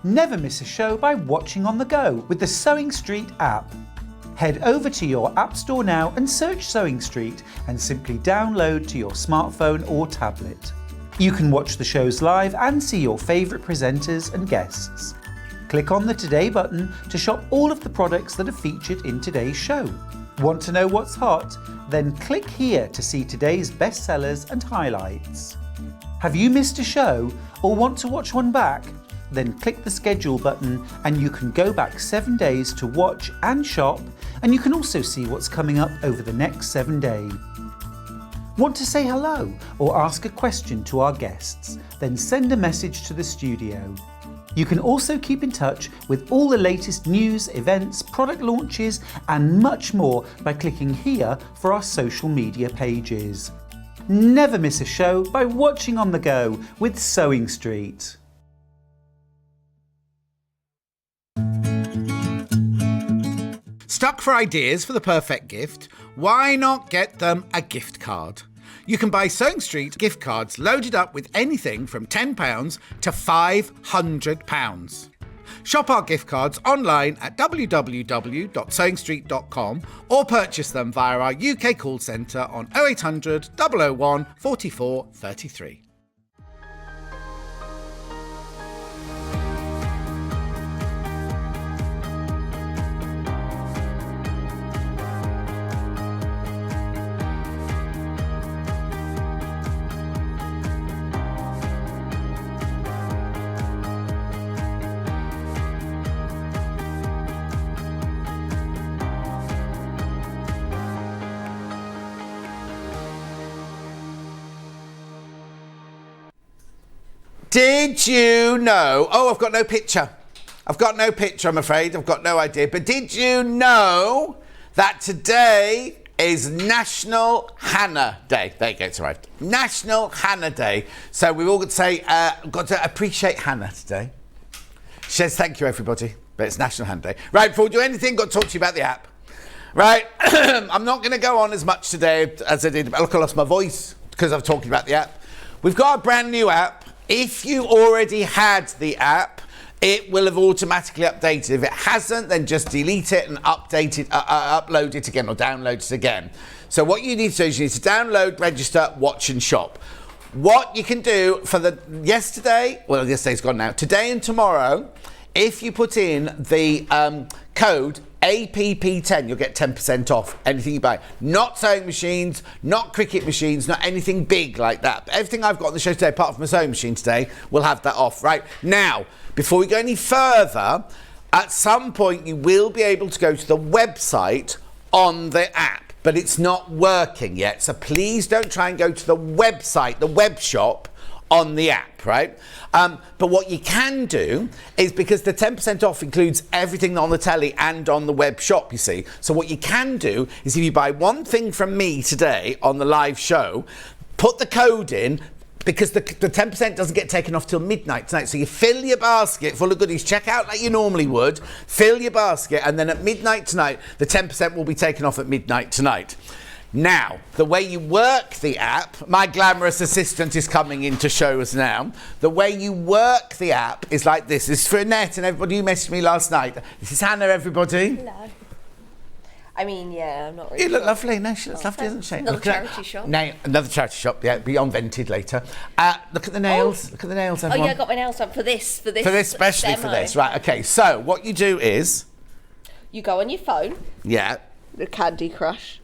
Never miss a show by watching on the go with the Sewing Street app. Head over to your App Store now and search Sewing Street and simply download to your smartphone or tablet. You can watch the shows live and see your favourite presenters and guests. Click on the Today button to shop all of the products that are featured in today's show. Want to know what's hot? Then click here to see today's bestsellers and highlights. Have you missed a show or want to watch one back? Then click the schedule button and you can go back 7 days to watch and shop, and you can also see what's coming up over the next 7 days. Want to say hello or ask a question to our guests? Then send a message to the studio. You can also keep in touch with all the latest news, events, product launches and much more by clicking here for our social media pages. Never miss a show by watching on the go with Sewing Street. Stuck for ideas for the perfect gift? Why not get them a gift card? You can buy Sewing Street gift cards loaded up with anything from £10 to £500. Shop our gift cards online at www.sewingstreet.com or purchase them via our UK call centre on 0800 001 44 33. Did you know? Oh, I've got no picture. I'm afraid. I've got no idea. But did you know that today is National Hannah Day? There you go, it's arrived. National Hannah Day. So we've all got to say, got to appreciate Hannah today. She says thank you, everybody. But it's National Hannah Day. Right, before we do anything, got to talk to you about the app. Right, I'm not going to go on as much today as I did. Look, I lost my voice because I'm talking about the app. We've got a brand new app. If you already had the app, it will have automatically updated. If it hasn't, then just delete it and update it, upload it again or download it again. So what you need to do is you need to download, register, watch and shop. What you can do for yesterday's gone now, today and tomorrow, if you put in the code APP10, you'll get 10% off anything you buy. Not sewing machines, not cricket machines, not anything big like that. But everything I've got on the show today, apart from a sewing machine today, will have that off. Right, now, before we go any further, at some point you will be able to go to the website on the app, but it's not working yet. So please don't try and go to the website, the web shop, on the app, right? But what you can do is, because the 10% off includes everything on the telly and on the web shop, you see. So what you can do is, if you buy one thing from me today on the live show, put the code in, because the 10% doesn't get taken off till midnight tonight. So you fill your basket full of goodies, check out like you normally would, fill your basket, and then at midnight tonight, the 10% will be taken off at midnight tonight. Now, the way you work the app, my glamorous assistant is coming in to show us now. The way you work the app is like this. This is for Annette and everybody who messaged me last night. This is Hannah, everybody. Hello. I mean, yeah, I'm not really You look sure. lovely. No, she looks lovely, doesn't she? Another charity shop. No, another charity shop, yeah, be on Vented later. Look at the nails. Look at the nails, everyone. Oh, yeah, I got my nails done for this. For this, especially demo. for this. Right, okay. So, what you do is... You go on your phone. Yeah. The Candy Crush.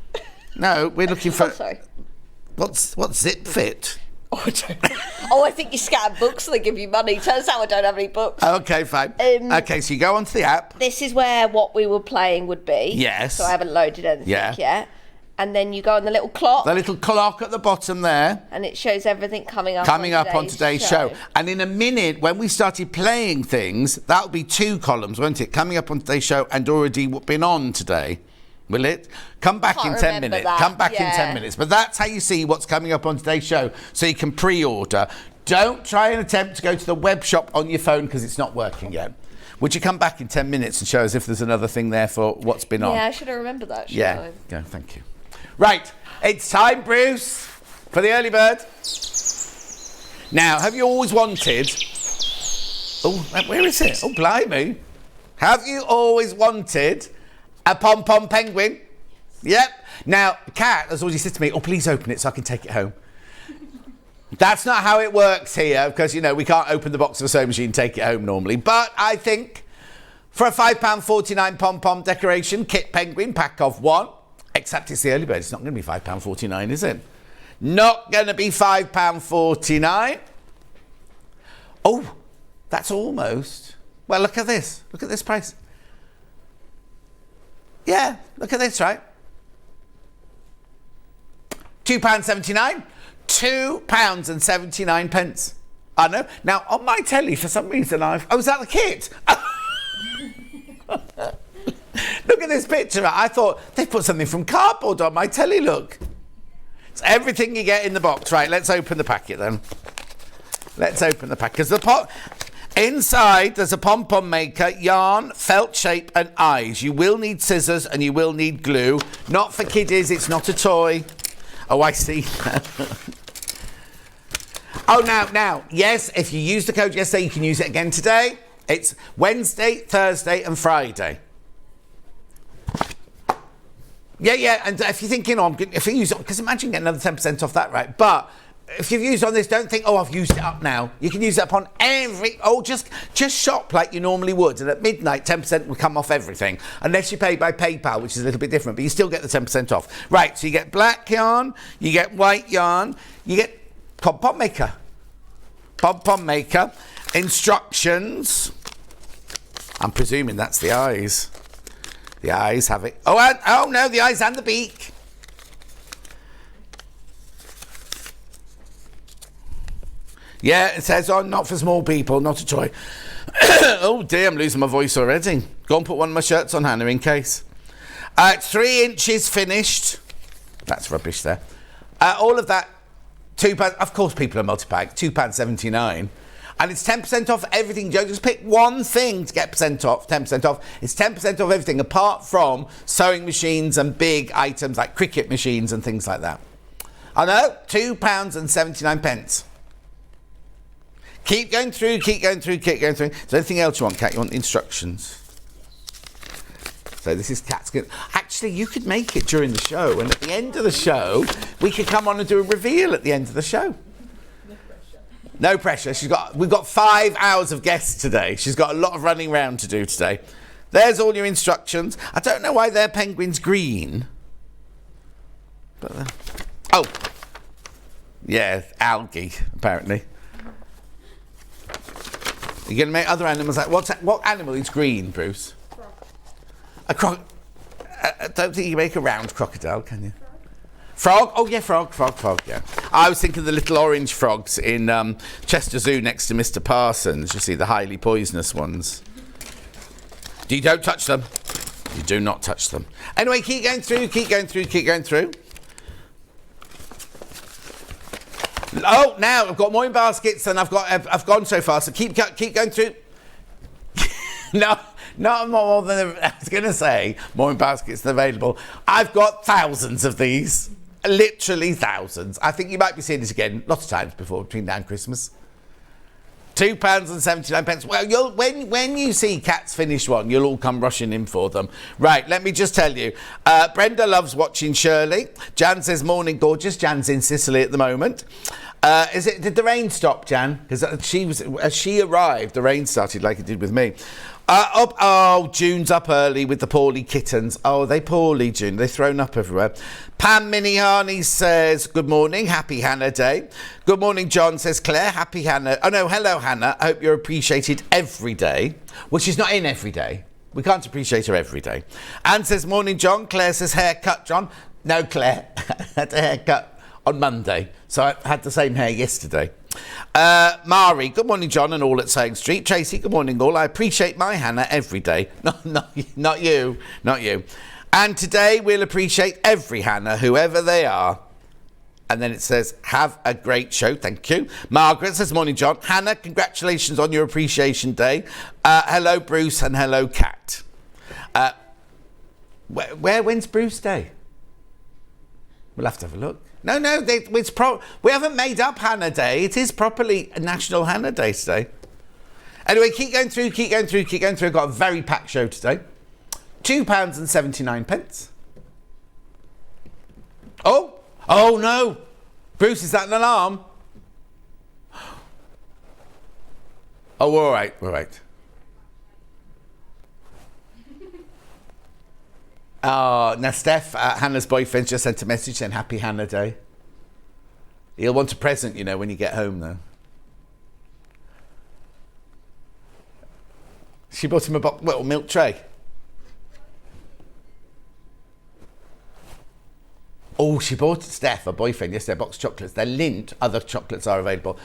No, we're looking for... Oh, sorry. What's Zip Fit? Oh, I don't know. Oh, I think you scan books and they give you money. Turns out I don't have any books. Okay, fine. Okay, so you go onto the app. This is where what we were playing would be. Yes. So I haven't loaded anything yet. And then you go on the little clock. The little clock at the bottom there. And it shows everything coming up on today's show. And in a minute, when we started playing things, that'll be 2 columns, won't it? Coming up on today's show and already been on today. Will it? Come back in 10 minutes. Come back in 10 minutes. But that's how you see what's coming up on today's show, so you can pre-order. Don't try and attempt to go to the web shop on your phone because it's not working yet. Would you come back in 10 minutes and show us if there's another thing there for what's been on? Yeah, I should have remembered that. Yeah, go, thank you. Right, it's time, Bruce, for the early bird. Now, have you always wanted... Oh, where is it? Oh, blimey. Have you always wanted a pom-pom penguin? Yep. Now, Kat has already said to me, oh, please open it so I can take it home. That's not how it works here, because, you know, we can't open the box of a sewing machine and take it home normally. But I think for a £5.49 pom-pom decoration, kit penguin, pack of 1, except it's the early bird, it's not going to be £5.49, is it? Not going to be £5.49. Oh, that's almost... Well, look at this. Look at this price. Yeah, look at this, right? £2.79. £2.79. I know. Now, on my telly, for some reason, oh, is that the kit? Look at this picture. I thought they put something from cardboard on my telly, look. It's everything you get in the box. Right, let's open the packet then. Let's open the packet. Because inside, there's a pom-pom maker, yarn, felt shape and eyes. You will need scissors and you will need glue. Not for kiddies, it's not a toy. Oh, I see. Oh, now, yes, if you used the code yesterday, you can use it again today. It's Wednesday, Thursday and Friday. Yeah, and if you're thinking, if you use it, because imagine getting another 10% off that, right? But if you've used on this, don't think, oh, I've used it up now. You can use it upon just shop like you normally would. And at midnight, 10% will come off everything. Unless you pay by PayPal, which is a little bit different, but you still get the 10% off. Right, so you get black yarn, you get white yarn, you get pom-pom maker. Pom-pom maker. Instructions. I'm presuming that's the eyes. The eyes have it. Oh no, the eyes and the beak. Yeah, it says on, not for small people, not a toy. Oh dear, I'm losing my voice already. Go and put one of my shirts on, Hannah, in case. 3 inches finished. That's rubbish there. All of that, £2. Of course, people are multi-pack. £2.79. And it's 10% off everything. You don't just pick one thing to get 10% off. It's 10% off everything, apart from sewing machines and big items like cricket machines and things like that. I know, £2.79. Keep going through. Is there anything else you want, Kat? You want the instructions? So this is Kat's good. Actually, you could make it during the show, and at the end of the show, we could come on and do a reveal at the end of the show. No pressure. We've got 5 hours of guests today. She's got a lot of running around to do today. There's all your instructions. I don't know why their penguin's green. But yeah, algae apparently. You're going to make other animals like what animal is green, Bruce? Frog. I don't think you can make a round crocodile, can you? Frog? Oh, yeah, frog, yeah. I was thinking of the little orange frogs in Chester Zoo next to Mr. Parsons. You see, the highly poisonous ones. You don't touch them. You do not touch them. Anyway, keep going through. Oh, now I've got more in baskets than I've gone so far, so keep going through. No, not more than I was going to say, more in baskets than available. I've got thousands of these. Literally thousands. I think you might be seeing this again lots of times before, between now and Christmas. £2.79. Well, when you see Kat's finished one, you'll all come rushing in for them. Right, let me just tell you. Brenda loves watching Shirley. Jan says, morning, gorgeous. Jan's in Sicily at the moment. Did the rain stop, Jan? Because as she arrived, the rain started like it did with me. June's up early with the poorly kittens. Oh, they poorly, June. They're thrown up everywhere. Pam Minihani says, good morning, happy Hannah Day. Good morning, John, says Claire, happy Hannah. Oh, no, hello, Hannah. I hope you're appreciated every day. Well, she's not in every day. We can't appreciate her every day. Anne says, morning, John. Claire says, haircut, John. No, Claire. I had a haircut on Monday, so I had the same hair yesterday. Mari, good morning, John, and all at Sewing Street. Tracy, good morning, all. I appreciate my Hannah every day. Not you. And today we'll appreciate every Hannah, whoever they are. And then it says, have a great show. Thank you. Margaret says, morning, John. Hannah, congratulations on your appreciation day. Hello, Bruce, and hello, Kat. When's Bruce Day? We'll have to have a look. No, we haven't made up Hannah Day. It is properly a National Hannah Day today. Anyway, keep going through. I've got a very packed show today. £2.79. Oh no. Bruce, is that an alarm? Oh, we're all right. Now Steph, Hannah's boyfriend, just sent a message saying Happy Hannah Day. He'll want a present, you know, when you get home, though. She bought him a little milk tray. Oh, she bought Steph, her boyfriend, yesterday, a box of chocolates. They're Lindt. Other chocolates are available.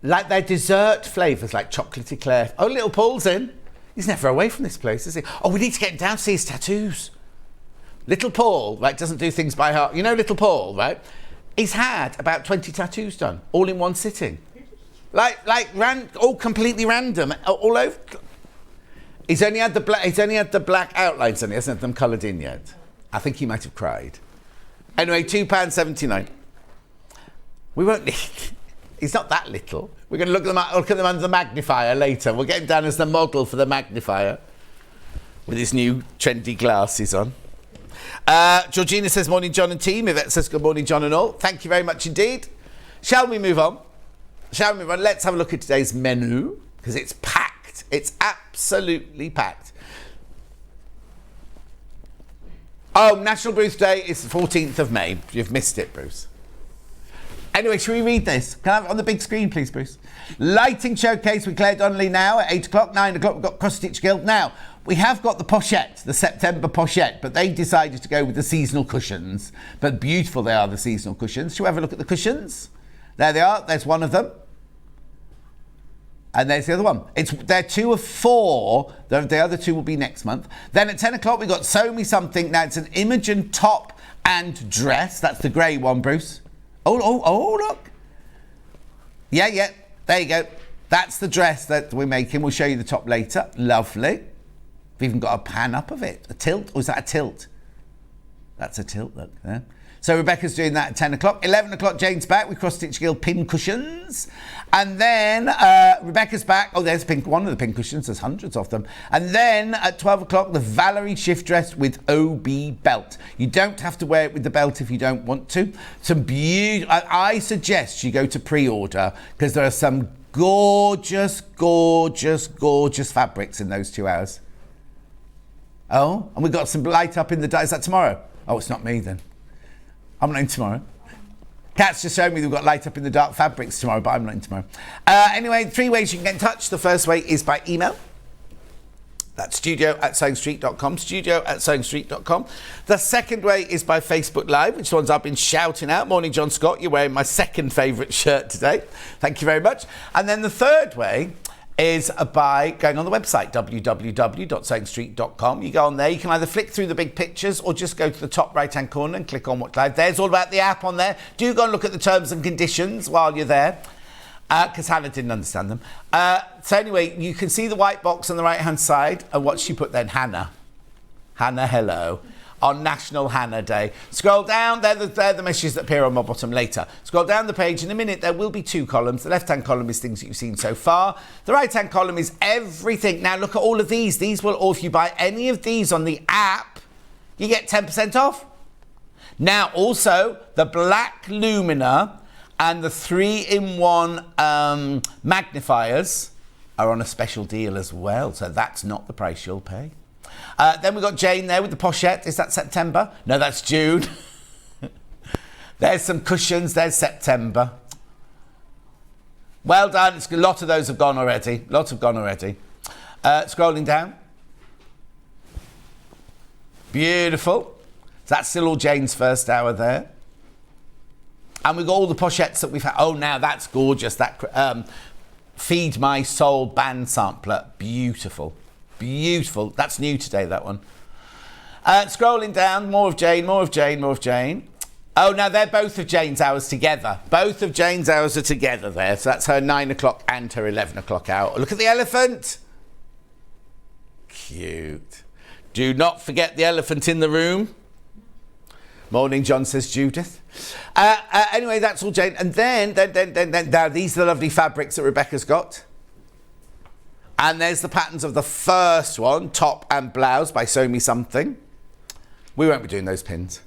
Like their dessert flavours, like chocolatey Clare. Oh, little Paul's in. He's never away from this place, is he? Oh, we need to get him down to see his tattoos. Little Paul, right, doesn't do things by heart. You know little Paul, right? He's had about 20 tattoos done, all in one sitting. All completely random, all over. He's only had the black outlines on it, hasn't had them coloured in yet. I think he might have cried. Anyway, £2.79. We won't need... He's not that little. We're going to look at them under the magnifier later. We'll get him down as the model for the magnifier with his new trendy glasses on. Georgina says, morning, John and team. Yvette says, good morning, John and all. Thank you very much indeed. Shall we move on? Let's have a look at today's menu, because it's packed. It's absolutely packed. Oh, National Bruce Day is the 14th of May. You've missed it, Bruce. Anyway, shall we read this? Can I have it on the big screen, please, Bruce? Lighting showcase with Clare Donnelly now at 8 o'clock, 9 o'clock. We've got Cross Stitch Guild. Now, we have got the pochette, the September pochette, but they decided to go with the seasonal cushions. But beautiful they are, the seasonal cushions. Shall we have a look at the cushions? There they are. There's one of them. And there's the other one. They're 2 of 4. The other 2 will be next month. Then at 10 o'clock, we've got Sew Me Something. Now, it's an Imogen top and dress. That's the grey one, Bruce. Oh, look. Yeah, there you go. That's the dress that we're making. We'll show you the top later. Lovely. We've even got a pan up of it. A tilt? Or is that a tilt? That's a tilt, look. Yeah. So Rebecca's doing that at 10 o'clock. 11 o'clock, Jane's back with Cross Stitch Guild pin cushions. And then Rebecca's back. Oh, there's one of the pin cushions. There's hundreds of them. And then at 12 o'clock, the Valerie shift dress with OB belt. You don't have to wear it with the belt if you don't want to. Some beautiful... I suggest you go to pre-order, because there are some gorgeous, gorgeous, gorgeous fabrics in those 2 hours. Oh, and we've got some light up in the dark. Is that tomorrow? Oh, it's not me then. I'm not in tomorrow. Kat's just showed me we've got light up in the dark fabrics tomorrow, but I'm not in tomorrow. Anyway, 3 ways you can get in touch. The first way is by email. That's studio@sewingstreet.com, studio@sewingstreet.com. The second way is by Facebook Live, which ones I've been shouting out. Morning, John Scott. You're wearing my second favourite shirt today. Thank you very much. And then the third way is by going on the website, www.sewingstreet.com. You go on there, you can either flick through the big pictures or just go to the top right-hand corner and click on Watch Live. There's all about the app on there. Do go and look at the terms and conditions while you're there, because Hannah didn't understand them. So anyway, you can see the white box on the right-hand side. And what she put then? Hannah, hello. On National Hannah Day. Scroll down, they're the messages that appear on my bottom later. Scroll down the page. In a minute, there will be 2 columns. The left-hand column is things that you've seen so far. The right-hand column is everything. Now, look at all of these. These will all, if you buy any of these on the app, you get 10% off. Now, also, the black Lumina and the 3-in-1 magnifiers are on a special deal as well. So that's not the price you'll pay. Then we've got Jane there with the pochette. Is that September? No, that's June. There's some cushions. There's September. Well done. A lot of those have gone already. Scrolling down. Beautiful. So that's still all Jane's first hour there. And we've got all the pochettes that we've had. Oh, now that's gorgeous. That Feed My Soul band sampler. Beautiful. That's new today, that one. Scrolling down, more of Jane. Oh, now they're both of Jane's hours together. Both of Jane's hours are together there. So that's her 9 o'clock and her 11 o'clock hour. Look at the elephant. Cute. Do not forget the elephant in the room. Morning, John, says Judith. Anyway, that's all Jane. And then, now these are the lovely fabrics that Rebecca's got. And there's the patterns of the first one, top and blouse by Sew Me Something. We won't be doing those pins.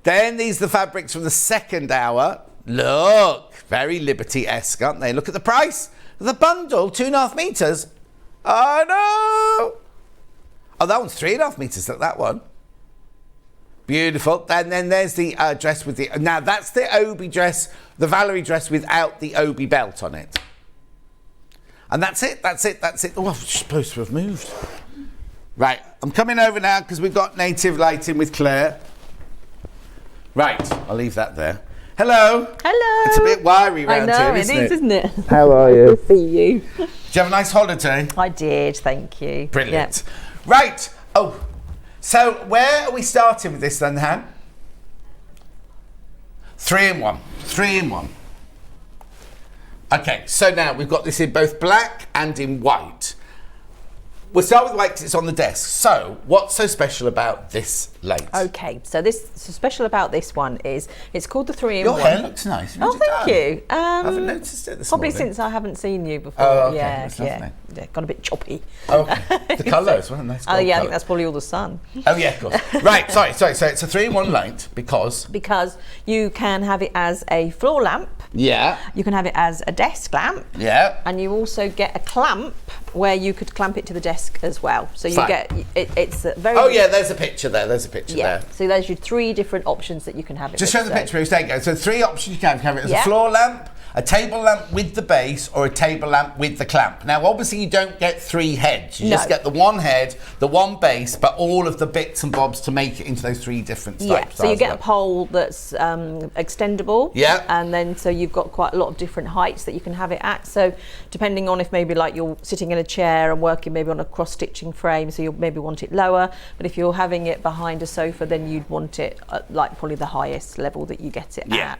Then these are the fabrics from the second hour. Look, very Liberty-esque, aren't they? Look at the price. The bundle, 2.5 metres. Oh, no. Oh, that one's 3.5 metres, look, that one. Beautiful. And then there's the dress with the... Now, that's the Obi dress, the Valerie dress without the Obi belt on it. And that's it. Oh, I'm supposed to have moved. Right, I'm coming over now because we've got native lighting with Claire. Right, I'll leave that there. Hello. Hello. It's a bit wiry round I know, here, isn't it? isn't it? How are you? Good to see you. Did you have a nice holiday? I did, thank you. Brilliant. Right. Oh, so where are we starting with this then, Han? 3 in 1. 3 in 1. Okay, so now we've got this in both black and in white. We'll start with white because it's on the desk. So, what's so special about this light? Okay, so special about this one is it's called the 3 in 1. Your hair looks nice. Oh, thank you. I haven't noticed it this probably morning. since I haven't seen you before. Oh, okay. Yeah, That's lovely. yeah, got a bit choppy. Okay. The colour as well, nice. Oh, yeah, I colour. think that's probably all the sun. Oh, yeah, of course. Right, sorry. So it's a 3 in 1 light because you can have it as a floor lamp. Yeah. You can have it as a desk lamp. Yeah. And you also get a clamp where you could clamp it to the desk as well. So you Fine. get it's a very. Oh yeah, there's a picture there. There's a picture there. So there's your 3 different options that you can have it. Just with, show the picture, Bruce. There you go. So 3 options you can have. You can have it as Yeah. a floor lamp, a table lamp with the base, or a table lamp with the clamp. Now, obviously, you don't get 3 heads. You just get the 1 head, the 1 base, but all of the bits and bobs to make it into those 3 different types. Yeah, so you get a pole that's extendable. Yeah. And then so you've got quite a lot of different heights that you can have it at. So depending on if maybe like you're sitting in a chair and working maybe on a cross-stitching frame, so you'll maybe want it lower. But if you're having it behind a sofa, then you'd want it at like probably the highest level that you get it at.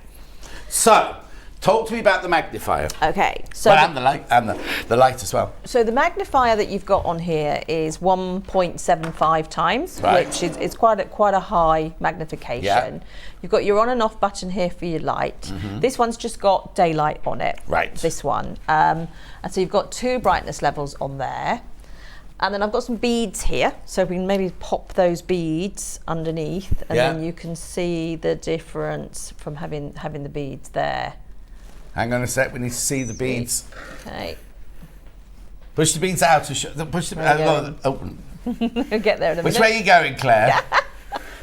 So, talk to me about the magnifier. Okay, so and the light, and the light as well. So the magnifier that you've got on here is 1.75 times, Right. which is quite a high magnification. Yeah. You've got your on and off button here for your light. This one's just got daylight on it. Right. This one. And so you've got 2 brightness levels on there. And then I've got some beads here, so we can maybe pop those beads underneath, and then you can see the difference from having the beads there. Hang on a sec, we need to see the beads. Okay. Push the beads out. Push the open. We'll get there in a minute. Which way are you going, Claire?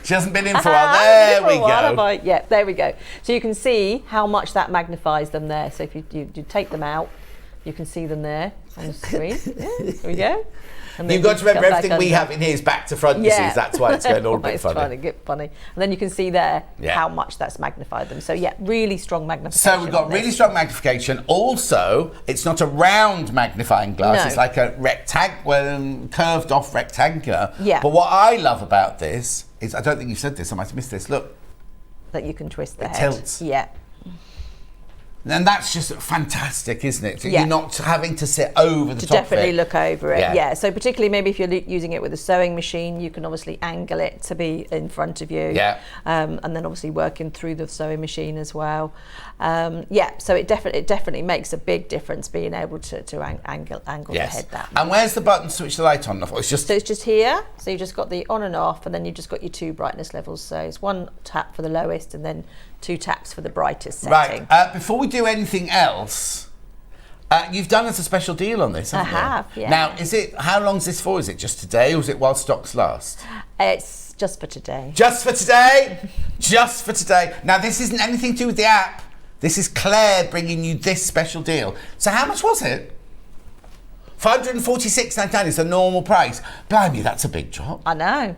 She hasn't been in for a while. There There we go. Yeah, there we go. So you can see how much that magnifies them there. So if you take them out, you can see them there on the screen. Yeah, there we go. And then You've got to remember come everything we back have in here is back to front, you see. That's why it's going all a bit It's funny. trying to get funny. And then you can see there how much that's magnified them. So yeah, really strong magnification. So we've got really strong magnification. Also, it's not a round magnifying glass. No. It's like a curved off rectangular. Yeah. But what I love about this is, I don't think you said this, I might have missed this. Look. That you can twist the It head. tilts. Yeah. And that's just fantastic, isn't it? So Yeah. you're not having to sit over the top Definitely of it. look over it. Yeah. Yeah. So particularly maybe if you're using it with a sewing machine, you can obviously angle it to be in front of you. Yeah. And then obviously working through the sewing machine as well. So it definitely makes a big difference being able to angle the head that much. And where's the button to switch the light on and off? It's just So it's just here. So you've just got the on and off, and then you've just got your 2 brightness levels. So it's 1 tap for the lowest, and then 2 taps for the brightest setting. right. Before we do anything else, you've done us a special deal on this, haven't you? I have, yeah. Now, how long's this for? Is it just today, or is it while stocks last? It's just for today. Just for today. Just for today. Now, this isn't anything to do with the app. This is Claire bringing you this special deal. So how much was it? $546.99 is the normal price. Blimey, that's a big drop. I know.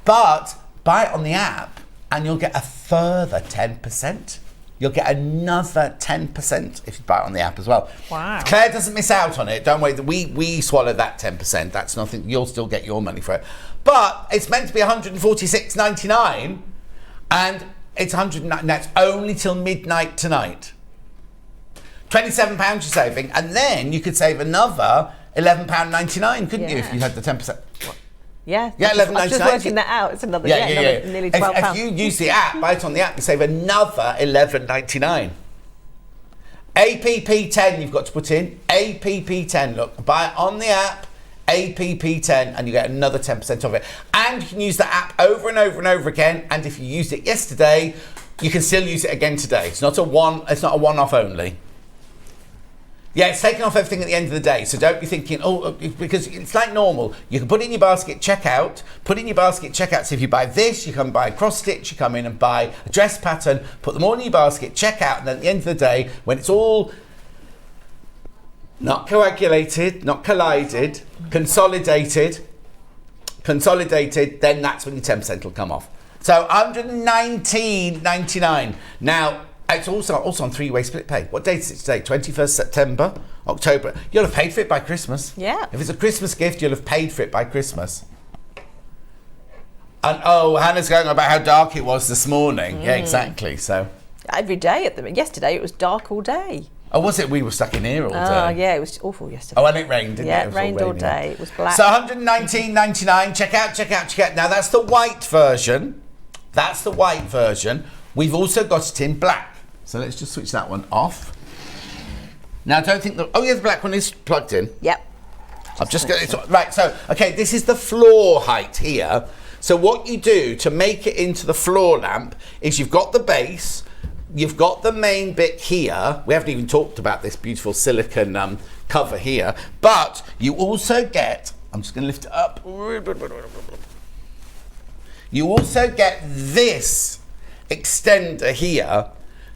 But buy it on the app and you'll get a further 10%. You'll get another 10% if you buy it on the app as well. Wow. Claire doesn't miss out on it. Don't worry, we swallow that 10%. That's nothing. You'll still get your money for it. But it's meant to be $146.99 and it's $109. That's only till midnight tonight. £27 you're saving, and then you could save another £11.99, couldn't you, if you had the 10%? Yeah, Yeah, I'm just $11.99. working that out. It's another, Yeah. nearly £12. If you use the app, buy it on the app, you save another $11.99. APP10 you've got to put in. APP10. Look, buy it on the app. APP10 and you get another 10% of it. And you can use the app over and over and over again. And if you used it yesterday, you can still use it again today. It's not a one-off only. Yeah, it's taken off everything at the end of the day. So don't be thinking, oh, because it's like normal. You can put in your basket, checkout. Put in your basket, checkout. So if you buy this, you come buy a cross stitch, you come in and buy a dress pattern, put them all in your basket, checkout. And then at the end of the day, when it's all not coagulated, not collided, consolidated, then that's when your 10% will come off. So $119.99. Now, it's also on three-way split pay. What date is it today? 21st September, October. You'll have paid for it by Christmas. Yeah. If it's a Christmas gift, you'll have paid for it by Christmas. And Hannah's going on about how dark it was this morning. Yeah, exactly. So every day yesterday it was dark all day. Oh, was it? We were stuck in here all day. Oh, yeah, it was awful yesterday. Oh, and it rained, didn't it? Yeah, it rained all day. It was black. So $119.99. Check out. Now, that's the white version. We've also got it in black. So let's just switch that one off. Now, I don't think the black one is plugged in. Yep. Right, so, okay, this is the floor height here. So what you do to make it into the floor lamp is you've got the base, you've got the main bit here. We haven't even talked about this beautiful silicone cover here. But you also get, I'm just going to lift it up. You also get this extender here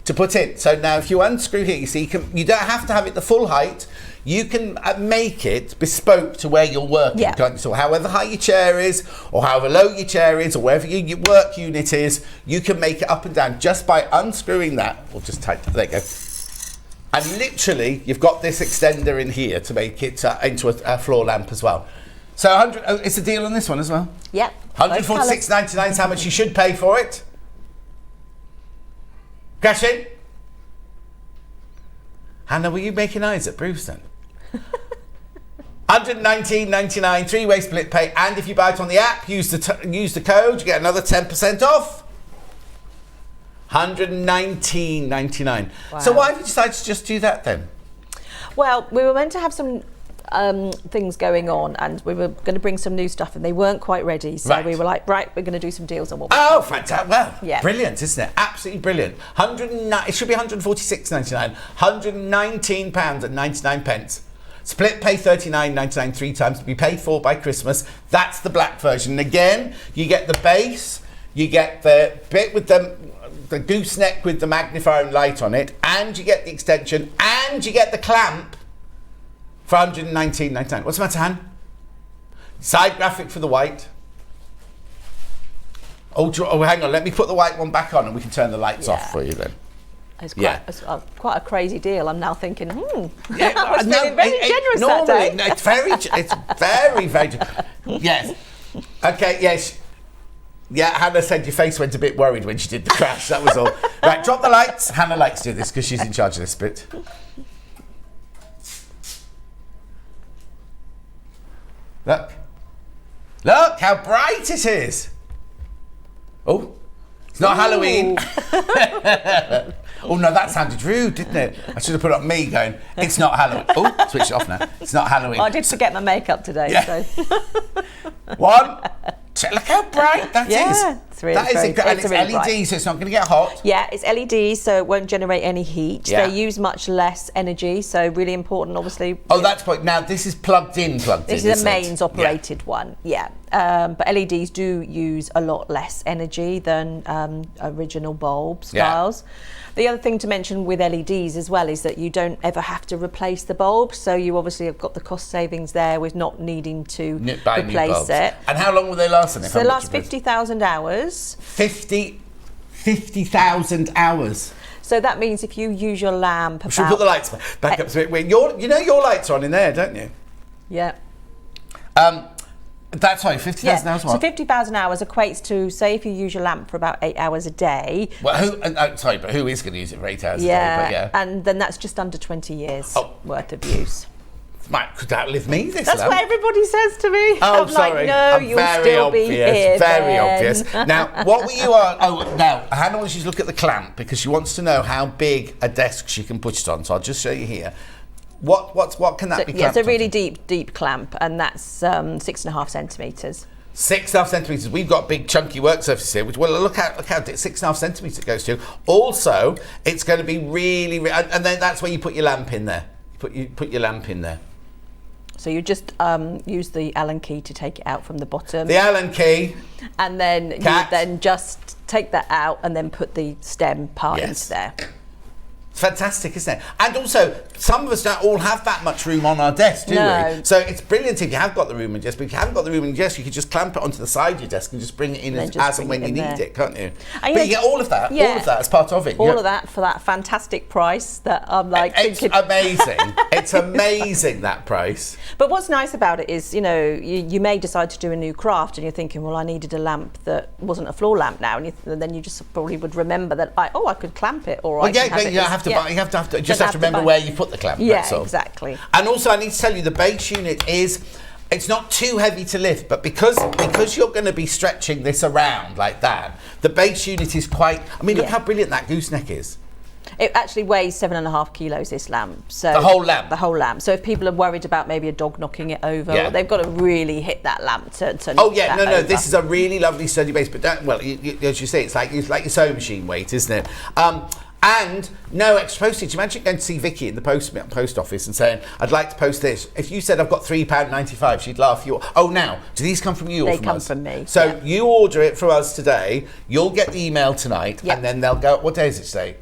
to put in. So now if you unscrew here, you see, you don't have to have it the full height. You can make it bespoke to where you're working. Yeah. So however high your chair is, or however low your chair is, or wherever your work unit is, you can make it up and down just by unscrewing that. Or just tighten. There you go. And literally, you've got this extender in here to make it into a floor lamp as well. So it's a deal on this one as well. Yep. $146.99 is how much you should pay for it. Cash in. Hannah, were you making eyes at Bruce then? $119.99, three-way split pay, and if you buy it on the app, use the code, you get another 10% off. $119.99. Wow. So why have you decided to just do that then? Well, we were meant to have some things going on, and we were going to bring some new stuff, and they weren't quite ready. So we were like, right, we're going to do some deals on what. Oh, fantastic! Well, yeah. Brilliant, isn't it? Absolutely brilliant. It should be $146.99. £119.99. Split pay $39.99 3 times to be paid for by Christmas. That's the black version. And again, you get the base, you get the bit with the gooseneck with the magnifying light on it, and you get the extension, and you get the clamp for $119.99. What's the matter, Han? Side graphic for the white. Oh, hang on. Let me put the white one back on, and we can turn the lights off for you then. It's quite a crazy deal. I'm now thinking, I was feeling no, very generous that day. No, it's very, very. Yes. Okay. Yes. Yeah. Hannah said your face went a bit worried when she did the crash. That was all. Right. Drop the lights. Hannah likes to do this because she's in charge of this bit. Look how bright it is. Oh, it's not Halloween. Oh no, that sounded rude, didn't it? I should have put up me going, it's not Halloween. Oh, switch it off now. It's not Halloween. Well, I did forget my makeup today. Yeah. So. One. Look how bright that is. It's really that is very, and it's really LED, bright. so it's not going to get hot. Yeah, it's LED, so it won't generate any heat. Yeah. They use much less energy, so really important, obviously. Oh, that's point. Now this is plugged in. This is a mains operated one. Yeah. But LEDs do use a lot less energy than original bulb styles. The other thing to mention with LEDs as well is that you don't ever have to replace the bulb, so you obviously have got the cost savings there with not needing to replace it. And how long will they last? So they last 50,000 hours. 50,000 hours. So that means if you use your lamp Should we put the lights back up to it? Your lights are on in there, don't you? Yeah. That's right, 50,000 hours. What? So 50,000 hours equates to, say, if you use your lamp for about 8 hours a day. Well, who is going to use it for 8 hours a day? But and then that's just under 20 years worth of use. Could outlive me, this That's lamp. what everybody says to me. Oh, I'm sorry. like, no, I'm you'll very still obvious, be here. very then. obvious. Now, what were you on? Oh, now, Hannah wants you to look at the clamp because she wants to know how big a desk she can put it on. So I'll just show you here. What can that be clamped Yeah, it's a really onto? deep clamp, and that's 6.5 centimetres. 6.5 centimetres. We've got big chunky work surfaces here, which, well, look how 6.5 centimetres it goes to. Also, it's going to be really, and then that's where you put your lamp in there. You put your lamp in there. So you just use the Allen key to take it out from the bottom. The Allen key. And then you Cat. then just take that out and then put the stem part into there. It's fantastic, isn't it? And also, some of us don't all have that much room on our desk, do No. we? So it's brilliant if you have got the room in your desk, but if you haven't got the room in your desk, you could just clamp it onto the side of your desk and just bring it in as and when you need it, can't you? And but you get all of that as part of it. All of that for that fantastic price that I'm like It's thinking. amazing. It's amazing, that price. But what's nice about it is, you may decide to do a new craft and you're thinking, well, I needed a lamp that wasn't a floor lamp now, and then you just probably would remember that I could clamp it, or Well, I can have it. you have to buy. You have to remember where you put the clamp. Yeah, that's all. exactly. And also, I need to tell you, the base unit it's not too heavy to lift, but because you're going to be stretching this around like that, the base unit is quite. I mean, look how brilliant that gooseneck is. It actually weighs 7.5 kilos, this lamp. So the whole lamp. The whole lamp. So if people are worried about maybe a dog knocking it over, they've got to really hit that lamp to knock that over. This is a really lovely sturdy base, but as you say, it's like your sewing machine weight, isn't it? And no extra postage. Imagine going to see Vicky in the post office and saying, I'd like to post this. If you said, I've got £3.95, she'd laugh. Now, do these come from you or they from come us? from me. So you order it from us today, you'll get the email tonight, and then they'll go, what day is it today?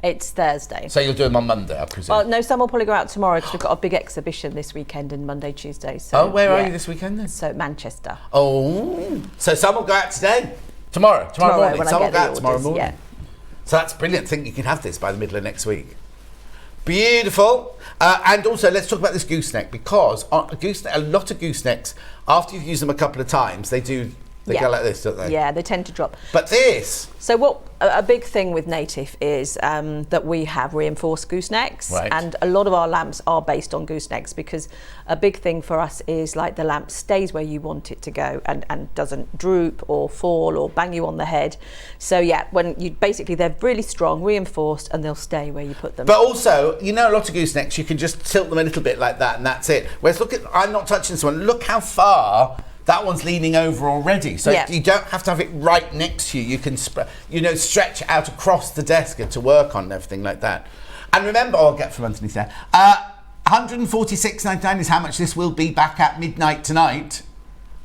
It's Thursday. So you'll do them on Monday, I presume? Well, no, some will probably go out tomorrow because we've got a big exhibition this weekend and Monday, Tuesday. So, where are you this weekend then? So Manchester. Oh, so some will go out today? Tomorrow morning. When Some I will get go the out tomorrow orders, morning. yeah. So that's brilliant. I think you can have this by the middle of next week. Beautiful. And also, let's talk about this gooseneck, because a lot of goosenecks, after you've used them a couple of times, they go like this, don't they? Yeah, they tend to drop. But this... So a big thing with Native is that we have reinforced goosenecks, and a lot of our lamps are based on goosenecks, because a big thing for us is like the lamp stays where you want it to go and doesn't droop or fall or bang you on the head. So when they're really strong, reinforced, and they'll stay where you put them. But also, a lot of goosenecks, you can just tilt them a little bit like that and that's it. Whereas I'm not touching this one, look how far that one's leaning over already, so you don't have to have it right next to you. You can stretch it out across the desk to work on and everything like that. And remember, I'll get from underneath there. £146.99 is how much this will be back at midnight tonight.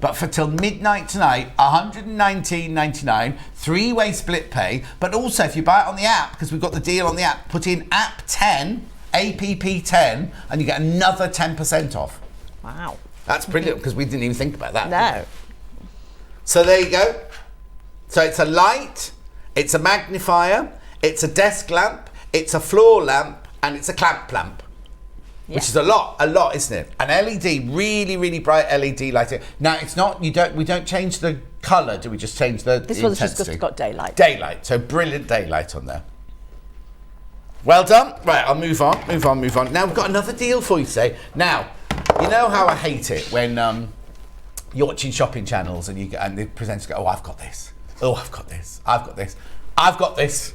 But for till midnight tonight, £119.99, three-way split pay. But also, if you buy it on the app, because we've got the deal on the app, put in app 10, APP10, and you get another 10% off. Wow. That's brilliant, because we didn't even think about that. No. So there you go. So it's a light, it's a magnifier, it's a desk lamp, it's a floor lamp, and it's a clamp lamp. Which is a lot, isn't it? An LED, really, really bright LED lighting. Now it's not. We don't change the colour, do we? Just change the This intensity. one's just got daylight. Daylight. So brilliant daylight on there. Well done. Right, I'll move on. Now we've got another deal for you today. Now, you know how I hate it when you're watching shopping channels and the presenters go, I've got this. Oh, I've got this. I've got this. I've got this.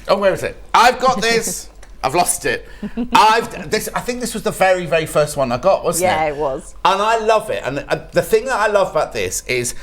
Oh, where is it? I've got this. I've lost it. I think this was the very, very first one I got, wasn't it? Yeah, it was. And I love it. And the thing that I love about this is,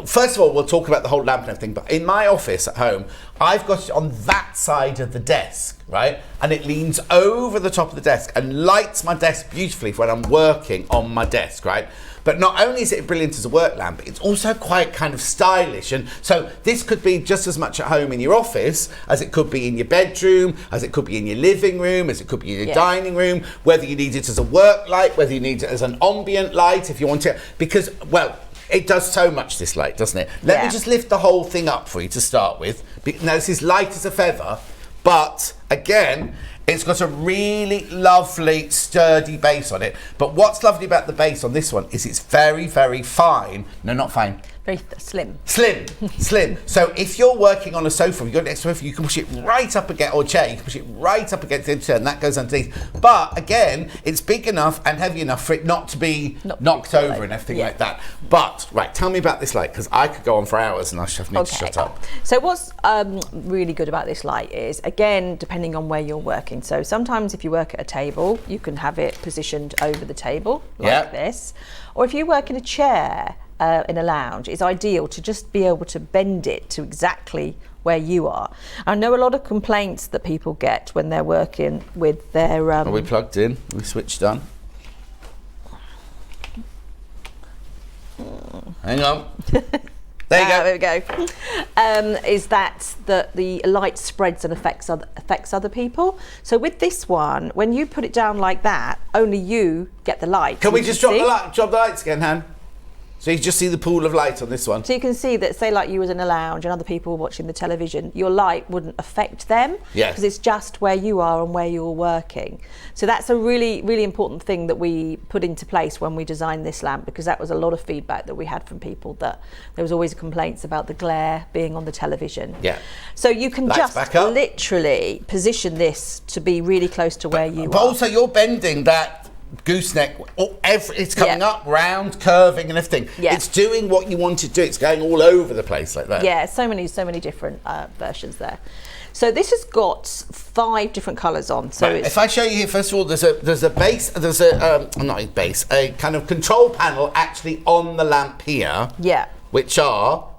first of all, we'll talk about the whole lamp and everything, but in my office at home, I've got it on that side of the desk, right? And it leans over the top of the desk and lights my desk beautifully for when I'm working on my desk, right? But not only is it brilliant as a work lamp, it's also quite kind of stylish. And so this could be just as much at home in your office as it could be in your bedroom, as it could be in your living room, as it could be in your dining room, whether you need it as a work light, whether you need it as an ambient light, if you want it. Because, well, it does so much, this light, doesn't it? Let me just lift the whole thing up for you to start with. Now, this is light as a feather, but again, it's got a really lovely, sturdy base on it. But what's lovely about the base on this one is it's very, very fine. No, not fine. Very slim. Slim, slim. So if you're working on a sofa, you've got an extra sofa, you can push it right up against, or chair, you can push it right up against the chair, and that goes underneath. But again, it's big enough and heavy enough for it not to be knocked over and everything like that. But, right, tell me about this light, because I could go on for hours and I need to shut up. So what's really good about this light is, again, depending on where you're working. So sometimes if you work at a table, you can have it positioned over the table like this. Or if you work in a chair, in a lounge, it's ideal to just be able to bend it to exactly where you are. I know a lot of complaints that people get when they're working with their... Are we plugged in? Are we switched on? Hang on. There you go. There we go. Is that the light spreads and affects other people. So with this one, when you put it down like that, only you get the light. Can we just drop the lights again, Han? So you just see the pool of light on this one. So you can see that, say like you was in a lounge and other people were watching the television, your light wouldn't affect them because it's just where you are and where you're working. So that's a really, really important thing that we put into place when we designed this lamp, because that was a lot of feedback that we had from people, that there was always complaints about the glare being on the television. Yeah. So you can just literally position this to be really close to where you are. But also you're bending that gooseneck, it's coming up, round, curving and everything. It's doing what you want it to do. It's going all over the place like that. Yeah, so many different versions there. So this has got 5 different colours on. So if I show you here, first of all, there's a base, not a base, a kind of control panel actually on the lamp here. Yeah. Which are...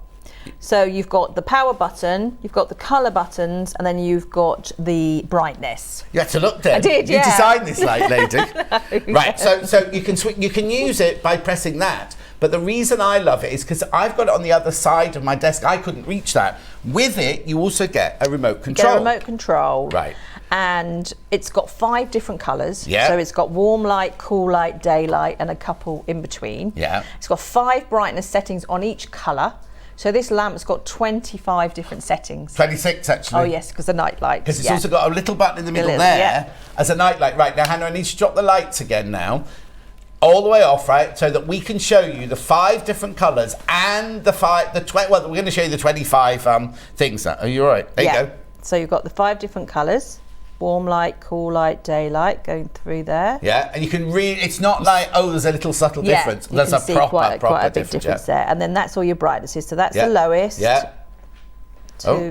So you've got the power button, you've got the colour buttons, and then you've got the brightness. You had to look there. I did, You designed this light, lady. Right, yeah. so you can use it by pressing that. But the reason I love it is because I've got it on the other side of my desk. I couldn't reach that. With it, you also get a remote control. Get a remote control. Right. And it's got 5 different colours. Yeah. So it's got warm light, cool light, daylight, and a couple in between. Yeah. It's got 5 brightness settings on each colour. So this lamp's got 25 different settings. 26 actually. Oh yes, because the night light. Because it's also got a little button in the middle there as a night light. Right, now Hannah, I need to drop the lights again now. All the way off, right, so that we can show you the 5 different colours and well, we're going to show you the 25 things now. Are you all right? There you go. So you've got the 5 different colours. Warm light, cool light, daylight going through there. Yeah, and you can read, it's not like, oh, there's a little subtle difference. There's a proper quite a big difference there. And then that's all your brightnesses. So that's the lowest. Yeah. There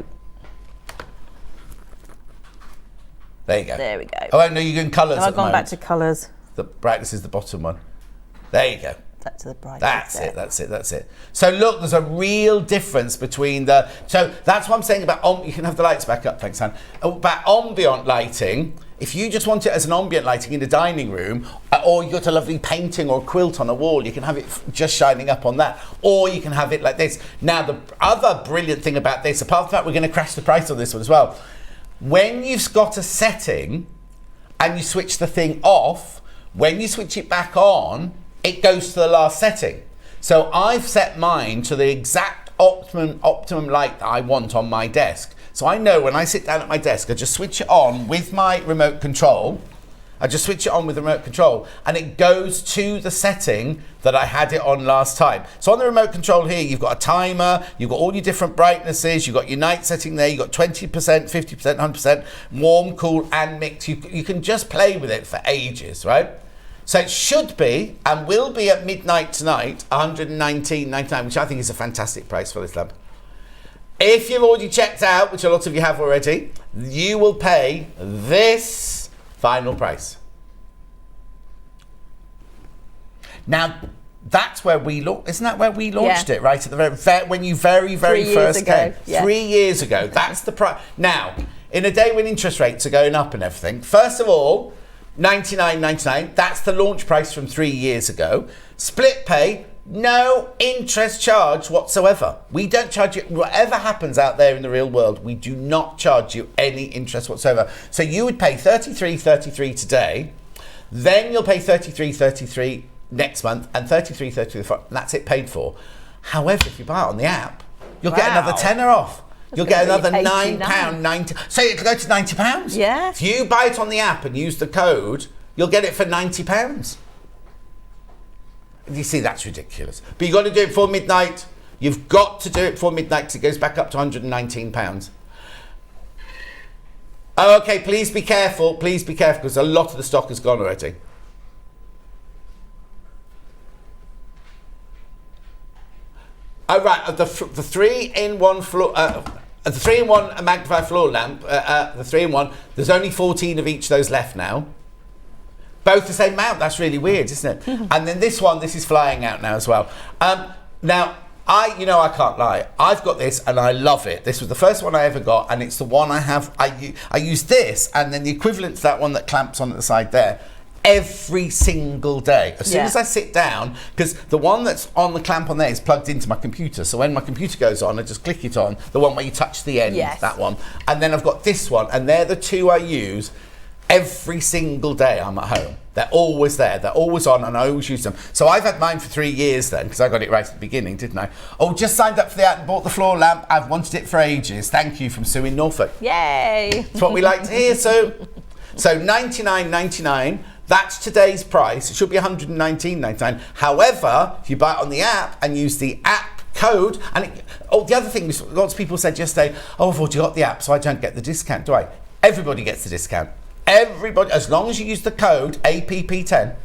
you go. There we go. Oh, no, you're doing colours. I've gone back to colours. The brightness is the bottom one. There you go. That's the brightness. That's it. So look, there's a real difference between the... So that's what I'm saying about... you can have the lights back up, thanks, Anne. About ambient lighting, if you just want it as an ambient lighting in the dining room, or you've got a lovely painting or quilt on a wall, you can have it just shining up on that. Or you can have it like this. Now, the other brilliant thing about this, apart from that, we're going to crash the price on this one as well. When you've got a setting and you switch the thing off, when you switch it back on, it goes to the last setting. So I've set mine to the exact optimum light that I want on my desk. So I know when I sit down at my desk, I just switch it on with my remote control. And it goes to the setting that I had it on last time. So on the remote control here, you've got a timer, you've got all your different brightnesses, you've got your night setting there, you've got 20%, 50%, 100%, warm, cool, and mixed. You can just play with it for ages, right? So it should be, and will be at midnight tonight, $119.99, which I think is a fantastic price for this lamp. If you've already checked out, which a lot of you have already, you will pay this final price. Now, that's where we isn't that where we launched it, right? At the when you very first came. 3 years ago. That's the price. Now, in a day when interest rates are going up and everything, first of all, $99.99, that's the launch price from 3 years ago. Split pay, no interest charge whatsoever. We don't charge you, whatever happens out there in the real world, we do not charge you any interest whatsoever. So you would pay $33.33 today, then you'll pay $33.33 next month, and $33.33 and that's it paid for. However, if you buy it on the app, you'll get another tenner off. You'll get another £9.90. So it'll go to £90. Yeah. If you buy it on the app and use the code, you'll get it for £90. You see, that's ridiculous. But you've got to do it before midnight. You've got to do it before midnight because it goes back up to £119. Oh, okay, please be careful because a lot of the stock has gone already. Oh, right, the 3-in-1 floor, the 3-in-1 magnified floor lamp, the 3-in-1, there's only 14 of each of those left now. Both the same amount, that's really weird, isn't it? And then this is flying out now as well. Now, I can't lie. I've got this and I love it. This was the first one I ever got, and it's the one I have. I use this and then the equivalent to that one that clamps on at the side there every single day. As soon as I sit down, because the one that's on the clamp on there is plugged into my computer. So when my computer goes on, I just click it on, the one where you touch the end, that one. And then I've got this one, and they're the two I use every single day I'm at home. They're always there, they're always on, and I always use them. So I've had mine for 3 years then, because I got it right at the beginning, didn't I? Oh, just signed up for the ad and bought the floor lamp. I've wanted it for ages. Thank you, from Sue in Norfolk. Yay! That's what we like to hear, Sue. So $99.99, that's today's price. It should be $119.99. However, if you buy it on the app and use the app code, and the other thing, lots of people said yesterday, oh, I've already got the app, so I don't get the discount, do I? Everybody gets the discount. Everybody, as long as you use the code APP10.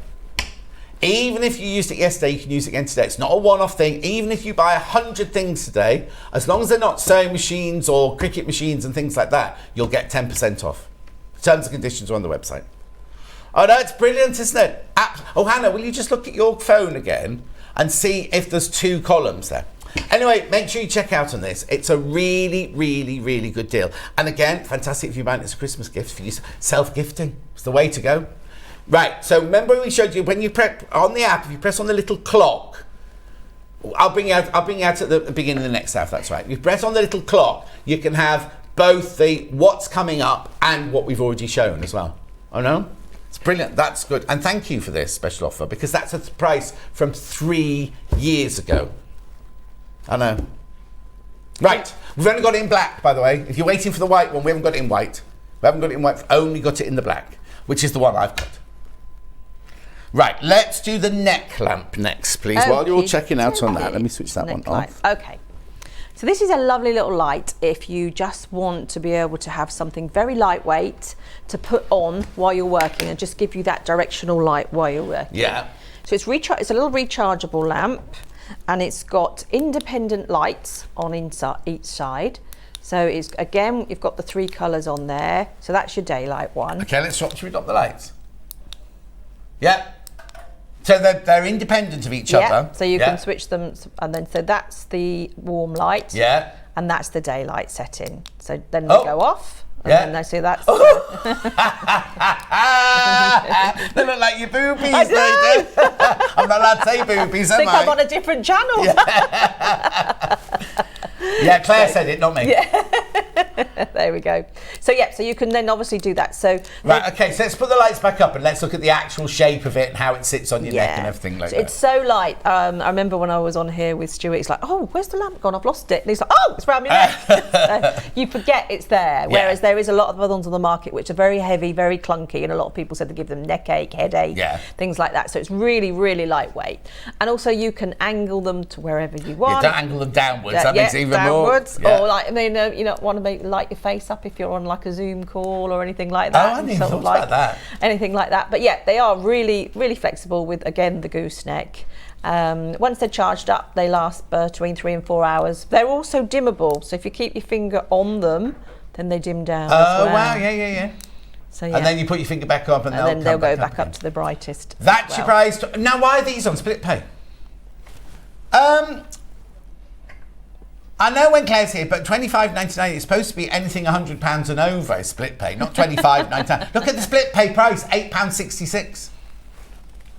Even if you used it yesterday, you can use it again today. It's not a one-off thing. Even if you buy 100 things today, as long as they're not sewing machines or cricket machines and things like that, you'll get 10% off. Terms and conditions are on the website. Oh, no, it's brilliant, isn't it? Oh, Hannah, will you just look at your phone again and see if there's 2 columns there? Anyway, make sure you check out on this. It's a really, really, really good deal. And again, fantastic if you buy it as a Christmas gift for you. Self-gifting. It's the way to go. Right, so remember we showed you when you press on the app, if you press on the little clock, I'll bring you out at the beginning of the next half, that's right. If you press on the little clock, you can have both the what's coming up and what we've already shown as well. Oh no? It's brilliant, that's good. And thank you for this special offer, because that's a price from 3 years ago. I know. Right, we've only got it in black, by the way. If you're waiting for the white one, we haven't got it in white. We haven't got it in white, we've only got it in the black, which is the one I've got. Right, let's do the neck lamp next, please. While you're checking out on that, let me switch that one off. Okay. So this is a lovely little light if you just want to be able to have something very lightweight to put on while you're working and just give you that directional light while you're working. Yeah. So it's a little rechargeable lamp, and it's got independent lights on each side. So it's, again, you've got the 3 colours on there. So that's your daylight one. Okay, let's swap. Should we drop the lights? Yeah. So they're independent of each other. So you can switch them, and then so that's the warm light. Yeah. And that's the daylight setting. So then they go off. And then they say that's. They look like your boobies. They do. I'm not allowed to say boobies, am I? I think I'm on a different channel. Yeah, Claire said it, not me. There we go. So so you can then obviously do that. So right, okay, so let's put the lights back up and let's look at the actual shape of it and how it sits on your neck and everything like that. It's so light. I remember when I was on here with Stuart, he's like, oh, where's the lamp gone? I've lost it. And he's like, oh, it's around my neck. So you forget it's there. Whereas there is a lot of other ones on the market which are very heavy, very clunky, and a lot of people said they give them neck ache, headache, things like that. So it's really, really lightweight. And also you can angle them to wherever you want. Don't angle them downwards. That makes it even downwards, more. or like, I mean, you know, want to light your face up if you're on like a Zoom call or anything like that. Oh, I didn't even thought about that. Anything like that. But yeah, they are really, really flexible with, again, the gooseneck. Once they're charged up, they last between 3 and 4 hours. They're also dimmable, so if you keep your finger on them, then they dim down. Oh, wow, yeah. So, and then you put your finger back up, and then they'll go back up to the brightest. That's your price. Now, why are these on split pay? I know when Claire's here, but $25.99 is supposed to be anything £100 and over is split pay, not $25.99. Look at the split pay price, £8.66.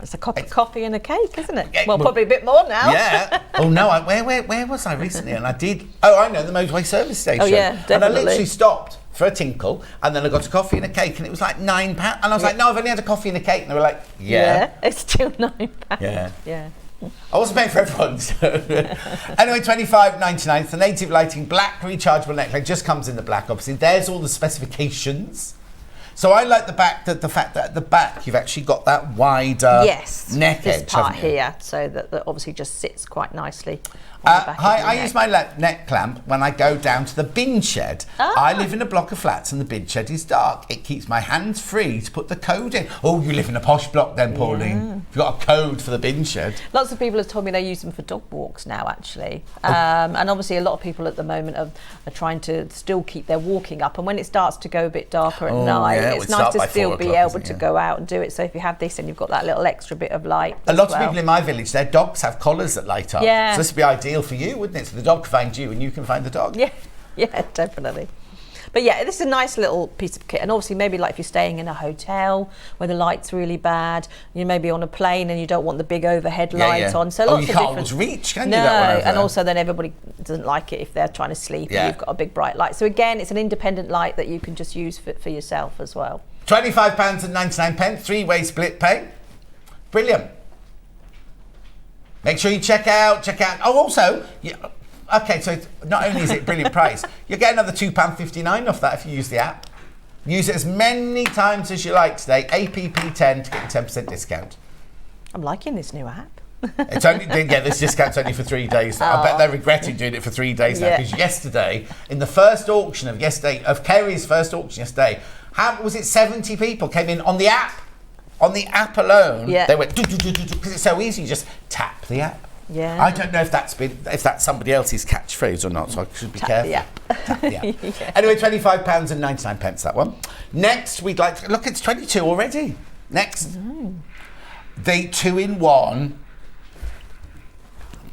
It's a cup of coffee and a cake, isn't it? Well, probably a bit more now. Yeah. Oh no, where was I recently? And I did. Oh, I know, the motorway service station. Oh yeah, definitely. And I literally stopped for a tinkle, and then I got a coffee and a cake, and it was like £9. And I was like, no, I've only had a coffee and a cake. And they were like, yeah. It's still £9. Yeah. I wasn't paying for everyone. So. Anyway, $25.99. It's the native lighting black rechargeable neckline. Just comes in the black, obviously. There's all the specifications. So I like the fact that at the back you've actually got that wider neck edge. This part here, so that obviously just sits quite nicely on the back Hi, of your I neck. use my neck clamp when I go down to the bin shed. I live in a block of flats and the bin shed is dark. It keeps my hands free to put the code in. Oh, you live in a posh block then, Pauline. You've got a code for the bin shed. Lots of people have told me they use them for dog walks now, actually. And obviously a lot of people at the moment are trying to still keep their walking up. And when it starts to go a bit darker at night, yeah, it's it nice would to start by still 4 be o'clock, able isn't to it? go out and do it. So if you have this and you've got that little extra bit of light. A lot of people in my village, their dogs have collars that light up. Yeah. So this would be ideal for you, wouldn't it? So the dog can find you and you can find the dog. Yeah, yeah, definitely. But yeah, this is a nice little piece of kit. And obviously maybe like if you're staying in a hotel where the light's really bad, you may be on a plane and you don't want the big overhead lights on. So lots you of can't different... always reach, can you? No, That one over and there? also then everybody doesn't like it if they're trying to sleep Yeah. and you've got a big bright light. So again, it's an independent light that you can just use for yourself as well. £25.99, three-way split pay. Brilliant. Make sure you check out. Oh, also, okay, so not only is it brilliant price, you'll get another £2.59 off that if you use the app. Use it as many times as you like today. APP10 to get a 10% discount. I'm liking this new app. It's only, this discount's only for 3 days. I bet they're regretting doing it for 3 days now, because yesterday, in the first auction of Kerry's first auction yesterday, how was it 70 people came in on the app? On the app alone, they went because it's so easy. You just tap the app. Yeah. I don't know if that's somebody else's catchphrase or not, so I should be careful. Tap the app. Anyway, £25.99 that one. Next, we'd like to look. It's 22 already. Next, the 2-in-1.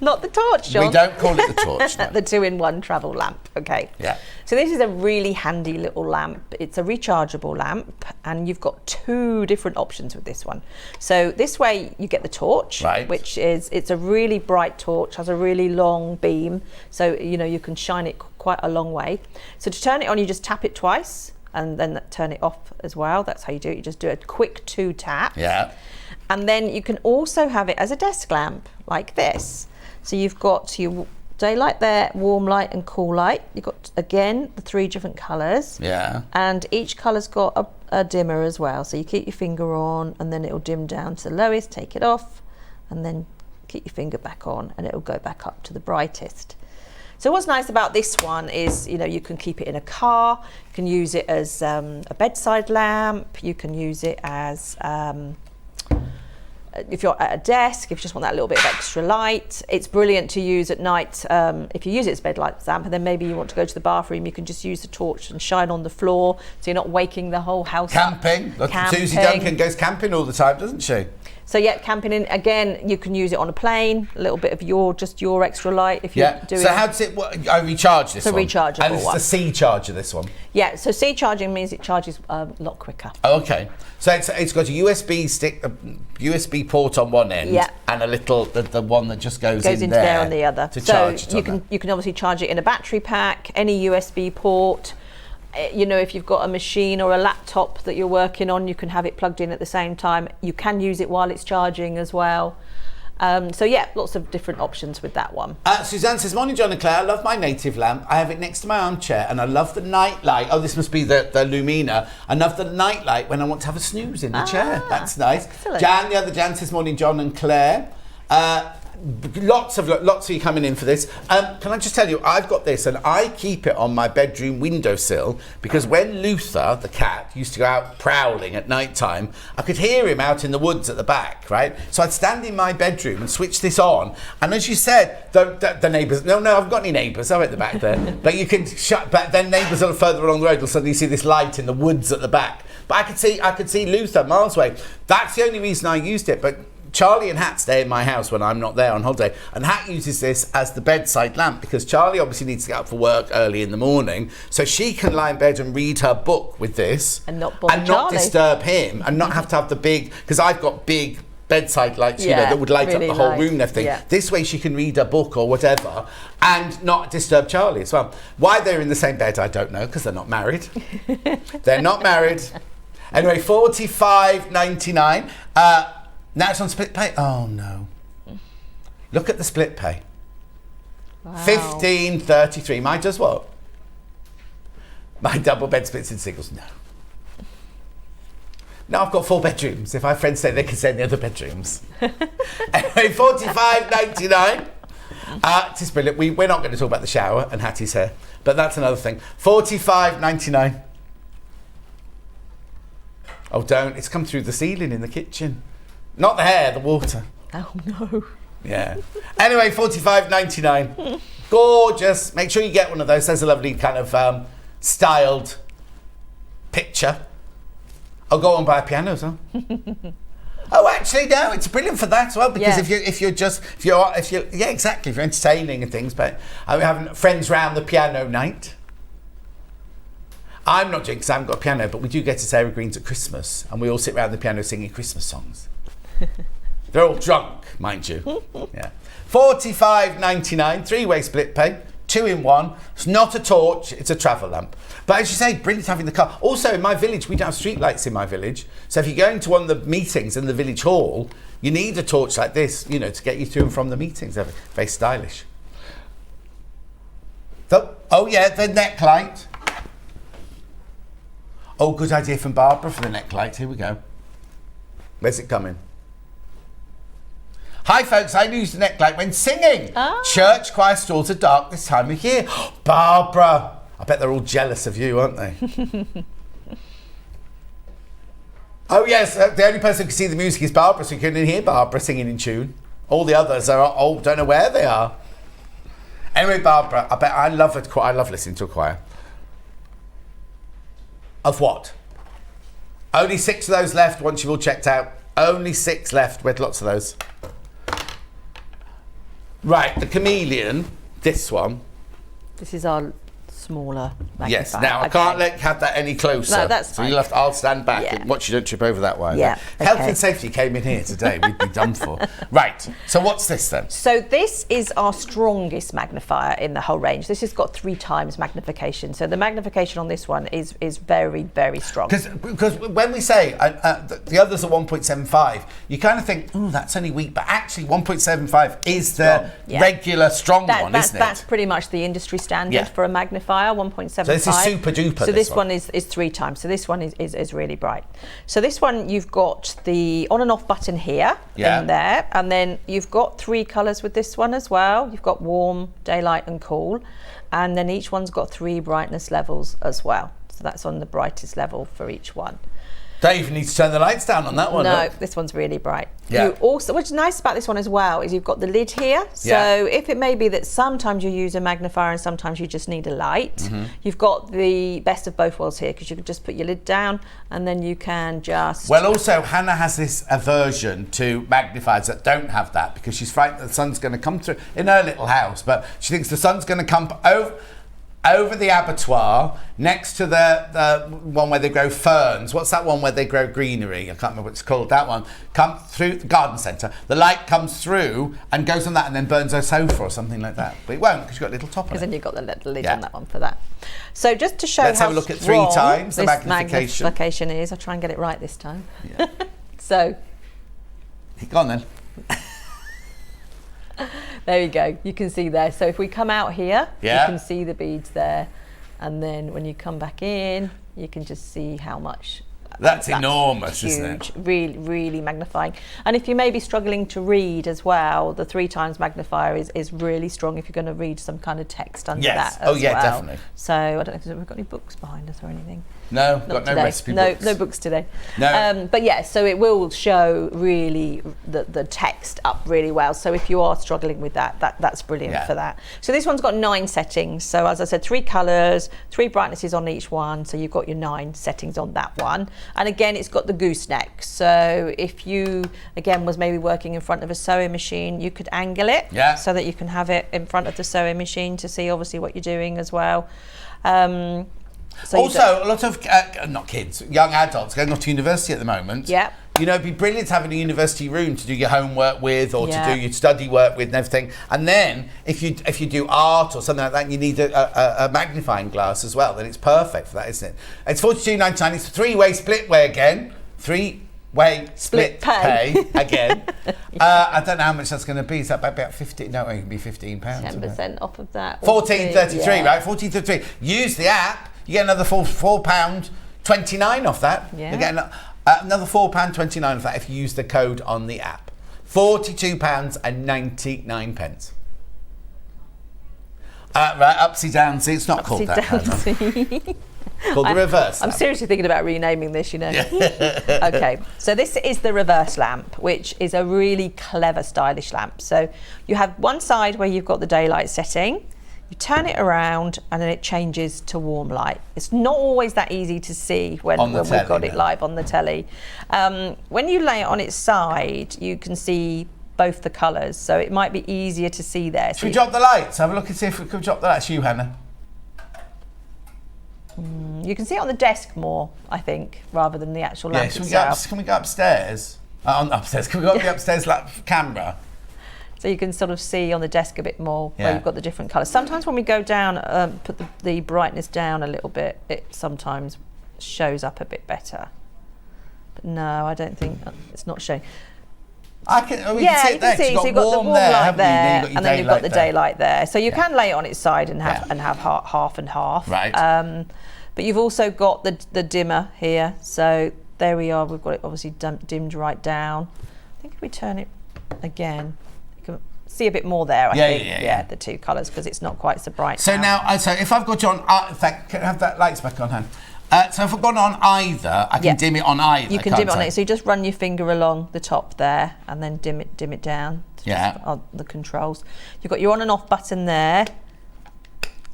Not the torch, John. We don't call it the torch. No. The 2-in-1 travel lamp. Okay. Yeah. So this is a really handy little lamp. It's a rechargeable lamp, and you've got 2 different options with this one. So this way you get the torch, which is it's a really bright torch, has a really long beam, so you can shine it quite a long way. So to turn it on, you just tap it twice, and then turn it off as well. That's how you do it. You just do a quick 2 taps. Yeah. And then you can also have it as a desk lamp like this. So you've got your daylight there, warm light and cool light. You've got, again, the 3 different colours. Yeah. And each colour's got a dimmer as well. So you keep your finger on and then it'll dim down to the lowest, take it off, and then keep your finger back on and it'll go back up to the brightest. So what's nice about this one is, you can keep it in a car, you can use it as a bedside lamp, you can use it as... if you're at a desk, if you just want that little bit of extra light, it's brilliant to use at night. If you use it as bed light lamp, and then maybe you want to go to the bathroom, you can just use the torch and shine on the floor, so you're not waking the whole house Camping. up. Susie Duncan goes camping all the time, doesn't she? So yeah, camping in again, you can use it on a plane. A little bit of your extra light if you're doing. So how does it work? I recharge this one. It's a rechargeable and it's one. the C charger. This one. Yeah. So C charging means it charges a lot quicker. Okay. So it's got a USB stick, a USB port on one end, and a little the one that just goes in into there on the other. To charge it you can obviously charge it in a battery pack, any USB port. If you've got a machine or a laptop that you're working on, you can have it plugged in at the same time. You can use it while it's charging as well. So yeah, lots of different options with that one. Suzanne says, morning John and Claire, I love my native lamp. I have it next to my armchair and I love the night light. Oh, this must be the Lumina. I love the night light when I want to have a snooze in the chair. That's nice. Excellent. Jan, the other Jan says, morning John and Claire. Lots of you coming in for this. Can I just tell you, I've got this and I keep it on my bedroom windowsill because when Luther, the cat, used to go out prowling at night time, I could hear him out in the woods at the back, right? So I'd stand in my bedroom and switch this on. And as you said, the neighbours, no, I've got any neighbours, I'm at the back there. But you can but then neighbours a little further along the road will suddenly see this light in the woods at the back. But I could see Luther miles away. That's the only reason I used it. But Charlie and Hat stay in my house when I'm not there on holiday, and Hat uses this as the bedside lamp because Charlie obviously needs to get up for work early in the morning, so she can lie in bed and read her book with this and not disturb him and not have to have the big, because I've got big bedside lights, that would light really up the whole room and everything. Yeah. This way she can read a book or whatever and not disturb Charlie as well. Why they're in the same bed, I don't know, because they're not married. They're not married. Anyway, $45.99. Now it's on split pay. Oh no! Look at the split pay. Wow. $15.33. Mine does what? My double bed splits in singles. No. No, I've got 4 bedrooms. If my friends say they can stay in the other bedrooms. Anyway, $45.99. It's brilliant. We're not going to talk about the shower and Hattie's hair, but that's another thing. $45.99. Oh, don't. It's come through the ceiling in the kitchen. Not the hair, the water. Oh, no. Yeah. Anyway, $45.99. Gorgeous. Make sure you get one of those. There's a lovely kind of styled picture. I'll go and buy a piano as well. Oh, actually, no, it's brilliant for that as well, because if you're exactly, if you're entertaining and things, but I'm having friends round the piano night. I'm not doing because I haven't got a piano, but we do get to Sarah Green's at Christmas, and we all sit round the piano singing Christmas songs. They're all drunk, mind you. Yeah. $45.99, 3-way split pay, 2-in-1. It's not a torch, it's a travel lamp. But as you say, brilliant having the car. Also, in my village, we don't have street lights in my village. So if you're going to one of the meetings in the village hall, you need a torch like this, you know, to get you to and from the meetings. They're very stylish. So, oh yeah, the neck light. Oh, good idea from Barbara for the neck light. Here we go. Where's it coming? Hi folks, I use the neck light when singing. Church choir stalls are dark this time of year. Barbara, I bet they're all jealous of you, aren't they? Oh yes, the only person who can see the music is Barbara, so you couldn't hear Barbara singing in tune. All the others are, don't know where they are. Anyway, Barbara, I love listening to a choir. Of what? Only 6 of those left once you've all checked out. Only 6 left. We had lots of those. Right, the Chameleon, this one. This is our smaller magnifier. Yes, now I can't have that any closer. No, that's fine. So I'll stand back Yeah. and watch you don't trip over that wire. Yeah, Health okay. and safety came in here today. We'd be done for. Right, so what's this then? So this is our strongest magnifier in the whole range. This has got 3 times magnification. So the magnification on this one is very, very strong. Because when we say the others are 1.75, you kind of think, oh, that's only weak. But actually 1.75 is the regular strong one, isn't it? That's pretty much the industry standard for a magnifier, 1.75. So this is super duper. So this one is 3 times. So this one is really bright. So this one, you've got the on and off button here in there, and then you've got 3 colours with this one as well. You've got warm, daylight and cool, and then each one's got 3 brightness levels as well. So that's on the brightest level for each one. Don't even need to turn the lights down on that one. No, look. this one's really bright. Yeah. You also, what's nice about this one as well is you've got the lid here. So if it may be that sometimes you use a magnifier and sometimes you just need a light, you've got the best of both worlds here, because you can just put your lid down and then you can just... Well, also, Hannah has this aversion to magnifiers that don't have that, because she's frightened that the sun's going to come through in her little house, but she thinks the sun's going to come over the abattoir, next to the one where they grow ferns. What's that one where they grow greenery? I can't remember what it's called. That one. Come through the garden centre. The light comes through and goes on that and then burns her sofa or something like that. But it won't, because you've got a little top on it. Because then you've got the lid on that one for that. So just to show Let's how have a look at 3 strong times the this magnification. magnification is. I'll try and get it right this time. Yeah. So... Go on then. There you go. You can see there. So if we come out here, you Yeah. can see the beads there. And then when you come back in, you can just see how much... That's enormous, huge, isn't it? Really, really magnifying. And if you may be struggling to read as well, the 3 times magnifier is really strong if you're going to read some kind of text under that as well. Definitely. So I don't know if we've got any books behind us or anything. No, Not got no today. recipe books. No books today. No. But yeah, so it will show really the text up really well. So if you are struggling with that's brilliant for that. So this one's got 9 settings. So as I said, 3 colours, 3 brightnesses on each one. So you've got your 9 settings on that one. And again, it's got the gooseneck. So if you, again, was maybe working in front of a sewing machine, you could angle it so that you can have it in front of the sewing machine to see obviously what you're doing as well. So also, a lot of, not kids, young adults going off to university at the moment. Yeah. You know, it'd be brilliant having a university room to do your homework with, or to do your study work with and everything. And then, if you do art or something like that, and you need a magnifying glass as well, then it's perfect for that, isn't it? It's $42.99. It's a 3-way split way again. 3-way split pay again. I don't know how much that's going to be. Is that about 15? No, it can be £15. 10% off of that. $14.33, right? $14.33. Use the app. You get another £4.29 off that. Yeah. You get another £4.29 off that if you use the code on the app. £42.99. Right, upsy downsy. It's not called that, Hannah. Upsy-downsy. Called the reverse I'm lamp. seriously thinking about renaming this, Okay, so this is the reverse lamp, which is a really clever, stylish lamp. So you have one side where you've got the daylight setting, you turn it around and then it changes to warm light. It's not always that easy to see when we've got it live on the telly. When you lay it on its side, you can see both the colours, so it might be easier to see there. Should we drop the lights? Have a look and see if we could drop the lights. You, Hannah. You can see it on the desk more, I think, rather than the actual lamp itself. Can we go upstairs? Upstairs. Can we go up the upstairs camera? So you can sort of see on the desk a bit more where you've got the different colours. Sometimes when we go down, put the brightness down a little bit, it sometimes shows up a bit better. But no, I don't think it's not showing. We can see it there. So you've got the warm light there, and then you've got the daylight there. So you can lay it on its side and have half and half. Right. But you've also got the dimmer here. So there we are. We've got it obviously dimmed right down. I think if we turn it again, you can see a bit more there. I think. Yeah, the two colours, because it's not quite so bright. So now, so if I've got you on, in fact, can I have that lights back on, Han? So if I've got on either, I can dim it on either. You can dim it on it. So you just run your finger along the top there, and then dim it down. On the controls. You've got your on and off button there,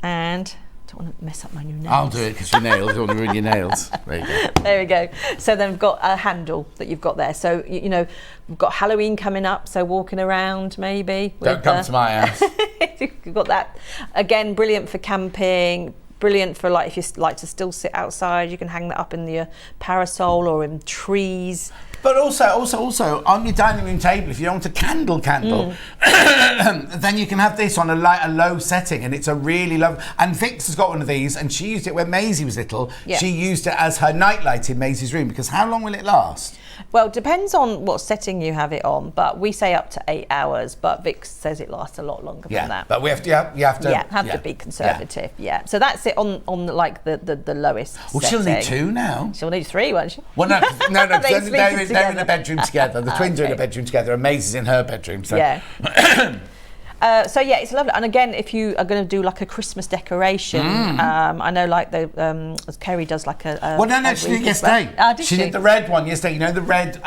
and I don't want to mess up my new nails. I'll do it because your nails. I don't want to ruin your nails. There you go. There we go. So then we've got a handle that you've got there. So you know we've got Halloween coming up. So walking around maybe. Don't come to my house. You've got that again. Brilliant for camping. Brilliant for like if you like to still sit outside, you can hang that up in your parasol or in trees. But also on your dining room table, if you want a candle, then you can have this on a low setting, and it's a really lovely. And Vix has got one of these, and she used it when Maisie was little. Yeah. She used it as her nightlight in Maisie's room, because how long will it last? Well, depends on what setting you have it on, but we say up to 8 hours, but Vix says it lasts a lot longer than that. But you have to be conservative. Yeah. So that's it on like the lowest. Well, setting. She'll need 2 now. She'll need 3, won't she? Well, no, they're in the bedroom together. The twins are in the bedroom together, and Maisie's in her bedroom. So. Yeah. It's lovely. And again, if you are going to do like a Christmas decoration, I know like as Kerry does like a well, no, she did yesterday. She did the red one yesterday. You know, the red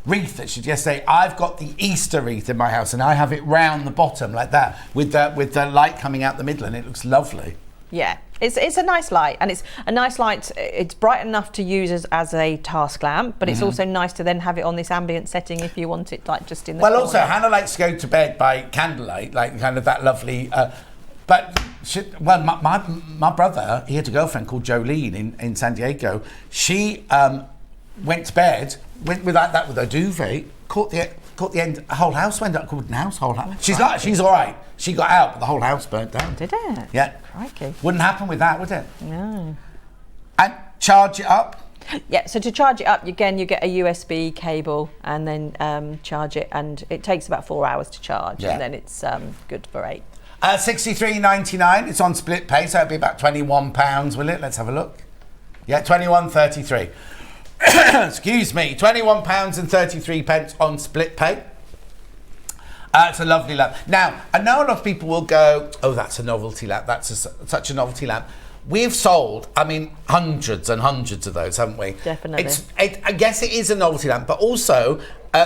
wreath that she did yesterday. I've got the Easter wreath in my house, and I have it round the bottom like that with the light coming out the middle, and it looks lovely. Yeah, it's a nice light, and it's a nice light. It's bright enough to use as a task lamp, but it's also nice to then have it on this ambient setting if you want it like just in the corner. Also, Hannah likes to go to bed by candlelight, like kind of that lovely. My brother, he had a girlfriend called Jolene in San Diego. She went to bed with that with her duvet, caught the end. The whole house went up. Whole house. She's all right. She got out, but the whole house burnt down. Did it? Yeah. Crikey. Wouldn't happen with that, would it? No. And charge it up? Yeah, so to charge it up, you get a USB cable and then charge it, and it takes about 4 hours to charge, and then it's good for 8. $63.99. It's on split pay, so it'll be about £21, will it? Let's have a look. Yeah, £21.33. Excuse me, £21.33 on split pay. It's a lovely lamp. Now, I know a lot of people will go, oh, that's a novelty lamp. That's such a novelty lamp. We've sold, hundreds and hundreds of those, haven't we? Definitely. I guess it is a novelty lamp, but also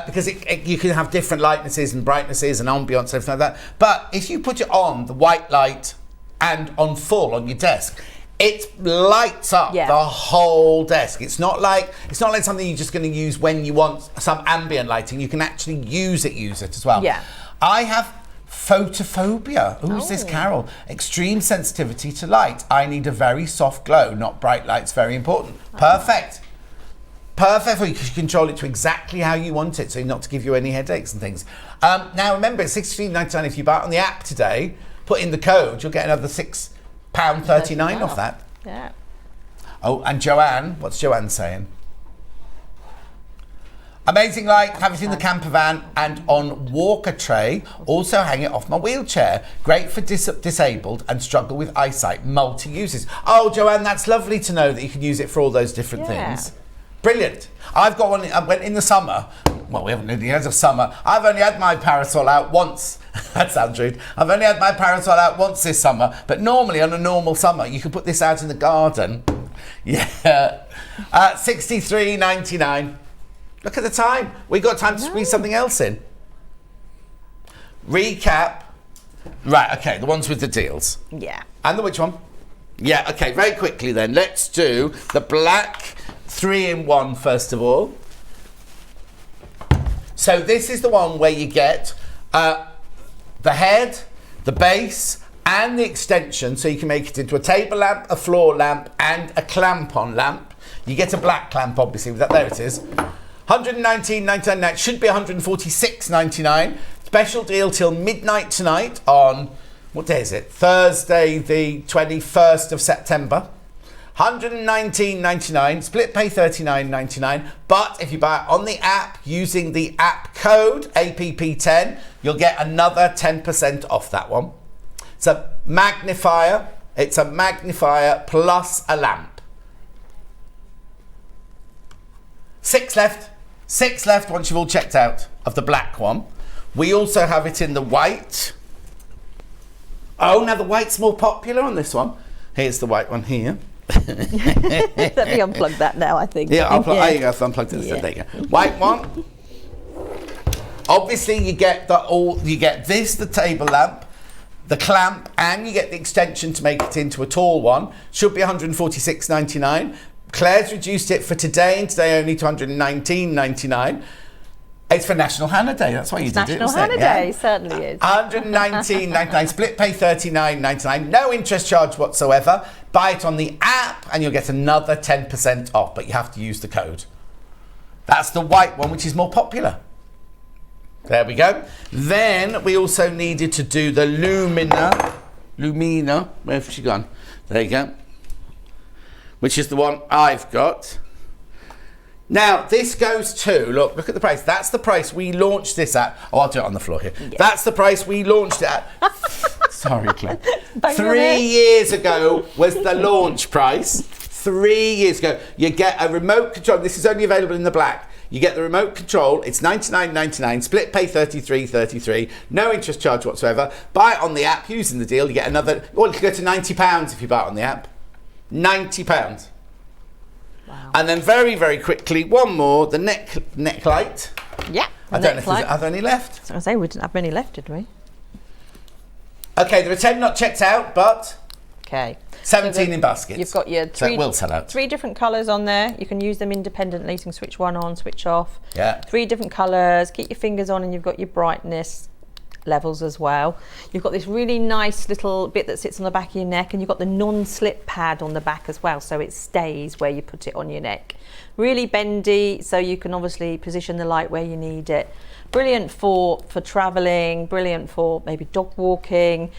because you can have different lightnesses and brightnesses and ambience and everything like that. But if you put it on the white light and on full on your desk, it lights up the whole desk. It's not like something you're just going to use when you want some ambient lighting. You can actually use it as well. Yeah. I have photophobia. Who's this, Carol? Extreme sensitivity to light. I need a very soft glow, not bright lights. Very important. Perfect. Perfect for you, because you control it to exactly how you want it, so not to give you any headaches and things. Now remember, it's $16.99 if you buy it on the app today. Put in the code, you'll get another £6.39 off that. Yeah. Oh, and Joanne, what's Joanne saying? Amazing light, have it in the camper van and on walker tray. Also hang it off my wheelchair. Great for disabled and struggle with eyesight. Multi-uses. Oh, Joanne, that's lovely to know that you can use it for all those different things. Brilliant. I've got one. I went in the summer. Well, we haven't had the end of summer. I've only had my parasol out once. That sounds rude. I've only had my parasol out once this summer, but normally on a normal summer, you could put this out in the garden. Yeah. 63.99. Look at the time. We got time to squeeze something else in. Recap. Right, okay, the ones with the deals. Yeah. And the which one? Yeah, okay, very quickly then. Let's do the black 3-in-1 first of all. So this is the one where you get the head, the base, and the extension, so you can make it into a table lamp, a floor lamp, and a clamp-on lamp. You get a black clamp, obviously. There it is. $119.99. That should be $146.99. Special deal till midnight tonight on, what day is it? Thursday, the 21st of September. $119.99. Split pay $39.99. But if you buy it on the app using the app code APP10, you'll get another 10% off that one. It's a magnifier. It's a magnifier plus a lamp. 6 left. 6 left once you've all checked out of the black one. We also have it in the white. Oh, now the white's more popular on this one. Here's the white one here. Let me unplug that now, I think. Yeah, there you go. So unplugged it. Yeah. There you go. White one. Obviously, you get the table lamp, the clamp, and you get the extension to make it into a tall one. Should be $146.99. Claire's reduced it for today and today only to $119.99. It's for National Hannah Day. That's why you did it. National Hannah Day, certainly is. $119.99. Split pay $39.99. No interest charge whatsoever. Buy it on the app and you'll get another 10% off, but you have to use the code. That's the white one, which is more popular. There we go. Then we also needed to do the Lumina. Where's she gone? There you go. Which is the one I've got. Now, this goes to, look at the price. That's the price we launched this at. Oh, I'll do it on the floor here. Yeah. That's the price we launched it at. Sorry, Claire. 3 years ago was the launch price. 3 years ago. You get a remote control. This is only available in the black. You get the remote control. It's $99.99. Split pay $33.33. No interest charge whatsoever. Buy it on the app using the deal. You get another, or you can go to £90 if you buy it on the app. £90. Wow. And then very, very quickly, one more, the neck light. Yeah. I don't know if are there any left? I was going to say, we didn't have many left, did we? Okay, there are 10 not checked out, but okay. 17 in baskets. You've got your so it will sell out. 3 different colours on there. You can use them independently. You can switch one on, switch off. Yeah. 3 different colours. Keep your fingers on, and you've got your brightness levels as well. You've got this really nice little bit that sits on the back of your neck, and you've got the non-slip pad on the back as well, so it stays where you put it on your neck. Really bendy, so you can obviously position the light where you need it. Brilliant for travelling, brilliant for maybe dog walking.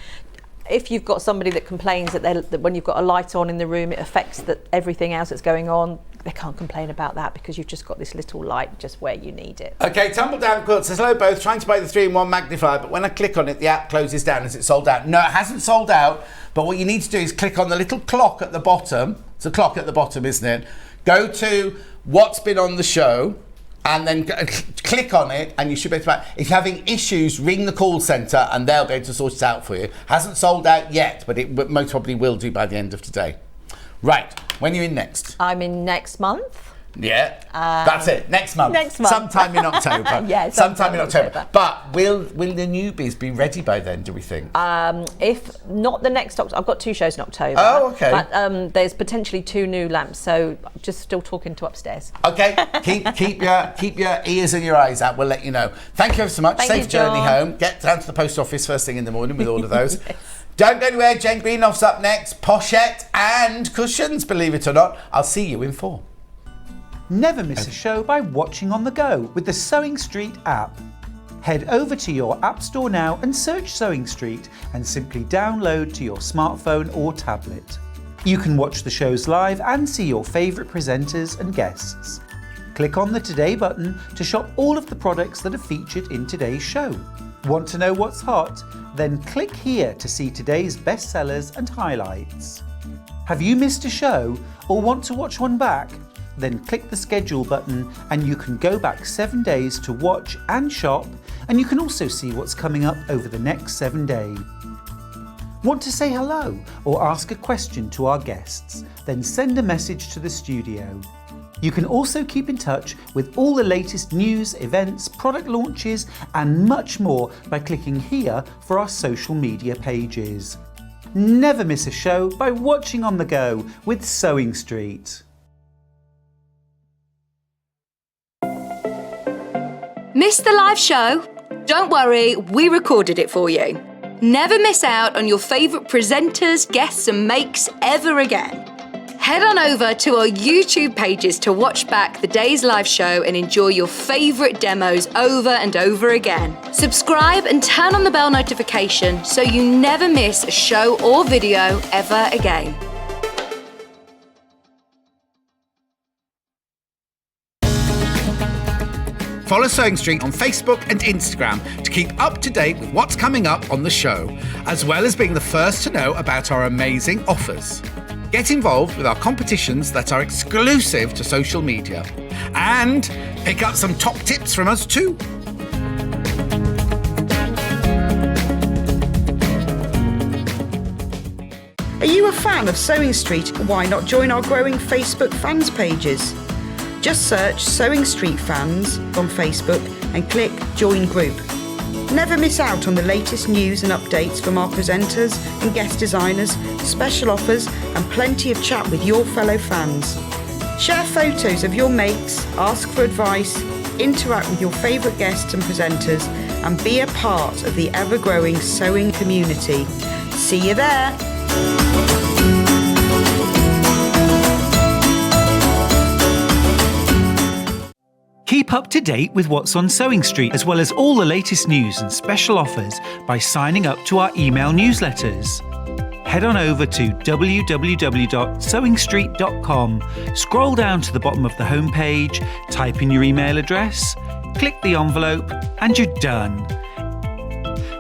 If you've got somebody that complains that when you've got a light on in the room, it affects everything else that's going on, they can't complain about that because you've just got this little light just where you need it. Okay, Tumble Down Quilt says, hello both, trying to buy the 3-in-1 magnifier, but when I click on it, the app closes down. Is it sold out? No, it hasn't sold out, but what you need to do is click on the little clock at the bottom. It's a clock at the bottom, isn't it? Go to what's been on the show, and then click on it, and you should be able to. If you're having issues, ring the call centre and they'll be able to sort it out for you. Hasn't sold out yet, but it most probably will do by the end of today. Right, when are you in next? I'm in next month. Yeah, that's it. Next month. Next month. Sometime in October. Yeah, sometime in October. But will the newbies be ready by then, do we think? If not the next October, I've got 2 shows in October. Oh, okay. But there's potentially 2 new lamps, so just still talking to upstairs. Okay, keep your ears and your eyes out. We'll let you know. Thank you ever so much. Safe journey home. Get down to the post office first thing in the morning with all of those. Yes. Don't go anywhere. Jane Greenoff's up next. Pochette and cushions, believe it or not. I'll see you in 4. Never miss a show by watching on the go with the Sewing Street app. Head over to your app store now and search Sewing Street and simply download to your smartphone or tablet. You can watch the shows live and see your favourite presenters and guests. Click on the Today button to shop all of the products that are featured in today's show. Want to know what's hot? Then click here to see today's bestsellers and highlights. Have you missed a show or want to watch one back? then click the schedule button and you can go back 7 days to watch and shop, and you can also see what's coming up over the next 7 days. Want to say hello or ask a question to our guests? Then send a message to the studio. You can also keep in touch with all the latest news, events, product launches and much more by clicking here for our social media pages. Never miss a show by watching on the go with Sewing Street. Missed the live show? Don't worry, we recorded it for you. Never miss out on your favourite presenters, guests and makes ever again. Head on over to our YouTube pages to watch back the day's live show and enjoy your favourite demos over and over again. Subscribe and turn on the bell notification so you never miss a show or video ever again. Follow Sewing Street on Facebook and Instagram to keep up to date with what's coming up on the show, as well as being the first to know about our amazing offers. Get involved with our competitions that are exclusive to social media, and pick up some top tips from us too. Are you a fan of Sewing Street? Why not join our growing Facebook fans pages? Just search Sewing Street Fans on Facebook and click Join Group. Never miss out on the latest news and updates from our presenters and guest designers, special offers and plenty of chat with your fellow fans. Share photos of your makes, ask for advice, interact with your favourite guests and presenters and be a part of the ever-growing sewing community. See you there! Keep up to date with what's on Sewing Street, as well as all the latest news and special offers by signing up to our email newsletters. Head on over to www.sewingstreet.com, scroll down to the bottom of the homepage, type in your email address, click the envelope, and you're done.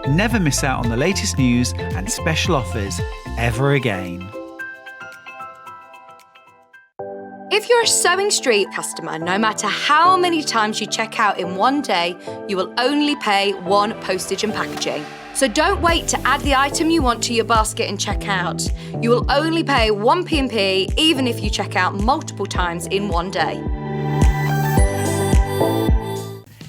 Never miss out on the latest news and special offers ever again. If you're a Sewing Street customer, no matter how many times you check out in one day, you will only pay one postage and packaging. So don't wait to add the item you want to your basket and check out. You will only pay one P&P even if you check out multiple times in one day.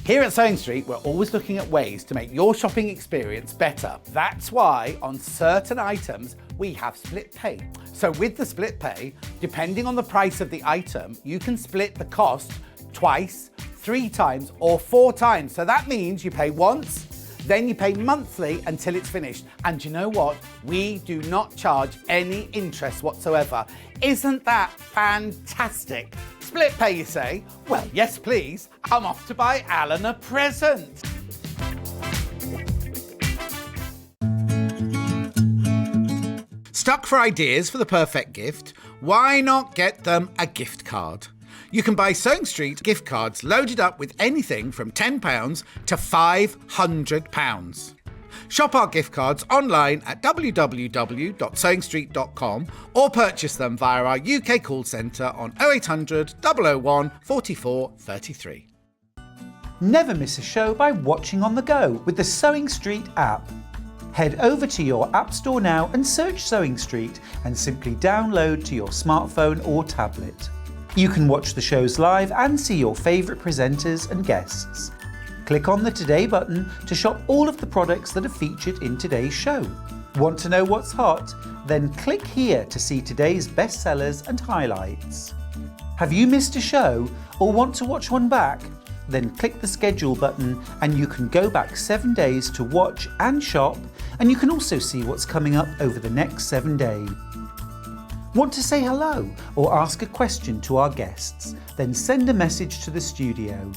Here at Sewing Street, we're always looking at ways to make your shopping experience better. That's why on certain items, we have split pay. So with the split pay, depending on the price of the item, you can split the cost twice, 3 times or 4 times. So that means you pay once, then you pay monthly until it's finished. And you know what? We do not charge any interest whatsoever. Isn't that fantastic? Split pay, you say? Well, yes, please. I'm off to buy Alan a present. Stuck for ideas for the perfect gift? Why not get them a gift card? You can buy Sewing Street gift cards loaded up with anything from £10 to £500. Shop our gift cards online at www.sewingstreet.com or purchase them via our UK call centre on 0800 001 44 33. Never miss a show by watching on the go with the Sewing Street app. Head over to your App Store now and search Sewing Street and simply download to your smartphone or tablet. You can watch the shows live and see your favourite presenters and guests. Click on the Today button to shop all of the products that are featured in today's show. Want to know what's hot? Then click here to see today's bestsellers and highlights. Have you missed a show or want to watch one back? Then click the schedule button and you can go back 7 days to watch and shop, and you can also see what's coming up over the next 7 days. Want to say hello or ask a question to our guests? Then send a message to the studio.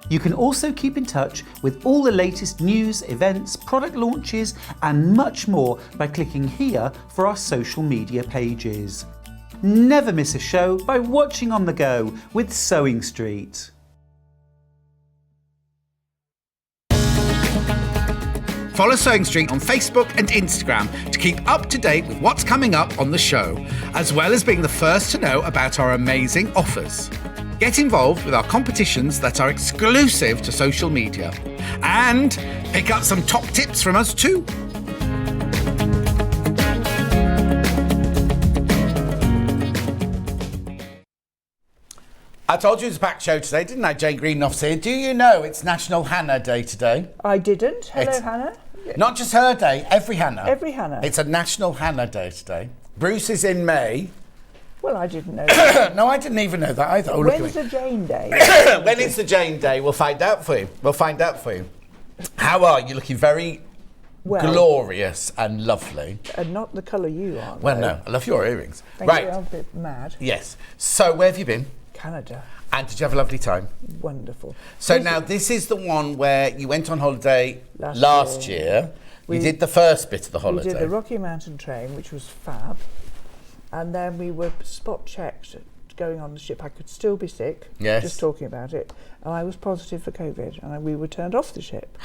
You can also keep in touch with all the latest news, events, product launches and much more by clicking here for our social media pages. Never miss a show by watching on the go with Sewing Street. Follow Sewing Street on Facebook and Instagram to keep up to date with what's coming up on the show, as well as being the first to know about our amazing offers. Get involved with our competitions that are exclusive to social media. And pick up some top tips from us too. I told you it was a packed show today, didn't I? Jane Greenoff's here. Do you know it's National Hannah Day today? I didn't. Hello, It's- Hannah. Not just her day, every Hannah. Every Hannah. It's a National Hannah Day today. Bruce is in May. Well, I didn't know that. No, I didn't even know that either. Oh, look When's at the Jane Day? me. When is the Jane Day? We'll find out for you. How are you? Looking very glorious and lovely. And not the colour you are. Well, though. no, I love your earrings. Thank Right. you. I'm a bit mad. Yes. So, where have you been? Canada. And did you have a lovely time? Wonderful. So now this is the one where you went on holiday last year. We- You did the first bit of the We holiday. did the Rocky Mountain Train, which was fab. And then we were spot checked going on the ship. I could still be sick, Yes. just talking about it. And I was positive for COVID, and we were turned off the ship.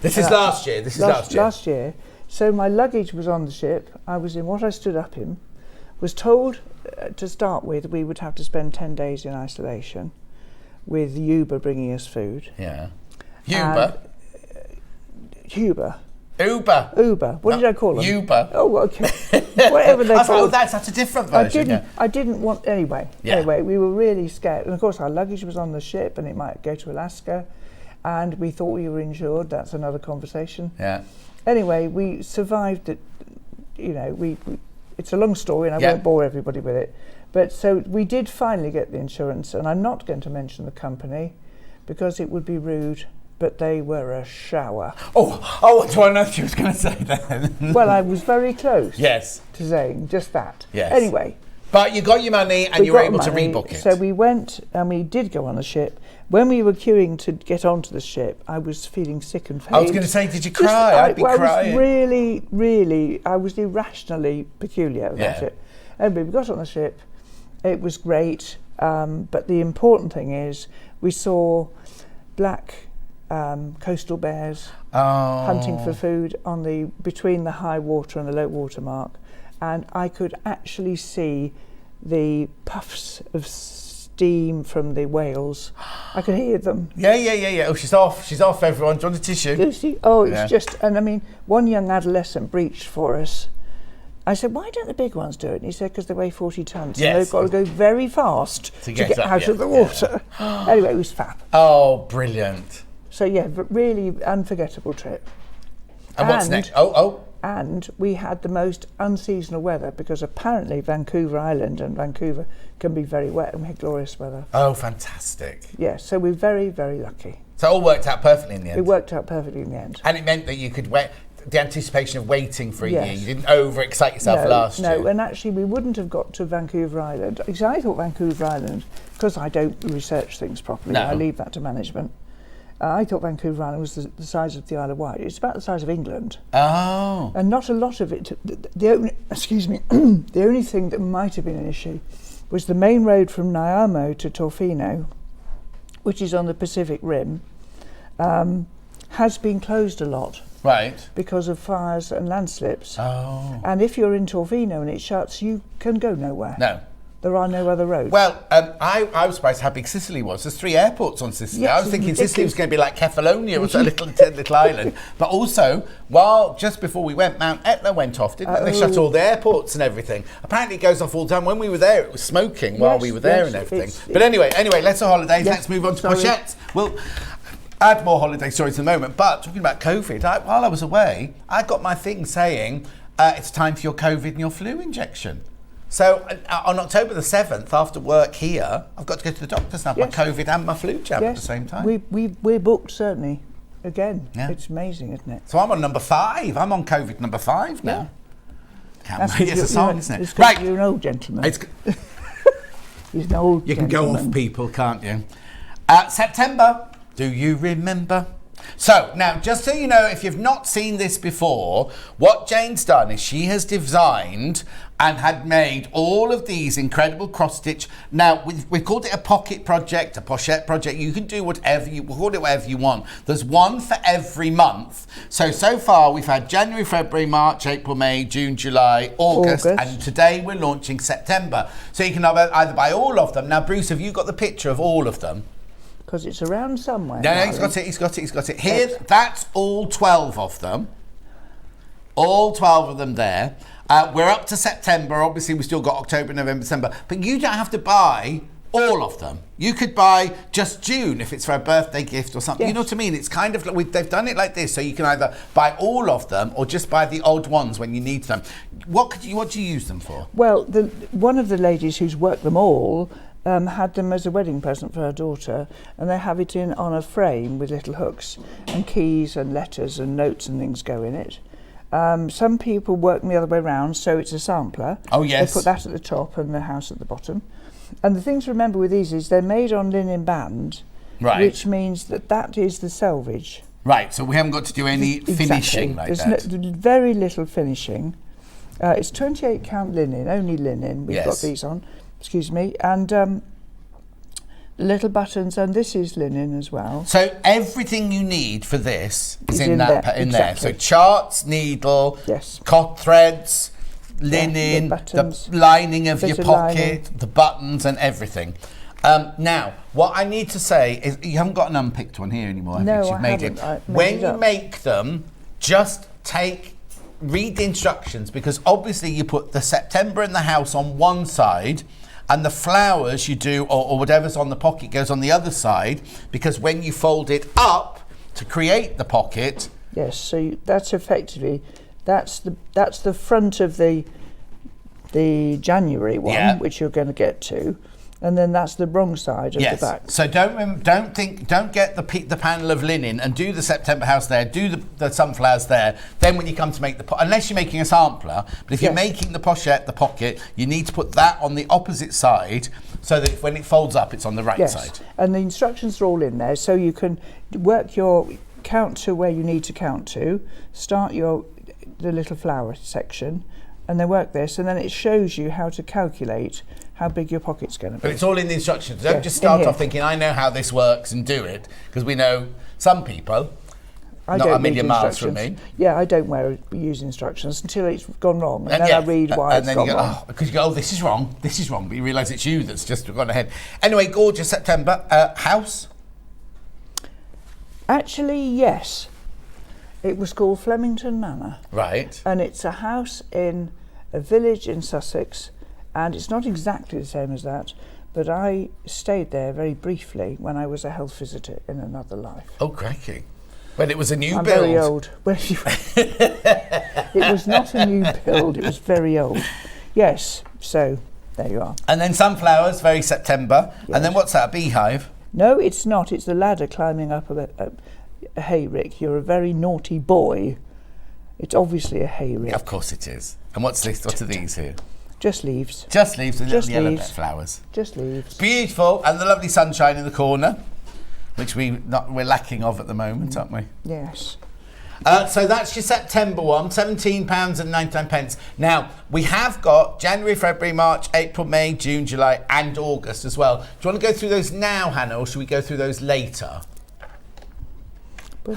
This is last year. This is last year. Last year. So my luggage was on the ship. I was in what I stood up in. Was told to start with we would have to spend 10 days in isolation, with Uber bringing us food. Yeah. Uber. Uber. Uber. What did I call them? Uber. Oh, okay. Whatever they call them. That's a different version. I didn't want anyway. Yeah. Anyway, we were really scared, and of course our luggage was on the ship, and it might go to Alaska, and we thought we were insured. That's another conversation. Yeah. Anyway, we survived it. You know, we it's a long story, and I won't bore everybody with it. But so we did finally get the insurance, and I'm not going to mention the company because it would be rude. But they were a shower. Oh, do I know what you was going to say then? Well, I was very close. Yes. To saying just that. Yes. Anyway. But you got your money and you were able to rebook it. So we went and we did go on the ship. When we were queuing to get onto the ship, I was feeling sick and faint. I was going to say, did you cry? I'd be crying. I was really, I was irrationally peculiar about it. Anyway, we got on the ship. It was great. But the important thing is we saw black coastal bears hunting for food between the high water and the low water mark, and I could actually see the puffs of steam from the whales. I could hear them. Yeah. Oh, she's off, everyone. Do you want a tissue? It's just, and I mean, one young adolescent breached for us. I said, why don't the big ones do it? And he said, because they weigh 40 tonnes. Yes. And they've got to go very fast to get out of the water. Anyway, it was fab. Oh, brilliant. So yeah, really unforgettable trip. And what's next? And we had the most unseasonal weather because apparently Vancouver Island and Vancouver can be very wet, and we had glorious weather. Oh, fantastic. Yeah, so we're very, very lucky. So it all worked out perfectly in the end? It worked out perfectly in the end. And it meant that you could wait, the anticipation of waiting for a year. You didn't overexcite yourself last year. No, and actually we wouldn't have got to Vancouver Island. Because I thought Vancouver Island, because I don't research things properly, I leave that to management. I thought Vancouver Island was the size of the Isle of Wight. It's about the size of England. Oh. And not a lot of it. The only thing that might have been an issue was the main road from Naiamo to Tofino, which is on the Pacific Rim, has been closed a lot. Right. Because of fires and landslips. Oh. And if you're in Tofino and it shuts, you can go nowhere. No. There are no other roads. Well, I was surprised how big Sicily was. There's 3 airports on Sicily. Yes, I was thinking Sicily was going to be like Kefalonia, was a little island. But also, just before we went, Mount Etna went off, didn't it? They shut all the airports and everything. Apparently it goes off all the time. When we were there, it was smoking while we were there and everything. But anyway, let's our holidays. Let's move on to pochettes. We'll add more holiday stories in a moment. But talking about COVID, while I was away, I got my thing saying it's time for your COVID and your flu injection. So on October the 7th, after work here, I've got to go to the doctor's and have my COVID and my flu jab at the same time. We're booked, certainly. Again, Yeah. it's amazing, isn't it? So I'm on number 5. I'm on COVID number 5 now. Can't wait. It's a song, isn't it? Right. You're an old gentleman. He's an old You can gentleman. go off people, can't you? September. Do you remember? So, now, just so you know, if you've not seen this before, what Jane's done is she has designed and had made all of these incredible cross-stitch. Now, we've called it a pocket project, a pochette project. You can do whatever you call it, whatever you want. There's one for every month. So far we've had January, February, March, April, May, June, July, August. And today we're launching September. So you can either buy all of them. Now, Bruce, have you got the picture of all of them? Because it's around somewhere. No, he's got it. Here, that's all 12 of them. All 12 of them there. We're up to September. Obviously, we've still got October, November, December. But you don't have to buy all of them. You could buy just June if it's for a birthday gift or something. Yes. You know what I mean? It's kind of like they've done it like this, so you can either buy all of them or just buy the odd ones when you need them. What do you use them for? Well, one of the ladies who's worked them all had them as a wedding present for her daughter, and they have it on a frame with little hooks, and keys and letters and notes and things go in it. Some people work them the other way around, so it's a sampler. Oh, yes. They put that at the top and the house at the bottom. And the thing to remember with these is they're made on linen band, right, which means that is the selvage. Right, so we haven't got to do any finishing like that. There's very little finishing. It's 28 count linen, only linen. We've got these on, excuse me, and little buttons, and this is linen as well. So everything you need for this is in there. Exactly. So charts, needle, cot threads, linen, the lining of your pocket, the buttons and everything. Now, what I need to say is you haven't got an unpicked one here anymore, have you? No, You've made it. When you make them, just read the instructions, because obviously you put the September in the house on one side, and the flowers you do, or whatever's on the pocket goes on the other side, because when you fold it up to create the pocket... Yes, so that's effectively, that's the front of the January one, which you're going to get to, and then that's the wrong side of the back. So don't get the panel of linen and do the September house there, do the sunflowers there. Then when you come to make unless you're making a sampler, but if you're making the pochette, the pocket, you need to put that on the opposite side so that when it folds up, it's on the right side. And the instructions are all in there, so you can work your count to where you need to count to, start the little flower section, and then work this, and then it shows you how to calculate how big your pocket's going to be. But it's all in the instructions. Don't just start off thinking, I know how this works and do it, because we know some people, not a million miles from me. Yeah, I don't use instructions until it's gone wrong, and then I read why it's gone wrong. Because you go, this is wrong, but you realise it's you that's just gone ahead. Anyway, gorgeous September. House? Actually, yes. It was called Flemington Manor. Right. And it's a house in a village in Sussex, and it's not exactly the same as that, but I stayed there very briefly when I was a health visitor in another life. Oh, crikey. When it was a new build. I'm very old. It was not a new build, it was very old. Yes, so there you are. And then sunflowers, very September. Yes. And then what's that, a beehive? No, it's not. It's the ladder climbing up a hayrick. You're a very naughty boy. It's obviously a hayrick. Yeah, of course it is. And what's this? What are these here? Just leaves. Just leaves and little yellow flowers. Just leaves. Beautiful. And the lovely sunshine in the corner, which we're lacking of at the moment, aren't we? Yes. So that's your September one, £17.99. Now, we have got January, February, March, April, May, June, July and August as well. Do you want to go through those now, Hannah, or should we go through those later?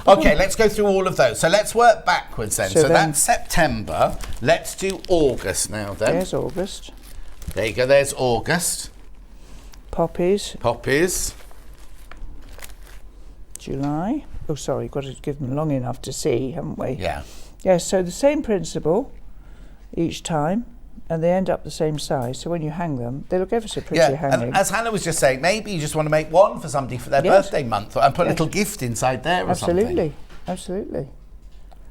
Okay, let's go through all of those. So let's work backwards then. So that's September. Let's do August now then. There's August. There you go, there's August. Poppies. July. Oh, sorry, got to give them long enough to see, haven't we? Yeah. Yes, so the same principle each time, and they end up the same size. So when you hang them, they look ever so pretty hanging. And as Hannah was just saying, maybe you just want to make one for somebody for their birthday month and put a little gift inside there or something. Absolutely.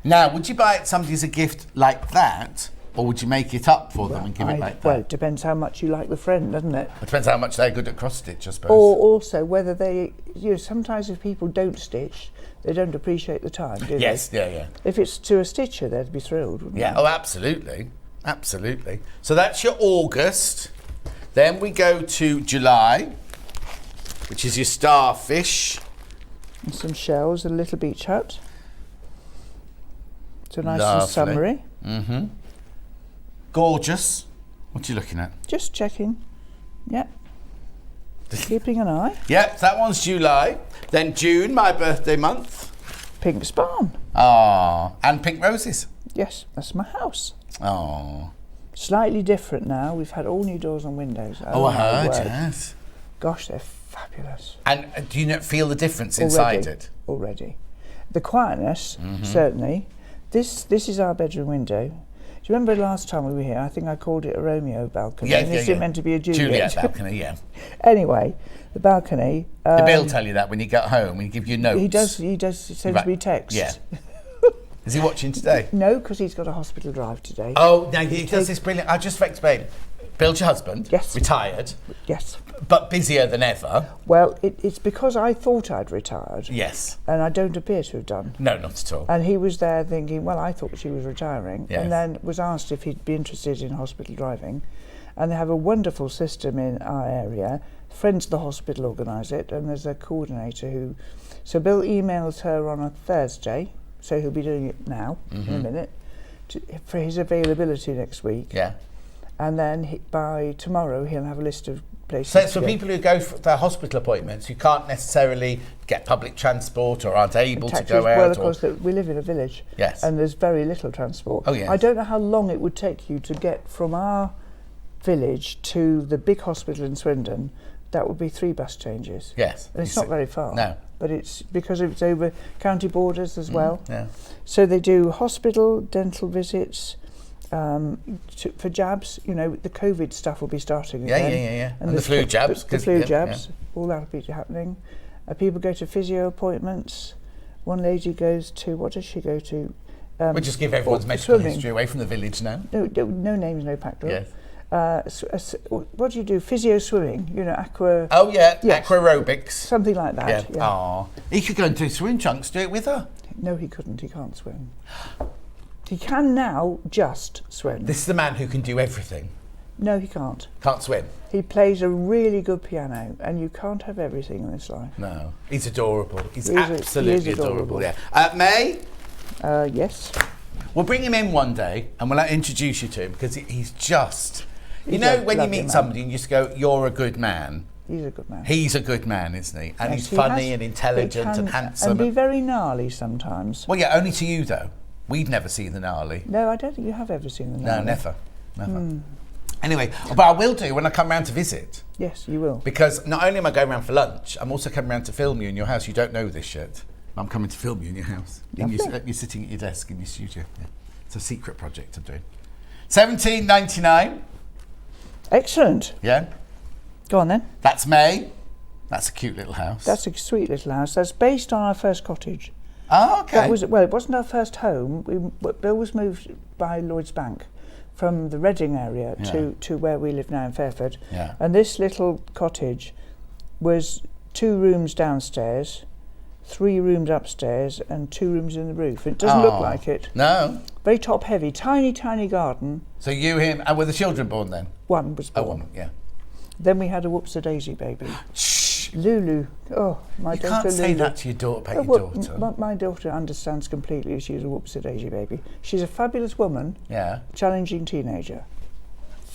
Now, would you buy it somebody as a gift like that, or would you make it up for them and give it like that? Well, it depends how much you like the friend, doesn't it? It depends how much they're good at cross-stitch, I suppose. Or also whether they, sometimes if people don't stitch, they don't appreciate the time, do they? Yes, yeah. If it's to a stitcher, they'd be thrilled, wouldn't they? Yeah, oh, absolutely. So that's your August. Then we go to July, which is your starfish. And some shells, a little beach hut. So nice and summery. Mm-hmm. Gorgeous. What are you looking at? Just checking. Yep. Keeping an eye. Yeah, that one's July. Then June, my birthday month. Pink Span. Ah, and pink roses. Yes, that's my house. Oh. Slightly different now. We've had all new doors and windows. Oh, I my heard, word. yes. Gosh, they're fabulous. And do you not feel the difference inside it? Already. The quietness, certainly. This is our bedroom window. Do you remember last time we were here? I think I called it a Romeo balcony. Yeah, and this is meant to be a Juliet. balcony, yeah. Anyway, the balcony. Did Bill tell you that when you get home, when he give you notes? He does. He sends me texts. Yeah. Is he watching today? No, because he's got a hospital drive today. Oh, no, he does this brilliant. I'll just explain. Bill's your husband. Yes. Retired. Yes. But busier than ever. Well, it's because I thought I'd retired. Yes. And I don't appear to have done. No, not at all. And he was there thinking, well, I thought she was retiring. Yes. And then was asked if he'd be interested in hospital driving. And they have a wonderful system in our area. Friends of the hospital organise it, and there's a coordinator who... So Bill emails her on a Thursday, so he'll be doing it now, in a minute, for his availability next week. Yeah. And then by tomorrow he'll have a list of places. So it's for people who go for their hospital appointments who can't necessarily get public transport or aren't able to go out. Well, of course, we live in a village. Yes. And there's very little transport. Oh, yes. I don't know how long it would take you to get from our village to the big hospital in Swindon. That would be 3 bus changes. Yes. And it's not very far. No. But it's because it's over county borders as well. Yeah. So they do hospital, dental visits, for jabs. You know, the COVID stuff will be starting again. Yeah. And the flu jabs. The flu jabs, all that will be happening. People go to physio appointments. One lady goes to, what does she go to? We'll just give everyone's medical swimming. history away from the village now. No names, no packed up. Yes. What do you do? Physio swimming, you know, aqua... Oh, yeah, Yes. aqua aerobics. Something like that, yeah. Aw. He could go into swim trunks, do it with her. No, he couldn't. He can't swim. He can now just swim. This is the man who can do everything. No, he can't. Can't swim. He plays a really good piano, and you can't have everything in this life. No. He's adorable. He's He is absolutely adorable. adorable. Yeah. May? Yes. We'll bring him in one day and we'll introduce you to him because he's just... You He's know, a when you lovely meet man. somebody and you just go, you're a good man. He's a good man. He's a good man, isn't he? And Yes, he's he funny has- and intelligent he can- and handsome. And be very gnarly sometimes. Well, yeah, only to you, though. We'd never see the gnarly. No, I don't think you have ever seen the No, gnarly. never. Anyway, but I will do when I come round to visit. Yes, you will. Because not only am I going round for lunch, I'm also coming round to film you in your house. You don't know this yet. I'm coming to film you in your house. You're sitting at your desk in your studio. Yeah. It's a secret project I'm doing. $17.99. Excellent. Yeah. Go on then. That's May. That's a cute little house. That's a sweet little house. That's based on our first cottage. Oh, okay. That was, well, it wasn't our first home. Bill was moved by Lloyd's Bank from the Reading area to where we live now in Fairford. Yeah. And this little cottage was 2 rooms downstairs, 3 rooms upstairs, and 2 rooms in the roof. It doesn't look like it. No. Very top heavy, tiny, tiny garden. So you, him, and were the children born then? One was born. Oh, one, yeah. Then we had a whoopsie-daisy baby. Shh. Lulu. Oh, my You daughter can't say Lulu. that to your daughter about Oh, your well, daughter. my daughter understands completely she's a whoopsie-daisy baby. She's a fabulous woman, Yeah. challenging teenager.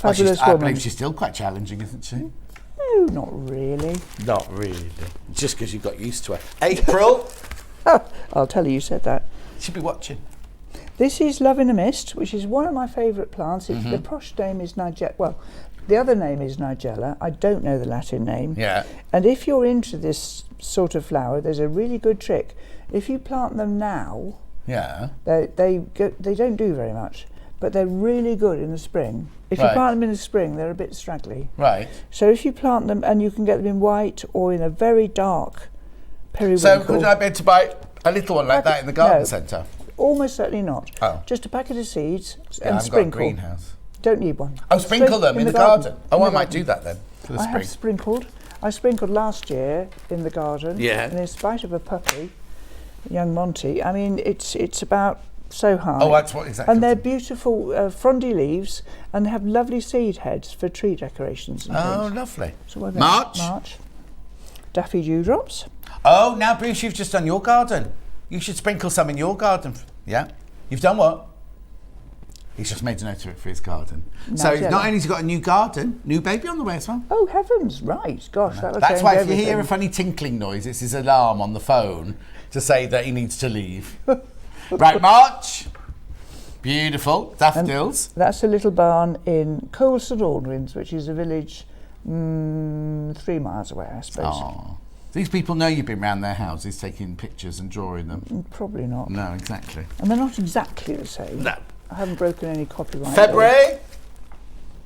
Well, Fabulous I woman. believe she's still quite challenging, isn't she? No, not really. Not really. Just because you got used to her. April. I'll tell you said that. She'll be watching. This is Love in a Mist, which is one of my favourite plants. It's, Mm-hmm. the posh name is Nigella. Well, the other name is Nigella. I don't know the Latin name. Yeah. And if you're into this sort of flower, there's a really good trick. If you plant them now, Yeah. they don't do very much, but they're really good in the spring. If you Right. plant them in the spring, they're a bit straggly. Right. So if you plant them, and you can get them in white or in a very dark periwinkle. So could I be able to buy a little one like that in the garden No. centre? Almost certainly not. Oh. Just a packet of seeds Yeah, I and haven't got a sprinkle. greenhouse. Don't need one. Oh, sprinkle them in the garden. Oh, In I the might garden. do that then for the I spring. have sprinkled. I sprinkled last year in the garden. Yeah. And in spite of a puppy, young Monty, I mean, it's about so high. Oh, that's what exactly. And they're beautiful frondy leaves, and they have lovely seed heads for tree decorations and Oh, things. lovely. So what March. March. Daffy dewdrops. Oh, now Bruce, you've just done your garden. You should sprinkle some in your garden. Yeah. You've done what? He's just made a note of it for his garden. So not only has he got a new garden, new baby on the way as well. Oh, heavens, right. Gosh, that'll That's change why if everything. you hear a funny tinkling noise, it's his alarm on the phone to say that he needs to leave. Right, March. Beautiful. Daffodils. That's a little barn in Cole St Aldwyn's, which is a village 3 miles away, I suppose. Oh. These people know you've been round their houses taking pictures and drawing them. Probably not. No, exactly. And they're not exactly the same. No. I haven't broken any copyright. February.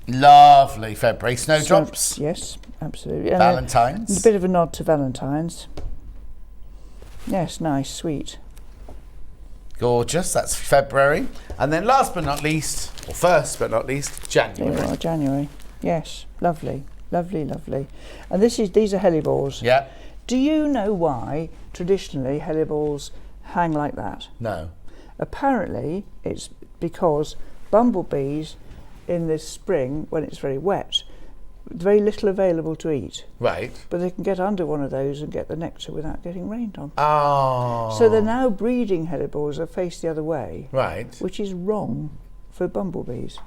Lovely February. Snowdrops. Yes, absolutely. And Valentine's. A bit of a nod to Valentine's. Yes, nice, sweet. Gorgeous. That's February. And then last but not least, or first but not least, January. There you are, January. Yes, lovely, lovely, lovely. And these are hellebores. Yeah. Do you know why traditionally hellebores hang like that? No. Apparently, it's because bumblebees in the spring, when it's very wet, very little available to eat. Right. But they can get under one of those and get the nectar without getting rained on. Oh. So they're now breeding hellebores that face the other way. Right. Which is wrong for bumblebees.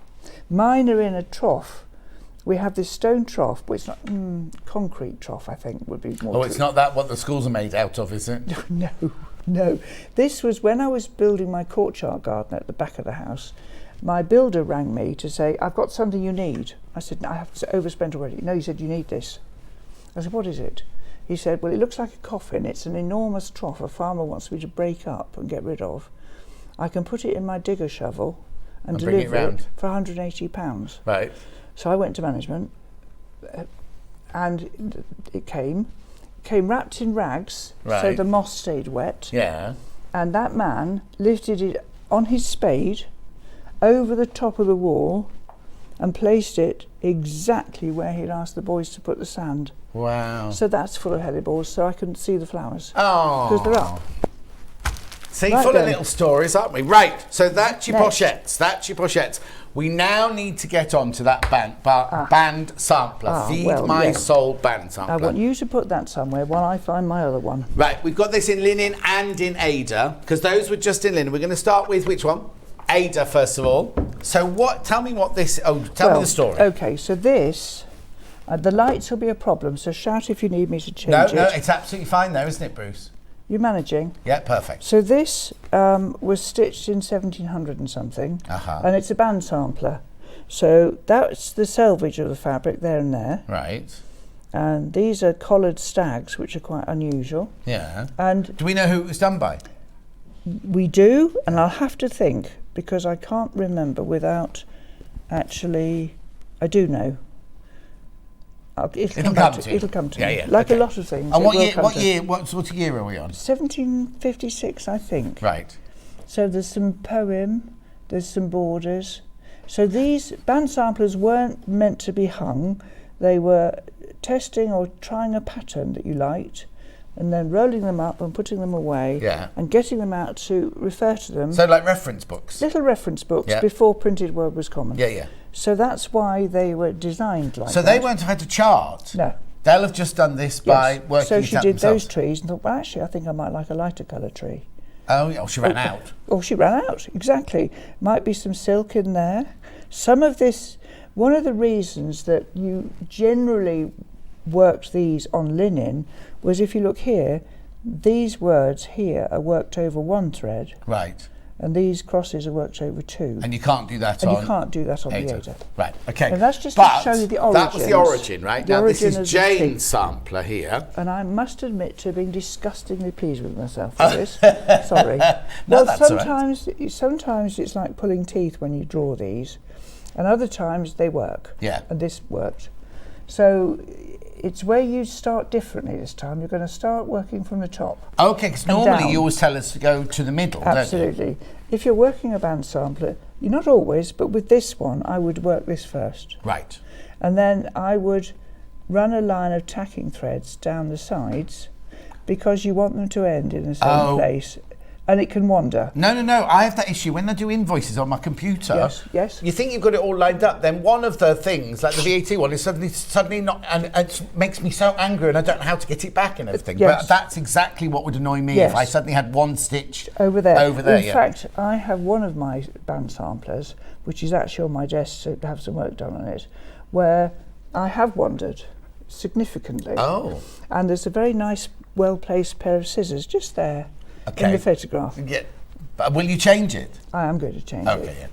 Mine are in a trough. We have this stone trough, but it's not concrete trough, I think, would be more. Oh, it's not that what the schools are made out of, is it? No. This was when I was building my courtyard garden at the back of the house. My builder rang me to say, I've got something you need. I said, no, I have overspent already. No, he said, you need this. I said, what is it? He said, well, it looks like a coffin. It's an enormous trough a farmer wants me to break up and get rid of. I can put it in my digger shovel and deliver it for £180. Right. So I went to management and it came wrapped in rags, right. So the moss stayed wet. Yeah. And that man lifted it on his spade over the top of the wall and placed it exactly where he'd asked the boys to put the sand. Wow. So that's full of hellebores, so I can see the flowers. Oh. Because they're up. See, Right full then. of little stories, aren't we? Right, so that's your Next. pochettes. That's your pochettes. We now need to get on to that band sampler. Feed my soul band sampler. I want you to put that somewhere while I find my other one. Right, we've got this in linen and in Ada, because those were just in linen. We're going to start with which one? Ada, first of all. So tell me what this, tell me the story. Okay, so this, the lights will be a problem, so shout if you need me to change it. No, it's absolutely fine though, isn't it, Bruce? You're managing? Yeah, perfect. So this was stitched in 1700 and something, and it's a band sampler. So that's the selvage of the fabric there and there. Right. And these are collared stags, which are quite unusual. Yeah. And do we know who it was done by? We do, and I'll have to think, because I can't remember without actually, I do know. It'll come to me. Yeah, like a lot of things. And what year are we on? 1756, I think. Right. So there's some poem, there's some borders. So these band samplers weren't meant to be hung. They were testing or trying a pattern that you liked, and then rolling them up and putting them away, and getting them out to refer to them. So like reference books? Little reference books before printed word was common. Yeah. So that's why they were designed like that. So they won't have had to chart? No. They'll have just done this by working it out So she did themselves. those trees and thought, well, actually, I think I might like a lighter colour tree. Oh, she ran out. Oh, she ran out, exactly. Might be some silk in there. Some of this, one of the reasons that you generally worked these on linen was, if you look here, these words here are worked over one thread. Right. And these crosses are worked over two. And you can't do that and on... you can't do that on the Ada. Right, okay. And that's just to show you the origins. That was the origin, right? Now this is Jane's sampler here. And I must admit to being disgustingly pleased with myself for this. Sorry. No, well, that's sometimes it's like pulling teeth when you draw these, and other times they work. Yeah. And this worked. So it's where you start differently this time. You're going to start working from the top. Okay, because normally down. you always tell us to go to the middle, Absolutely. don't you? If you're working a band sampler, you're not always, but with this one, I would work this first. Right. And then I would run a line of tacking threads down the sides, because you want them to end in the same place. and it can wander. No. I have that issue when I do invoices on my computer. Yes. You think you've got it all lined up, then one of the things, like the VAT one, is suddenly not, and it makes me so angry, and I don't know how to get it back and everything. Yes. But that's exactly what would annoy me Yes. if I suddenly had one stitch Over there. In yeah. fact, I have one of my band samplers, which is actually on my desk to have some work done on it, where I have wandered significantly. Oh. And there's a very nice, well-placed pair of scissors just there in the photograph. Yeah. But will you change it? I am going to change it. Okay, yeah.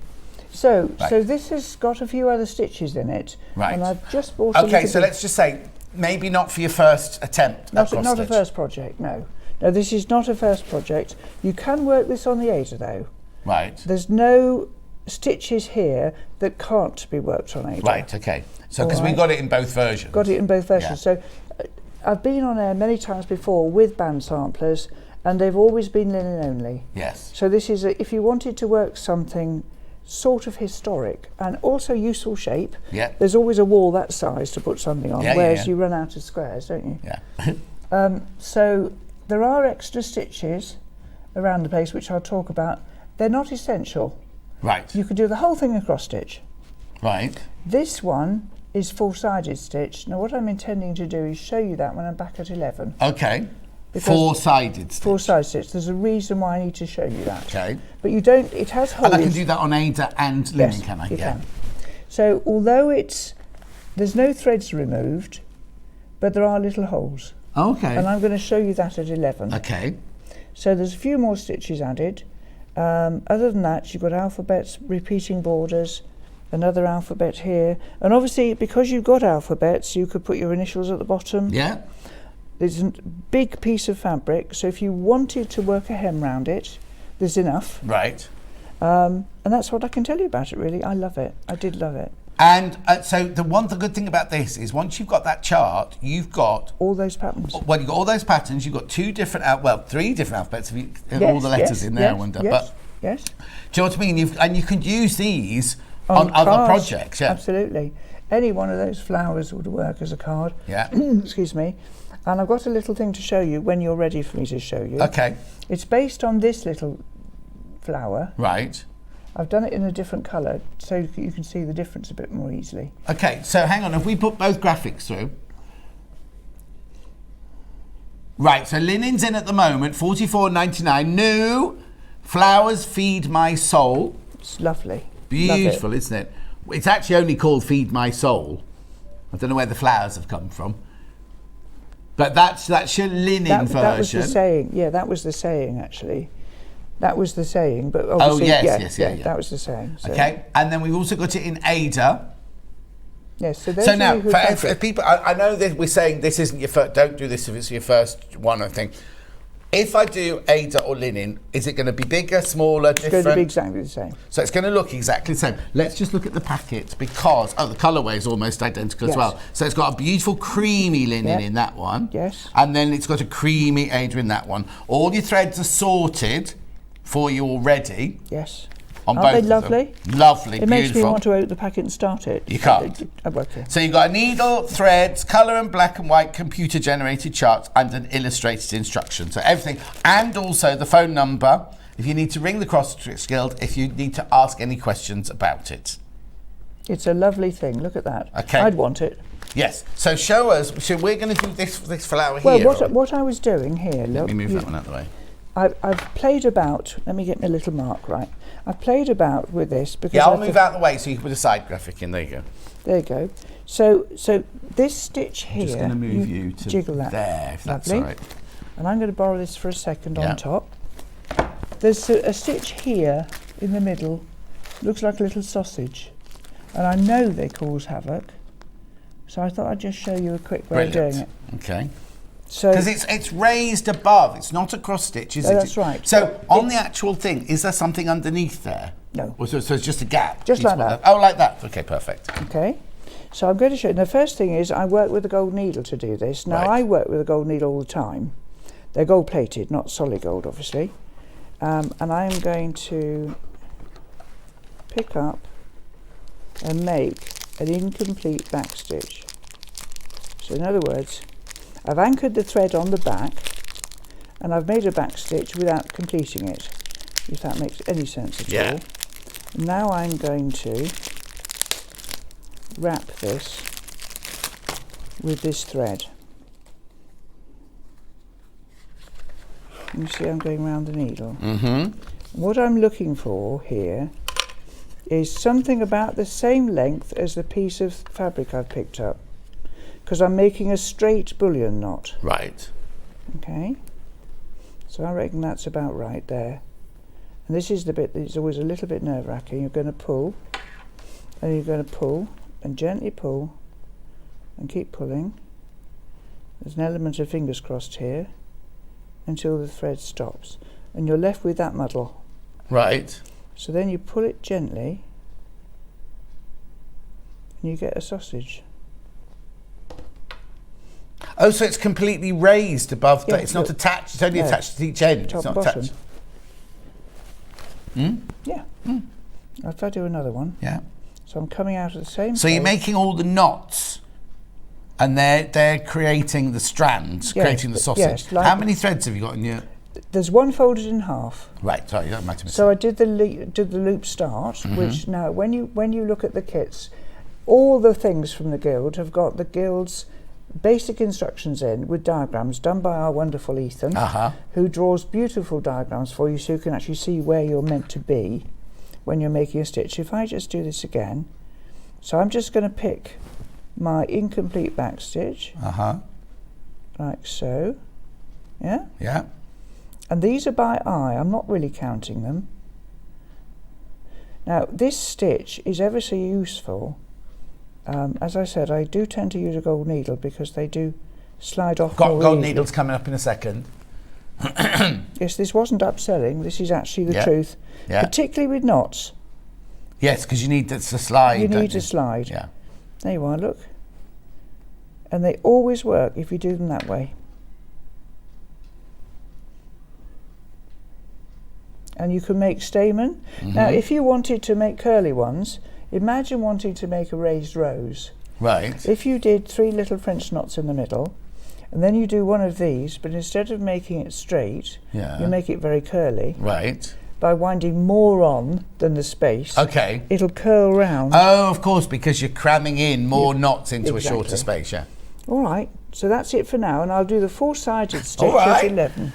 So Right. this has got a few other stitches in it. Right. And I've just bought a Okay, little so bit- let's just say, maybe not for your first attempt at cross Not a stitch. first project, no. No, this is not a first project. You can work this on the Ada though. Right. There's no stitches here that can't be worked on Ada. Right, okay. So, because we Alright. got it in both versions. Got it in both versions. Yeah. So I've been on air many times before with band samplers, and they've always been linen only. Yes. So this is, if you wanted to work something sort of historic and also useful shape, Yeah. there's always a wall that size to put something on, Yeah, whereas yeah. you run out of squares, don't you? Yeah. So there are extra stitches around the place, which I'll talk about. They're not essential. Right. You could do the whole thing across stitch. Right. This one is full-sided stitch. Now what I'm intending to do is show you that when I'm back at 11. Okay. Because- Four-sided stitch. Full-sided stitch. There's a reason why I need to show you that. Okay. But you don't, it has holes. And I can do that on Ada and linen, Yes, can I? you can. So although there's no threads removed, but there are little holes. Okay. And I'm going to show you that at 11. Okay. So there's a few more stitches added. Other than that, you've got alphabets, repeating borders, another alphabet here. And obviously, because you've got alphabets, you could put your initials at the bottom. Yeah. There's a big piece of fabric, so if you wanted to work a hem round it, there's enough. Right. And that's what I can tell you about it, really. I love it. I did love it. And so the good thing about this is once you've got that chart, you've got All those patterns. well, you've got all those patterns. You've got three different alphabets. If you all the letters in there, I wonder. But Yes. do you know what I mean? And you can use these on other cards. projects. Yeah. Absolutely. Any one of those flowers would work as a card. Yeah. Excuse me. And I've got a little thing to show you when you're ready for me to show you. Okay. It's based on this little flower. Right. I've done it in a different colour so you can see the difference a bit more easily. Okay. So hang on. Have we put both graphics through? Right. So linen's in at the moment. $44.99. New. Flowers feed my soul. It's lovely. Beautiful, Love it. isn't it? It's actually only called Feed My Soul. I don't know where the flowers have come from. But that's your linen version. That was the saying. Yeah, that was the saying, actually. That was the saying, but obviously, yes, yeah. that was the saying. So. Okay, and then we've also got it in Ada. Yes, so those So of now, you who for people, I know that we're saying this isn't your first, don't do this if it's your first one, I think. If I do Ada or linen, is it going to be bigger, smaller, different? it's going to be exactly the same. So it's going to look exactly the same. Let's just look at the packet because, the colourway is almost identical as Yes. well. So it's got a beautiful creamy linen in that one. Yes. And then it's got a creamy Ada in that one. All your threads are sorted for you already. Yes. On Aren't both they of them. lovely? Lovely, It beautiful. makes me want to open the packet and start it. You can't. Okay. So you've got a needle, threads, colour and black and white computer-generated charts and an illustrated instruction. So everything. And also the phone number, if you need to ring the Cross Stitch Guild, if you need to ask any questions about it. It's a lovely thing. Look at that. Okay. I'd want it. Yes. So show us. So we're going to do this flower Well, here. what I was doing here, Let me move that one out of the way. I've played about. Let me get my little mark right. I've played about with this because Yeah, I'll I move out of the way so you can put a side graphic in. There you go. There you go. So this stitch here. I'm just going to move you to jiggle that. there, if that's Lovely. all right. And I'm going to borrow this for a second Yeah. on top. There's a stitch here in the middle. Looks like a little sausage, and I know they cause havoc. So I thought I'd just show you a quick way of doing it. Okay. So Because it's raised above. It's not a cross stitch, is No, it? that's right. So on the actual thing, is there something underneath there? No. Or so it's just a gap? Just You like put that. Oh, like that. Okay, perfect. Okay, so I'm going to show you. The first thing is I work with a gold needle to do this. Now Right. I work with a gold needle all the time. They're gold plated, not solid gold, obviously. And I'm going to pick up and make an incomplete back stitch. So in other words, I've anchored the thread on the back, And I've made a back stitch without completing it, if that makes any sense at all. Now I'm going to wrap this with this thread. You see I'm going around the needle. What I'm looking for here is something about the same length as the piece of fabric I've picked up, because I'm making a straight bullion knot. Right. Okay, so I reckon that's about right there. And this is the bit that's always a little bit nerve-wracking. You're going to pull, and you're going to pull, and gently pull, and keep pulling. There's an element of fingers crossed here, until the thread stops. And you're left with that muddle. Right. So then you pull it gently, and you get a sausage. Oh, so it's completely raised above. Yeah, It's not attached. It's only attached to each end. Top It's not bottom. attached. Yeah. If I do another one. Yeah. So I'm coming out of the same So you're place. making all the knots, and they're creating the strands, Yes, creating the sausage. yes, like- How many threads have you got in your? There's one folded in half. Right. Sorry, that might have been. So I did the loop start, which now when you look at the kits, all the things from the guild have got the guild's basic instructions in with diagrams done by our wonderful Ethan, who draws beautiful diagrams for you so you can actually see where you're meant to be when you're making a stitch. If I just do this again, so I'm just going to pick my incomplete back stitch, like so, yeah? Yeah. And these are by eye, I'm not really counting them. Now this stitch is ever so useful. As I said, I do tend to use a gold needle because they do slide off Got more gold easily. needles coming up in a second. Yes, this wasn't upselling, this is actually the Yeah. truth. Yeah. Particularly with knots. Yes, because you need that to slide. You don't need to slide. Yeah. There you are, look. And they always work if you do them that way. And you can make stamen. Now, if you wanted to make curly ones, imagine wanting to make a raised rose. Right. If you did 3 little French knots in the middle, and then you do one of these, but instead of making it straight, you make it very curly. Right. By winding more on than the space, Okay. it'll curl round. Oh, of course, because you're cramming in more knots into a shorter Exactly. space, yeah. All right, so that's it for now, and I'll do the 4-sided stitch All right. at 11.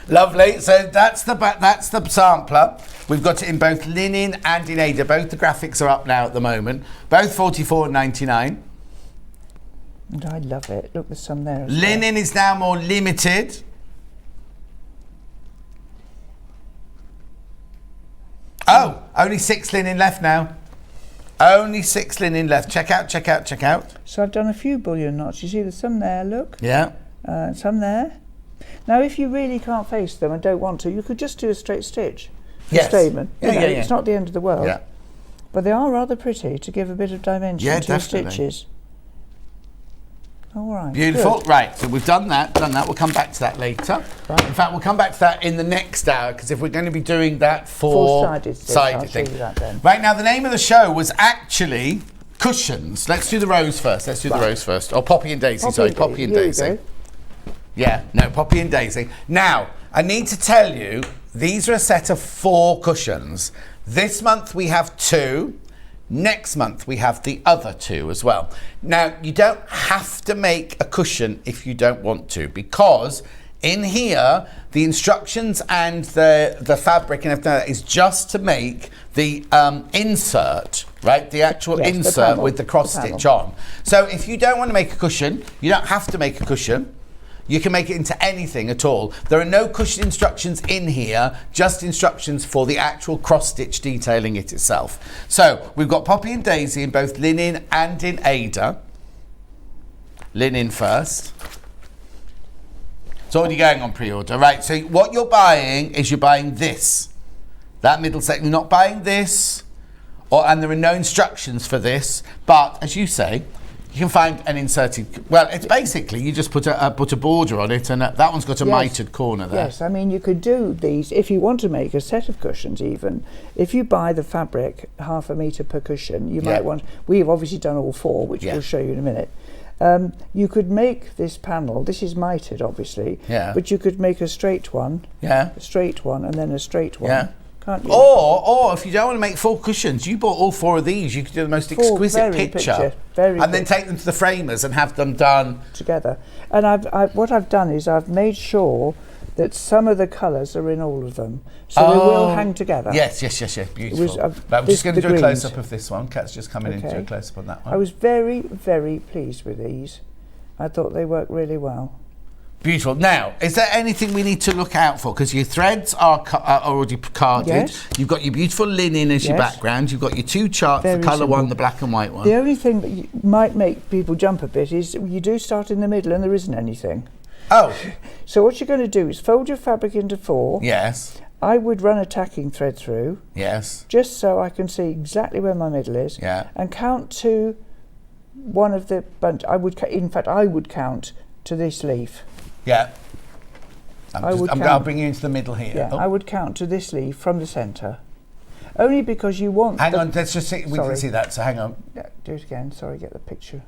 Lovely. So that's the sampler. We've got it in both linen and in Ada. Both the graphics are up now at the moment. Both $44.99. And I love it. Look, there's some there as well. Linen is now more limited. Oh, only 6 linen left now. Only 6 linen left. Check out, check out, check out. So I've done a few bullion knots. You see there's some there, look. Yeah. Some there. Now, if you really can't face them and don't want to, you could just do a straight stitch. Yes. Statement. Yeah, You know, yeah, yeah. It's not the end of the world. Yeah. But they are rather pretty to give a bit of dimension Yeah, to definitely. stitches. All right. Beautiful. Good. Right, so we've done that. We'll come back to that later. Right. In fact, we'll come back to that in the next hour, because if we're going to be doing that Four-sided stitch, I'll sided show thing. you that then. Right, now the name of the show was actually Cushions. Let's do the rose first. The rose first. Or Poppy and Daisy, Poppy and Here we Daisy. go. Yeah, no, Poppy and Daisy. Now, I need to tell you, these are a set of 4 cushions. This month we have 2. Next month we have the other 2 as well. Now, you don't have to make a cushion if you don't want to, because in here, the instructions and the fabric and everything like that is just to make the insert, right? The actual Yes, the insert panel, with the cross the panel. stitch on. So if you don't want to make a cushion, you don't have to make a cushion. You can make it into anything at all. There are no cushion instructions in here, just instructions for the actual cross-stitch detailing it itself. So we've got Poppy and Daisy in both linen and in Ada. Linen first. It's already going on pre-order. Right, so what you're buying is you're buying this. That middle section, you're not buying this, and there are no instructions for this, but as you say, you can find an inserted. Well, it's basically you just put a border on it, and that one's got a mitered corner there. Yes, I mean you could do these if you want to make a set of cushions. Even if you buy the fabric 1/2 metre per cushion, you might want. We've obviously done all 4, which we'll show you in a minute. You could make this panel, this is mitered obviously, Yeah. but you could make a straight one, Yeah. a straight one, and then a straight one. Yeah. Can't you? Or if you don't want to make 4 cushions, you bought all 4 of these. You could do the most exquisite very picture, very and then good. take them to the framers and have them done. Together. And what I've done is I've made sure that some of the colours are in all of them, so they will hang together. Yes, beautiful. I'm this- just going to the do a greens. close-up of this one. Kat's just coming in to do a close-up on that one. I was very, very pleased with these. I thought they worked really well. Beautiful. Now, is there anything we need to look out for? Because your threads are already carded. Yes. You've got your beautiful linen as your Yes. background. You've got your 2 charts, Very the colour simple. one, the black and white one. The only thing that might make people jump a bit is you do start in the middle and there isn't anything. Oh, So what you're going to do is fold your fabric into 4. yes, I would run a tacking thread through, yes, just so I can see exactly where my middle is, yeah. and count to one of the bunch. I would count to this leaf. Yeah. I'll I'll bring you into the middle here. Yeah, Oh. I would count to this leaf from the centre. Only because you want... Hang on, let's just see. We can Sorry. see that, so hang on. Yeah, do it again. Sorry, get the picture.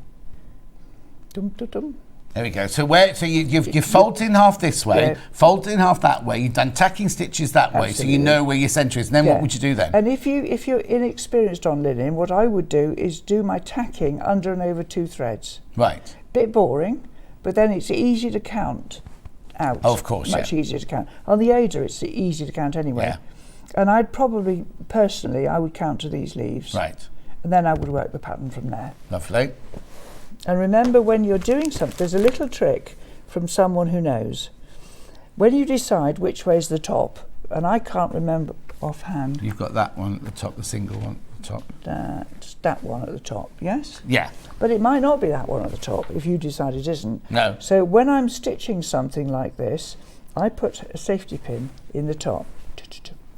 Dum, dum, dum. There we go. So you've folded in half this way, Yeah. folded in half that way. You've done tacking stitches that way, so you Absolutely. know where your centre is. And then Yeah. what would you do then? And if you're inexperienced on linen, what I would do is do my tacking under and over 2 threads. Right. Bit boring, but then it's easy to count out. Oh, of course, Much yeah. easier to count. On the Ada, it's easy to count anyway. Yeah. And I'd probably, personally, I would count to these leaves. Right. And then I would work the pattern from there. Lovely. And remember, when you're doing something, there's a little trick from someone who knows. When you decide which way is the top, and I can't remember offhand, You've got that one at the top, the single one at the top. that's that one at the top, yes? Yeah. But it might not be that one at the top if you decide it isn't. No. So when I'm stitching something like this, I put a safety pin in the top.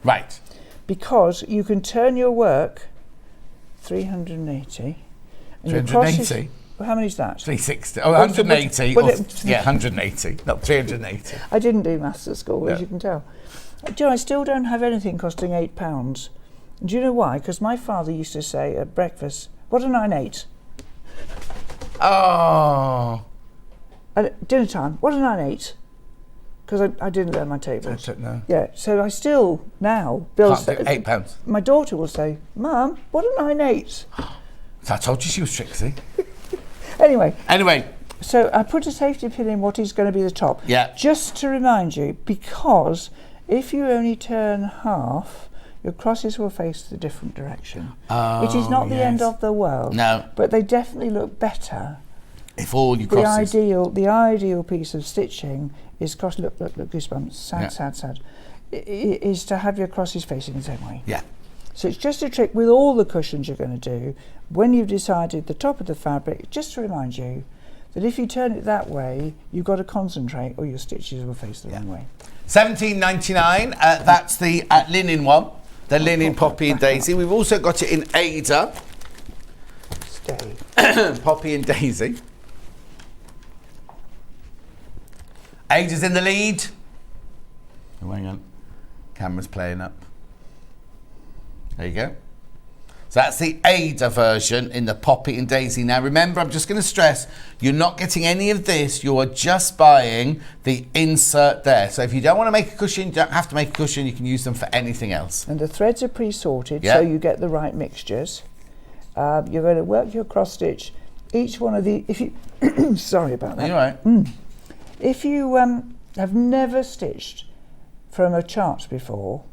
Right. Because you can turn your work 380. And your 380? crosses- Well, how many is that? 360. Oh, 180. Well, Yeah, 180. Not 380. I didn't do maths at school, as No. you can tell. Do you know, I still don't have anything costing £8. Do you know why? Because my father used to say at breakfast, "What a 9/8?" Oh. And at dinner time, "What a 9/8?" Because I didn't learn my tables. I don't know. Yeah, so I still now, Bill Can't do £8. my daughter will say, "Mum, what a 9/8?" So I told you she was tricksy. Anyway, so I put a safety pin in what is going to be the top. Yeah. Just to remind you, because if you only turn half, your crosses will face the different direction. Oh, it is not the end yes. of the world. No. But they definitely look better. If all your crosses. The ideal piece of stitching is cross. Look, goosebumps. Sad. Is to have your crosses facing the same way. Yeah. So it's just a trick with all the cushions you're going to do. When you've decided the top of the fabric, just to remind you that if you turn it that way, you've got to concentrate or your stitches will face the wrong way. £17.99. That's the linen one. The linen Poppy and Daisy. We've also got it in Ada. Stay. Poppy and Daisy. Ada's in the lead. Oh, hang on. Camera's playing up. There you go. So that's the Ada version in the Poppy and Daisy. Now remember, I'm just going to stress, you're not getting any of this. You are just buying the insert there. So if you don't want to make a cushion, you don't have to make a cushion. You can use them for anything else. And the threads are pre-sorted, Yeah. so you get the right mixtures. You're going to work your cross stitch. Each one of the, if you, sorry about that. Are you all right? If you have never stitched from a chart before,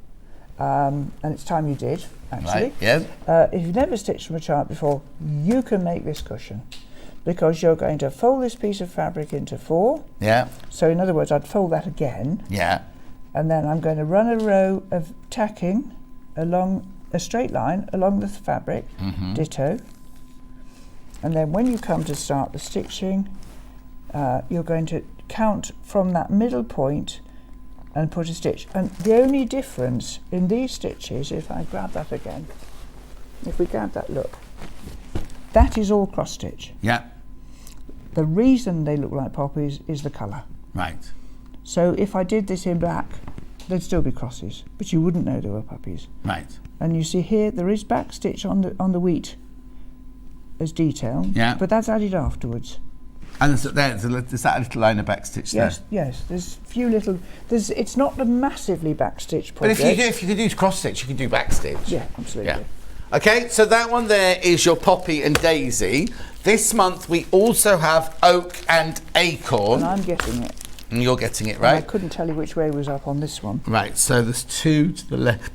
and it's time you did, actually. Right, yeah. If you've never stitched from a chart before, you can make this cushion because you're going to fold this piece of fabric into 4. Yeah. So in other words, I'd fold that again, Yeah. and then I'm going to run a row of tacking along a straight line along the fabric, ditto. And then when you come to start the stitching, you're going to count from that middle point and put a stitch. And the only difference in these stitches, if I grab that again, if we grab that, look, that is all cross stitch. Yeah. The reason they look like poppies is the colour. Right. So if I did this in black, they'd still be crosses, but you wouldn't know they were poppies. Right. And you see here there is back stitch on the wheat as detail, Yeah. but that's added afterwards. And there's that little line of backstitch there. Yes. There's a few little. It's not a massively backstitch But project. if you could do cross stitch, you can do backstitch. Yeah, absolutely. Yeah. Okay, so that one there is your poppy and daisy. This month we also have oak and acorn. And I'm getting it. And you're getting it, And right? I couldn't tell you which way was up on this one. Right, so there's 2 to the left.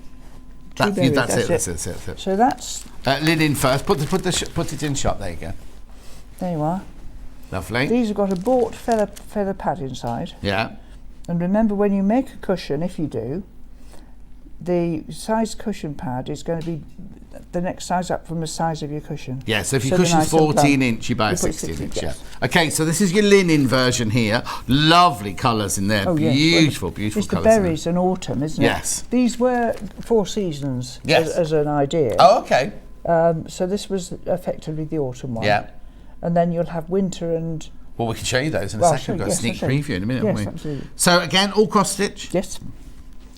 That's it. So that's. Linen first. Put it in shot. There you go. There you are. Lovely. These have got a bought feather pad inside. Yeah. And remember, when you make a cushion, if you do, the size cushion pad is going to be the next size up from the size of your cushion. Yeah, so if your the cushion's nice and 14 plump. inch, you buy a You put 16 inch. yes. Yeah. Okay, so this is your linen version here. Lovely colours in there. Oh, yes. Beautiful It's colours. the berries and autumn, isn't it? Yes. These were 4 seasons Yes. as an idea. Oh, okay. So this was effectively the autumn one. Yeah. And then you'll have winter and... Well, we can show you those in a Well, second. We've got a yes, sneak I'll show you. preview in a minute, Yes, haven't we? absolutely. So again, all cross stitch. Yes.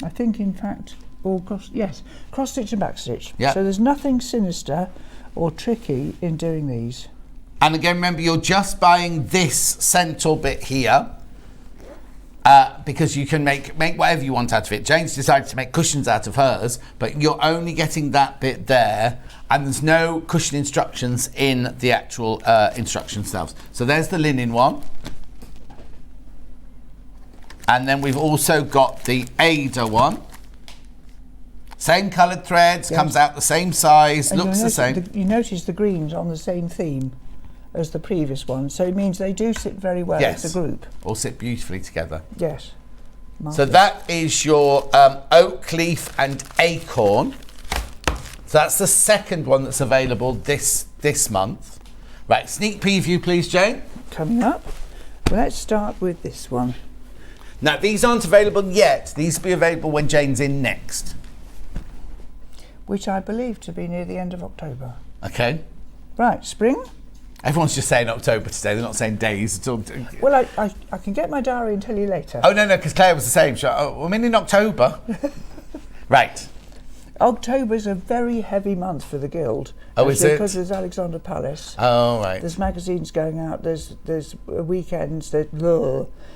I think, in fact, all cross stitch and back stitch. Yeah. So there's nothing sinister or tricky in doing these. And again, remember, you're just buying this central bit here because you can make whatever you want out of it. Jane's decided to make cushions out of hers, but you're only getting that bit there, and there's no cushion instructions in the actual instruction themselves. So there's the linen one. And then we've also got the Ada one. Same coloured threads, Yes. comes out the same size, And looks the same. You notice the greens on the same theme as the previous one, so it means they do sit very well Yes. as a group. All sit beautifully together. Yes. So Marvellous. that is your oak leaf and acorn. So that's the second one that's available this month. Right, sneak preview please, Jane. Coming up. Well, let's start with this one. Now these aren't available yet. These will be available when Jane's in next. Which I believe to be near the end of October. Okay. Right, spring? Everyone's just saying October today. They're not saying days at all. Well, I can get my diary and tell you later. Oh, no, because Clare was the same. I'm in October. Right. October's a very heavy month for the Guild. Oh, is actually, it? Because there's Alexander Palace. Oh, right. There's magazines going out. There's weekends.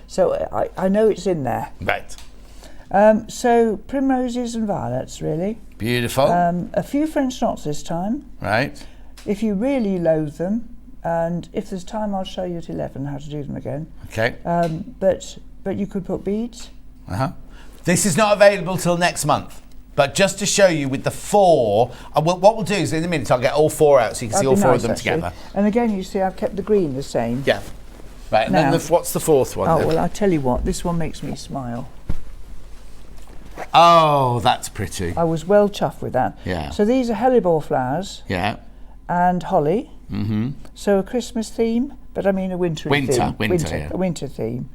So I know it's in there. Right. So primroses and violets, really. Beautiful. A few French knots this time. Right. If you really loathe them, and if there's time, I'll show you at 11 how to do them again. Okay. But you could put beads. This is not available till next month. But just to show you with the 4, what we'll do is in a minute I'll get all 4 out so you can see all 4 of them together. And again, you see I've kept the green the same. Yeah. Right, and Now- then what's the 4th one? Oh, then? well, I'll tell you what, this one makes me smile. Oh, that's pretty. I was well chuffed with that. Yeah. So these are hellebore flowers Yeah. and holly. Mm-hmm. So a Christmas theme, but I mean a wintry theme. Winter, yeah. A winter theme.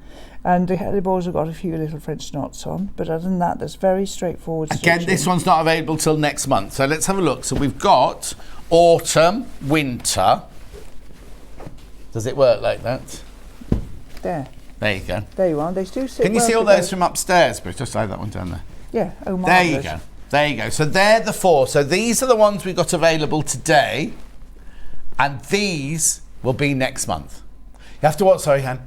And the hellebores have got a few little French knots on, but other than that, that's very straightforward. Again, stitching. this one's not available till next month. So let's have a look. So we've got autumn, winter. Does it work like that? There. There you go. There you are. They do sit Can you well see all together. those from upstairs? But just lay that one down there. Yeah. Oh, There you marvellous. go. There you go. So they're the 4. So these are the ones we've got available today. And these will be next month. You have to what? Sorry, Han?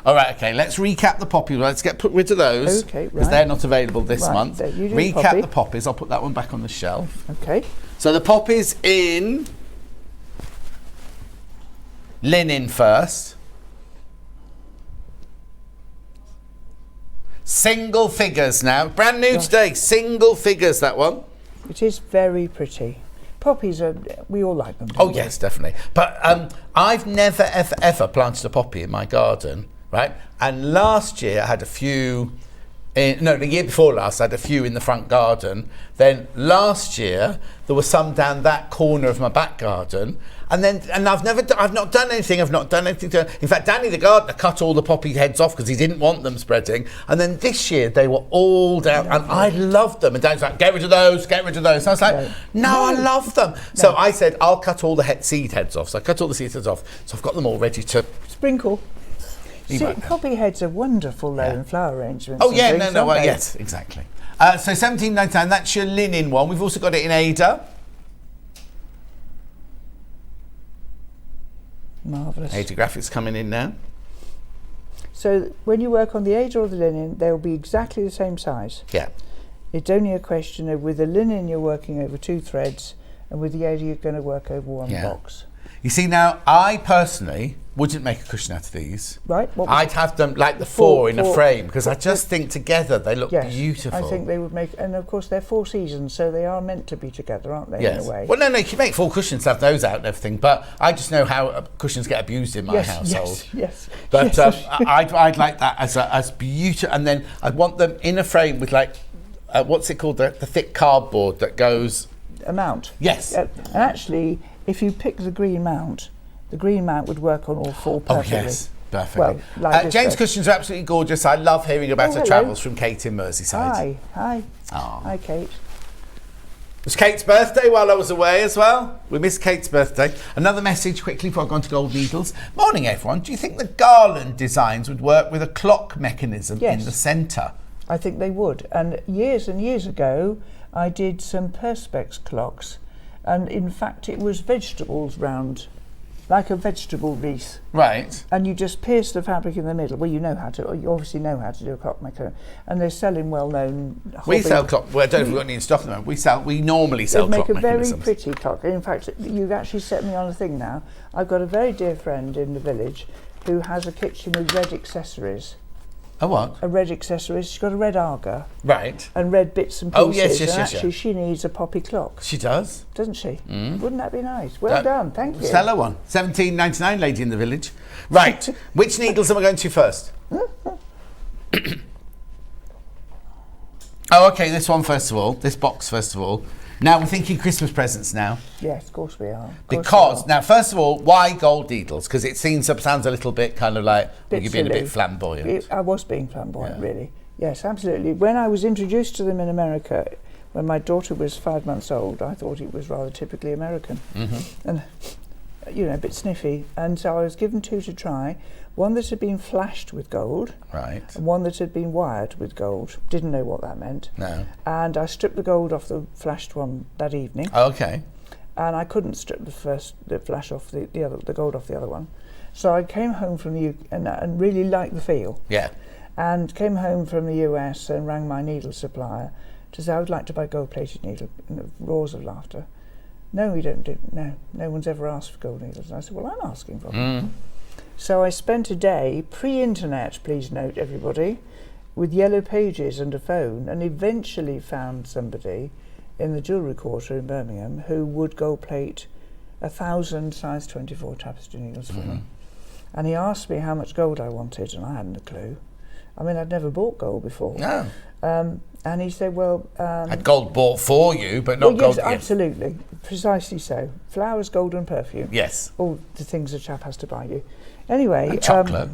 All right, okay. Let's recap the poppies. Let's put rid of those. Okay, Because right. they're not available this Right, month. there, you do Recap poppy. the poppies. I'll put that one back on the shelf. Okay. So the poppies in linen first. Single figures now. Brand new today. Single figures, that one. It is very pretty. Poppies are, we all like them. don't Oh, we? yes, definitely. But I've never, ever planted a poppy in my garden, right? And last year I had a few, the year before last I had a few in the front garden. Then last year there were some down that corner of my back garden. And I've not done anything. I've not done anything to. In fact, Danny the gardener cut all the poppy heads off because he didn't want them spreading. And then this year they were all down, and I loved them. And Danny's like, "Get rid of those, get rid of those." And I was like, "No, I love them." So I said, "I'll cut all the seed heads off." So I cut all the seed heads off. So I've got them all ready to. Sprinkle. See, might know. poppy heads are wonderful though in flower arrangements. Oh and yeah, things, no, aren't they? yes, exactly. So £17.99. That's your linen one. We've also got it in Ada. Marvellous. Marvellous. AD graphics coming in now. So when you work on the AD or the linen, they'll be exactly the same size. Yeah. It's only a question of with the linen you're working over 2 threads, and with the AD you're going to work over 1 box. You see, now, I personally wouldn't make a cushion out of these. Right. I'd have them like the four in a frame, because I just think together they look beautiful. I think they would make, and of course they're 4 seasons, so they are meant to be together, aren't they, in a way? Well, no, you can make full cushions to have those out and everything, but I just know how cushions get abused in my household. Yes. But I'd like that as beautiful, and then I'd want them in a frame with like, what's it called, the thick cardboard that goes... A mount. Yes. And actually, if you pick the green mount would work on all 4 perfectly. Oh, yes. Perfectly. Well, Jane's cushions are absolutely gorgeous. I love hearing about her travels from Kate in Merseyside. Hi. Oh. Hi, Kate. It was Kate's birthday while I was away as well. We missed Kate's birthday. Another message quickly before I go on to gold needles. Morning, everyone. Do you think the garland designs would work with a clock mechanism in the centre? I think they would. And years ago, I did some perspex clocks. And in fact, it was vegetables round, like a vegetable wreath. Right. And you just pierce the fabric in the middle. Well, you obviously know how to do a clock maker. And they're selling well-known hobby. We sell clock. Well, I don't know if we've got any in stock at the moment. We normally sell clock mechanisms. They make a mechanisms. very pretty clock. In fact, you've actually set me on a thing now. I've got a very dear friend in the village who has a kitchen with red accessories. A what? A red accessories. She's got a red Arga. Right. And red bits and pieces. Oh, yes. And actually, she needs a poppy clock. She does. Doesn't she? Wouldn't that be nice? Well done, thank you. Sell her one. $17.99, lady in the village. Right. Which needles am I going to first? Oh, okay, this one first of all. This box first of all. Now we're thinking Christmas presents now. Yes, of course we are. Now, first of all, why gold needles? Because it sounds a little bit kind of like you're being a bit flamboyant. I was being flamboyant, really. Yes, absolutely. When I was introduced to them in America, when my daughter was 5 months old, I thought it was rather typically American. And, a bit sniffy. And so I was given 2 to try. One that had been flashed with gold. Right. And one that had been wired with gold. Didn't know what that meant. No. And I stripped the gold off the flashed one that evening. Okay. And I couldn't strip the flash off the gold off the other one. So I came home from the UK and really liked the feel. Yeah. And came home from the US and rang my needle supplier to say I would like to buy gold-plated needle. Roars of laughter. No, we don't do. No one's ever asked for gold needles. And I said, well, I'm asking for them. So I spent a day, pre-internet, please note everybody, with yellow pages and a phone, and eventually found somebody in the jewellery quarter in Birmingham who would gold plate 1,000 size 24 tapestry needles for me. And he asked me how much gold I wanted, and I hadn't a clue. I mean, I'd never bought gold before. No. And he said, well... had gold bought for you, but not gold... Yes, absolutely. Precisely so. Flowers, gold and perfume. Yes. All the things a chap has to buy you. Anyway... And chocolate?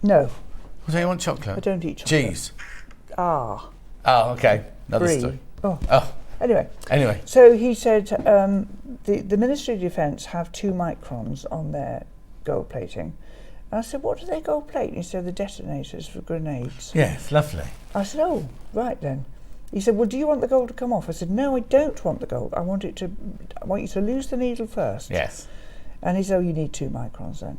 No. Do you want chocolate? I don't eat chocolate. Cheese? Ah. Oh, okay. Another Brie. story. Oh. Anyway. So he said the Ministry of Defence have 2 microns on their gold plating. And I said, what do they gold plate? And he said, the detonators for grenades. Yes, lovely. I said, oh, right then. He said, well, do you want the gold to come off? I said, no, I don't want the gold. I want you to lose the needle first. Yes. And he said, oh, you need 2 microns then.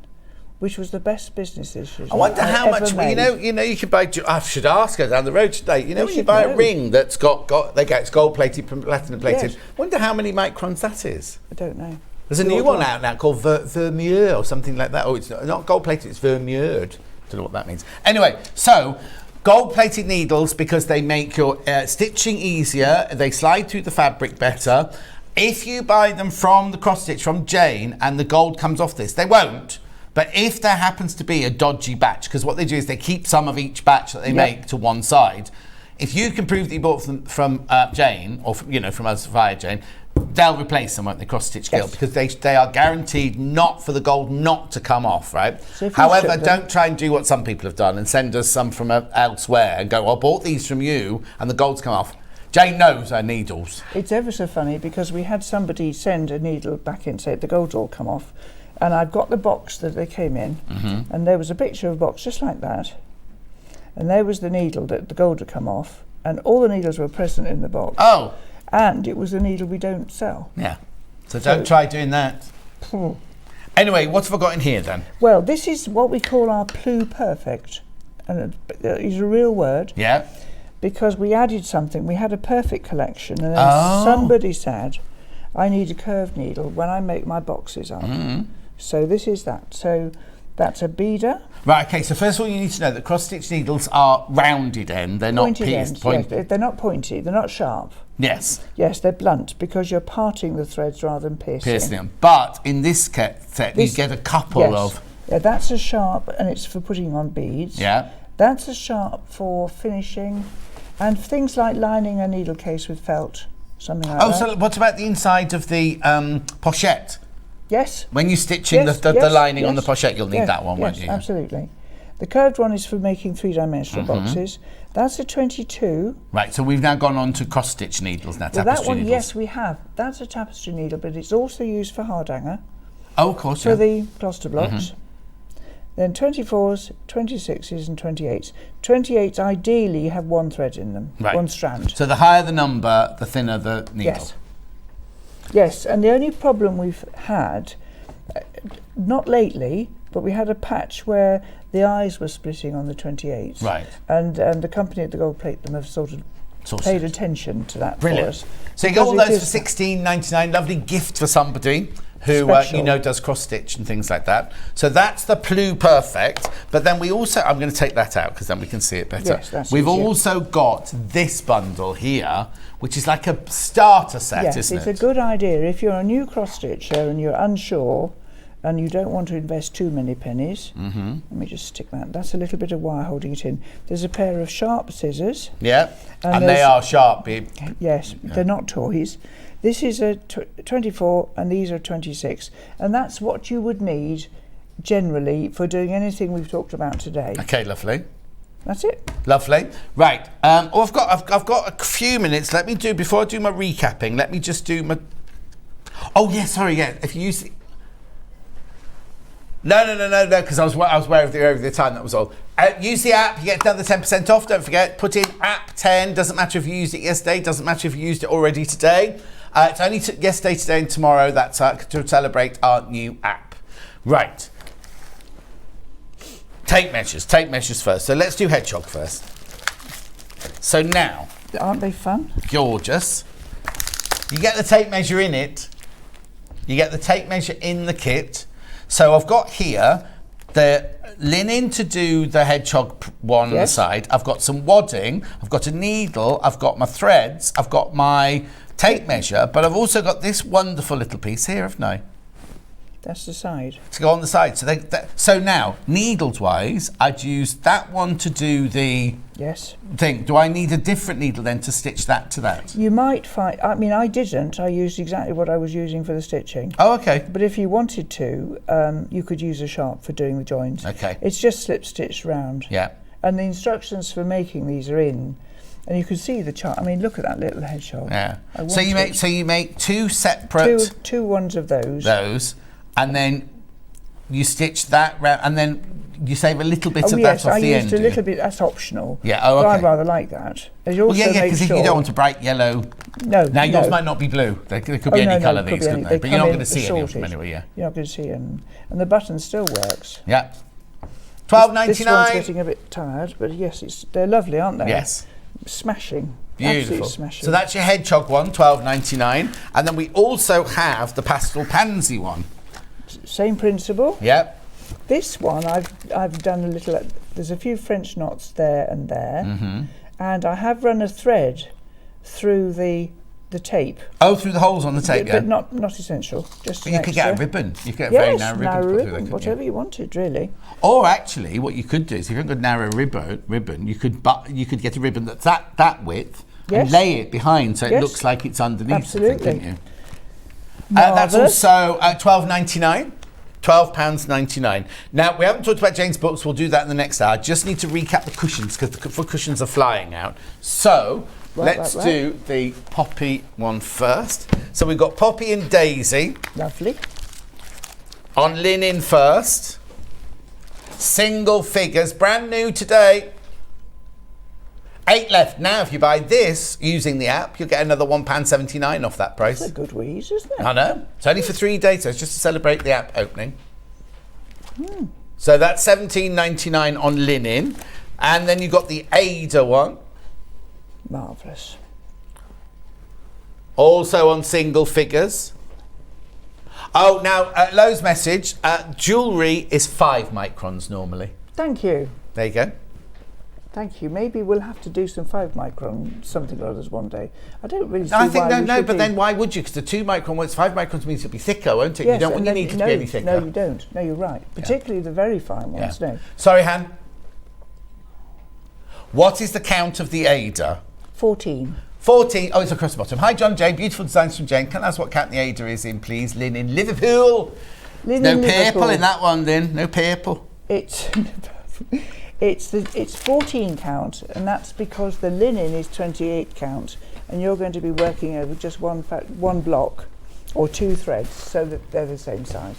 Which was the best business decision. I wonder how much. You could buy. I should ask her down the road today. When you buy a ring that's got it's gold plated, platinum plated. Yes. Wonder how many microns that is. I don't know. There's a new one out now called Vermeer or something like that. Oh, it's not gold plated. It's Vermeered. Don't know what that means. Anyway, so gold plated needles because they make your stitching easier. They slide through the fabric better. If you buy them from the cross stitch from Jane and the gold comes off this, they won't. But if there happens to be a dodgy batch, because what they do is they keep some of each batch that they make to one side. If you can prove that you bought them from Jane, or from us via Jane, they'll replace them, won't they, cross-stitch gilt, because they are guaranteed not for the gold not to come off, right? So however, don't try and do what some people have done and send us some from elsewhere and go, I bought these from you and the gold's come off. Jane knows her needles. It's ever so funny because we had somebody send a needle back in and say the gold's all come off. And I've got the box that they came in, and there was a picture of a box just like that, and there was the needle that the gold had come off, and all the needles were present in the box. Oh! And it was a needle we don't sell. Yeah. So don't try doing that. Anyway, what have I got in here then? Well, this is what we call our pluperfect, and it's a real word. Yeah. Because we added something. We had a perfect collection, and then somebody said, I need a curved needle when I make my boxes up. So this is that. So that's a beader. Right, okay, so first of all you need to know that cross-stitch needles are rounded end, they're not Pointed pierced. ends, yes, they're not pointy, they're not sharp. Yes. Yes, they're blunt because you're parting the threads rather than piercing. Them. But in this set you get a couple of... Yeah, that's a sharp, and it's for putting on beads. Yeah. That's a sharp for finishing, and things like lining a needle case with felt, something like that. Oh, so what about the inside of the pochette? Yes. When you're stitching the lining on the pochette, you'll need that one, won't you? Absolutely. The curved one is for making three-dimensional boxes. That's a 22. Right, so we've now gone on to cross-stitch needles now, Well, tapestry that one, needles. yes, we have. That's a tapestry needle, but it's also used for hardhanger. Oh, of course, For the cluster blocks. Then 24s, 26s and 28s. 28s ideally have one thread in them, one strand. So the higher the number, the thinner the needle. Yes. Yes, and the only problem we've had, not lately, but we had a patch where the eyes were splitting on the 28s. Right. And the company at the Gold Plate them have sort of paid attention to that for us. So you got all those for $16.99, lovely gift for somebody who you know does cross stitch and things like that. So that's the Pluperfect, but then we also, I'm going to take that out because then we can see it better. Yes, that's We've easier. also got this bundle here, which is like a starter set, yes, isn't it? it's a good idea. If you're a new cross stitcher and you're unsure and you don't want to invest too many pennies, let me just stick that. That's a little bit of wire holding it in. There's a pair of sharp scissors. Yeah, and they are sharp, babe. Yes, they're not toys. This is a 24 and these are 26, and that's what you would need generally for doing anything we've talked about today. Okay, lovely. That's it. Lovely. Right. I've got a few minutes. Let me do, before I do my recapping, let me just do my... Oh, yeah, sorry, yeah. If you use... No, because I was aware of the over the time, that was all. Use the app, you get another 10% off. Don't forget, put in app 10. Doesn't matter if you used it yesterday, doesn't matter if you used it already today. It's only yesterday, today, and tomorrow. That's to celebrate our new app. Right. Tape measures first. So let's do hedgehog first. So now, aren't they fun? Gorgeous. You get the tape measure in it. You get the tape measure in the kit. So I've got here the linen to do the hedgehog one on the side. I've got some wadding. I've got a needle. I've got my threads. I've got my tape measure. But I've also got this wonderful little piece here, haven't I? That's the side. To go on the side. So now, needles-wise, I'd use that one to do the thing. Do I need a different needle then to stitch that to that? You might find, I mean, I didn't. I used exactly what I was using for the stitching. Oh, okay. But if you wanted to, you could use a sharp for doing the joins. Okay. It's just slip-stitched round. Yeah. And the instructions for making these are in. And you can see the chart. I mean, look at that little hedgehog. Yeah. So you make two separate... Two ones of those. And then you stitch that round, and then you save a little bit of that off the end. I used a little bit. That's optional. Yeah. Oh, okay. But I'd rather like that. Because if you don't want a bright yellow. No. Now yours might not be blue. There could be any colour these, couldn't they? But you're not going to see any of them anyway. Yeah. You're not going to see them, and the button still works. Yeah. $12.99. This one's getting a bit tired, but yes, they're lovely, aren't they? Yes. Smashing. Beautiful. Absolutely smashing. So that's your hedgehog one, $12.99, and then we also have the pastel pansy one. Same principle. Yep. This one I've done a little. There's a few French knots there and there, and I have run a thread through the tape. Oh, through the holes on the tape, but not essential. Just but you could get a ribbon. You could get a very narrow ribbon. Whatever you wanted, really. Or actually, what you could do is, if you've got a narrow ribbon, you could get a ribbon that's that width and lay it behind, so it looks like it's underneath. Absolutely. Couldn't you? That's also £12.99. £12.99. Now, we haven't talked about Jane's books. We'll do that in the next hour. Just need to recap the cushions because the cushions are flying out. So let's do the Poppy one first. So we've got Poppy and Daisy. Lovely. On linen first. Single figures, brand new today. 8 left. Now, if you buy this using the app, you'll get another £1.79 off that price. That's a good wheeze, isn't it? I know. It's only for 3 days, so it's just to celebrate the app opening. So that's £17.99 on linen. And then you've got the Ada one. Marvellous. Also on single figures. Oh, now, Lowe's message, jewellery is 5 microns normally. Thank you. There you go. Thank you. Maybe we'll have to do some 5 micron something or others one day. I don't really see I think why no, but then why would you? Because the 2 micron, well, 5 microns means it'll be thicker, won't it? Yes, you don't want your needle to be any thicker. No, you don't. No, you're right. Particularly the very fine ones, no. Sorry, Han. What is the count of the Ada? 14. 14. Oh, it's across the bottom. Hi, John Jane. Beautiful designs from Jane. Can I ask what count the Ada is in, please? Linen Liverpool. Linen No Liverpool. purple in that one, then. No purple. It's 14 count, and that's because the linen is 28 count, and you're going to be working over just one block or 2 threads, so that they're the same size.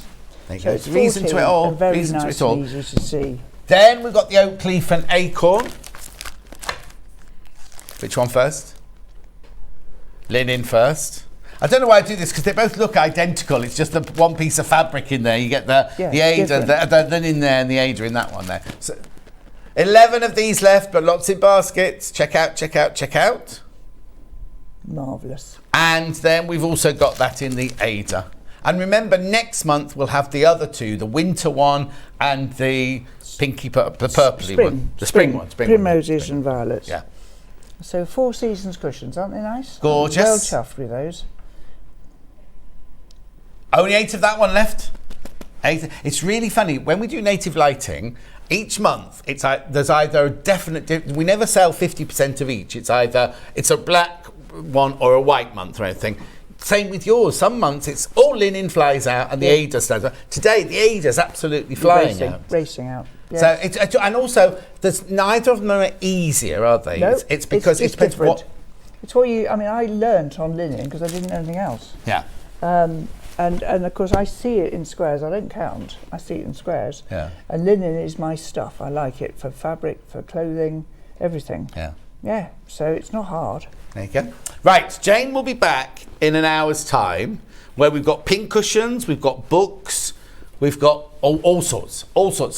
There you So go. it's Reason to 14, it all. and very Reason to nice it all. and easy to see. Then we've got the oak leaf and acorn. Which one first? Linen first. I don't know why I do this because they both look identical. It's just the one piece of fabric in there. You get the Ada, the linen there, and the Ada in that one there. So 11 of these left, but lots in baskets. Check out, check out, check out. Marvellous. And then we've also got that in the Ada. And remember, next month we'll have the other 2, the winter one and the pinky, the purpley one. The spring one. Primroses and violets. Yeah. So 4 seasons cushions, aren't they nice? Gorgeous. Well chuffed with those. Only 8 of that one left. 8. It's really funny when we do native lighting. Each month, there's either a definite. We never sell 50% of each. It's either a black one or a white month or anything. Same with yours. Some months it's all linen flies out and the Ada stands out. Today the Ada's absolutely flying out. Racing out. Yes. So it's and also there's neither of them are easier, are they? No, it's because it depends different. what. It's what you. I mean, I learnt on linen because I didn't know anything else. Yeah. And of course I see it in squares. I don't count. I see it in squares. Yeah. And linen is my stuff. I like it for fabric, for clothing, everything. Yeah. Yeah. So it's not hard. There you go. Right, Jane will be back in an hour's time, where we've got pin cushions, we've got books, we've got all sorts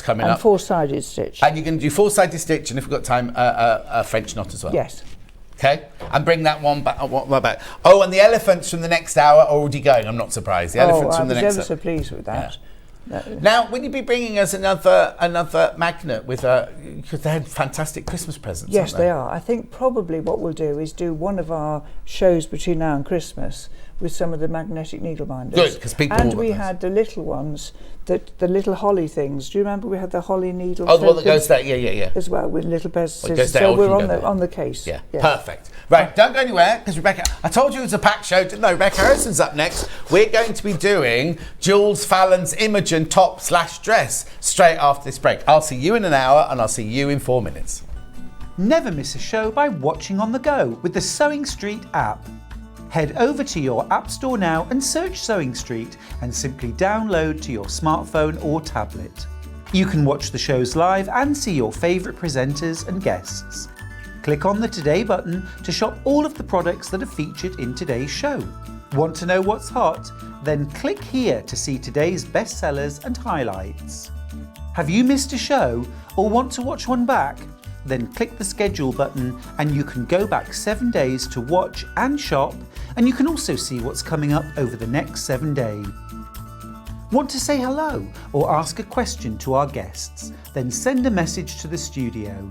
coming And up. 4-sided stitch. And you're going to do 4-sided stitch, and if we've got time, a French knot as well. Yes. Okay, and bring that one back. What back? Oh, and the elephants from the next hour are already going. I'm not surprised. The elephants from the next. I was ever so pleased with that. Now, will you be bringing us another magnet with because they had fantastic Christmas presents? Yes, aren't they are. I think probably what we'll do is do one of our shows between now and Christmas with some of the magnetic needle binders. Good, because people. And we had the little ones, the little holly things. Do you remember we had the holly needle? Oh, the one that goes there. Yeah. As well, with little pairs of Well, it goes scissors. there, So or it we're can go on there. the case. Yeah, Yes. perfect. Right, don't go anywhere because Rebecca. I told you it was a packed show, didn't I? Rebecca Harrison's up next. We're going to be doing Jules Fallon's Imogen top/dress straight after this break. I'll see you in an hour, and I'll see you in 4 minutes. Never miss a show by watching on the go with the Sewing Street app. Head over to your App Store now and search Sewing Street and simply download to your smartphone or tablet. You can watch the shows live and see your favourite presenters and guests. Click on the Today button to shop all of the products that are featured in today's show. Want to know what's hot? Then click here to see today's bestsellers and highlights. Have you missed a show or want to watch one back? Then click the schedule button and you can go back 7 days to watch and shop, and you can also see what's coming up over the next 7 days. Want to say hello or ask a question to our guests? Then send a message to the studio.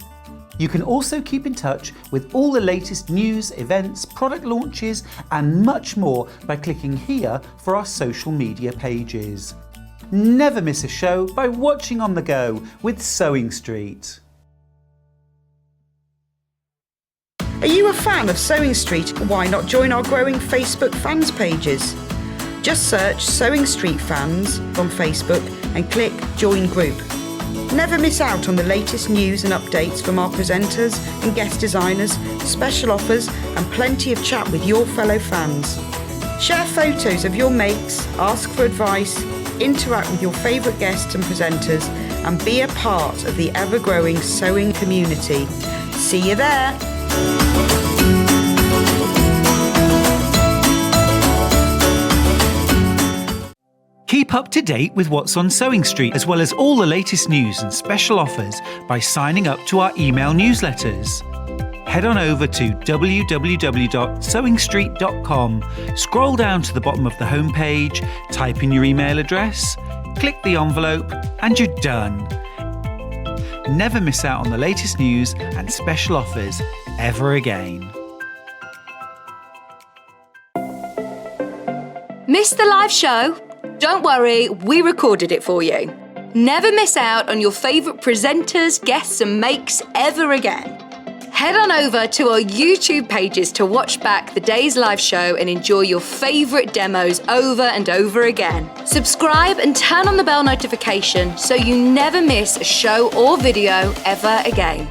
You can also keep in touch with all the latest news, events, product launches and much more by clicking here for our social media pages. Never miss a show by watching on the go with Sewing Street. Are you a fan of Sewing Street? Why not join our growing Facebook fans pages? Just search Sewing Street Fans on Facebook and click Join Group. Never miss out on the latest news and updates from our presenters and guest designers, special offers and plenty of chat with your fellow fans. Share photos of your makes, ask for advice, interact with your favourite guests and presenters and be a part of the ever-growing sewing community. See you there! Keep Keep up to date with what's on Sewing Street, as well as all the latest news and special offers by signing up to our email newsletters. Head on over to www.sewingstreet.com, scroll down to the bottom of the homepage, type in your email address, click the envelope, and you're done. Never miss out on the latest news and special offers ever again. Missed the live show? Don't worry, we recorded it for you. Never miss out on your favourite presenters, guests and makes ever again. Head on over to our YouTube pages to watch back the day's live show and enjoy your favourite demos over and over again. Subscribe and turn on the bell notification so you never miss a show or video ever again.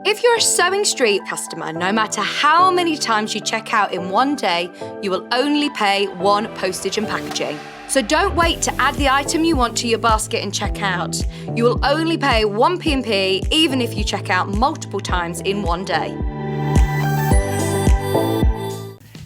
If you're a Sewing Street customer, no matter how many times you check out in one day, you will only pay one postage and packaging. So don't wait to add the item you want to your basket and check out. You will only pay one P&P even if you check out multiple times in one day.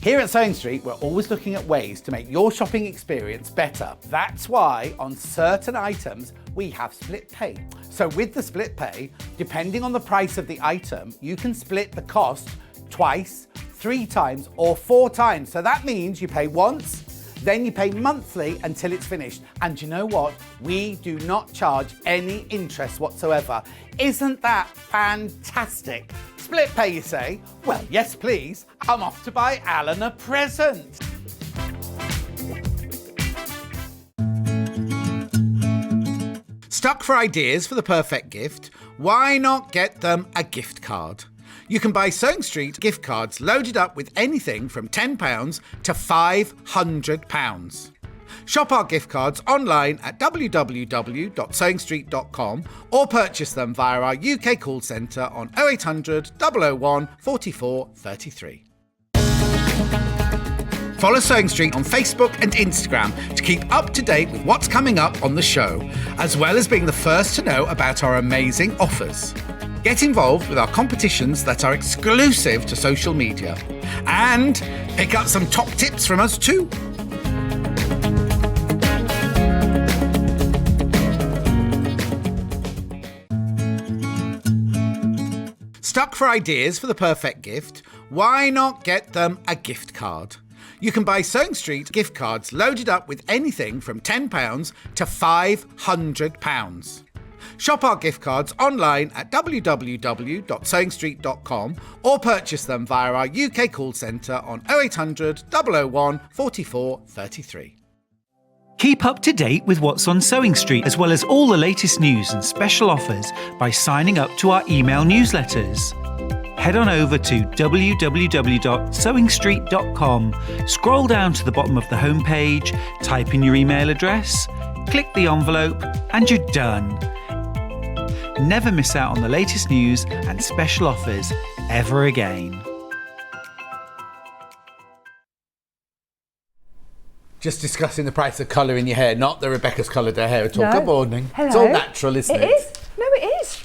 Here at Sewing Street, we're always looking at ways to make your shopping experience better. That's why on certain items, we have split pay. So with the split pay, depending on the price of the item, you can split the cost twice, 3 times, or 4 times. So that means you pay once, then you pay monthly until it's finished. And you know what? We do not charge any interest whatsoever. Isn't that fantastic? Split pay, you say? Well, yes, please. I'm off to buy Alan a present. Stuck for ideas for the perfect gift? Why not get them a gift card? You can buy Sewing Street gift cards loaded up with anything from £10 to £500. Shop our gift cards online at www.sewingstreet.com or purchase them via our UK call centre on 0800 001 44 33. Follow Sewing Street on Facebook and Instagram to keep up to date with what's coming up on the show, as well as being the first to know about our amazing offers. Get involved with our competitions that are exclusive to social media, and pick up some top tips from us too. Stuck for ideas for the perfect gift? Why not get them a gift card? You can buy Sewing Street gift cards loaded up with anything from £10 to £500. Shop our gift cards online at www.sewingstreet.com or purchase them via our UK call centre on 0800 001 44 33. Keep up to date with what's on Sewing Street, as well as all the latest news and special offers by signing up to our email newsletters. Head on over to www.sewingstreet.com, scroll down to the bottom of the homepage, type in your email address, click the envelope, and you're done. Never miss out on the latest news and special offers ever again. Just discussing the price of colour in your hair, not that Rebecca's coloured her hair at all. No. Good morning. Hello. It's all natural, isn't it? It is. No, it is.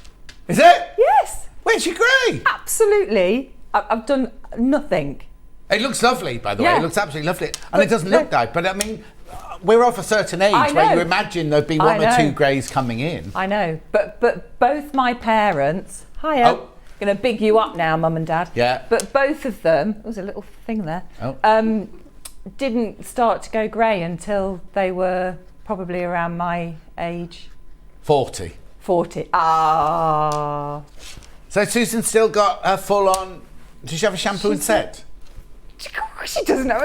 Is it? Yes. Where's your grey? Absolutely. I've done nothing. It looks lovely, by the way. Yeah. It looks absolutely lovely. And it doesn't look dark, but I mean, we're of a certain age where you imagine there'd be one or two greys coming in. I know. But both my parents, hiya, going to big you up now, Mum and Dad. Yeah. But both of them, there was a little thing there, didn't start to go grey until they were probably around my age. 40. 40. Ah. So Susan's still got her full on, does she have a shampoo and set? She doesn't have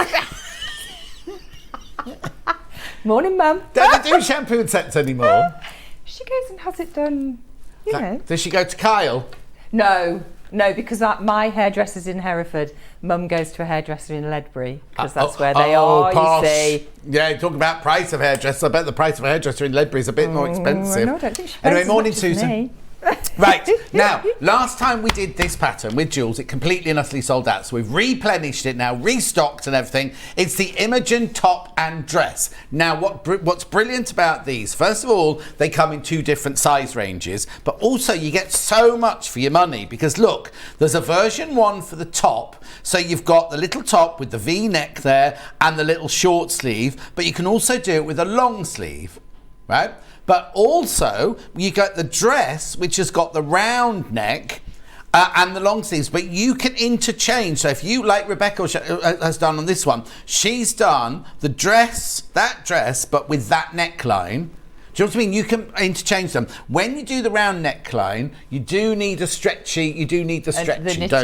a Morning, Mum. Don't they do shampoo and sets anymore? She goes and has it done, you know. Does she go to Kyle? No, because my hairdresser's in Hereford. Mum goes to a hairdresser in Ledbury because that's where they are, posh. you see. Yeah, talking about price of hairdresser. I bet the price of a hairdresser in Ledbury is a bit more expensive. No, I don't think she pays Anyway, as morning, much as Susan. me. Right, now, last time we did this pattern with Jules, it completely and utterly sold out. So we've replenished it now, restocked and everything. It's the Imogen top and dress. Now, what's brilliant about these, first of all, they come in 2 different size ranges, but also you get so much for your money because look, there's a version 1 for the top. So you've got the little top with the V-neck there and the little short sleeve, but you can also do it with a long sleeve, right? But also, you got the dress, which has got the round neck and the long sleeves, but you can interchange. So if you, like Rebecca has done on this one, she's done the dress, that dress, but with that neckline. Do you know what I mean? You can interchange them. When you do the round neckline, you do need a stretchy, don't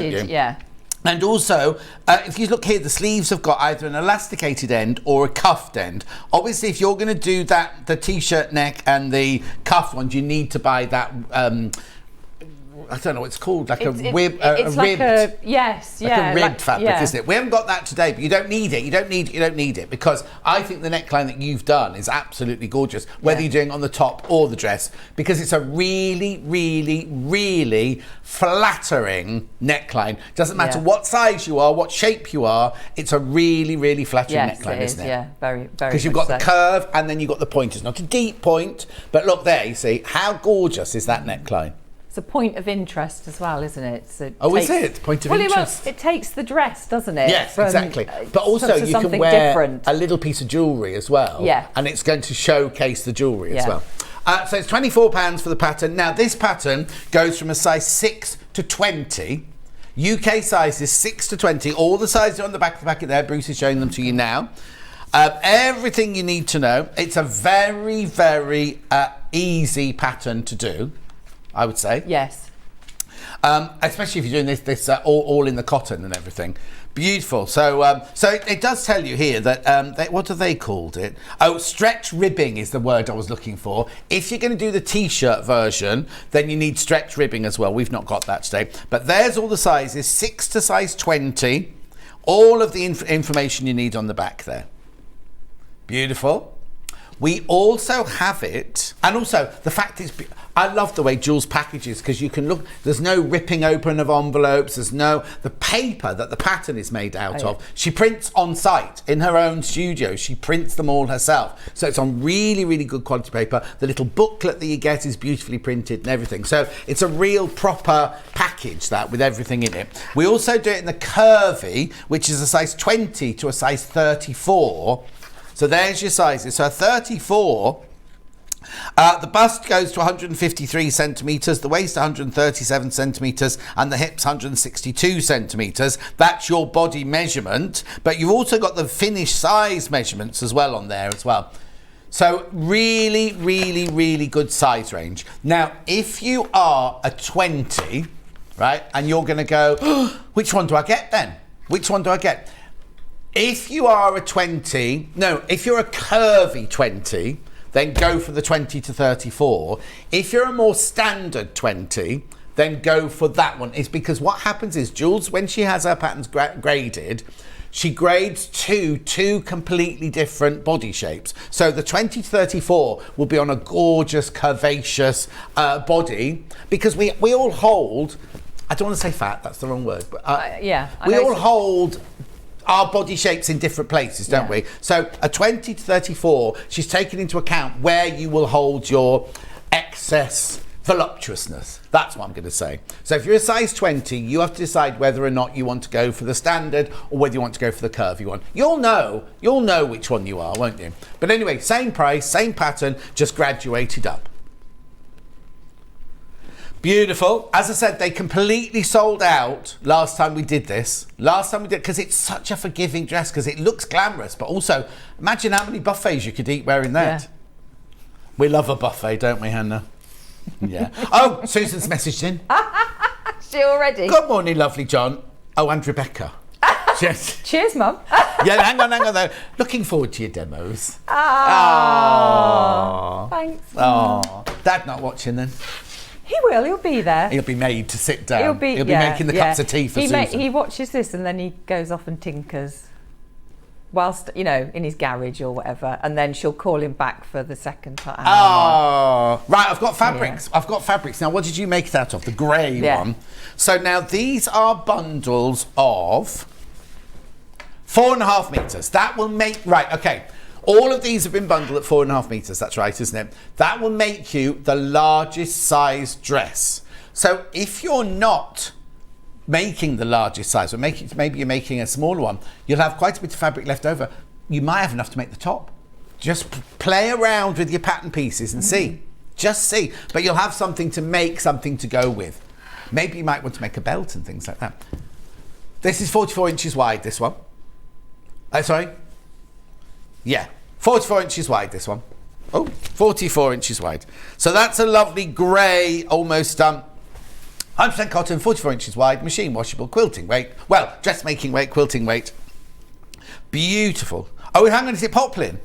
you? Yeah. And also, if you look here, the sleeves have got either an elasticated end or a cuffed end. Obviously, if you're going to do that, the t-shirt neck and the cuffed ones, you need to buy that. I don't know what it's called, like a ribbed. It's like a ribbed fabric, isn't it? We haven't got that today, but you don't need it. You don't need it because I think the neckline that you've done is absolutely gorgeous, whether you're doing it on the top or the dress, because it's a really, really, really flattering neckline. Doesn't matter what size you are, what shape you are. It's a really, really flattering neckline, isn't it? Yeah, very, very. Because you've got the curve and then you've got the point. It's not a deep point, but look there. You see how gorgeous is that neckline? It's a point of interest as well, isn't it? So is it? Point of interest? It takes the dress, doesn't it? Yes, exactly. But also you can wear a little piece of jewellery as well. Yeah. And it's going to showcase the jewellery as well. So it's £24 for the pattern. Now this pattern goes from a size 6 to 20. UK size is 6 to 20. All the sizes are on the back of the packet there. Bruce is showing them to you now. Everything you need to know. It's a very, very easy pattern to do, I would say. Yes. Especially if you're doing this all in the cotton and everything. Beautiful. So it does tell you here that, what do they called it? Oh, stretch ribbing is the word I was looking for. If you're going to do the t-shirt version, then you need stretch ribbing as well. We've not got that today. But there's all the sizes, 6 to size 20. All of the information you need on the back there. Beautiful. We also have it, and also the fact is, I love the way Jules packages because you can look, there's no ripping open of envelopes, the paper that the pattern is made out of. She prints on site in her own studio, she prints them all herself. So it's on really, really good quality paper. The little booklet that you get is beautifully printed and everything. So it's a real proper package that with everything in it. We also do it in the curvy, which is a size 20 to a size 34. So there's your sizes. So a 34, the bust goes to 153 centimetres, the waist 137 centimetres, and the hips 162 centimetres. That's your body measurement, but you've also got the finished size measurements as well on there as well. So really, really, really good size range. Now, if you are a 20, right, and you're going to go, which one do I get then? Which one do I get? If you are a 20, no, if you're a curvy 20, then go for the 20 to 34. If you're a more standard 20, then go for that one. It's because what happens is Jules, when she has her patterns graded, she grades two completely different body shapes. So the 20 to 34 will be on a gorgeous, curvaceous body because we all hold, I don't want to say fat, that's the wrong word, but we all hold our body shapes in different places, don't we? So a 20 to 34, she's taken into account where you will hold your excess voluptuousness. That's what I'm going to say. So if you're a size 20, you have to decide whether or not you want to go for the standard or whether you want to go for the curvy one. You'll know which one you are, won't you? But anyway, same price, same pattern, just graduated up. Beautiful. As I said, they completely sold out last time we did this. Because it's such a forgiving dress, because it looks glamorous, but also imagine how many buffets you could eat wearing that. Yeah. We love a buffet, don't we, Hannah? Yeah. Oh, Susan's messaged in. She already? Good morning, lovely John. Oh, and Rebecca. Yes. Cheers, Mum. Yeah, hang on though. Looking forward to your demos. Oh. Thanks. Oh. Dad not watching then? He will, he'll be there. He'll be made to sit down. He'll be yeah, making the cups of tea for Susan. He watches this and then he goes off and tinkers. whilst, you know, in his garage or whatever, and then she'll call him back for the second time. Oh, right, I've got fabrics. Yeah. I've got fabrics. Now, what did you make it out of? The grey one. So now these are bundles of 4.5 metres. That will make, right, okay. All of these have been bundled at 4.5 metres. That's right, isn't it? That will make you the largest size dress. So if you're not making the largest size, or maybe you're making a smaller one, you'll have quite a bit of fabric left over. You might have enough to make the top. Just play around with your pattern pieces and see. Just see. But you'll have something to make, something to go with. Maybe you might want to make a belt and things like that. This is 44 inches wide, this one. Sorry? Yeah, 44 inches wide, this one. Oh, 44 inches wide. So that's a lovely grey, almost 100% cotton, 44 inches wide, machine washable, quilting weight. Well, dressmaking weight, quilting weight. Beautiful. Oh, hang on, is it poplin?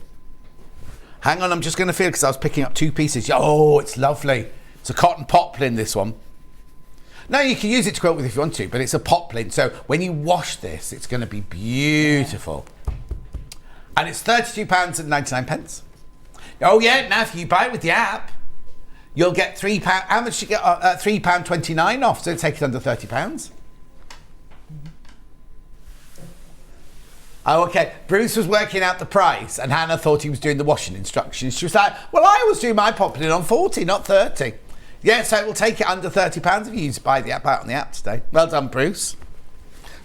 Hang on, I'm just going to feel, because I was picking up 2 pieces. Oh, it's lovely. It's a cotton poplin, this one. No, you can use it to quilt with if you want to, but it's a poplin. So when you wash this, it's going to be beautiful. And it's £32.99. Oh yeah, now if you buy it with the app, you'll get £3. How much you get? £3.29 off, so take it under £30. Oh, okay. Bruce was working out the price, and Hannah thought he was doing the washing instructions. She was like, "Well, I was doing my poplin on 40, not 30." Yeah, so it will take it under £30 if you buy the app out on the app today. Well done, Bruce.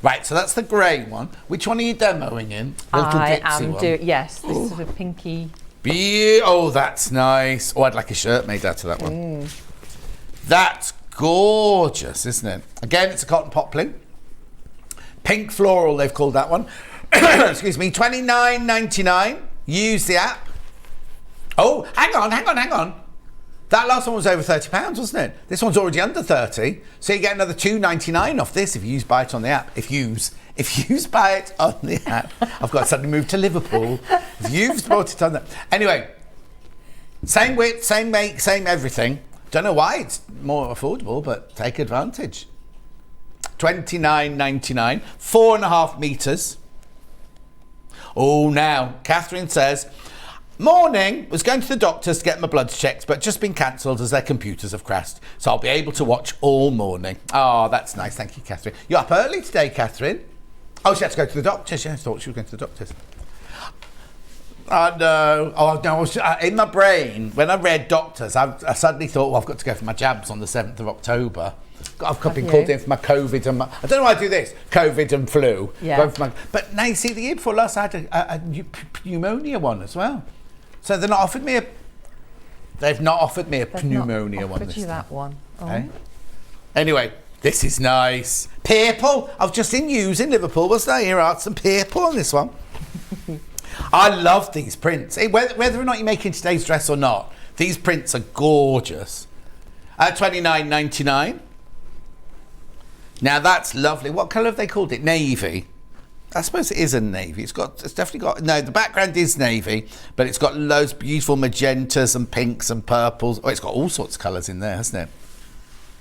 Right, so that's the grey one. Which one are you demoing in? I am doing, yes, this sort of pinky. Oh, that's nice. Oh, I'd like a shirt made out of that one. That's gorgeous, isn't it? Again, it's a cotton poplin. Pink floral, they've called that one. Excuse me, $29.99. Use the app. Oh, hang on. That last one was over £30, wasn't it? This one's already under 30, so you get another $2.99 off this if you buy it on the app. If you buy it on the app. I've got to suddenly move to Liverpool. If you've bought it on that. Anyway, same width, same make, same everything. Don't know why it's more affordable, but take advantage. $29.99, 4.5 metres. Oh, now, Catherine says, morning, was going to the doctors to get my bloods checked, but just been cancelled as their computers have crashed. So I'll be able to watch all morning. Oh, that's nice. Thank you, Catherine. You're up early today, Catherine. Oh, she had to go to the doctors. Yeah, I thought she was going to the doctors. Oh, no. Oh, no. In my brain, when I read doctors, I suddenly thought, well, I've got to go for my jabs on the 7th of October. I've been called in for my COVID and I don't know why I do this. COVID and flu. Yeah. But now you see, the year before last, I had a pneumonia one as well. So they've not offered me a pneumonia one. Offered you that one. Oh. Okay. Anyway, this is nice. Purple. I was just in Liverpool, wasn't I? Here are some purple on this one. I love these prints. Whether or not you're making today's dress or not, these prints are gorgeous. $29.99. Now that's lovely. What colour have they called it? Navy. I suppose it is a navy. It's definitely got, no, the background is navy, but it's got loads of beautiful magentas and pinks and purples. Oh, it's got all sorts of colours in there, hasn't it?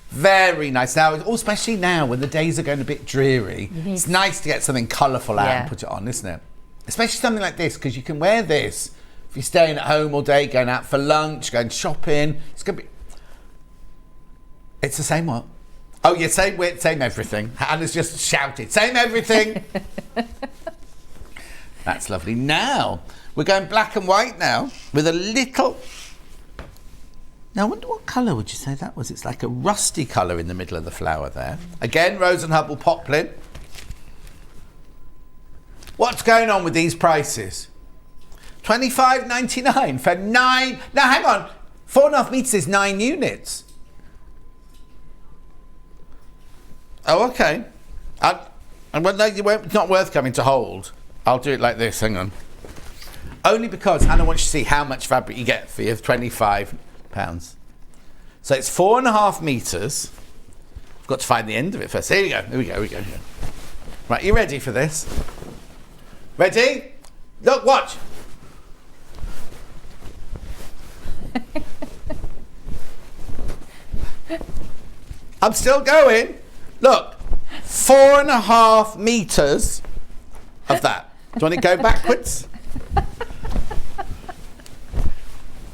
Very nice. Now, especially now when the days are going a bit dreary, it's nice to get something colourful out and put it on, isn't it? Especially something like this, because you can wear this if you're staying at home all day, going out for lunch, going shopping. It's going to be... It's the same what? Oh, yeah, same width, same everything. Hannah's just shouted, same everything. That's lovely. Now, we're going black and white now with a little... Now, I wonder what colour would you say that was? It's like a rusty colour in the middle of the flower there. Again, Rose and Hubble poplin. What's going on with these prices? $25.99 for 9... Now, hang on. 4.5 metres is 9 units. Oh, okay. Well, no, it's not worth coming to hold. I'll do it like this, hang on. Only because Hannah wants you to see how much fabric you get for your £25. So it's 4.5 metres. I've got to find the end of it first. Here we go. Right, you ready for this? Ready? Look, watch. I'm still going. Look, 4.5 metres of that. Do you want it to go backwards?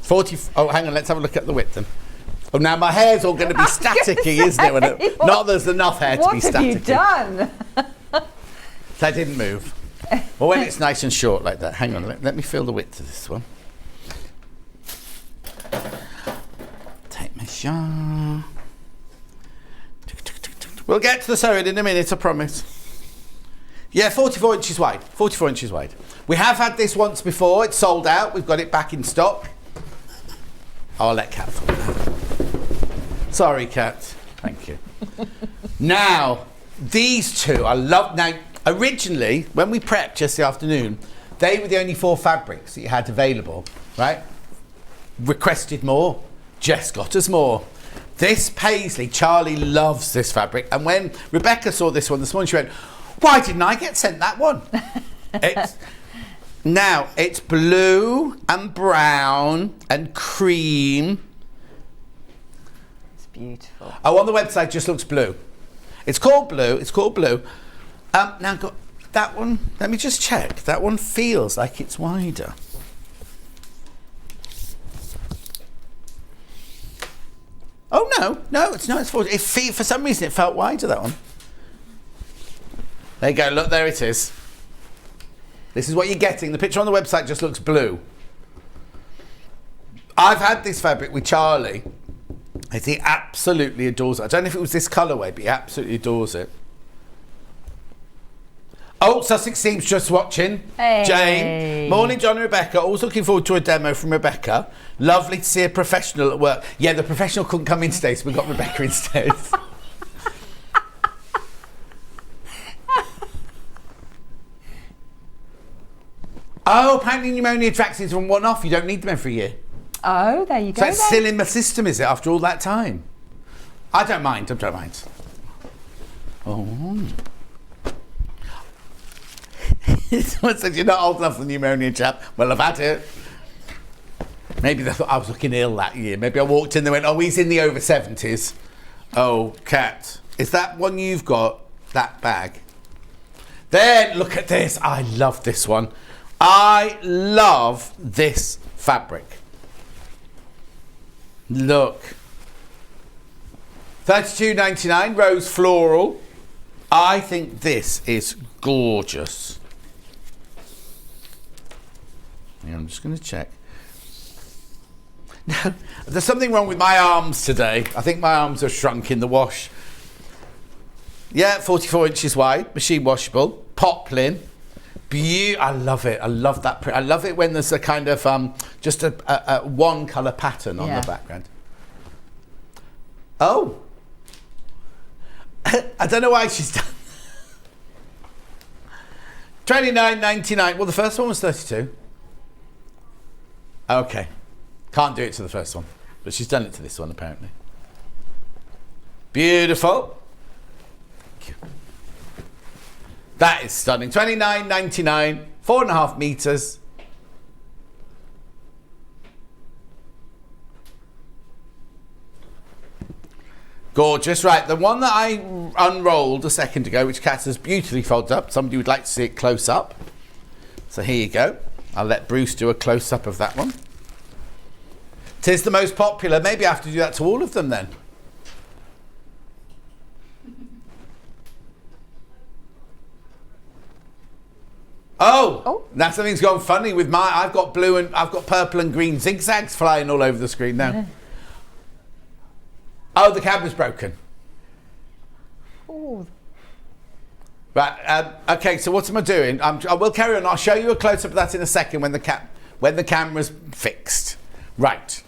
40. Oh, hang on. Let's have a look at the width then. Oh, now my hair's all going to be staticky, isn't it? Not that there's enough hair to be staticky. What have you done? So I didn't move. Well, when it's nice and short like that. Hang on. Let me feel the width of this one. Take measure. We'll get to the sewing in a minute, I promise. Yeah, 44 inches wide. 44 inches wide. We have had this once before. It's sold out. We've got it back in stock. I'll let Kat talk now. Sorry, Kat. Thank you. Now, these two, I love. Now, originally, when we prepped just the afternoon, they were the only 4 fabrics that you had available, right? Requested more. Jess got us more. This paisley, Charlie loves this fabric. And when Rebecca saw this one this morning, she went, why didn't I get sent that one? Now, it's blue and brown and cream. It's beautiful. Oh, on the website, it just looks blue. It's called blue. It's called blue. Now, got that one. Let me just check. That one feels like it's wider. Oh, no, it's not. It's 40. For some reason, it felt wider, that one. There you go. Look, there it is. This is what you're getting. The picture on the website just looks blue. I've had this fabric with Charlie. He absolutely adores it. I don't know if it was this colourway, but he absolutely adores it. Oh, Sussex Seams just watching. Hey. Jane. Morning, John and Rebecca. Always looking forward to a demo from Rebecca. Lovely to see a professional at work. Yeah, the professional couldn't come in today, so we got Rebecca instead. Oh, apparently pneumonia tracksuits are one off. You don't need them every year. Oh, there you go. So it's still in my system, is it, after all that time? I don't mind. Oh. Someone said, you're not old enough for the pneumonia chap. Well, I've had it. Maybe they thought I was looking ill that year. Maybe I walked in, they went, oh, he's in the over 70s. Oh, Kat, is that one you've got, that bag? There, look at this. I love this one. I love this fabric. Look. $32.99, rose floral. I think this is gorgeous. I'm just going to check. No, there's something wrong with my arms today. I think my arms are shrunk in the wash. Yeah, 44 inches wide, machine washable, poplin. I love it. I love that print. I love it when there's a kind of just a one colour pattern on the background. Oh, I don't know why she's done. $29.99. Well, the first one was 32. Okay, can't do it to the first one, but she's done it to this one apparently. Beautiful. Thank you. That is stunning. $29.99, 4.5 meters. Gorgeous. Right, the one that I unrolled a second ago, which Kat has beautifully folded up. Somebody would like to see it close up. So here you go. I'll let Bruce do a close up of that one. 'Tis the most popular. Maybe I have to do that to all of them then. Oh, now something's gone funny with my. I've got blue and I've got purple and green zigzags flying all over the screen now. Oh, the camera's broken. Ooh. Right. Okay. So what am I doing? I will carry on. I'll show you a close up of that in a second when the camera's fixed. Right.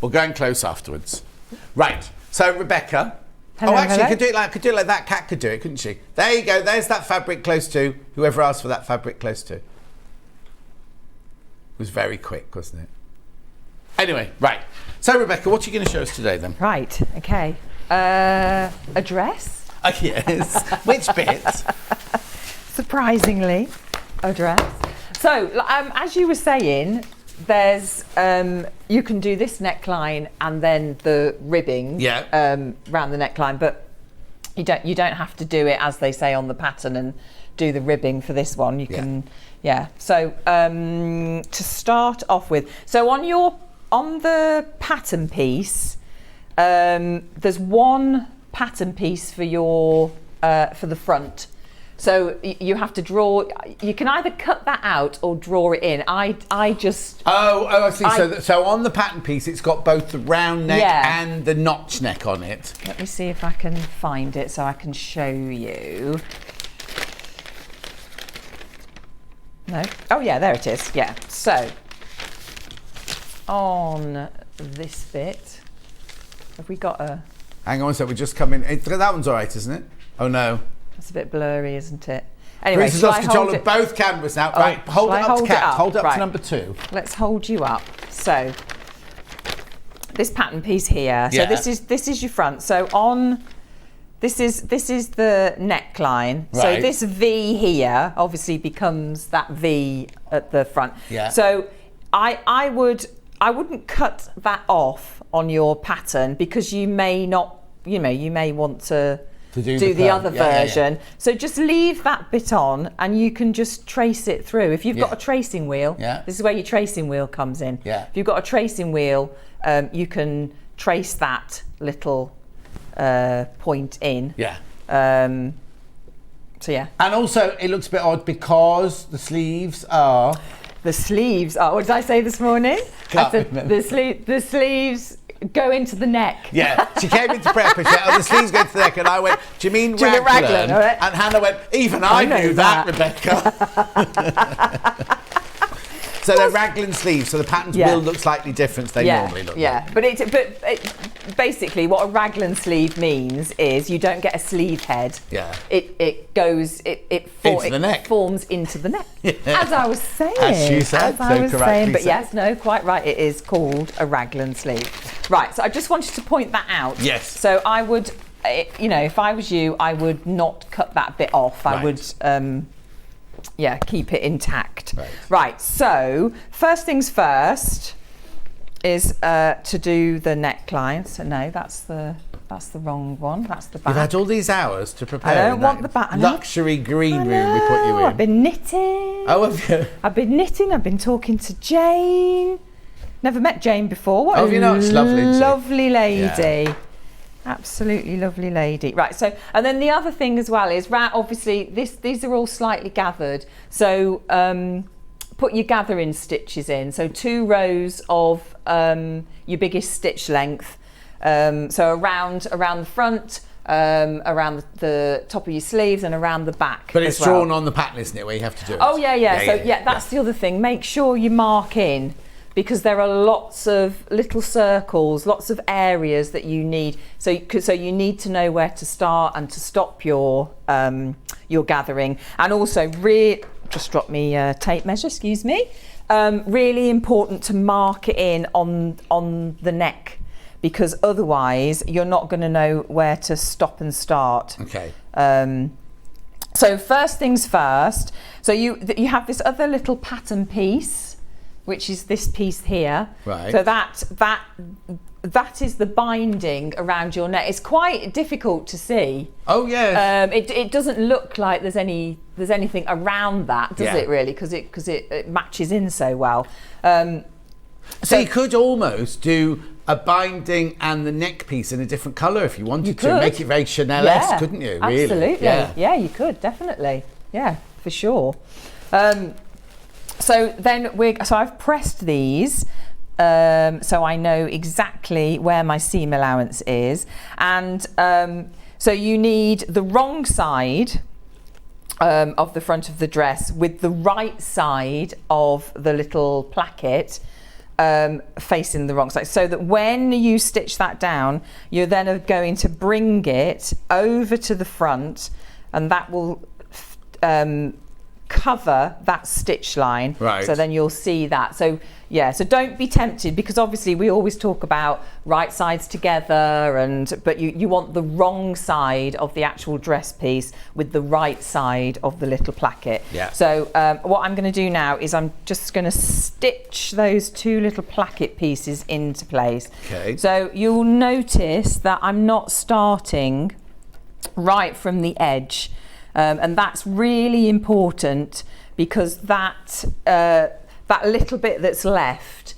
We'll go in close afterwards. Right. So Rebecca. Hello, actually, could do it like that. Kat could do it, couldn't she? There you go. There's that fabric close to. Whoever asked for that fabric close to. It was very quick, wasn't it? Anyway, right. So Rebecca, what are you going to show us today then? Right. Okay. A dress. Yes. Which bit? Surprisingly, a dress. So, as you were saying, there's you can do this neckline and then the ribbing Yeah. around the neckline, but you don't have to do it as they say on the pattern and do the ribbing for this one. You can, So to start off with, so on the pattern piece, there's one pattern piece for for the front. So you have to draw. You can either cut that out or draw it in. I just. Oh, I see. So on the pattern piece, it's got both the round neck and the notch neck on it. Let me see if I can find it so I can show you. No. Oh yeah, there it is. Yeah. So on this bit, have we got a? Hang on a sec. We're just coming. That one's all right, isn't it? Oh no. That's a bit blurry, isn't it? Anyway, Bruce has lost control of both cameras now. Right, hold it up to Kat. Hold it up to number 2. Let's hold you up. So this pattern piece here. So this is your front. So on this is the neckline. Right. So this V here obviously becomes that V at the front. Yeah. So I wouldn't cut that off on your pattern because you may not, you may want to do the other version. So just leave that bit on and you can just trace it through. If you've got a tracing wheel, this is where your tracing wheel comes in. Yeah. If you've got a tracing wheel, you can trace that little point in. Yeah. So yeah. And also, it looks a bit odd because the sleeves are. The sleeves are. What did I say this morning? I said the sleeves go into the neck. Yeah, she came into prep and she said, the sleeves go to the neck, and I went, do you mean raglan? Right. And Hannah went, even I knew that, Rebecca. So they're raglan sleeves, so the patterns will look slightly different than they normally look. Yeah, but basically what a raglan sleeve means is you don't get a sleeve head. Yeah. It goes into the neck. Forms into the neck. As I was saying. As she said, but yes, no, quite right. It is called a raglan sleeve. Right, so I just wanted to point that out. Yes. So I would, if I was you, I would not cut that bit off. Right. I would keep it intact. Right. So first things first is to do the neckline. So no, that's the wrong one. That's the back. You've had all these hours to prepare. I don't want the back. Luxury green room we put you in. I've been knitting. Oh, have you? I've been knitting. I've been talking to Jane. Never met Jane before. What have you not? It's lovely, isn't she? Lovely lady. Yeah. Absolutely lovely lady. Right, so, and then the other thing as well is, obviously, these are all slightly gathered. So put your gathering stitches in. So 2 rows of your biggest stitch length. So around the front, around the top of your sleeves and around the back. But it's drawn on the pattern, isn't it, where you have to do it? Oh, yeah. That's the other thing. Make sure you mark in, because there are lots of little circles, lots of areas that you need. So you need to know where to start and to stop your gathering. And also, just drop me tape measure, excuse me. Really important to mark it in on the neck, because otherwise you're not going to know where to stop and start. Okay. So first things first. So you have this other little pattern piece, which is this piece here. Right. So that is the binding around your neck. It's quite difficult to see. Oh yes. It doesn't look like there's anything around that, does it really? Because it matches in so well. So you could almost do a binding and the neck piece in a different colour if you wanted to. Make it very Chanel-esque, couldn't you? Really? Absolutely. Yeah, you could definitely. Yeah, for sure. So I've pressed these, so I know exactly where my seam allowance is, and so you need the wrong side of the front of the dress with the right side of the little placket facing the wrong side, so that when you stitch that down, you're then going to bring it over to the front, and that will cover that stitch line. Right. So then you'll see that. So so don't be tempted, because obviously we always talk about right sides together, but you want the wrong side of the actual dress piece with the right side of the little placket. Yeah. So what I'm going to do now is I'm just going to stitch those 2 little placket pieces into place. Okay. So you'll notice that I'm not starting right from the edge, and that's really important because that little bit that's left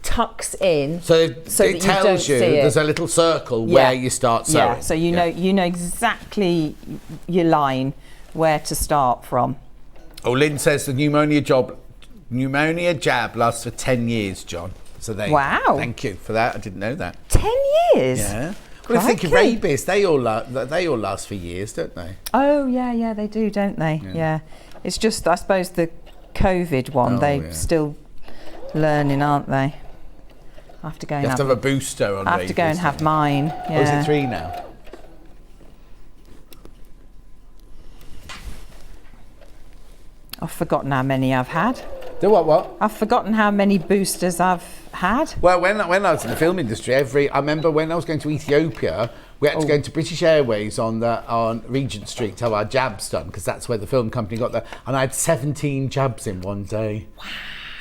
tucks in, so that it tells you there's a little circle where you start sewing. Yeah, so you know exactly your line where to start from. Oh, Lynn says the pneumonia jab lasts for 10 years, John. So there you Wow. go. Thank you for that. I didn't know that. 10 years? Yeah. Well, I think of rabies, they all last for years, don't they? Oh, yeah, they do, don't they? Yeah. It's just, I suppose, the COVID one, they're still learning, aren't they? I have to go and have to have a booster on I have to go and have mine. Yeah. Oh, is it 3 now? I've forgotten how many I've had. Do what? I've forgotten how many boosters I've had. Well, when I was in the film industry, I remember when I was going to Ethiopia, we had to go into British Airways on Regent Street to have our jabs done, because that's where the film company got there. And I had 17 jabs in one day. Wow.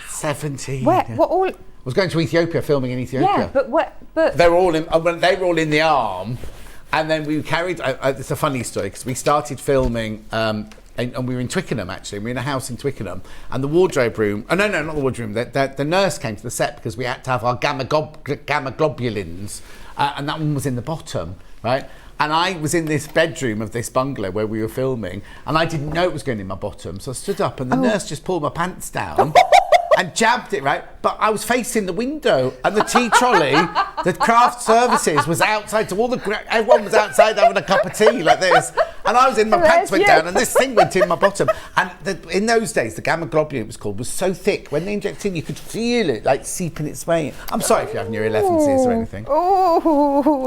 17. Where? What all? I was going to Ethiopia, filming in Ethiopia. Yeah, but what? But they were all in the arm, and then we carried. It's a funny story because we started filming. And we were in Twickenham, actually. We were in a house in Twickenham. And the wardrobe room... Oh, no, not the wardrobe room. The nurse came to the set because we had to have our gamma globulins. And that one was in the bottom, right? And I was in this bedroom of this bungalow where we were filming. And I didn't know it was going in my bottom. So I stood up and the nurse just pulled my pants down and jabbed it, right? But I was facing the window. And the tea trolley, the craft services, was outside. So everyone was outside having a cup of tea like this. And I was in, my pants went down, and this thing went in my bottom. And in those days, the gamma globulin, it was called, was so thick. When they injected in, you could feel it, like, seeping its way in. I'm sorry if you're having your 11th or anything.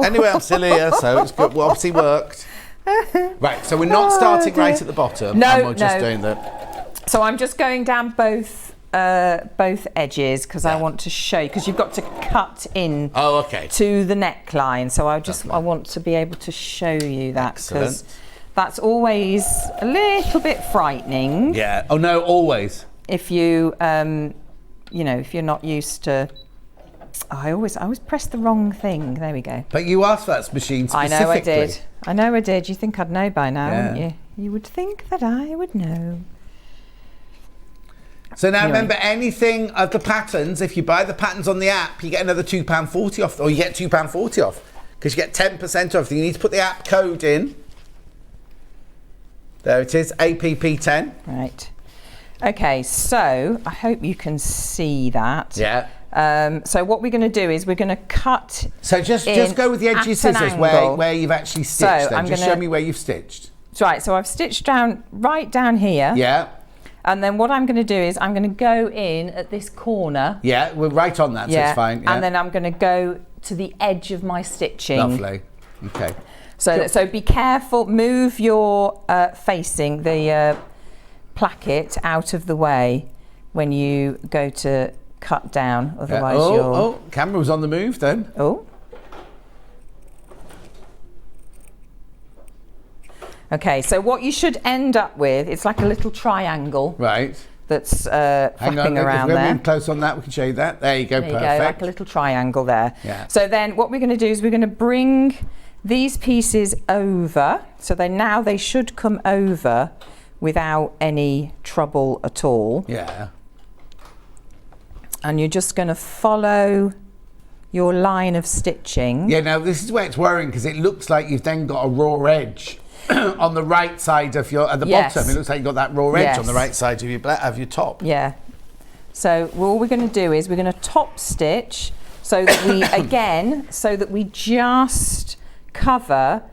Anyway, I'm still here, so it's good. Well, obviously worked. Right, so we're not starting right at the bottom. No, and we're just doing that. So I'm just going down both edges because I want to show you, because you've got to cut in to the neckline. So I want to be able to show you that, because that's always a little bit frightening. Yeah. Oh no, always. If you if you're not used to. I always press the wrong thing. There we go. But you asked for that machine specifically. I know I did. You think I'd know by now, wouldn't you? You would think that I would know. So now remember, anything of the patterns, if you buy the patterns on the app, you get another £2.40 off, or you get £2.40 off, because you get 10% off. You need to put the app code in. There it is, APP10. Right. Okay, so I hope you can see that. Yeah. So what we're going to do is we're going to cut. So just go with the edge of your scissors where you've actually stitched. So just show me where you've stitched. Right. So I've stitched right down here. Yeah. And then what I'm going to do is I'm going to go in at this corner. Yeah, we're right on that, so it's fine. Yeah. And then I'm going to go to the edge of my stitching. Lovely. Okay. So be careful. Move your facing the placket out of the way when you go to cut down. Otherwise, camera was on the move then. Oh. Okay, so what you should end up with, it's like a little triangle. Right. That's flapping around there. Hang on, close on that, we can show you that. There you go, perfect. There you go, like a little triangle there. Yeah. So then what we're going to do is we're going to bring these pieces over. So they should come over without any trouble at all. Yeah. And you're just going to follow your line of stitching. Yeah, now this is where it's worrying, because it looks like you've then got a raw edge on the right side of at the bottom. It looks like you've got that raw edge on the right side of your top. Yeah. So all we're going to do is we're going to top stitch so that we so that we just cover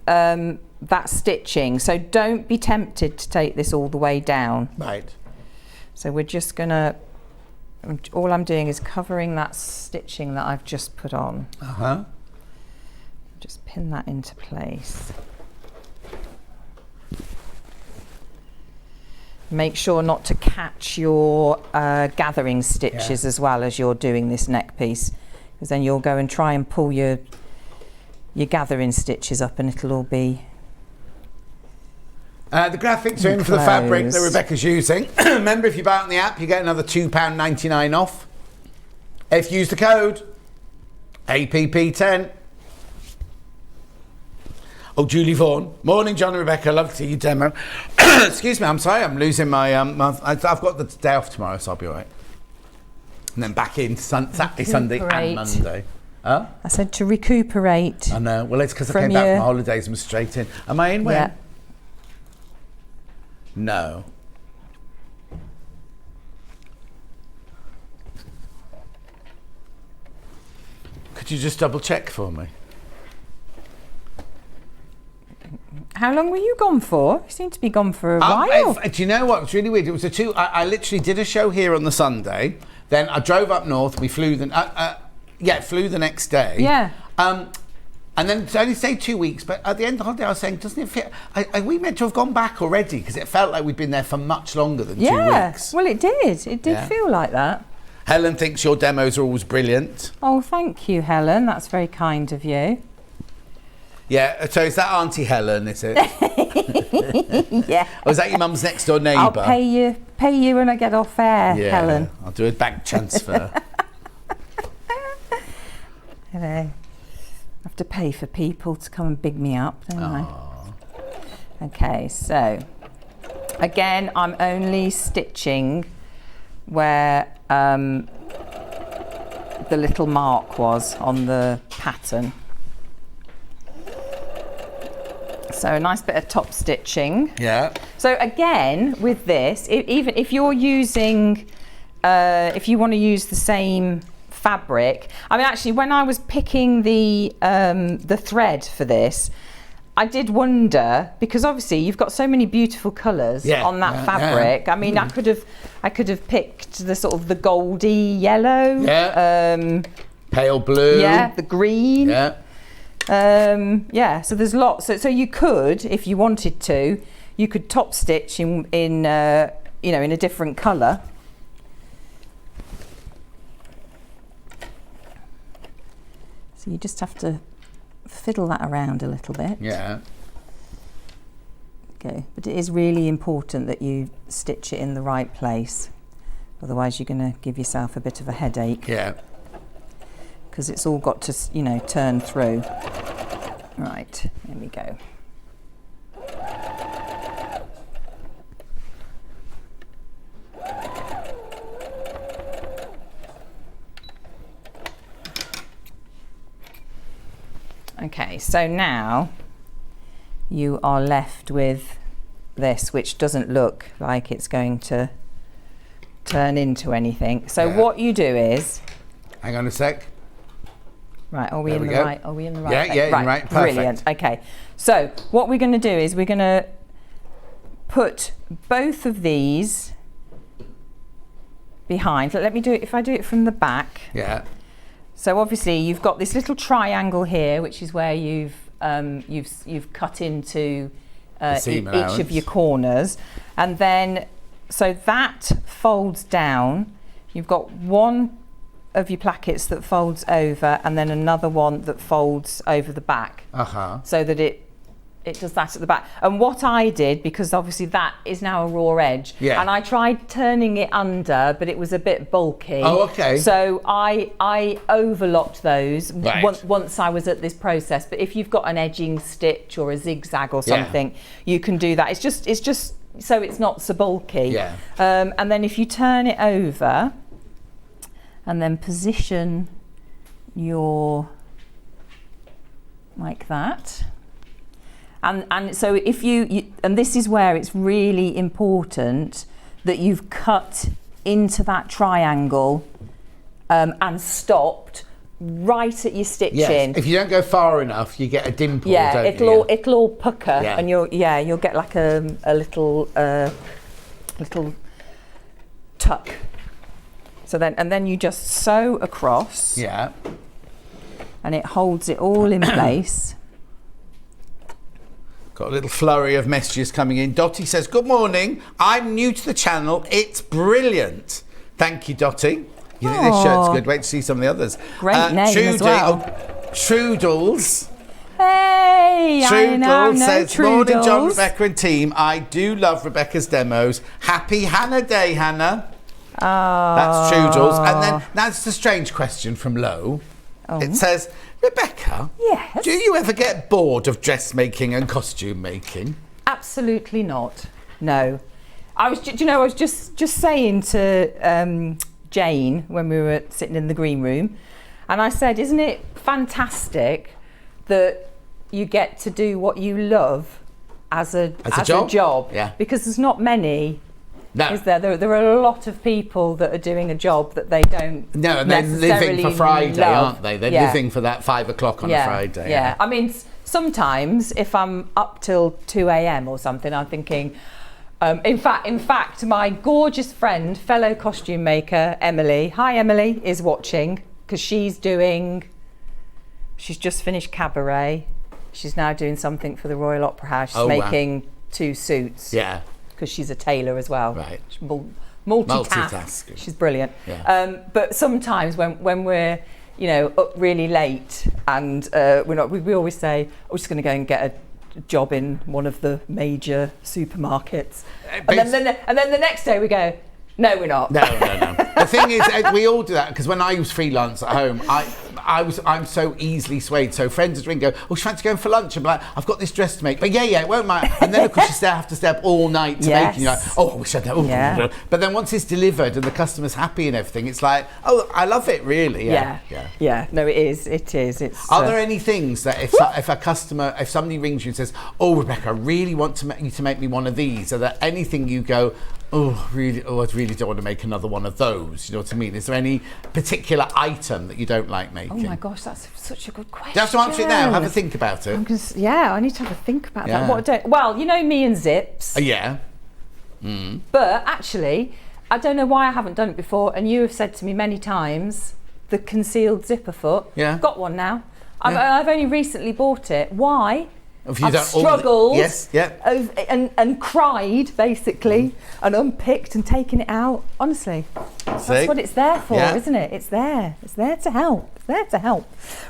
that stitching. So don't be tempted to take this all the way down. Right. So we're just going to, all I'm doing is covering that stitching that I've just put on. Uh-huh. Just pin that into place. Make sure not to catch your gathering stitches as well as you're doing this neck piece, because then you'll go and try and pull your gathering stitches up and it'll all be the graphics are in for the fabric that Rebecca's using. Remember, if you buy it on the app, you get another £2.99 off. If you use the code APP10. Oh, Julie Vaughan. Morning, John and Rebecca. Love to see you demo. Excuse me, I'm sorry. I'm losing my... I've got the day off tomorrow, so I'll be all right. And then back in Saturday, Sunday and Monday. Huh? I said to recuperate. I know. Well, it's because I came back from holidays and was straight in. Am I in when? Yeah. No. Could you just double check for me? How long were you gone for? You seem to be gone for a while. Do you know what? It's really weird. It was I literally did a show here on the Sunday. Then I drove up north. We flew flew the next day. Yeah. And then to only stay 2 weeks, but at the end of the holiday, I was saying, doesn't it feel? Are we meant to have gone back already? Because it felt like we'd been there for much longer than 2 weeks. Well, it did. It did feel like that. Helen thinks your demos are always brilliant. Oh, thank you, Helen. That's very kind of you. Yeah, so is that Auntie Helen, is it? Yeah. Or is that your mum's next door neighbour? I'll pay you when I get off air, Helen. I'll do a bank transfer. You know, I have to pay for people to come and big me up, don't I? Okay, so again, I'm only stitching where the little mark was on the pattern. So a nice bit of top stitching. Yeah. So again, with this, even if you're using, if you want to use the same fabric, I mean, actually, when I was picking the thread for this, I did wonder, because obviously you've got so many beautiful colours on that fabric. Yeah. I mean, I could have picked the sort of the goldy yellow. Yeah. Pale blue. Yeah. The green. Yeah. So there's lots. So you could, if you wanted to, you could top stitch in in a different colour. So you just have to fiddle that around a little bit. Yeah. Okay, but it is really important that you stitch it in the right place. Otherwise, you're going to give yourself a bit of a headache. Yeah. Because it's all got to, turn through. Right, there we go. Okay, so now you are left with this, which doesn't look like it's going to turn into anything. So what you do is... Hang on a sec. Right, are we in the right? Are we in the right? Yeah, right. Perfect. Brilliant. Okay, so what we're going to do is we're going to put both of these behind. Let me do it. If I do it from the back. Yeah. So obviously you've got this little triangle here, which is where you've cut into each of your corners, and then so that folds down. You've got one of your plackets that folds over, and then another one that folds over the back, so that it does that at the back. And what I did, because obviously that is now a raw edge, and I tried turning it under, but it was a bit bulky. Oh, okay. So I overlocked those once I was at this process. But if you've got an edging stitch or a zigzag or something, you can do that. It's just so it's not so bulky. Yeah. And then if you turn it over, and then position your like that. And so if you and this is where it's really important that you've cut into that triangle and stopped right at your stitching. Yes. If you don't go far enough, you get a dimple. Yeah, it'll all pucker, and you'll get like a little tuck. So then you just sew across. Yeah. And it holds it all in place. Got a little flurry of messages coming in. Dottie says, good morning. I'm new to the channel. It's brilliant. Thank you, Dottie. You think this shirt's good? Wait to see some of the others. Great name as well. Trudels. Hey, I know says, Trudels. Morning, John, Rebecca and team. I do love Rebecca's demos. Happy Hannah Day, Hannah. Oh. That's Trudels. And then, that's a strange question from Lo. Oh. It says, Rebecca? Yes? Do you ever get bored of dressmaking and costume making? Absolutely not. No. I was just saying to Jane when we were sitting in the green room, and I said, isn't it fantastic that you get to do what you love as a job? Yeah. Because there's not many. No. Is there? There are a lot of people that are doing a job that they don't. No, and they're living for Friday, aren't they? They're living for that 5 o'clock on a Friday. Yeah. I mean, sometimes if I'm up till 2 a.m. or something, I'm thinking. In fact, my gorgeous friend, fellow costume maker Emily. Hi, Emily, is watching because she's just finished cabaret. She's now doing something for the Royal Opera House. She's making 2 suits. Yeah. Because she's a tailor as well. Right. Multitask. She's brilliant. Yeah. But sometimes when we're, up really late and we always say, we're just going to go and get a job in one of the major supermarkets. And then the next day we go, no, we're not. No. The thing is, we all do that because when I was freelance at home, I'm so easily swayed. So friends would ring, go, oh, she fancy going for lunch? I'm like, I've got this dress to make, but yeah, it won't matter. And then of course you have to stay up all night to make it. You're like, oh, I wish I'd know. Yeah. But then once it's delivered and the customer's happy and everything, it's like, oh, I love it, really. Yeah. No, it is. It's. Are there any things that if somebody rings you and says, oh, Rebecca, I really want you to make me one of these, are there anything you go, oh, really? Oh, I really don't want to make another one of those. You know what I mean? Is there any particular item that you don't like making? Oh my gosh, that's such a good question. Do you have to answer it now? Have a think about it. I need to have a think about that. Well, you know me and zips. Yeah. But actually, I don't know why I haven't done it before. And you have said to me many times, the concealed zipper foot. Yeah. Got one now. I've only recently bought it. Why? I've struggled and cried basically and unpicked and taken it out. Honestly, that's what it's there for, isn't it? It's there to help.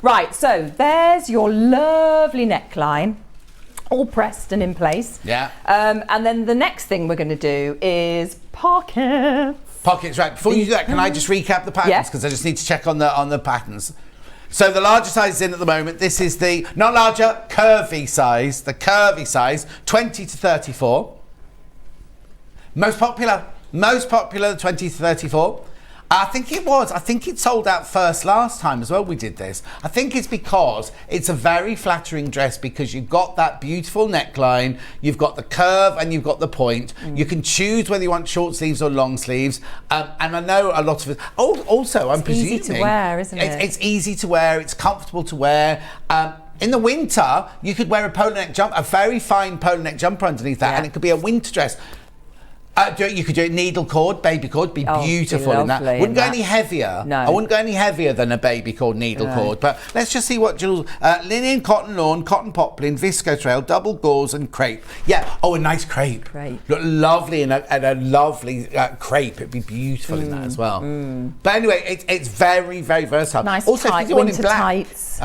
Right, so there's your lovely neckline, all pressed and in place. Yeah. And then the next thing we're going to do is pockets. Pockets, right. Before you do that, can I just recap the patterns? Because I just need to check on the patterns. So the larger size is in at the moment. This is the, not larger, curvy size. The curvy size, 20 to 34. Most popular, the 20 to 34. I think it sold out first last time as well we did this. I think it's because it's a very flattering dress because you've got that beautiful neckline, you've got the curve and you've got the point. You can choose whether you want short sleeves or long sleeves. And I know a lot of it, also I'm presuming. It's easy to wear, isn't it? It's easy to wear, it's comfortable to wear. In the winter, you could wear a very fine polo neck jumper underneath that and it could be a winter dress. You could do it needle cord, baby cord, be beautiful in that. Wouldn't go any heavier. No. I wouldn't go any heavier than a baby cord, needle cord. But let's just see what Jules, linen, cotton lawn, cotton poplin, visco trail, double gauze and crepe. Yeah, a nice crepe. Look lovely in a lovely crepe. It'd be beautiful in that as well. But anyway, it's very, very versatile. Nice also, tight, if you want winter in black, tights.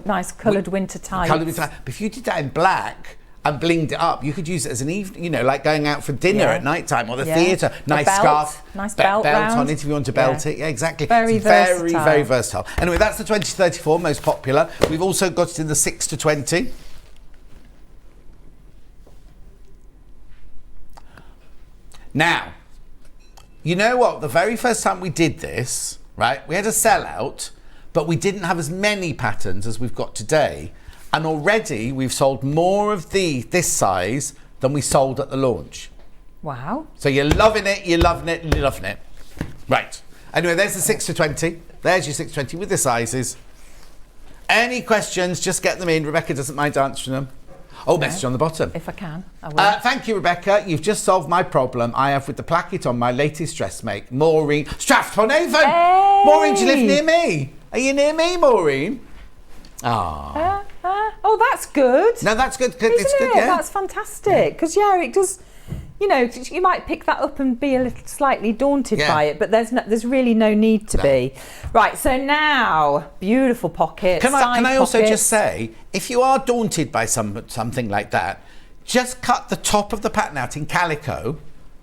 Nice coloured winter tights. But if you did that in black, and blinged it up, you could use it as an evening, like going out for dinner at night time or the theatre. Nice scarf, nice belt on it if you want to belt it. Yeah, exactly. Very versatile. Very versatile. Anyway, that's the 20 to 34, most popular. We've also got it in the 6 to 20. Now, you know what? The very first time we did this, right, we had a sellout, but we didn't have as many patterns as we've got today. And already we've sold more of this size than we sold at the launch. Wow. So you're loving it. Right. Anyway, there's the 6 to 20. There's your 6 to 20 with the sizes. Any questions, just get them in. Rebecca doesn't mind answering them. Message on the bottom. If I can, I will. Thank you, Rebecca. You've just solved my problem I have with the placket on my latest dress make. Maureen, Strathpon-Avon. Hey. Maureen, do you live near me? Are you near me, Maureen? That's good. No, that's good. It's good, yeah. That's fantastic. Because, it does, you might pick that up and be a little slightly daunted by it, but there's really no need to be. Right, so now, beautiful pockets. Can I also just say, if you are daunted by something like that, just cut the top of the pattern out in calico,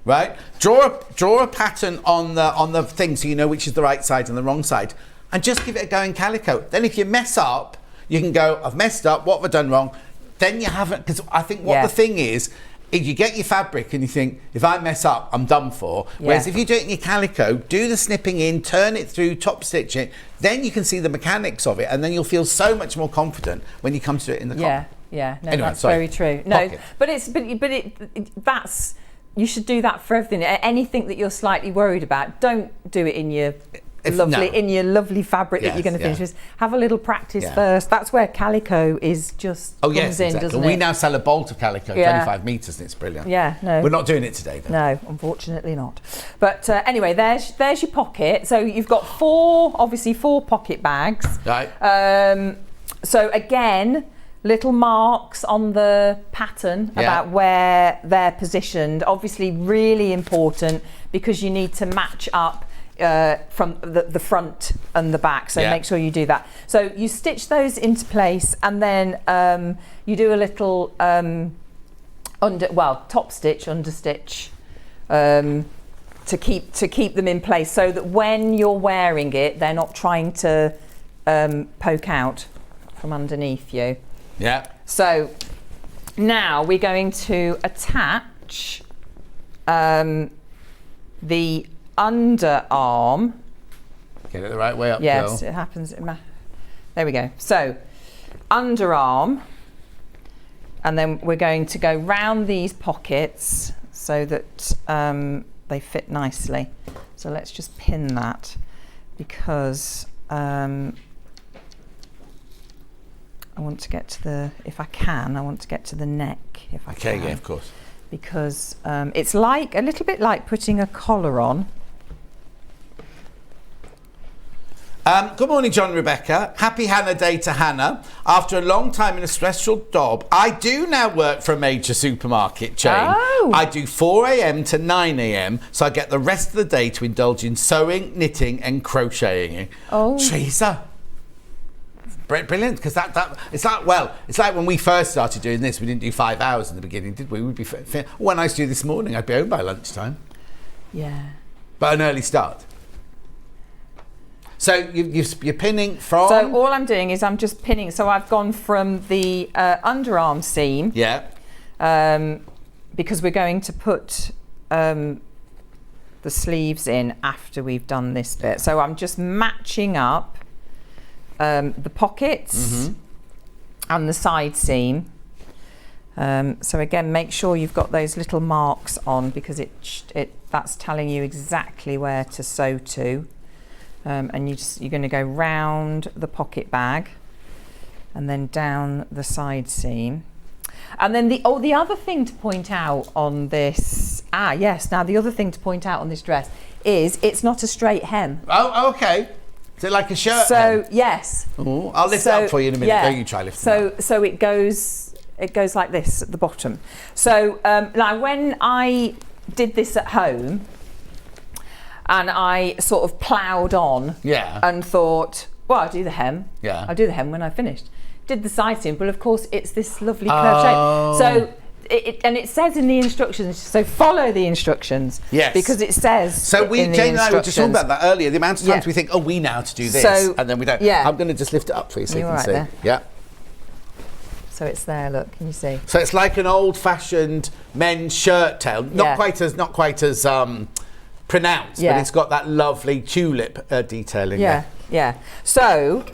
right? Draw a pattern on the thing so you know which is the right side and the wrong side, and just give it a go in calico. Then if you mess up, You can go, I've messed up, what have I done wrong? Then you haven't, because I think what the thing is you get your fabric and you think, if I mess up, I'm done for. Whereas if you do it in your calico, do the snipping in, turn it through, top stitch it, then you can see the mechanics of it, and then you'll feel so much more confident when you come to it in the cotton. Yeah, no, anyway, that's very true. No, Pocket. but that's, you should do that for everything. Anything that you're slightly worried about, don't do it in your lovely fabric that you're going to finish with. Have a little practice first. That's where calico is just comes in, exactly. doesn't it? We now sell a bolt of calico, 25 metres, and it's brilliant. Yeah, no. We're not doing it today, though. No, unfortunately not. But anyway, there's your pocket. So you've got four pocket bags. Right. So again, little marks on the pattern about where they're positioned. Obviously really important because you need to match up from the front and the back, so make sure you do that. So you stitch those into place, and then you do a little top stitch, under stitch, to keep them in place, so that when you're wearing it, they're not trying to poke out from underneath you. Yeah. So now we're going to attach the underarm. Get it the right way up. Yes, Bill. it happens. There we go. So underarm, and then we're going to go round these pockets so that they fit nicely. So let's just pin that, because I want to get to the, if I can, I want to get to the neck, if I can. Okay, yeah, of course. Because it's like a little bit like putting a collar on. Good morning, John and Rebecca. Happy Hannah Day to Hannah. After a long time in a stressful job, I do now work for a major supermarket chain. Oh. I do 4 a.m. to 9 a.m, so I get the rest of the day to indulge in sewing, knitting and crocheting. Oh. Teresa. Brilliant, because it's like when we first started doing this, we didn't do 5 hours in the beginning, did we? We'd be when I used to do this morning, I'd be home by lunchtime. Yeah. But an early start. So you're pinning from. So all I'm doing is I'm just pinning. So I've gone from the underarm seam. Yeah. Because we're going to put the sleeves in after we've done this bit. So I'm just matching up the pockets and the side seam. So again, make sure you've got those little marks on, because that's telling you exactly where to sew to. And you're going to go round the pocket bag and then down the side seam. And then the other thing to point out on this, now the other thing to point out on this dress is it's not a straight hem. Oh, okay. Is it like a shirt So hem? yes. Ooh, I'll lift it up for you in a minute. Yeah. Don't you try lifting it up. So it goes like this at the bottom. So now when I did this at home, and I sort of ploughed on and thought, well, I'll do the hem. Yeah. I'll do the hem when I finished. Did the side seam, but of course it's this lovely curved shape. So it says in the instructions, so follow the instructions. Yes. Because it says. So Jane and I were just talking about that earlier. The amount of times we think, oh, we know how to do this, So, and then we don't. yeah. I'm going to just lift it up for you so you can right see. there. Yeah. So it's there. Look, can you see? So it's like an old-fashioned men's shirt tail, not quite as pronounced, but it's got that lovely tulip detailing there. Yeah. So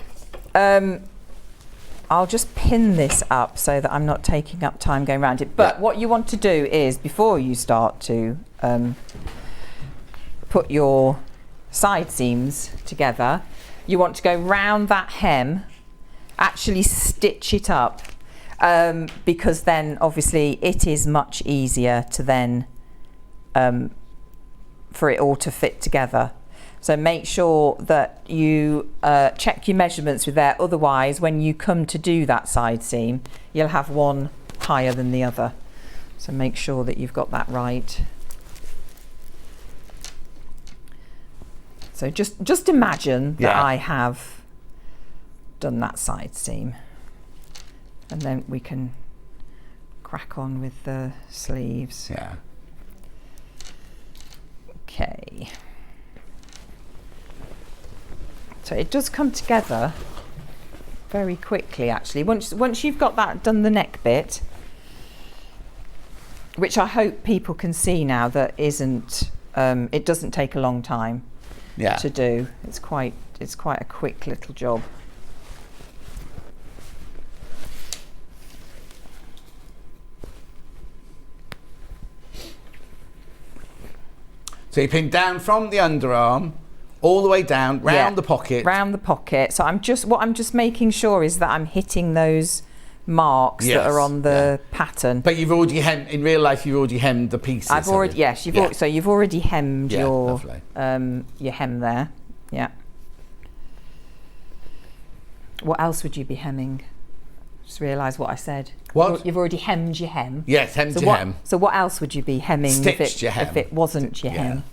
I'll just pin this up so that I'm not taking up time going around it. But what you want to do is, before you start to put your side seams together, you want to go round that hem, actually stitch it up, because then obviously it is much easier to then for it all to fit together. So make sure that you check your measurements with there, otherwise when you come to do that side seam, you'll have one higher than the other. So make sure that you've got that right. So just imagine that I have done that side seam, and then we can crack on with the sleeves. Yeah. Okay. So it does come together very quickly, actually. Once you've got that done, the neck bit, which I hope people can see now, that isn't. It doesn't take a long time to do. It's quite a quick little job. So you pin down from the underarm all the way down round the pocket. Round the pocket. So I'm just making sure is that I'm hitting those marks that are on the pattern. But you've already hemmed in real life. You've already hemmed the pieces. I've already so you've already hemmed your hem there. Yeah. What else would you be hemming? Just realised what I said. What? You've already hemmed your hem. Yes, hemmed your hem. So what else would you be hemming Stitched your hem. if it wasn't your hem?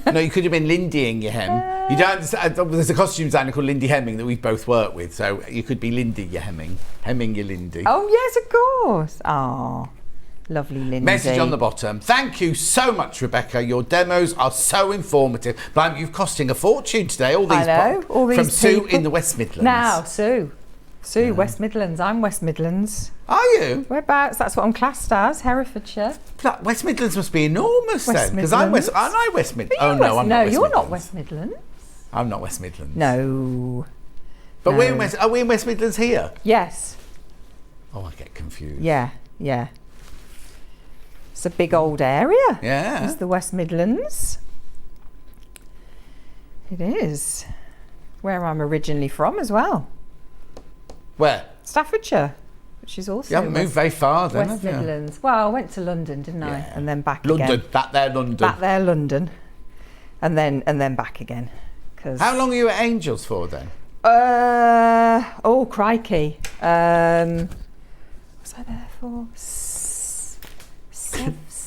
No, you could have been Lindying your hem. You don't understand. There's a costume designer called Lindy Hemming that we've both worked with, so you could be Lindy your hemming your Lindy. Oh yes, of course. Oh, lovely Lindy. Message on the bottom. Thank you so much, Rebecca. Your demos are so informative. But you're costing a fortune today. All these from Sue in the West Midlands. Now, Sue, West Midlands. I'm West Midlands. Are you? Whereabouts? That's what I'm classed as. Herefordshire. West Midlands must be enormous then, because I'm West. Aren't I West Midlands? Oh no, I'm not West you're Midlands. not West Midlands. I'm not West Midlands. No. But we're in West. Are we in West Midlands here? Yes. Oh, I get confused. Yeah. It's a big old area. Yeah. It's the West Midlands. It is. Where I'm originally from as well. Where? Staffordshire, which is also. You haven't moved very far then, West have you? Midlands. Well, I went to London, didn't I? And then back again. London. Back there, London. And then back again. How long were you at Angels for then? Oh crikey. Was I there for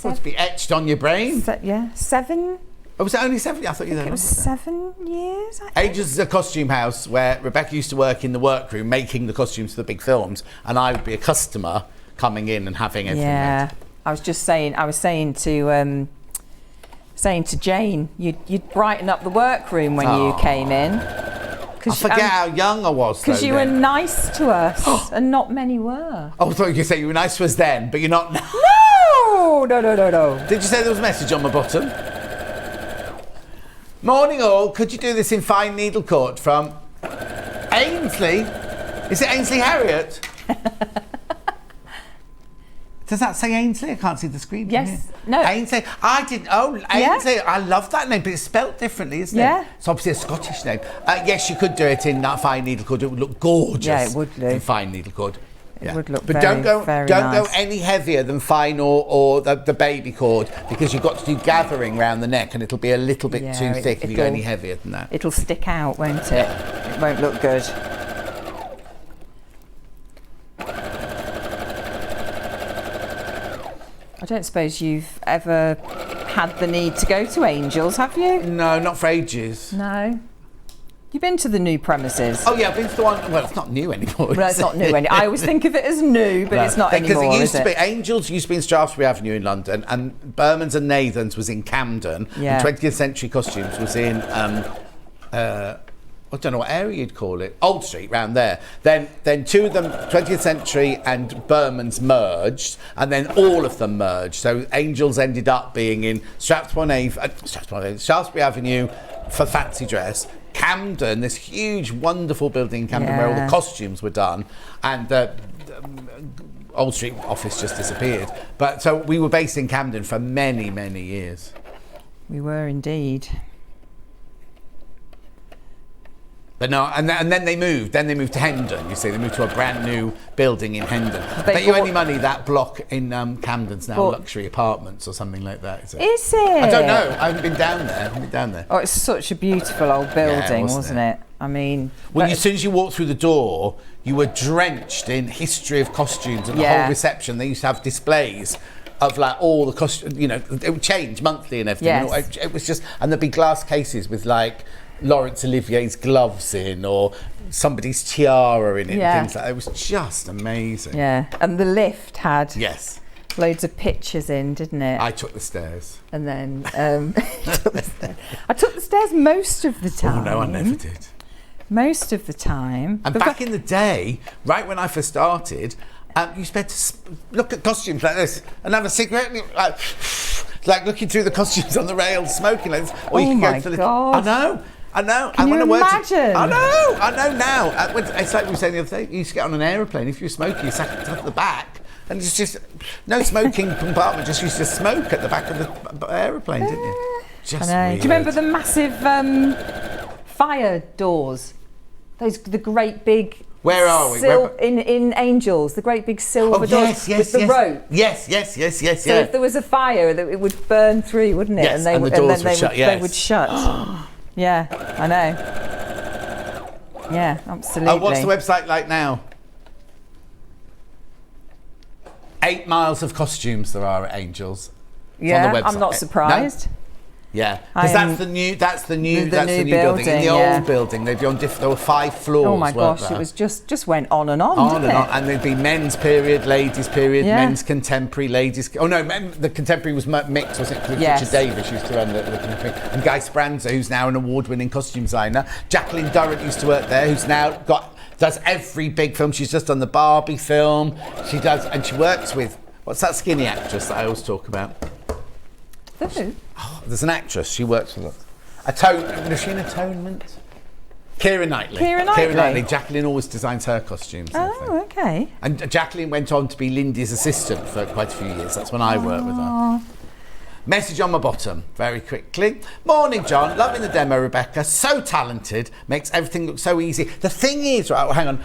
Must be etched on your brain. 7. Oh, was it only 7? I thought you were there. It was 7 years, I think. Angels is a costume house where Rebecca used to work in the workroom making the costumes for the big films, and I would be a customer coming in and having everything made. I was saying to Jane, you'd brighten up the workroom when you came in. I forget how young I was. Because you were nice to us, and not many were. Oh, I thought you could say you were nice to us then, but you're not now. No. Did you say there was a message on my bottom? Morning all, could you do this in fine needle cord from Ainsley? Is it Ainsley Harriet? Does that say Ainsley? I can't see the screen. Yes. No. Ainsley. I didn't. Oh, Ainsley. Yeah. I love that name, but it's spelt differently, isn't it? It's obviously a Scottish name. Yes, you could do it in that fine needle cord. It would look gorgeous. Yeah, it would look. In fine needle cord. It would look but very, don't very go nice. any heavier than fine or the baby cord, because you've got to do gathering round the neck and it'll be a little bit too thick if you go any heavier than that. It'll stick out, won't it? It won't look good. I don't suppose you've ever had the need to go to Angels, have you? No, not for ages. No. You've been to the new premises? Oh yeah, I've been to the one. Well, it's not new anymore. Well, it's not new anymore. I always think of it as new, but it's not anymore. Because it used to be Angels used to be in Shaftesbury Avenue in London, and Berman's and Nathan's was in Camden. Yeah. And 20th Century Costumes was in I don't know what area you'd call it. Old Street, round there. Then two of them, 20th Century and Berman's merged, and then all of them merged. So Angels ended up being in Shaftesbury Avenue for fancy dress. Camden, this huge, wonderful building in Camden where all the costumes were done, and the Old Street office just disappeared. But so we were based in Camden for many, many years. We were indeed. But no, and then they moved. Then they moved to Hendon. You see, they moved to a brand new building in Hendon. Bet you any money that block in Camden's now luxury apartments or something like that. Is it? I don't know. I haven't been down there. Oh, it's such a beautiful old building, wasn't it? I mean, as soon as you walked through the door, you were drenched in history of costumes and the whole reception. They used to have displays of like all the costumes. You know, it would change monthly and everything. Yes. It was just, and there'd be glass cases with like Laurence Olivier's gloves in, or somebody's tiara in it, and things like that. It was just amazing. Yeah, and the lift had loads of pictures in, didn't it? I took the stairs. And then I took the stairs most of the time. Oh no, I never did. most of the time. And back in the day, right when I first started, you used to look at costumes like this and have a cigarette, and like looking through the costumes on the rails, smoking like this. Or you can go to the. God. I know. Can you imagine? I know now. It's like we were saying the other day. You used to get on an aeroplane. If you were smoking, you sat at the back, and it's just no smoking compartment. Just used to smoke at the back of the aeroplane, didn't you? Just I know. weird. Do you remember the massive fire doors? The great big. Where are we? In Angels, the great big silver doors with the rope. Yes. So if there was a fire, it would burn through, wouldn't it? Yes, and the doors would shut. They would shut. Yeah, I know. Yeah, absolutely. What's the website like now? 8 miles of costumes there are at Angels. Yeah, on the website. I'm not surprised. No? Yeah, because that's the new building. In the old building, there were 5 floors. Oh my gosh, it was just went on and on. On and on, and there'd be men's period, ladies period, men's contemporary, ladies. Oh no, the contemporary was mixed, wasn't it? Yes. Richard Davis used to run the contemporary, and Guy Spranza, who's now an award-winning costume designer. Jacqueline Durrant used to work there, who's now does every big film. She's just done the Barbie film. She does, and she works with what's that skinny actress that I always talk about? Who? Oh, there's an actress. She works with is she in Atonement? Keira Knightley. Jacqueline always designs her costumes. Oh, okay. And Jacqueline went on to be Lindy's assistant for quite a few years. That's when I worked with her. Message on my bottom, very quickly. Morning, John. Loving the demo, Rebecca. So talented. Makes everything look so easy. The thing is, right, hang on.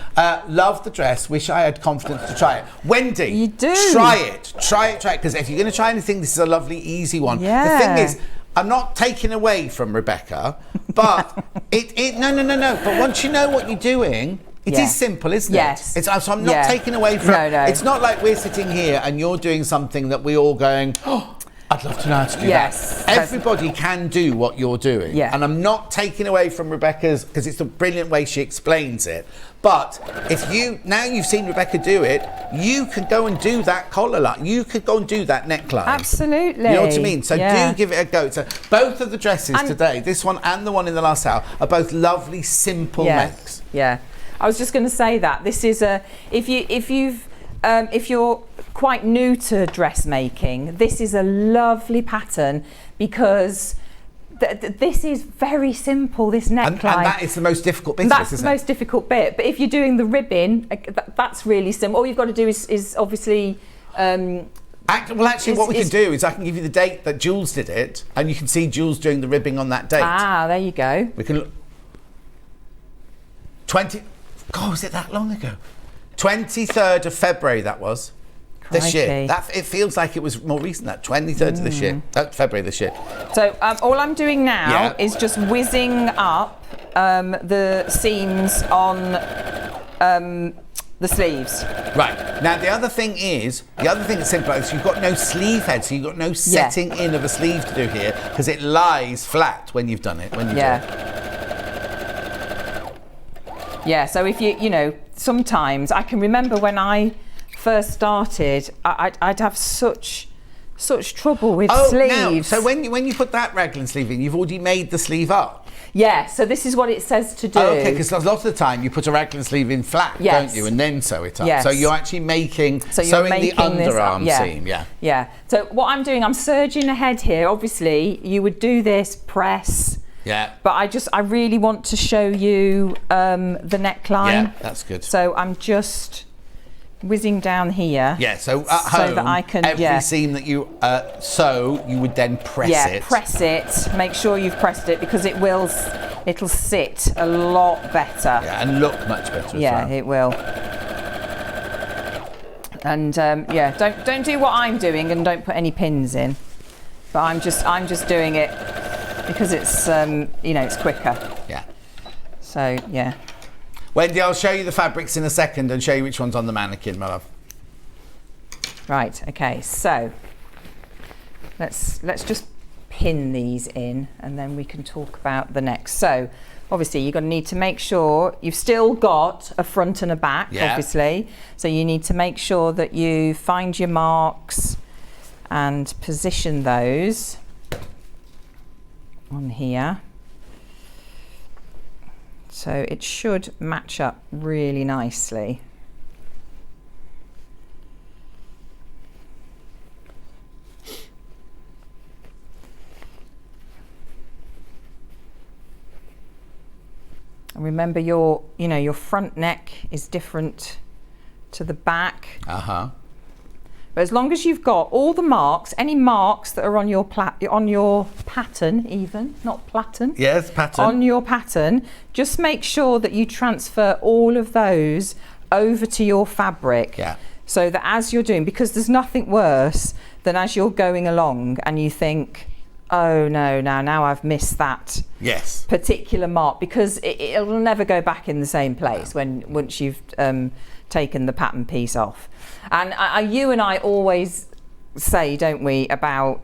Love the dress. Wish I had confidence to try it. Wendy. You do. Try it. Because if you're going to try anything, this is a lovely, easy one. Yeah. The thing is, I'm not taking away from Rebecca, but no. But once you know what you're doing, it is simple, isn't it? Yes. So I'm not taking away from. No. It's not like we're sitting here and you're doing something that we all going, oh, I'd love to know how to do that. Everybody can do what you're doing. Yeah. And I'm not taking away from Rebecca's, because it's a brilliant way she explains it. But if you've seen Rebecca do it, you can go and do that collar line. You could go and do that neckline. Absolutely. You know what I mean? So do give it a go. So both of the dresses today, this one and the one in the last hour, are both lovely, simple necks. Yeah. I was just going to say that this is if you're quite new to dressmaking, this is a lovely pattern because this is very simple, this neckline. And that is the most difficult bit. That's the most difficult bit. But if you're doing the ribbing, that's really simple. All you've got to do is obviously... Actually, what we can do is I can give you the date that Jules did it, and you can see Jules doing the ribbing on that date. Ah, there you go. We can look... God, was it that long ago? 23rd of February, that was. Crikey. This year. It feels like it was more recent, that 23rd of this year. February this year. So all I'm doing now is just whizzing up the seams on the sleeves. Right. Now, the other thing that's simple is you've got no sleeve head, so you've got no setting in of a sleeve to do here, because it lies flat when you've done it. Do it. Yeah, so if sometimes I can remember when I first started, I'd have such trouble with sleeves. So when you put that raglan sleeve in, you've already made the sleeve up. Yeah, so this is what it says to do. Oh, okay, because a lot of the time you put a raglan sleeve in flat, don't you, and then sew it up. Yes. So you're actually sewing the underarm seam. Yeah. So what I'm doing, I'm serging ahead here. Obviously, you would do this press. Yeah. But I really want to show you the neckline. Yeah, that's good. So I'm just whizzing down here. Yeah, so at home, that I can, every seam that you sew, you would then press it. Yeah, press it. Make sure you've pressed it because it'll sit a lot better. Yeah, and look much better as well. Yeah, it will. And don't do what I'm doing and don't put any pins in. But I'm just doing it because it's it's quicker. Yeah. So yeah. Wendy, I'll show you the fabrics in a second and show you which one's on the mannequin, my love. Right. Okay. So let's just pin these in, and then we can talk about the next. So obviously you're going to need to make sure you've still got a front and a back. Yeah. Obviously. So you need to make sure that you find your marks and position those on here. So it should match up really nicely. And remember your front neck is different to the back. Uh-huh. But as long as you've got all the marks, any marks that are on your pattern, even not platen. Yes, pattern. On your pattern, just make sure that you transfer all of those over to your fabric. Yeah. So that as you're doing, because there's nothing worse than as you're going along and you think, oh no, now I've missed that particular mark, because it'll never go back in the same place once you've taken the pattern piece off. And you and I always say, don't we, about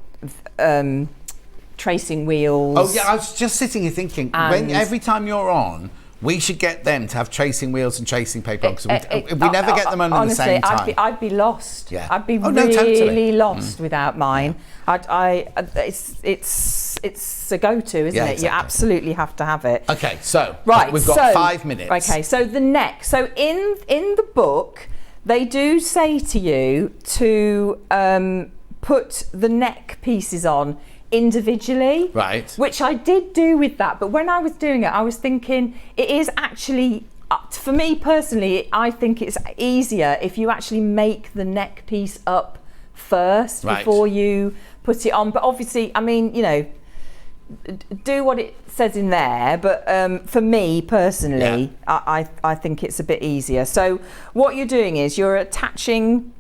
tracing wheels. Oh yeah, I was just sitting here thinking, every time you're on, we should get them to have tracing wheels and tracing paper on, because we never get them on at the same time. Honestly, I'd be lost. Yeah. I'd be totally lost without mine. It's a go-to, isn't it? Exactly. You absolutely have to have it. Okay, so right, we've got 5 minutes. Okay, so the neck. So in the book, they do say to you to put the neck pieces on individually, right? Which I did do with that, but when I was doing it, I was thinking it is actually, for me personally, I think it's easier if you actually make the neck piece up first before you put it on. But obviously, I mean, do what it says in there, but for me personally, I think it's a bit easier. So what you're doing is you're attaching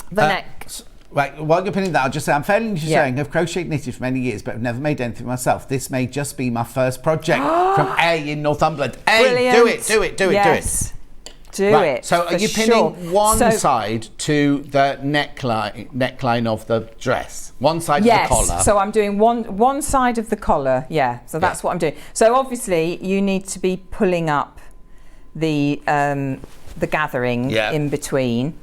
the neck. Right, while you're putting that, I'll just say I'm fairly new to sewing. I've crocheted knitted for many years, but I've never made anything myself. This may just be my first project from A in Northumberland. A, brilliant. do it. Do it. So are you pinning one side to the neckline of the dress? One side of the collar? Yes, so I'm doing one side of the collar, so that's what I'm doing. So obviously you need to be pulling up the gathering in between,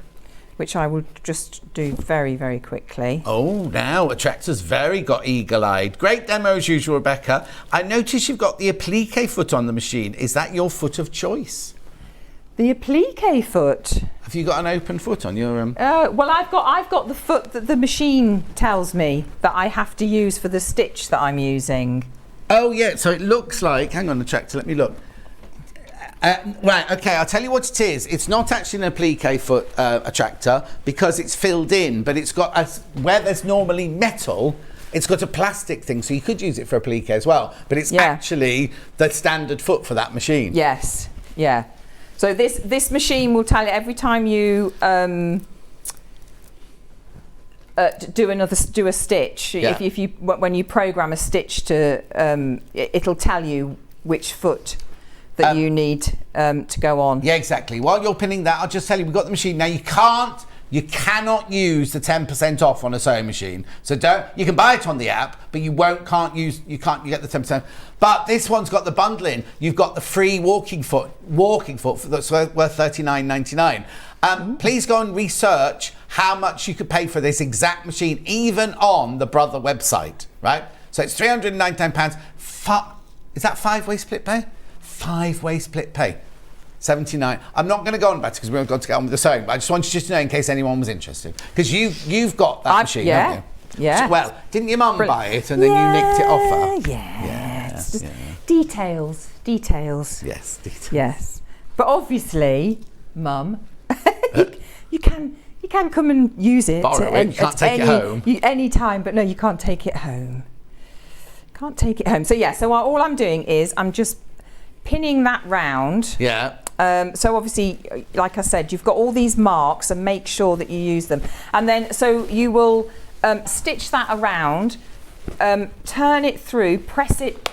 which I will just do very, very quickly. Oh, now Attractor's got eagle-eyed. Great demo as usual, Rebecca. I notice you've got the applique foot on the machine. Is that your foot of choice? The applique foot. Have you got an open foot on your? Well, I've got the foot that the machine tells me that I have to use for the stitch that I'm using. Oh yeah, so it looks like. Hang on, Attractor. Let me look. Right, okay, I'll tell you what it is. It's not actually an applique foot attractor because it's filled in, but it's got where there's normally metal, it's got a plastic thing, so you could use it for applique as well, but it's actually the standard foot for that machine. Yes, yeah. So this machine will tell you every time you do a stitch. If you when you program a stitch to, it'll tell you which foot that you need to go on. Yeah, exactly. While you're pinning that, I'll just tell you, we've got the machine now. You cannot use the 10% off on a sewing machine. So you can buy it on the app, but you get the 10%. But this one's got the bundle in. You've got the free walking foot that's worth $39.99. Please go and research how much you could pay for this exact machine, even on the Brother website, right? So it's £399. Is that 5-way split pay? 5-way split pay. 79. I'm not going to go on about it because we've got to get on with the sewing, but I just wanted you to know in case anyone was interested, because you've got that machine, haven't you? Yeah. So, well, didn't your mum buy it and then you nicked it off her? Yeah. It's just details. Yes, details. Yes. But obviously, Mum, you can come and use it. Borrow it. You can't take it home. Any time, but no, you can't take it home. So all I'm doing is I'm just pinning that round. Yeah. So obviously, like I said, you've got all these marks, and make sure that you use them. And then, so you will stitch that around, turn it through, press it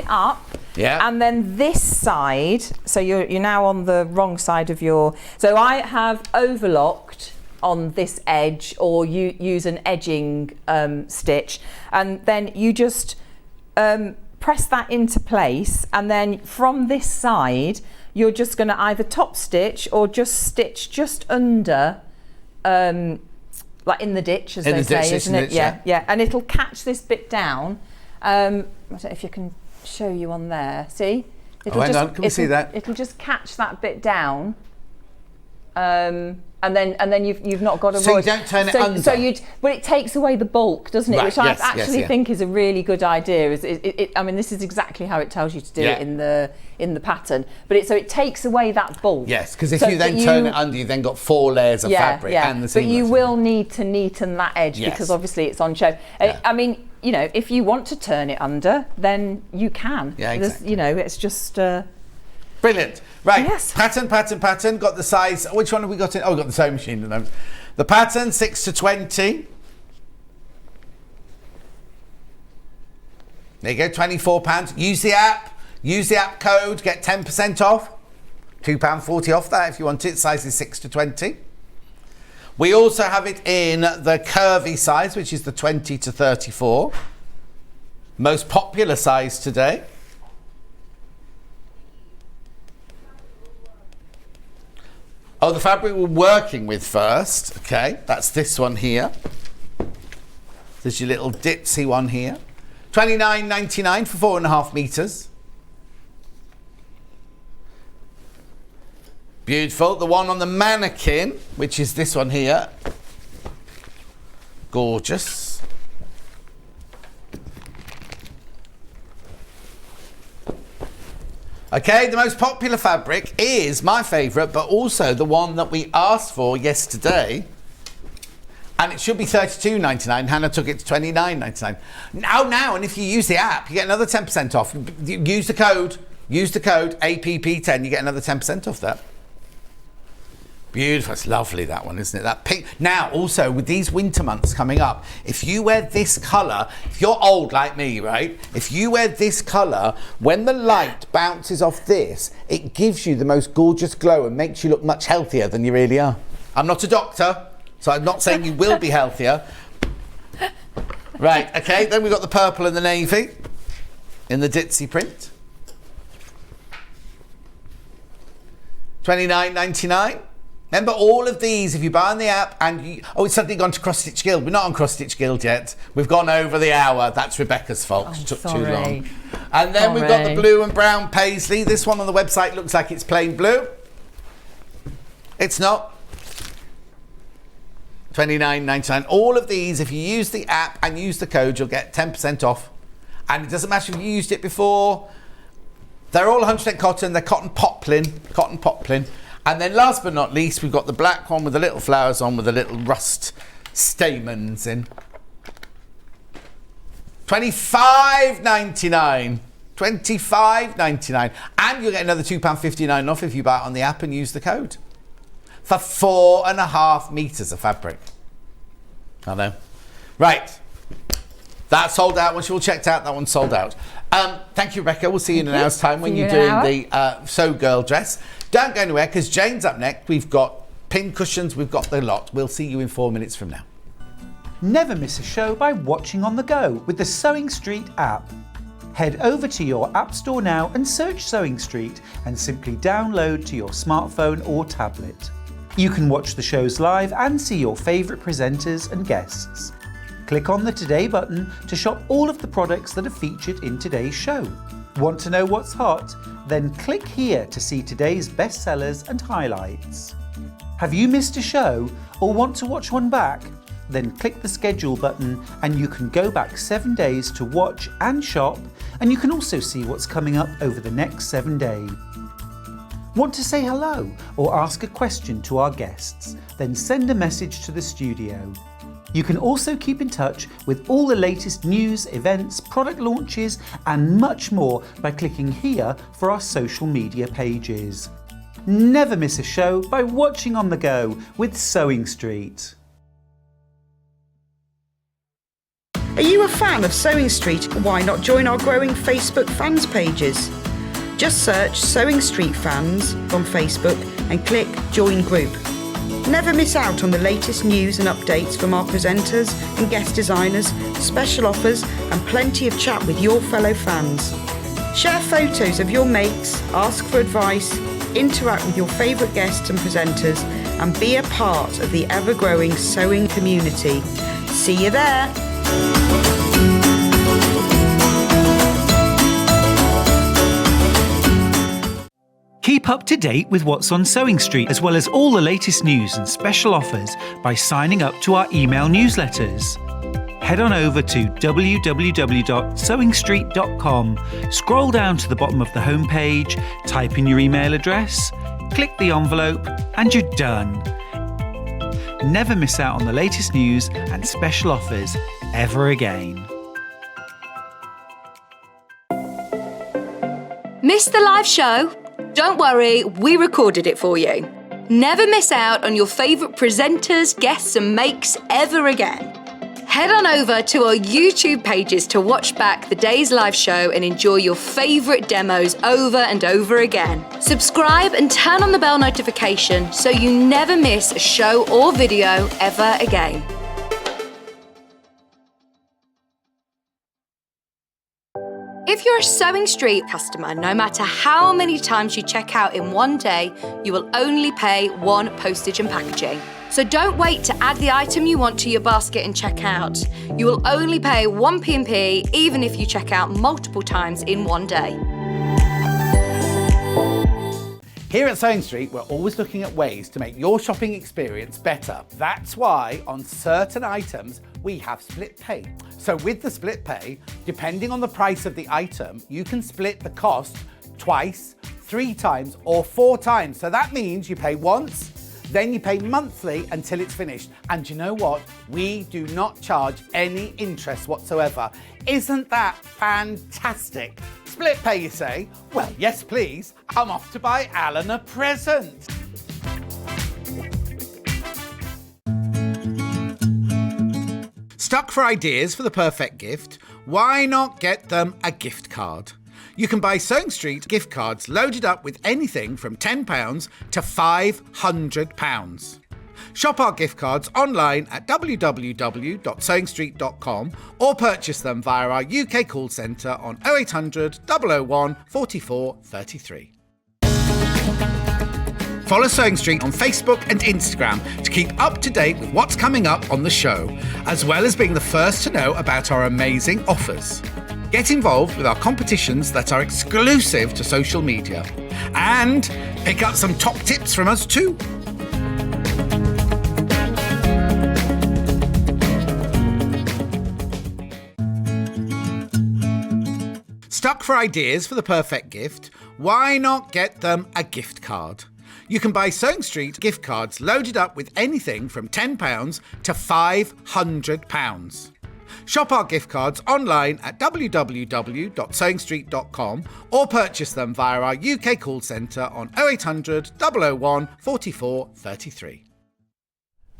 up. Yeah. And then this side, so you're now on the wrong side of your. So I have overlocked on this edge, or you use an edging stitch, and then you just press that into place, and then from this side you're just going to either top stitch or just stitch just under, like in the ditch, as they say, isn't it? Yeah, and it'll catch this bit down. I don't know if you can show you on there. See, Hang on, can we see that? It'll just catch that bit down. And then you've not got a So you don't turn it under. But it takes away the bulk, doesn't it? Right, Which yes, I actually yeah. think is a really good idea. I mean, this is exactly how it tells you to do it in the pattern. But it takes away that bulk. Yes, because if you then turn it under, you've then got 4 layers of fabric and the seam. But you will need to neaten that edge because obviously it's on show. Yeah. I mean, if you want to turn it under, then you can. Yeah, exactly. It's just. Brilliant. Right, Yes. pattern, got the size. Which one have we got in? Oh, we've got the sewing machine at the moment. The pattern, 6 to 20. There you go, £24. Use the app code, get 10% off. £2.40 off that if you want it. Size is 6 to 20. We also have it in the curvy size, which is the 20 to 34. Most popular size today. Oh, the fabric we're working with first. Okay, that's this one here. There's your little dipsy one here. $29.99 for 4.5 meters. Beautiful. The one on the mannequin, which is this one here. Gorgeous. Okay, the most popular fabric is my favourite, but also the one that we asked for yesterday. And it should be $32.99. Hannah took it to $29.99. Now, and if you use the app, you get another 10% off. Use the code APP10, you get another 10% off that. Beautiful. It's lovely, that one, isn't it? That pink. Now, also, with these winter months coming up, if you wear this colour, if you're old like me, right? If you wear this colour, when the light bounces off this, it gives you the most gorgeous glow and makes you look much healthier than you really are. I'm not a doctor, so I'm not saying you will be healthier. Right, okay, then we've got the purple and the navy in the ditzy print. $29.99. Remember, all of these, if you buy on the app and it's suddenly gone to Cross Stitch Guild. We're not on Cross Stitch Guild yet. We've gone over the hour. That's Rebecca's fault. It took too long. And then we've got the blue and brown paisley. This one on the website looks like it's plain blue. It's not. $29.99. All of these, if you use the app and use the code, you'll get 10% off. And it doesn't matter if you used it before. They're all 100% cotton. They're cotton poplin. And then last but not least, we've got the black one with the little flowers on with the little rust stamens in. $25.99. $25.99. And you'll get another £2.59 off if you buy it on the app and use the code. For 4.5 meters of fabric. I know. Right. That's sold out. Once you're all checked out, that one's sold out. Thank you, Rebecca. We'll see you in an hour's time when you're doing the Sew Girl dress. Don't go anywhere because Jane's up next. We've got pin cushions. We've got the lot. We'll see you in 4 minutes from now. Never miss a show by watching on the go with the Sewing Street app. Head over to your app store now and search Sewing Street and simply download to your smartphone or tablet. You can watch the shows live and see your favourite presenters and guests. Click on the Today button to shop all of the products that are featured in today's show. Want to know what's hot? Then click here to see today's bestsellers and highlights. Have you missed a show or want to watch one back? Then click the schedule button and you can go back 7 days to watch and shop, and you can also see what's coming up over the next 7 days. Want to say hello or ask a question to our guests? Then send a message to the studio. You can also keep in touch with all the latest news, events, product launches and much more by clicking here for our social media pages. Never miss a show by watching on the go with Sewing Street. Are you a fan of Sewing Street? Why not join our growing Facebook fans pages? Just search Sewing Street Fans on Facebook and click Join Group. Never miss out on the latest news and updates from our presenters and guest designers, special offers and plenty of chat with your fellow fans. Share photos of your makes, ask for advice, interact with your favourite guests and presenters and be a part of the ever-growing sewing community. See you there! Keep up to date with what's on Sewing Street, as well as all the latest news and special offers by signing up to our email newsletters. Head on over to www.sewingstreet.com, scroll down to the bottom of the homepage, type in your email address, click the envelope, and you're done. Never miss out on the latest news and special offers ever again. Missed the live show? Don't worry, we recorded it for you. Never miss out on your favourite presenters, guests and makes ever again. Head on over to our YouTube pages to watch back the day's live show and enjoy your favourite demos over and over again. Subscribe and turn on the bell notification so you never miss a show or video ever again. If you're a Sewing Street customer, no matter how many times you check out in one day, you will only pay one postage and packaging. So don't wait to add the item you want to your basket and check out. You will only pay one P&P even if you check out multiple times in one day. Here at Sewing Street, we're always looking at ways to make your shopping experience better. That's why on certain items, we have split pay. So with the split pay, depending on the price of the item, you can split the cost twice, 3 times, or 4 times. So that means you pay once, then you pay monthly until it's finished. And you know what? We do not charge any interest whatsoever. Isn't that fantastic? Split pay, you say? Well, yes, please. I'm off to buy Alan a present. Stuck for ideas for the perfect gift? Why not get them a gift card? You can buy Sewing Street gift cards loaded up with anything from £10 to £500. Shop our gift cards online at www.sewingstreet.com or purchase them via our UK call centre on 0800 001 44 33. Follow Sewing Street on Facebook and Instagram to keep up to date with what's coming up on the show, as well as being the first to know about our amazing offers. Get involved with our competitions that are exclusive to social media. And pick up some top tips from us too. Stuck for ideas for the perfect gift? Why not get them a gift card? You can buy Sewing Street gift cards loaded up with anything from £10 to £500. Shop our gift cards online at www.sewingstreet.com or purchase them via our UK call centre on 0800 001 44 33.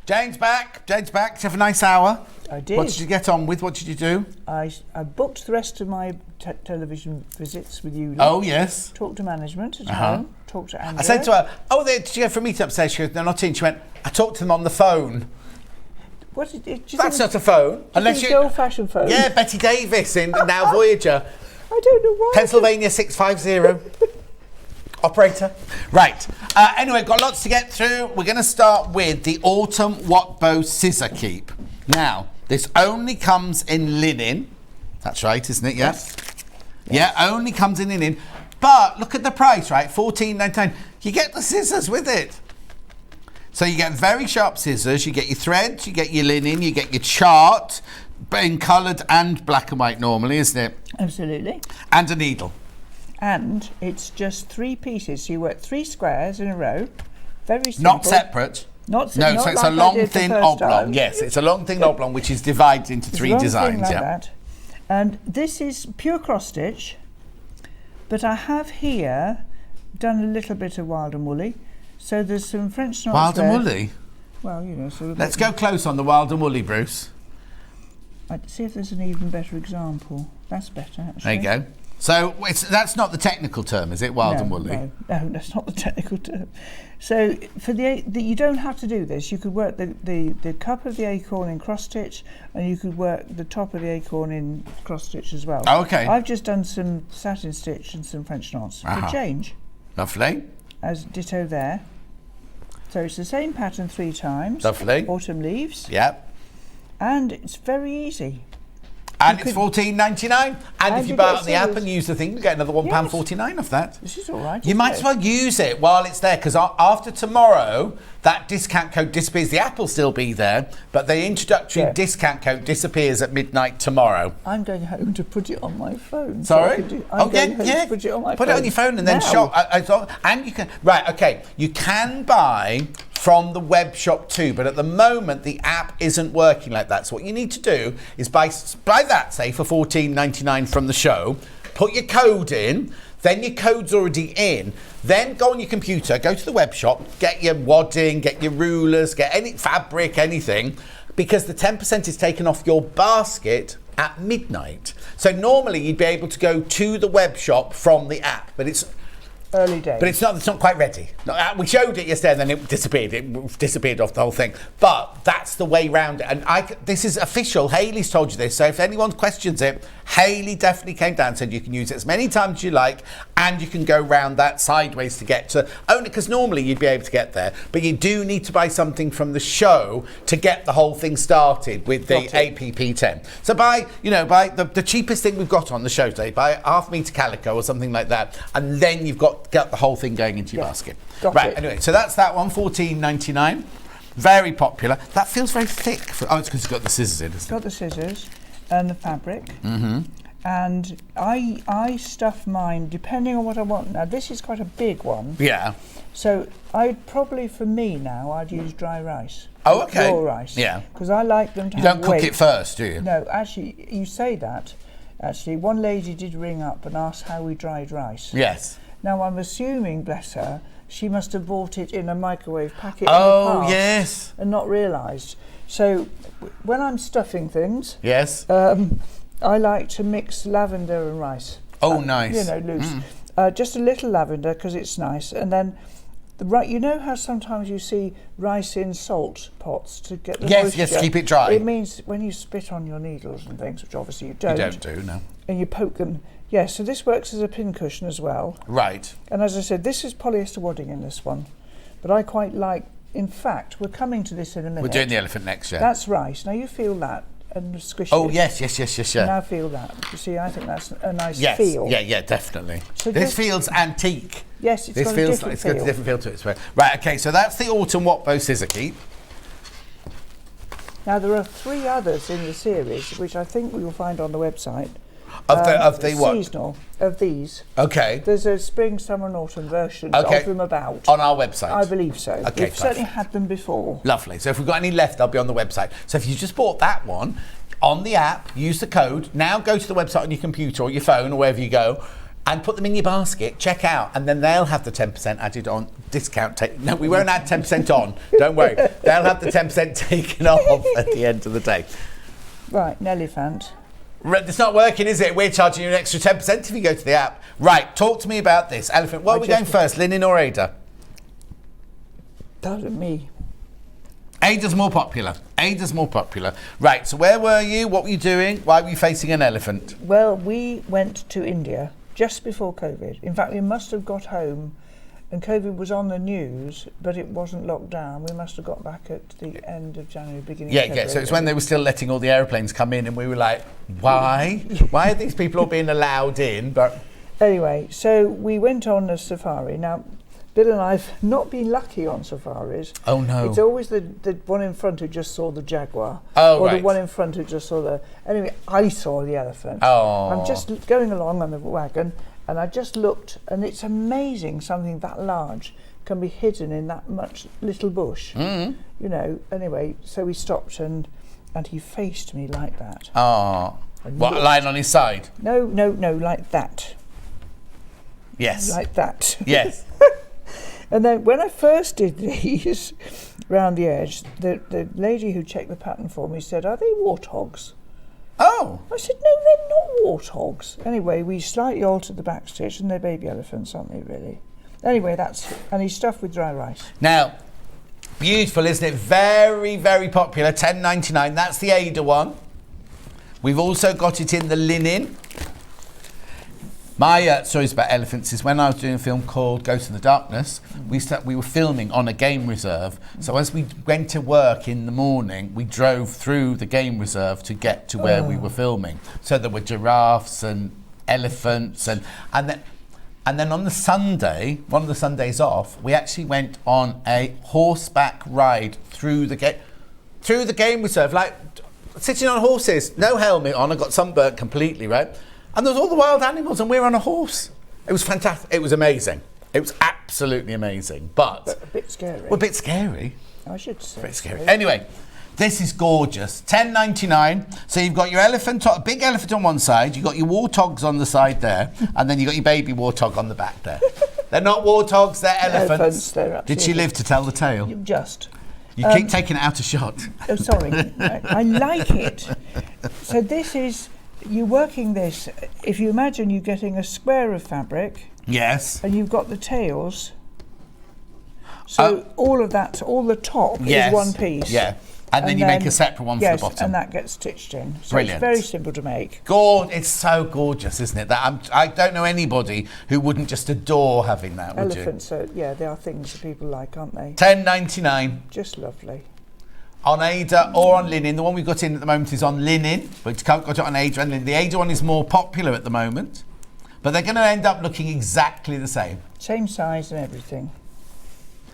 Jane's back. Did you have a nice hour? I did. What did you get on with? What did you do? I booked the rest of my television visits with you. Oh, yes. Talked to management at home. Talked to Andrea. I said to her, did you go for a meet upstairs? She goes, no, not in. She went, I talked to them on the phone. What did you That's not a phone. Unless you old-fashioned phone. Yeah, Betty Davis in Now Voyager. I don't know why. Pennsylvania 650. Operator. Right. Anyway, got lots to get through. We're going to start with the Autumn Watbow Scissor Keep. Now, this only comes in linen. That's right, isn't it? Yeah. Yes. Yeah, only comes in linen. But look at the price, right? $14.99. You get the scissors with it. So you get very sharp scissors, you get your threads, you get your linen, you get your chart, in coloured and black and white normally, isn't it? Absolutely. And a needle. And it's just 3 pieces. So you work 3 squares in a row. Very simple. Not separate. No, so it's a long, thin oblong. Yes, it's a long, thin oblong, which is divided into 3 designs. Like that. And this is pure cross stitch, but I have here done a little bit of wild and woolly. So there's some French knots Wild there. and woolly? Well, you know. So let's go close on the wild and woolly, Bruce. I'd see if there's an even better example. That's better, actually. There you go. So that's not the technical term, is it? Wild and woolly? No, that's not the technical term. So for you don't have to do this. You could work the cup of the acorn in cross stitch, and you could work the top of the acorn in cross stitch as well. Oh, okay. I've just done some satin stitch and some French knots for change. Lovely. As ditto there. So it's the same pattern 3 times. Lovely. Autumn leaves. Yep. And it's very easy. And it's £14.99. And if you buy it on the app scissors. and use the thing, you get another £1.49 off that. This is all right. You might as well use it while it's there, because after tomorrow, that discount code disappears. The app will still be there, but the introductory discount code disappears at midnight tomorrow. I'm going home to put it on my phone. Sorry? To put it on my phone. Put it on your phone and then Now. shop. And you can... Right, OK. You can buy from the web shop too, but at the moment, the app isn't working like that. So what you need to do is buy that, say, for £14.99 from the show, put your code in, then your code's already in, then go on your computer, go to the web shop, get your wadding, get your rulers, get any fabric, anything, because the 10% is taken off your basket at midnight. So normally you'd be able to go to the web shop from the app, but it's early days. But it's not quite ready. No, we showed it yesterday and then it disappeared. It disappeared off the whole thing. But that's the way round it. And this is official. Hayley's told you this. So if anyone questions it, Hayley definitely came down and said you can use it as many times as you like and you can go round that sideways to get to... Only because normally you'd be able to get there. But you do need to buy something from the show to get the whole thing started with the APP10. So buy the cheapest thing we've got on the show today. Buy half metre calico or something like that. And then you've got the whole thing going into your basket. Right, anyway, so that's that one, $14.99. Very popular. That feels very thick. It's because it's got the scissors in, isn't it? It's got the scissors and the fabric. Mm-hmm. And I stuff mine depending on what I want. Now, this is quite a big one. Yeah. So I'd probably, for me now, I'd use dry rice. Oh, okay. Raw rice. Yeah. Because I like them to you have don't cook weight. it first, do you? No, actually, you say that. Actually, one lady did ring up and ask how we dried rice. Yes. Now, I'm assuming, bless her, she must have bought it in a microwave packet in the past yes. and not realised. So, when I'm stuffing things, yes, I like to mix lavender and rice. Oh, nice. You know, loose. Just a little lavender because it's nice, and then you know how sometimes you see rice in salt pots to get the moisture? Yes, keep it dry. It means when you spit on your needles and things, which obviously you don't. You don't do, no. And you poke them. Yeah, so this works as a pincushion as well. Right. And as I said, this is polyester wadding in this one. But I quite like, in fact, we're coming to this in a minute. We're doing the elephant next, yeah. That's rice. Now you feel that and squish it. Oh, yes. Now feel that. You see, I think that's a nice yes. feel. Yeah, definitely. So this feels antique. Yes, it's got a different feel. Got a different feel to it. Right, okay, so that's the Autumn Watbo Scissor Keep. Now there are 3 others in the series, which I think we will find on the website. Of the what? Seasonal, of these. Okay. There's a spring, summer and autumn version of them about. On our website? I believe so. Okay, We've certainly had them before. Lovely. So if we've got any left, they'll be on the website. So if you just bought that one, on the app, use the code, now go to the website on your computer or your phone or wherever you go, and put them in your basket, check out, and then they'll have the 10% added on discount. No, we won't add 10% on, don't worry. They'll have the 10% taken off at the end of the day. Right, an elephant. It's not working, is it? We're charging you an extra 10% if you go to the app. Right, talk to me about this. Elephant, what are we going first, linen or Ada? Doesn't me. Ada's more popular. Right, so where were you? What were you doing? Why were you facing an elephant? Well, we went to India just before COVID. In fact, we must have got home and COVID was on the news, but it wasn't locked down. We must have got back at the end of January, beginning of February. Yeah, so it's when they were still letting all the aeroplanes come in and we were like, why? Why are these people all being allowed in? But anyway, so we went on a safari. Now, Bill and I have not been lucky on safaris. Oh, no. It's always the one in front who just saw the jaguar. Oh, or right. the one in front who just saw the... Anyway, I saw the elephant. Oh. I'm just going along on the wagon and I just looked and it's amazing something that large can be hidden in that much little bush. You know, anyway, so we stopped and he faced me like that. Oh. What, lying on his side? No, like that. Yes. Like that. Yes. And then when I first did these round the edge, the lady who checked the pattern for me said, "Are they warthogs?" Oh. I said, "No, they're not warthogs." Anyway, we slightly altered the back stitch, and they're baby elephants, aren't they, really? Anyway, and he's stuffed with dry rice. Now, beautiful, isn't it? Very, very popular, $10.99. That's the Ada one. We've also got it in the linen. My stories about elephants is when I was doing a film called Ghost in the Darkness, we were filming on a game reserve. So as we went to work in the morning, we drove through the game reserve to get to where we were filming. So there were giraffes and elephants and then on the Sunday, one of the Sundays off, we actually went on a horseback ride through the game reserve, like sitting on horses, no helmet on. I got sunburnt completely, right? And there was all the wild animals, and we were on a horse. It was fantastic. It was amazing. It was absolutely amazing, but a bit scary. Well, a bit scary. I should say. A bit scary. Anyway, this is gorgeous. $10.99. So you've got your elephant, a big elephant on one side. You've got your warthogs on the side there, and then you've got your baby warthog on the back there. They're not warthogs. They're elephants. Did she live to tell the tale? Just. You keep taking it out of shot. Oh, sorry. I like it. So this is. You're working this, if you imagine you're getting a square of fabric. Yes. And you've got the tails. So all of that, all the top yes. is one piece. Yeah. And then you make a separate one for the bottom. And that gets stitched in. So Brilliant. It's very simple to make. It's so gorgeous, isn't it? I don't know anybody who wouldn't just adore having that, would you? Elephants, they are things that people like, aren't they? $10.99. Just lovely. On Ada or on linen. The one we've got in at the moment is on linen. We've got it on Ada and linen. The Ada one is more popular at the moment. But they're going to end up looking exactly the same. Same size and everything.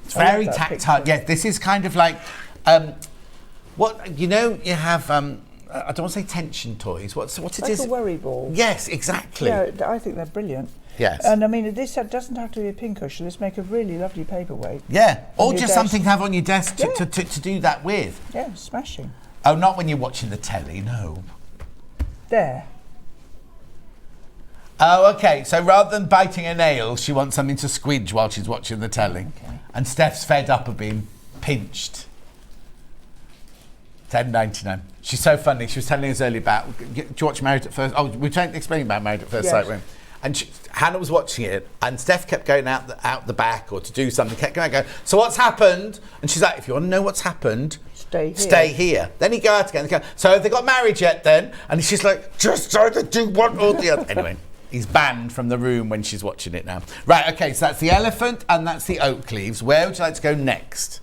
It's very tactile. Yeah, this is kind of like... you have... I don't want to say tension toys. What it like is? Like a worry ball. Yes, exactly. Yeah, I think they're brilliant. Yes. And I mean, this doesn't have to be a pincushion. Let's make a really lovely paperweight. Yeah. Or just something to have on your desk to do that with. Yeah, smashing. Oh, not when you're watching the telly, no. There. Oh, okay. So rather than biting a nail, she wants something to squidge while she's watching the telly. Okay. And Steph's fed up of being pinched. $10.99. She's so funny. She was telling us earlier about. Do you watch Married at First? Oh, we were explaining about Married at First Sight. And Hannah was watching it, and Steph kept going out the back or to do something. Kept going. So what's happened? And she's like, if you want to know what's happened, stay here. Then he go out again. So have they got married yet? Then? And she's like, just either do one or the other. Anyway. He's banned from the room when she's watching it now. Right, okay, so that's the elephant and that's the oak leaves. Where would you like to go next?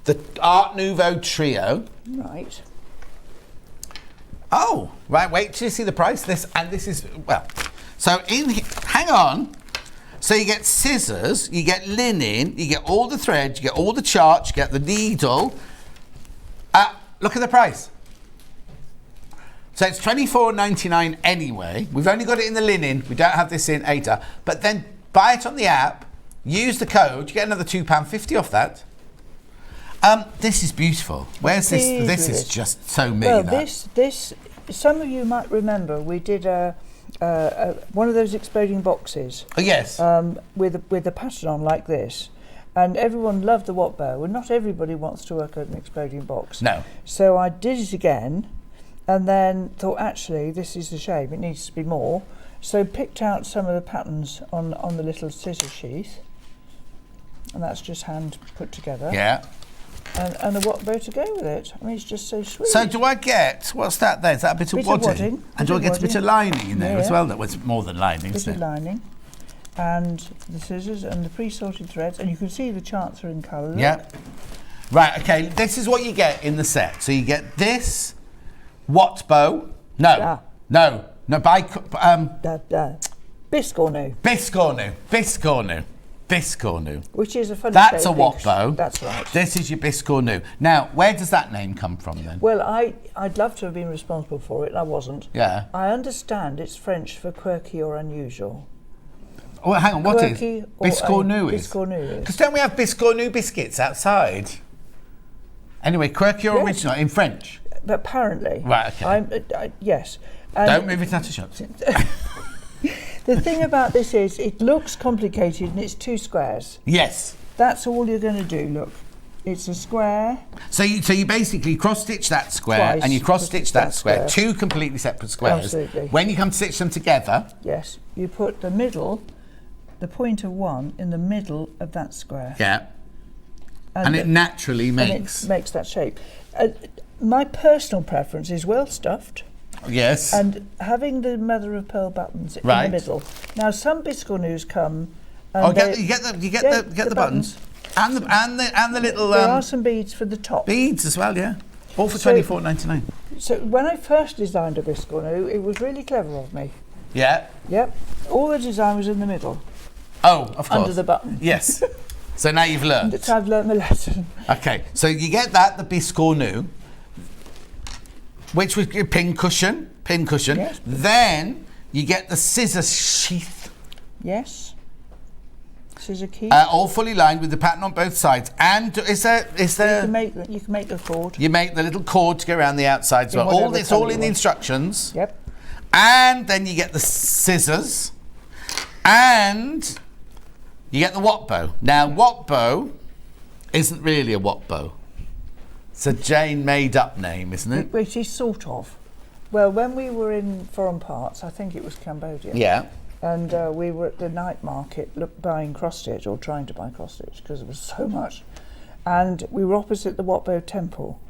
The Art Nouveau trio. Right. Oh, right, wait till you see the price. This is, well, so hang on. So you get scissors, you get linen, you get all the thread, you get all the charts, you get the needle. Look at the price. So it's $24.99 anyway. We've only got it in the linen. We don't have this in Ada. But then buy it on the app, use the code, you get another £2.50 off that. This is beautiful. Where's this? This is just so me. Well, this. Some of you might remember we did one of those exploding boxes. Oh yes. With a pattern on like this, and everyone loved the Watt bow. And not everybody wants to work on an exploding box. No. So I did it again, and then thought actually this is a shame. It needs to be more. So picked out some of the patterns on the little scissor sheath, and that's just hand put together. Yeah. And a Watt bow to go with it. I mean, it's just so sweet. So do I get, what's that there? Is that a bit of wadding? And do I get a bit of lining in there as well? That was more than lining, isn't it? Bit of lining. And the scissors and the pre-sorted threads. And you can see the charts are in colour. Yeah. Right, okay, this is what you get in the set. So you get this Watt bow. No. Biscornu. Which is a funny That's a Watt bow. That's right. This is your Biscornu. Now, where does that name come from then? Well, I'd love to have been responsible for it, and I wasn't. Yeah. I understand it's French for quirky or unusual. Oh, hang on, what is? Biscornu is? Biscornu is. Because don't we have Biscornu biscuits outside? Anyway, quirky or original in French? But apparently. Right, okay. Yes. Don't move it out of shot. The thing about this is it looks complicated and it's two squares. Yes. That's all you're going to do, look. It's a square. So you basically cross-stitch that square Twice, and you cross-stitch that square. square. Two completely separate squares. Absolutely. When you come to stitch them together... Yes, you put the middle, the point of one, in the middle of that square. Yeah. And it naturally makes... And it makes that shape. My personal preference is well stuffed. Yes. And having the mother of pearl buttons in Right. the middle. Now, some biscuits come. And You get the buttons and the little there are some beads for the top. beads as well. Yeah, all for So- $24.99. So when I first designed a biscuit, it was really clever of me. Yeah. Yep. All the design was in the middle, Oh, of course. under the button. Yes. So now you've learned. So I've learned the lesson. Okay, so you get that, the biscuit new, which was your pin cushion. Yes. Then you get the scissor sheath, Yes. Scissor key. all fully lined with the pattern on both sides. And is there? you can make the cord. You make the little cord to go around the outside as In well. All whatever this all colour in you the want. instructions. Yep. And then you get the scissors, and you get the watt bow. Now, watt bow isn't really a watt bow. It's a Jane made-up name, isn't it? Which is sort of. Well, when we were in foreign parts, I think it was Cambodia. Yeah. And we were at the night market buying cross-stitch, or trying to buy cross-stitch, because there was so much. And we were opposite the Wat Bo Temple.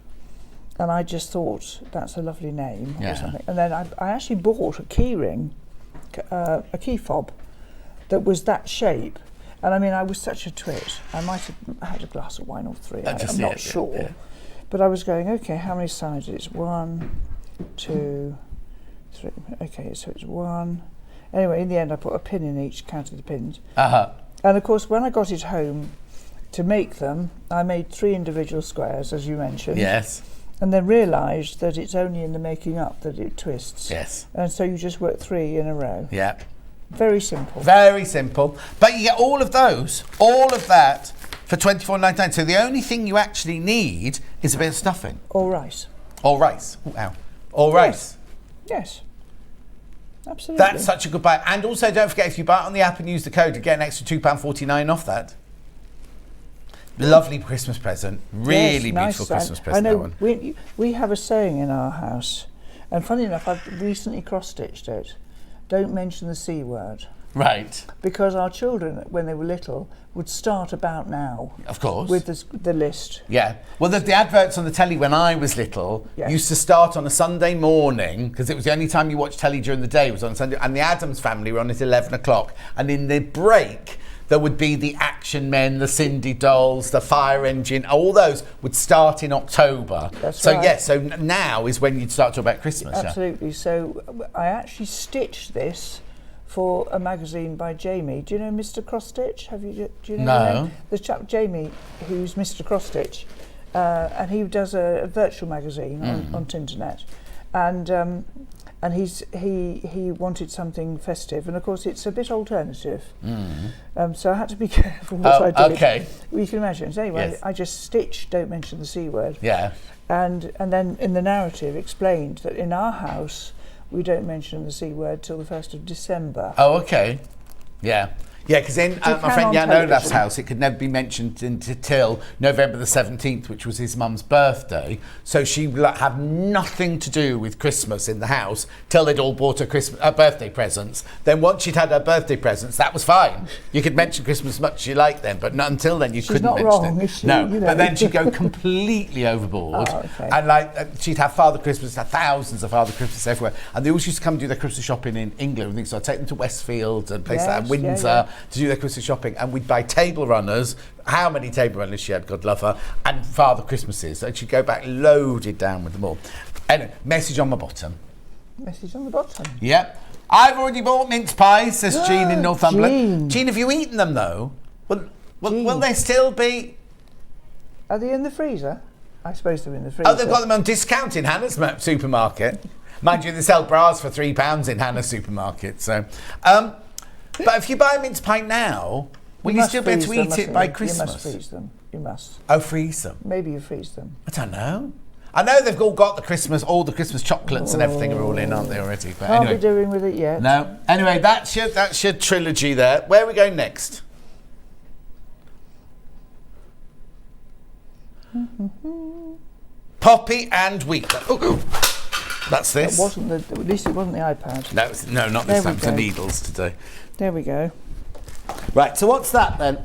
And I just thought, that's a lovely name Yeah. or something. And then I actually bought a key ring, a key fob, that was that shape. And I mean, I was such a twit. I might have had a glass of wine or three. I'm not sure. Yeah. But I was going, okay, how many sides? It's 1, 2, 3. Okay, so it's 1. Anyway, in the end, I put a pin in each, counted the pins. Uh-huh. And of course, when I got it home to make them, I made 3 individual squares, as you mentioned. Yes. And then realised that it's only in the making up that it twists. Yes. And so you just work 3 in a row. Yeah. Very simple. Very simple. But you get all of that for $24.99. So the only thing you actually need is a bit of stuffing. Or rice. Or rice. Ooh, ow. Or rice. Yes. Absolutely. That's such a good buy. And also, don't forget, if you buy it on the app and use the code, you get an extra £2.49 off that. Lovely Christmas present. Really Yes, nice beautiful Christmas I present, know. that one. We have a saying in our house, and funny enough, I've recently cross-stitched it. Don't mention the C word. Right. Because our children, when they were little, would start about now. Of course. With the list. Yeah. Well, the adverts on the telly when I was little Yes. used to start on a Sunday morning, because it was the only time you watched telly during the day was on Sunday, and the Addams Family were on at 11 o'clock. And in the break, there would be the Action Men, the Cindy Dolls, the Fire Engine, all those would start in October. That's so, right. yes, so now is when you'd start talking about Christmas. Yeah. Absolutely. So I actually stitched this for a magazine by Jamie. Do you know Mr. Cross-Stitch? Do you know No. the name? The chap Jamie, who's Mr. Cross-Stitch, and he does a virtual magazine on Tinternet, and he wanted something festive, and of course it's a bit alternative. So I had to be careful what I did. Okay. Well, you can imagine. So anyway, Yes. I just stitched. Don't mention the C word. Yeah. And then in the narrative explained that in our house we don't mention the C word till the 1st of December. Oh, okay. Yeah. Yeah, because in my can friend on Jan Olaf's television. house, it could never be mentioned until November the 17th, which was his mum's birthday. So she would have nothing to do with Christmas in the house till they'd all bought her birthday presents. Then once she'd had her birthday presents, that was fine. You could mention Christmas as much as you like then, but not until then you couldn't not mention wrong, it. is she? No, You know. but then she'd go completely overboard. Oh, okay. And she'd have Father Christmas, thousands of Father Christmas everywhere. And they always used to come do their Christmas shopping in England and things. So I'd take them to Westfield and places like that, Yes, Windsor, yeah. to do their Christmas shopping, and we'd buy table runners. How many table runners she had, God love her, and Father Christmases. And she'd go back loaded down with them all. Anyway, message on my bottom. Message on the bottom. Yep. I've already bought mince pies, says Jean in Northumberland. Jean. Jean, have you eaten them though? Will Jean. they still be? Are they in the freezer? I suppose they're in the freezer. Oh, they've got them on discount in Hannah's supermarket. Mind you, they sell bras for £3 in Hannah's supermarket. So, but if you buy a mince pie now, will you must still be able to freeze them, eat it mustn't by you? Christmas? You must freeze them. You must. Oh, freeze them. Maybe you freeze them. I don't know. I know they've all got all the Christmas chocolates and everything are all in, aren't they, already? But Can't anyway. be doing with it yet. No. Anyway, that's your trilogy there. Where are we going next? Poppy and wheat. That's this. At least it wasn't the iPad. No, not There this we time. It's the go. needles today. There we go. Right, so what's that then?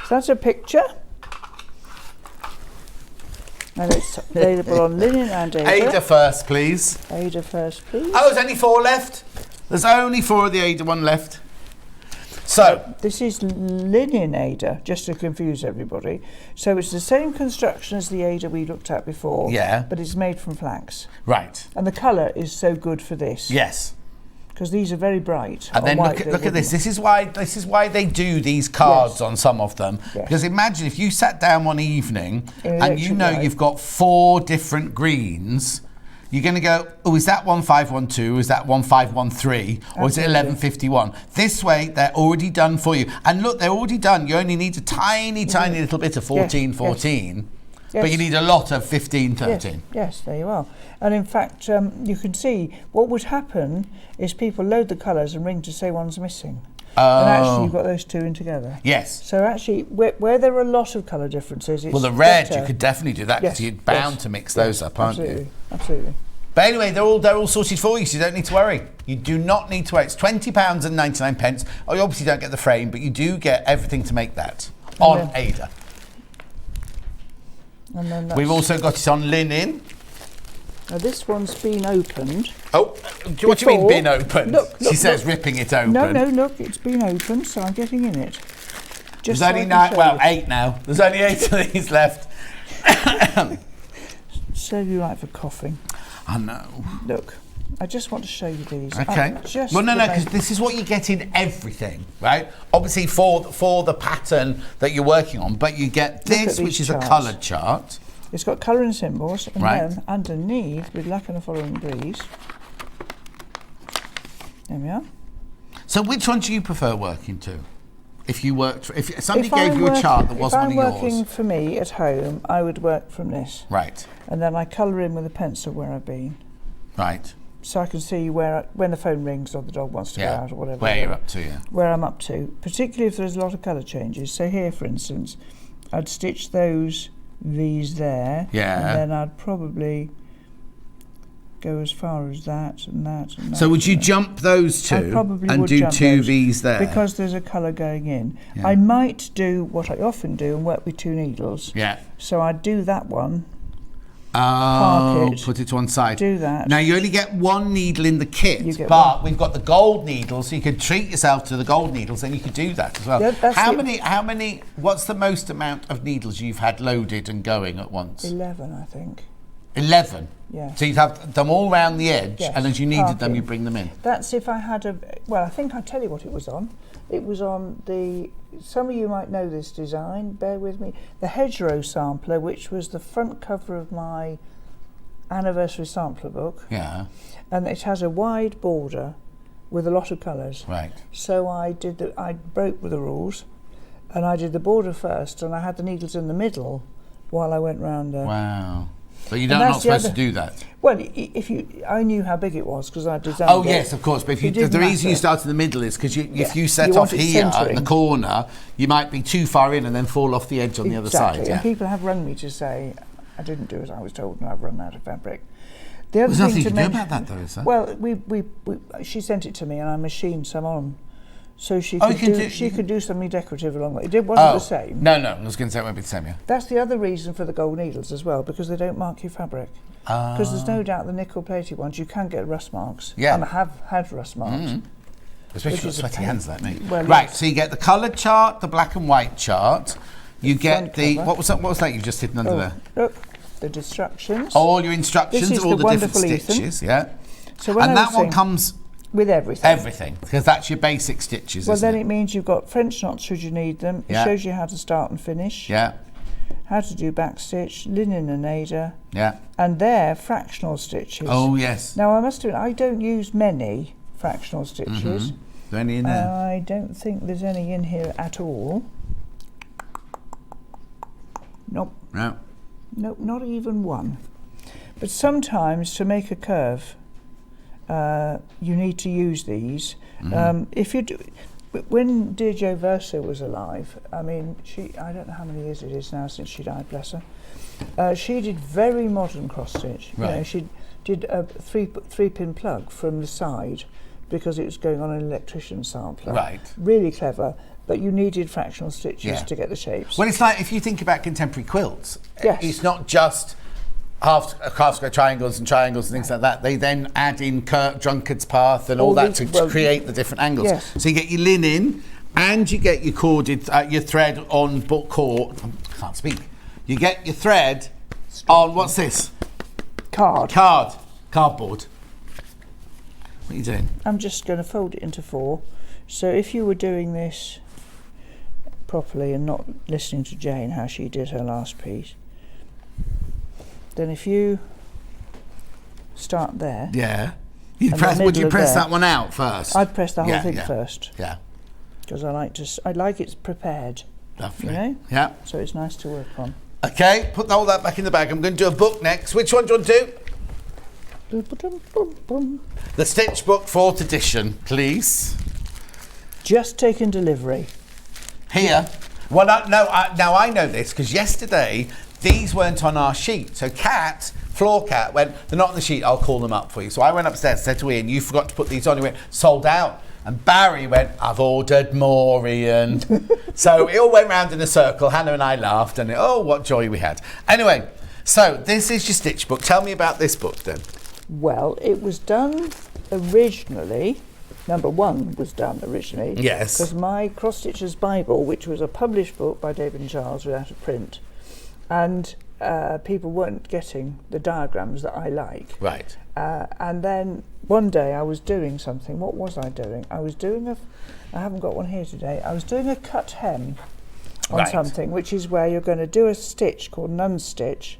So that's a picture. And it's available on linen and Ada. Ada first, please. Ada first, please. Oh, there's only 4 left. There's only 4 of the Ada one left. So this is linen Ada, just to confuse everybody. So it's the same construction as the Ada we looked at before. Yeah. But it's made from flax. Right. And the colour is so good for this. Yes. Because these are very bright. And then look at this. This is why they do these cards on some of them. Yes. Because imagine if you sat down one evening and you know light. you've got 4 different greens. You're going to go, oh, is that 1512? Is that 1513? Or is it 1151? This way, they're already done for you. And look, they're already done. You only need a tiny little bit of 1414. Yes. But you need a lot of 1513. Yes, there you are. And in fact, you can see what would happen is people load the colours and ring to say one's missing. Oh. And actually, you've got those 2 in together. Yes. So actually, where there are a lot of colour differences, it's Well, the red, better. you could definitely do that because you're bound to mix those up, aren't you? Absolutely. But anyway, they're all sorted for you, so you don't need to worry. You do not need to worry. It's £20.99. Oh, you obviously don't get the frame, but you do get everything to make that on Ada. And then We've also got it on linen. Now this one's been opened. Oh, what do you mean been opened? Look, she says ripping it open. No, look, it's been opened, so I'm getting in it. There's only 8 now. There's only 8 of these left. So you like for coughing. I know. Look, I just want to show you these. Okay. Well, no, because this is what you get in everything, right? Obviously for the pattern that you're working on, but you get this, which is a coloured chart. It's got colouring symbols, and Right. then underneath, with luck and the following breeze. There we are. So which one do you prefer working to? If somebody gave you a chart that was one of yours. If I'm working for me at home, I would work from this. Right. And then I colour in with a pencil where I've been. Right. So I can see when the phone rings or the dog wants to go out or whatever. Where you're up to, yeah. Where I'm up to, particularly if there's a lot of colour changes. So here, for instance, I'd stitch these there. Yeah. And then I'd probably go as far as that and that and that. So would you jump those 2 and do 2 V's there? Because there's a colour going in. Yeah. I might do what I often do and work with 2 needles. Yeah. So I'd do that one. Oh, Park it, put it to one side. do that. Now you only get 1 needle in the kit, You get but one. we've got the gold needles, so you could treat yourself to the gold needles, and you could do that as well. Yeah, that's how it. many? What's the most amount of needles you've had loaded and going at once? 11, I think. 11. Yeah. So you'd have them all round the edge, Yes, and as you needed them, parking. you bring them in. That's if I had I think I'll tell you what it was on. It was on some of you might know this design, bear with me, the hedgerow sampler, which was the front cover of my anniversary sampler book. Yeah. And it has a wide border with a lot of colours. Right. So I broke with the rules, and I did the border first, and I had the needles in the middle while I went round there. Wow. But you're not supposed to do that. Well, I knew how big it was because I designed it. Oh yes, of course. But the reason you start in the middle is because if you set You off want it here in centering. the corner, you might be too far in and then fall off the edge on the other side. And Yeah. people have rung me to say I didn't do as I was told, and I've run out of fabric. The other There's thing nothing to you can do mention, about that, though, is there? Well, she sent it to me, and I machined some on, so she could do something decorative along the way. It wasn't the same. No, I was going to say it won't be the same. Yeah. That's the other reason for the gold needles as well, because they don't mark your fabric. Because there's no doubt the nickel-plated ones, you can get rust marks. Yeah. And I have had rust marks. Especially with sweaty hands like me. Well, right. yes. So you get the coloured chart, the black and white chart. You get front the cover. what was that you've just hidden under there? Look, the instructions. All your instructions, This is all the the different wonderful Ethan. stitches. Yeah. So when And I that was one saying- comes with everything. because that's your basic stitches. Well, isn't then it? it means you've got French knots should you need them. It Yeah. shows you how to start and finish. Yeah. How to do back stitch, linen and Ada, Yeah. and they're fractional stitches. Oh yes. Now I must admit, I don't use many fractional stitches. Is there any in there? I don't think there's any in here at all. Nope. No. Nope, not even one. But sometimes to make a curve, you need to use these. If you do, when Dear Jo Verso was alive, I mean, I don't know how many years it is now since she died, bless her. She did very modern cross stitch. Right. You know, she did a three pin plug from the side because it was going on an electrician sampler. Right. Really clever. But you needed fractional stitches Yeah. to get the shapes. Well, it's like if you think about contemporary quilts, Yes. it's not just half square triangles and things like that. They then add in drunkard's path and all that to create the different angles. Yes. So you get your linen and you get your corded, your thread on cord. I can't speak. You get your thread on, what's this? Cardboard. What are you doing? I'm just going to fold it into 4. So if you were doing this properly and not listening to Jane how she did her last piece, then if you start there. Yeah. Would you press that one out first? I'd press the whole thing first. Yeah. Because I like it prepared. Lovely. You know? Yeah. So it's nice to work on. Okay, put all that back in the bag. I'm going to do a book next. Which one do you want to do? The Stitch Book 4th edition, please. Just taken delivery. Here. Well, now I know this because yesterday these weren't on our sheet. So Floor Cat went, they're not on the sheet, I'll call them up for you. So I went upstairs, said to Ian, you forgot to put these on. He went, sold out. And Barry went, I've ordered more, Ian. So it all went round in a circle. Hannah and I laughed and what joy we had. Anyway, so this is your Stitch Book. Tell me about this book then. Well, it was done originally. Number 1 was done originally. Yes. Because my Cross Stitcher's Bible, which was a published book by David and Charles, was out of print. And people weren't getting the diagrams that I like. Right. And then one day I was doing something. What was I doing? I haven't got one here today. I was doing a cut hem on something, which is where you're going to do a stitch called an unstitch,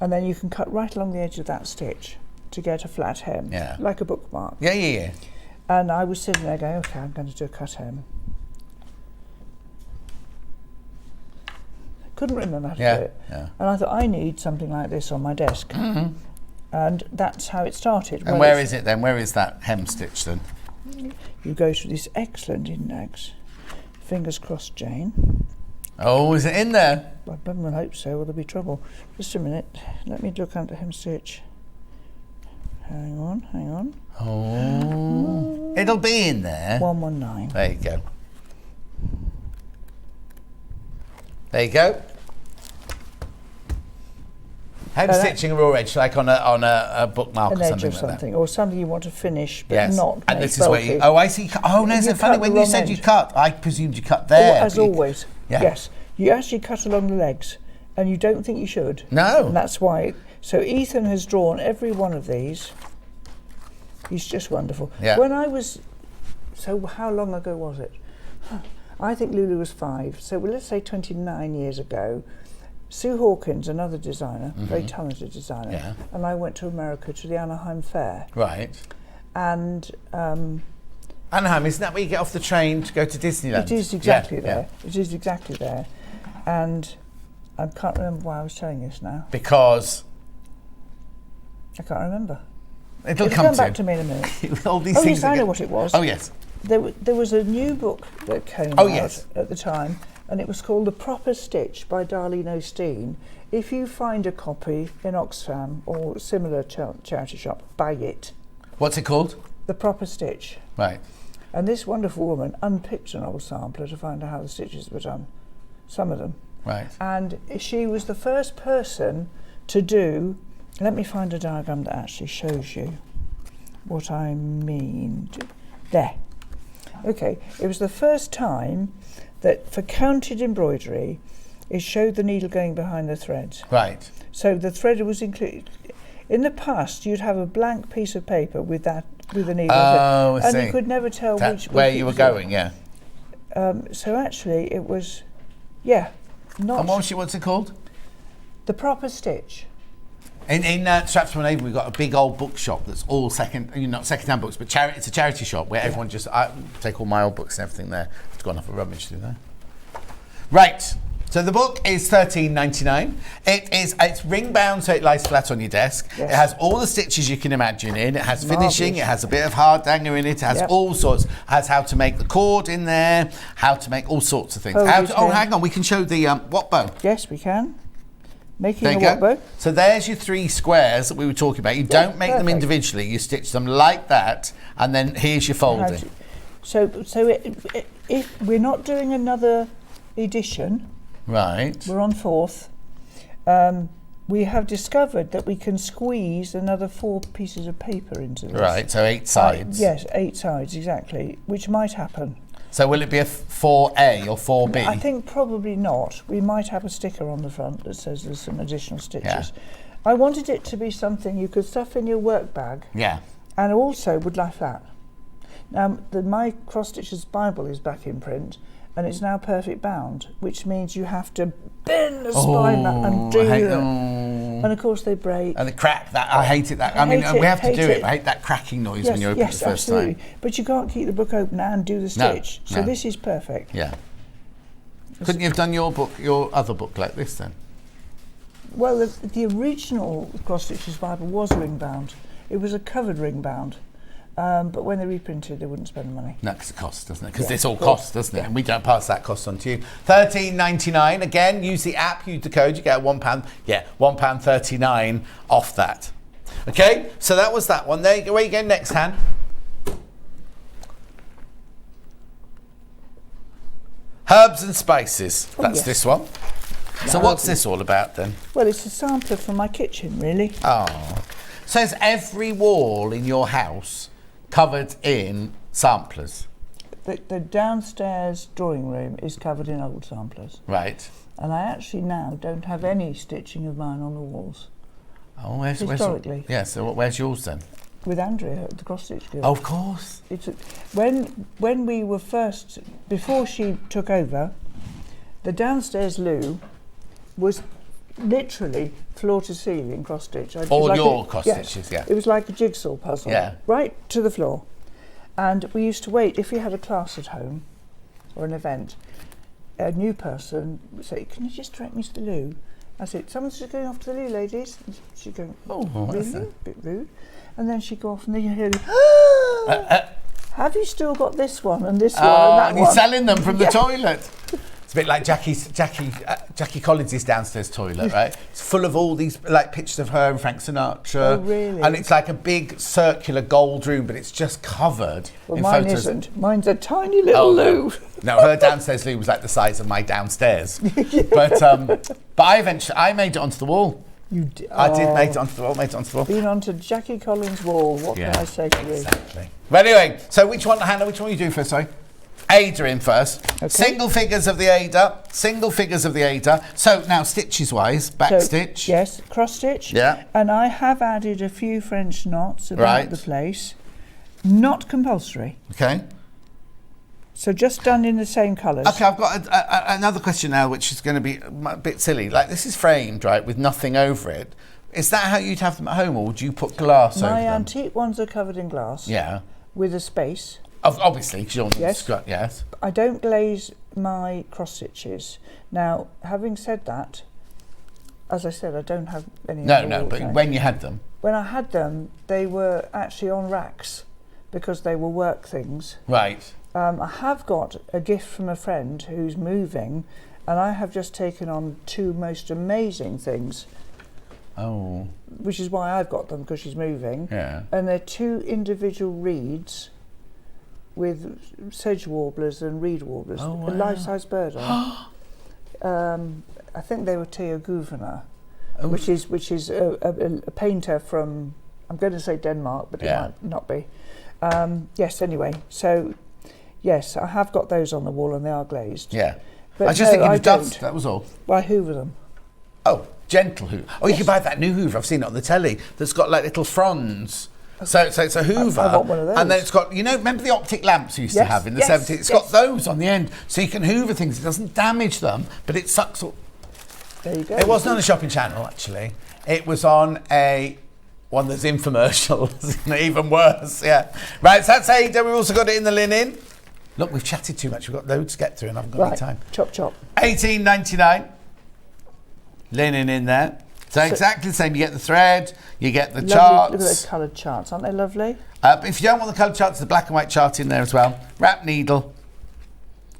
and then you can cut right along the edge of that stitch to get a flat hem, like a bookmark. Yeah. And I was sitting there going, okay, I'm going to do a cut hem. Couldn't remember how to do it. Yeah. And I thought, I need something like this on my desk. Mm-hmm. And that's how it started. And where is it then? Where is that hem stitch then? You go to this excellent index. Fingers crossed, Jane. Oh, is it in there? I hope so, or there'll be trouble. Just a minute. Let me look under hem stitch. Hang on. Oh. It'll be in there. 119. There you go. There you go. Hem stitching a raw edge, like on a bookmark or something like that. Or something you want to finish, but not. And this is where you. Oh, I see. Oh, no, it's funny. When you said you cut, I presumed you cut there. As always. Yeah. Yes. You actually cut along the legs, and you don't think you should. No. And that's why. So Ethan has drawn every one of these. He's just wonderful. Yeah. When I was. So how long ago was it? I think Lulu was 5. So let's say 29 years ago. Sue Hawkins, another designer, very talented designer, and I went to America to the Anaheim Fair. Right. And Anaheim, isn't that where you get off the train to go to Disneyland? It is exactly there. Yeah. It is exactly there. And I can't remember why I was telling this now. Because? I can't remember. It'll come back to me in a minute. All these things. Yes, I know what it was. Oh, yes. There was a new book that came out at the time, and it was called The Proper Stitch by Darlene O'Steen. If you find a copy in Oxfam or similar charity shop, buy it. What's it called? The Proper Stitch. Right. And this wonderful woman unpicked an old sampler to find out how the stitches were done, some of them. Right. And she was the first person to do, let me find a diagram that actually shows you what I mean. There. Okay, it was the first time that for counted embroidery, it showed the needle going behind the threads. Right. So the thread was included. In the past, you'd have a blank piece of paper with the needle. Oh, I see. And you could never tell where you were going. Yeah. So actually, it was, not. And what's it called? The Proper Stitch. In Stratford-on-Avon, we've got a big old bookshop that's all not second-hand books, but it's a charity shop where everyone just take all my old books and everything there. It's gone off of rubbish through there. Right. So the book is $13.99. It's ring bound, so it lies flat on your desk. Yes. It has all the stitches you can imagine in. It has finishing. It has a bit of hardanger in it. It has all sorts. It has how to make the cord in there. How to make all sorts of things. Hang on. We can show the what bow. Yes, we can. Making a what bow. So there's your 3 squares that we were talking about. You don't make them individually. You stitch them like that, and then here's your folding. So if we're not doing another edition. Right. We're on 4th. we have discovered that we can squeeze another 4 pieces of paper into this. Right, so 8 sides. Yes, 8 sides, exactly, which might happen. So will it be a 4A or 4B? I think probably not. We might have a sticker on the front that says there's some additional stitches. Yeah. I wanted it to be something you could stuff in your work bag. Yeah. And also would like that. Now, my Cross Stitches Bible is back in print, and it's now perfect bound, which means you have to bend the spine and do that. And of course they break. And the crack, that I hate it. That I mean, we have to do it, but I hate that cracking noise when you open it the first time. But you can't keep the book open and do the stitch. So this is perfect. Yeah. Couldn't you have done your other book like this then? Well, the original Cross Stitches Bible was ring bound. It was a covered ring bound. But when they reprinted, they wouldn't spend the money. No, because it costs, doesn't it? Because it's all cost, doesn't it? And we don't pass that cost on to you. $13.99. Again, use the app, use the code, you get £1. Yeah, £1.39 off that. Okay, so that was that one. There you go. Where you go next, Han? Herbs and spices. That's this one. So what's this all about then? Well, it's a sampler from my kitchen, really. Oh. So is every wall in your house covered in samplers? The downstairs drawing room is covered in old samplers. Right. And I actually now don't have any stitching of mine on the walls. Oh, historically. Where's yours then? With Andrea at the Cross Stitch Guild. Oh, of course. When we were first, before she took over, the downstairs loo was literally floor to ceiling cross stitch. All your cross stitches, yeah. It was like a jigsaw puzzle, right to the floor. And we used to wait, if we had a class at home or an event, a new person would say, "Can you just direct me to the loo?" I said, "Someone's just going off to the loo, ladies." And she'd go, "Oh, really? A bit rude." And then she'd go off and then you hear, "Have you still got this one and this one and that and one?" you're selling them from the toilet. It's a bit like Jackie Collins' downstairs toilet, right? It's full of all these like pictures of her and Frank Sinatra. Oh, really? And it's like a big circular gold room, but it's just covered in mine photos. Isn't. Mine's a tiny little loo. No, her downstairs loo was like the size of my downstairs. But I made it onto the wall. You did? I did make it onto the wall. Been onto Jackie Collins' wall. What can I say to you? Exactly. But anyway, so which one, Hannah? Which one are you doing first? Sorry. Ada in first. Okay. Single figures of the Ada. So now stitches wise, back stitch. Yes, cross stitch. Yeah. And I have added a few French knots about the place. Not compulsory. Okay. So just done in the same colours. Okay, I've got another question now, which is going to be a bit silly. Like this is framed, right, with nothing over it. Is that how you'd have them at home, or would you put glass over them? My antique ones are covered in glass. Yeah. With a space. Obviously, because you're yes. I don't glaze my cross stitches. Now, having said that, as I said, I don't have any. No, but when you had them? When I had them, they were actually on racks because they were work things. Right. I have got a gift from a friend who's moving, and I have just taken on 2 most amazing things. Oh. Which is why I've got them, because she's moving. Yeah. And they're 2 individual reeds with sedge warblers and reed warblers, wow. a life-size bird on. I think they were Theo Gouvener, which is a painter from, I'm going to say Denmark, but it might not be. Yes, anyway, so yes, I have got those on the wall and they are glazed. Yeah. But I just think of dust, that was all. Why hoover them? Oh, gentle hoover. Oh, you can buy that new hoover, I've seen it on the telly, that's got like little fronds. So it's a hoover, I want one of those. And then it's got, remember the optic lamps we used to have in the 70s? It's got those on the end, so you can hoover things. It doesn't damage them, but it sucks all. There you go. It wasn't on a shopping channel, actually. It was on one that's infomercials, even worse, yeah. Right, so that's Ada. We've also got it in the linen. Look, we've chatted too much. We've got loads to get through and I haven't got any time. Chop, chop. $18.99. Linen in there. So exactly the same. You get the thread, you get the charts. Look at those coloured charts, aren't they lovely? But if you don't want the coloured charts, there's a black and white chart in there as well. Wrap needle,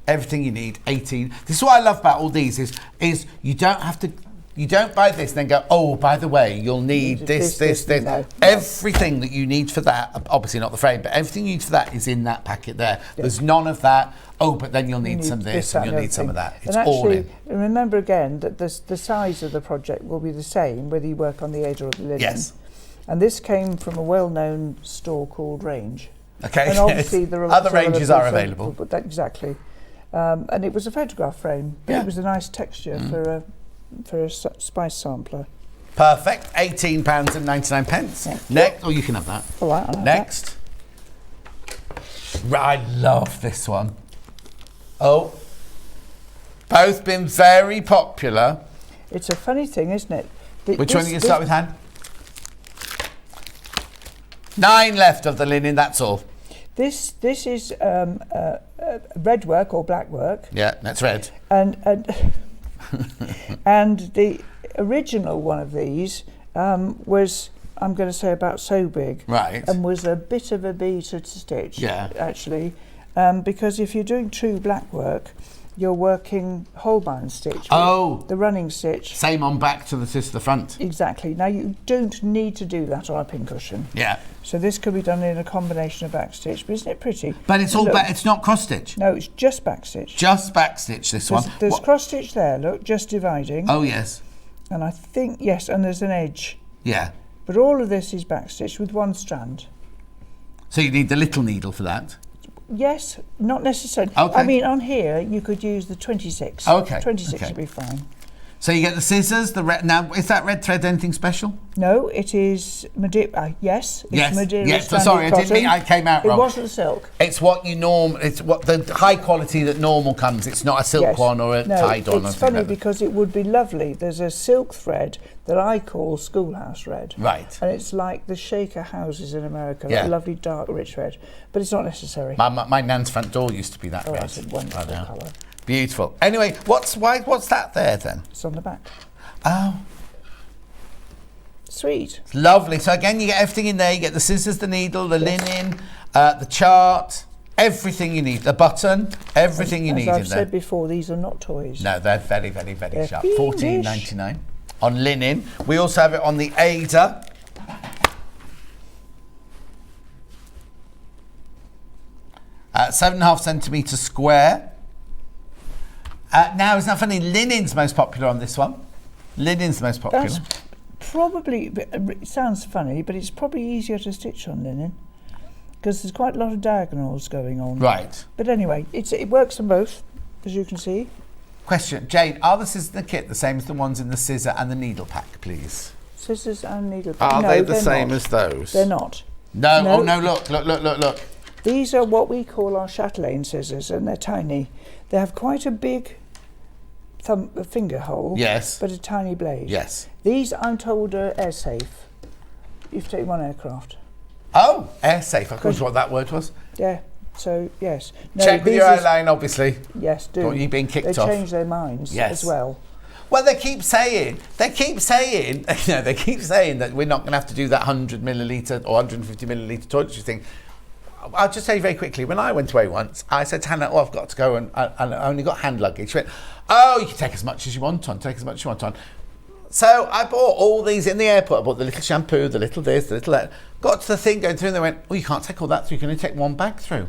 everything you need. 18. This is what I love about all these is you don't have to You don't buy this and then go, oh, by the way, you'll need this. No. Everything that you need for that, obviously not the frame, but everything you need for that is in that packet there. Yeah. There's none of that. Oh, but then you'll need some of this and you'll need some of that. It's and actually, all in. Remember again that the size of the project will be the same whether you work on the Ada or the linen. Yes. And this came from a well-known store called Range. Okay. And obviously there are other ranges are available. But exactly. And it was a photograph frame, but it was a nice texture for a spice sampler. Perfect. £18.99. Yeah. Next, you can have that. All right, I'll have Next. I love this one. Oh, both been very popular. It's a funny thing, isn't it? Which one are you going to start with, Han? 9 left of the linen, that's all. This is red work or black work. Yeah, that's red. And and the original one of these was, I'm going to say, about so big. Right. And was a bit of a beater to stitch. Yeah. Actually, because if you're doing true black work, you're working whole-bound stitch. Oh. The running stitch. Same on back to the front. Exactly. Now you don't need to do that on a pincushion. Yeah. So this could be done in a combination of back stitch, but isn't it pretty? But it's all back. It's not cross stitch. No, it's just back stitch. Just back stitch. This one. There's cross stitch there. Look, just dividing. Oh yes. And I think yes, and there's an edge. Yeah. But all of this is back stitch with one strand. So you need the little needle for that. Yes, not necessarily. Okay. I mean, on here you could use the 26. Okay. 26 would be fine. So you get the scissors, the red. Now, is that red thread anything special? No, it is Madeira. Yes, it's Madeira. Yes. stranded Sorry, I didn't cotton. mean I came out wrong. It wasn't silk. It's what you It's what the high quality that normal comes. It's not a silk one or a tied on. It's funny because it would be lovely. There's a silk thread that I call schoolhouse red. Right. And it's like the Shaker houses in America, that lovely dark rich red. But it's not necessary. My nan's front door used to be that red. That's a wonderful colour. Beautiful. Anyway, what's that there then? It's on the back. Oh. Sweet. It's lovely. So again, you get everything in there. You get the scissors, the needle, the linen, the chart, everything you need. The button, everything you need in there. As I've said before, these are not toys. No, they're very, very, very sharp. fiendish. $14.99 on linen. We also have it on the Ada. At 7.5 centimetre square. Now, isn't that funny? Linen's most popular on this one. Linen's the most popular. That's probably, it sounds funny, but it's probably easier to stitch on linen because there's quite a lot of diagonals going on. Right. But anyway, it works on both, as you can see. Question, Jane, are the scissors in the kit the same as the ones in the scissor and the needle pack, please? Scissors and needle pack. Are No, they the they're same not. as those? They're not. No. No. Oh, no, look. These are what we call our chatelaine scissors, and they're tiny. They have quite a big finger hole, Yes. but a tiny blade. Yes. These, I'm told, are air safe. You've taken one aircraft. Oh, air safe. I thought what that word was. Yeah, so yes. No, Check with these your is- airline, obviously. Yes, do. Don't want you being kicked they off. change their minds Yes. as well. Well, they keep saying that we're not going to have to do that 100 millilitre or 150 millilitre toiletry thing. I'll just say very quickly, when I went away once, I said to Hannah, I've got to go and I only got hand luggage. She went, you can take as much as you want on, So I bought all these in the airport. I bought the little shampoo, the little this, the little that. Got to the thing going through and they went, you can't take all that through, you can only take one bag through.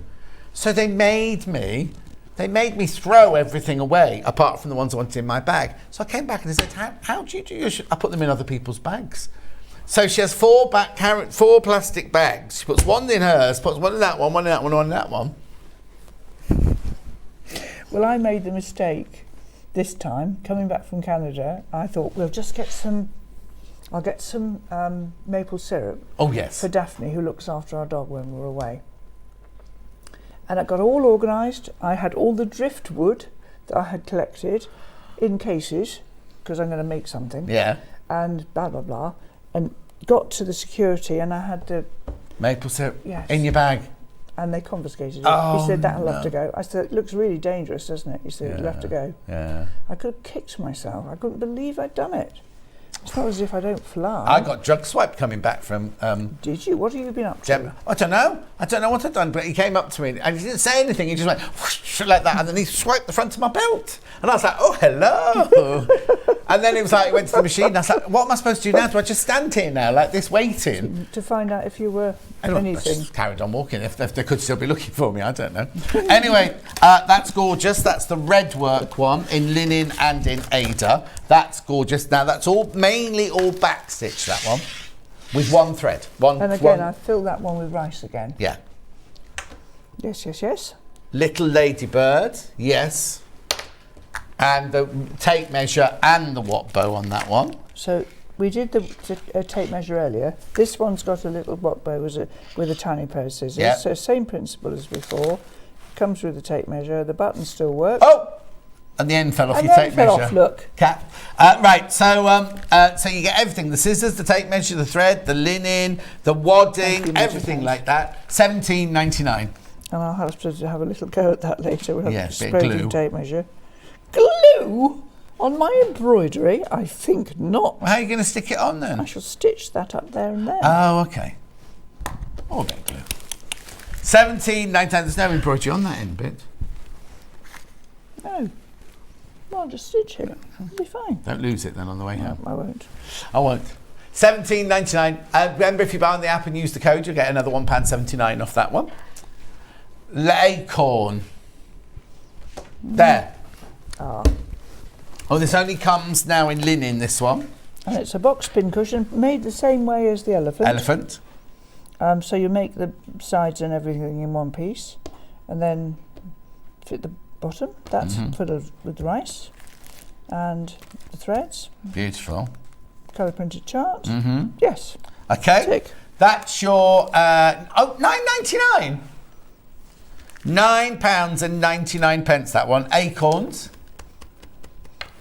So they made me throw everything away, apart from the ones I wanted in my bag. So I came back and they said, how do you do your I put them in other people's bags. So she has 4 plastic bags. She puts one in hers, puts one in that one, one in that one, one in that one. Well, I made the mistake this time, coming back from Canada. I thought, we'll just get I'll get some maple syrup. Oh, yes. For Daphne, who looks after our dog when we're away. And I got all organised. I had all the driftwood that I had collected in cases, because I'm going to make something. Yeah. And blah, blah, blah. And got to the security and I had the maple syrup Yes. in your bag. And they confiscated it. Oh, He said, that'll have to go. I said, it looks really dangerous, doesn't it? He said, it'll have to go. Yeah. I could have kicked myself. I couldn't believe I'd done it. It's not as if I don't fly. I got drug swiped coming back from... Did you? What have you been up to? I don't know what I'd done, but he came up to me and he didn't say anything. He just went whoosh, like that, and then he swiped the front of my belt. And I was like, oh, hello. And then it was like, he went to the machine. And I was like, what am I supposed to do now? Do I just stand here now like this waiting? To find out if you were Anyway, I anything. just carried on walking. If they could still be looking for me, I don't know. Anyway, that's gorgeous. That's the red work one in linen and in Ada. That's gorgeous. Now, that's mainly all back stitch, that one, with one thread. And again, I filled that one with rice again. Yeah. Yes. Little ladybird, yes. And the tape measure and the watt bow on that one. So we did the tape measure earlier. This one's got a little watt bow with a tiny pair of scissors. Yep. So same principle as before. Comes with the tape measure. The button still works. Oh! And the end fell off And your the end tape fell measure. off, look. Cat. Right, so you get everything. The scissors, the tape measure, the thread, the linen, the wadding, everything like that. $17.99. And I'll have to have a little go at that later. We'll have Yeah, to bit of spray glue. the tape measure. Glue? On my embroidery? I think not. Well, how are you going to stick it on then? I shall stitch that up there and there. Oh, okay. Or a bit of glue. $17.99. There's no embroidery on that end bit. No. Well, I'll just stitch it. It'll be fine. Don't lose it then on the way home. I won't. I won't. $17.99. Remember, if you buy on the app and use the code, you'll get another £1.79 off that one. Acorn. There. Ah. Oh, this only comes now in linen, this one. And it's a box pin cushion made the same way as the elephant. So you make the sides and everything in one piece and then fit the bottom. That's filled with the rice and the threads. Beautiful. Colour printed chart. Yes. Okay. Tick. That's your £9.99. £9.99 that one. Acorns.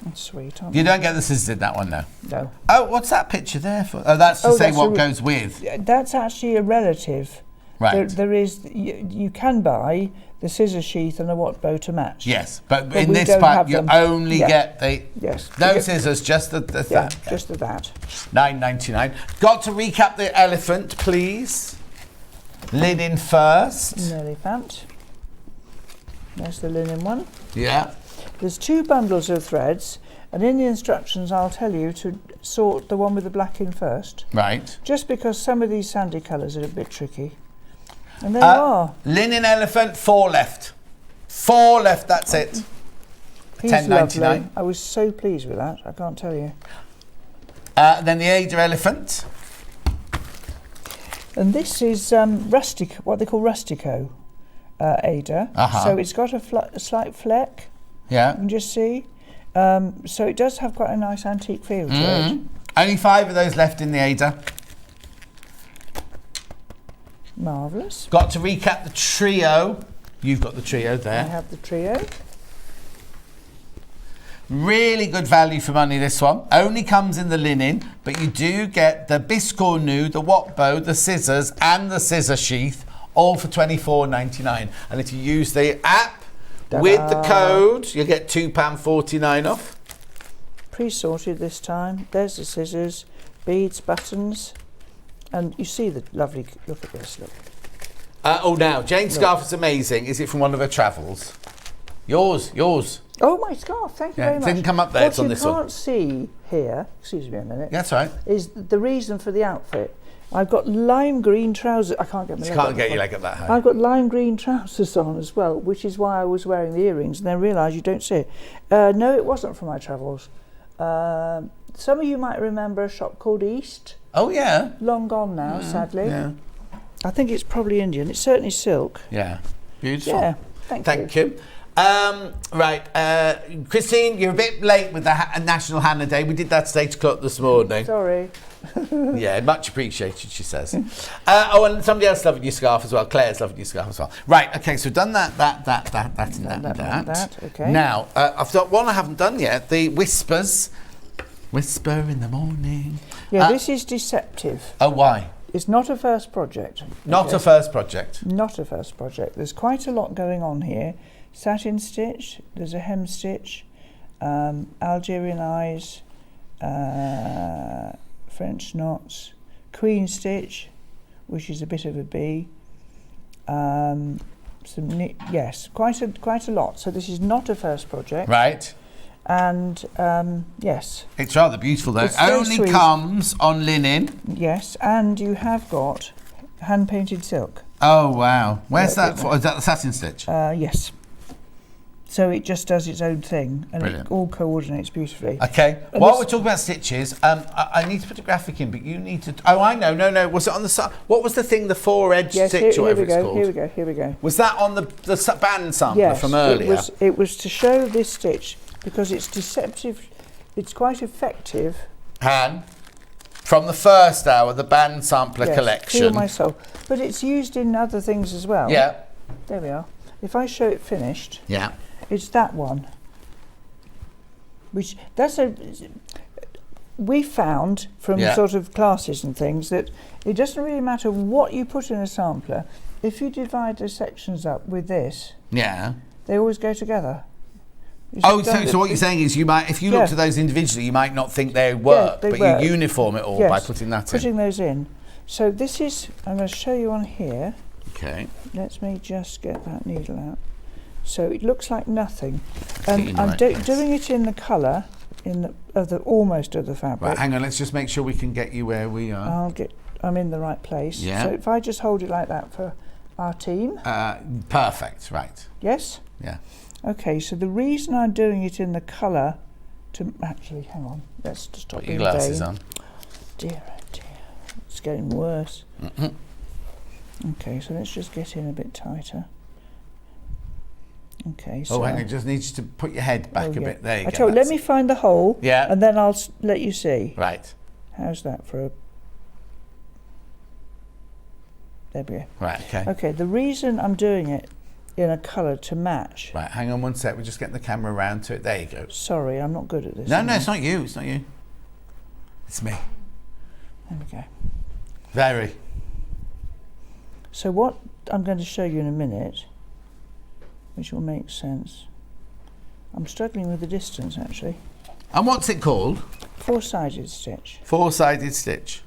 That's sweet, aren't You don't get the scissors in that one, though. No. Oh, what's that picture there for? Oh, that's to say what goes with. That's actually a relative. Right. There is. You can buy the scissor sheath and a watt bow to match. Yes, but we in this don't part have you them. only Yeah. get the Yes. no You get- scissors, just the Yeah, that. just the that. $9.99. Got to recap the elephant, please. Linen first. An elephant. There's the linen one. Yeah. There's 2 bundles of threads, and in the instructions I'll tell you to sort the one with the black in first, Right. just because some of these sandy colours are a bit tricky. And there you are. Linen elephant, 4 left. 4 left, that's it. He's $10.99. lovely. I was so pleased with that, I can't tell you. Then the Ada elephant. And this is rustic, what they call rustico Ada. So it's got a slight fleck, Yeah. you can just see. So it does have quite a nice antique feel to it. Only 5 of those left in the Ada. Marvellous. Got to recap the trio. You've got the trio I there. have the trio. Really good value for money, this one. Only comes in the linen, but you do get the biscornu, nu, the watt bow, the scissors, and the scissor sheath, all for $24.99. And if you use the app with the code, you get £2.49 off. Pre-sorted this time. There's the scissors, beads, buttons, and you see the lovely, look at this, look. Now, Jane's scarf is amazing. Is it from one of her travels? Yours. Oh, my scarf, thank you Yeah, very it much. didn't come up there, it's on this one. What you can't see here, excuse me a minute, That's right. is the reason for the outfit. I've got lime green trousers. I can't get my leg Can't up get the your front. leg up that high. I've got lime green trousers on as well, which is why I was wearing the earrings and then realised you don't see it. No, it wasn't from my travels. Some of you might remember a shop called East. Oh, yeah. Long gone now, sadly. Yeah. I think it's probably Indian. It's certainly silk. Yeah. Beautiful. Yeah, thank you. Right, Christine, you're a bit late with the National Hannah Day. We did that at 8 o'clock this morning. Sorry. Yeah, much appreciated, she says. And somebody else loving your scarf as well. Claire's loving your scarf as well. Right, okay, so we've done that, and that. Okay. Now, I've got one I haven't done yet, the Whispers. Whisper in the morning. Yeah, this is deceptive. Oh, why? It's not a first project. Not a first project. Not a first project. There's quite a lot going on here. Satin stitch, there's a hem stitch, Algerian eyes, French knots, queen stitch, which is a bit of a bee. Yes, quite a lot. So this is not a first project. Right. And yes. It's rather beautiful though. It's very Only sweet. comes on linen. Yes, and you have got hand-painted silk. Oh wow. Where's Yeah, that for? Is that the satin stitch? Yes. So it just does its own thing, and Brilliant. it all coordinates beautifully. Okay. And While this- we're talking about stitches, I need to put a graphic in, but you need to. Oh, I know. No. Was it on the side? What was the thing? The 4-edge Yes, stitch, here or whatever we go. it's called. Here we go. Was that on the band sampler Yes, from earlier? it was to show this stitch because it's deceptive. It's quite effective. Han, from the first hour, the band sampler Yes, collection. Feel my soul. But it's used in other things as well. Yeah. There we are. If I show it finished, Yeah. it's that one. We found from Yeah. sort of classes and things that it doesn't really matter what you put in a sampler. If you divide the sections up with this, Yeah. they always go together. Oh, so what you're saying is you might, if you looked at those individually, you might not think they work, they but work. you uniform it all by putting that in. Putting those in. So this is, I'm going to show you on here. Okay. Let me just get that needle out. So it looks like nothing. Getting I'm right place. doing it in the colour almost of the fabric. Right, hang on, let's just make sure we can get you where we are. I'm in the right place. Yeah. So if I just hold it like that for our team. Perfect, right. Yes? Yeah. Okay, so the reason I'm doing it in the colour to actually, hang on, let's just stop Put your being glasses vain. on. Dear, oh dear, it's getting worse. Okay, so let's just get in a bit tighter. Okay, so... Oh, hang on, just need you to put your head back a bit. There you go. Let me find the hole, Yeah. and then I'll let you see. Right. How's that for a... There we go. Right, okay. Okay, the reason I'm doing it in a colour to match... Right, hang on one sec, we're just getting the camera around to it. There you go. Sorry, I'm not good at this. No, it's not you, it's not you. It's me. There we go. Very. So what I'm going to show you in a minute, which will make sense. I'm struggling with the distance, actually. And what's it called? Four-sided stitch. Four-sided stitch.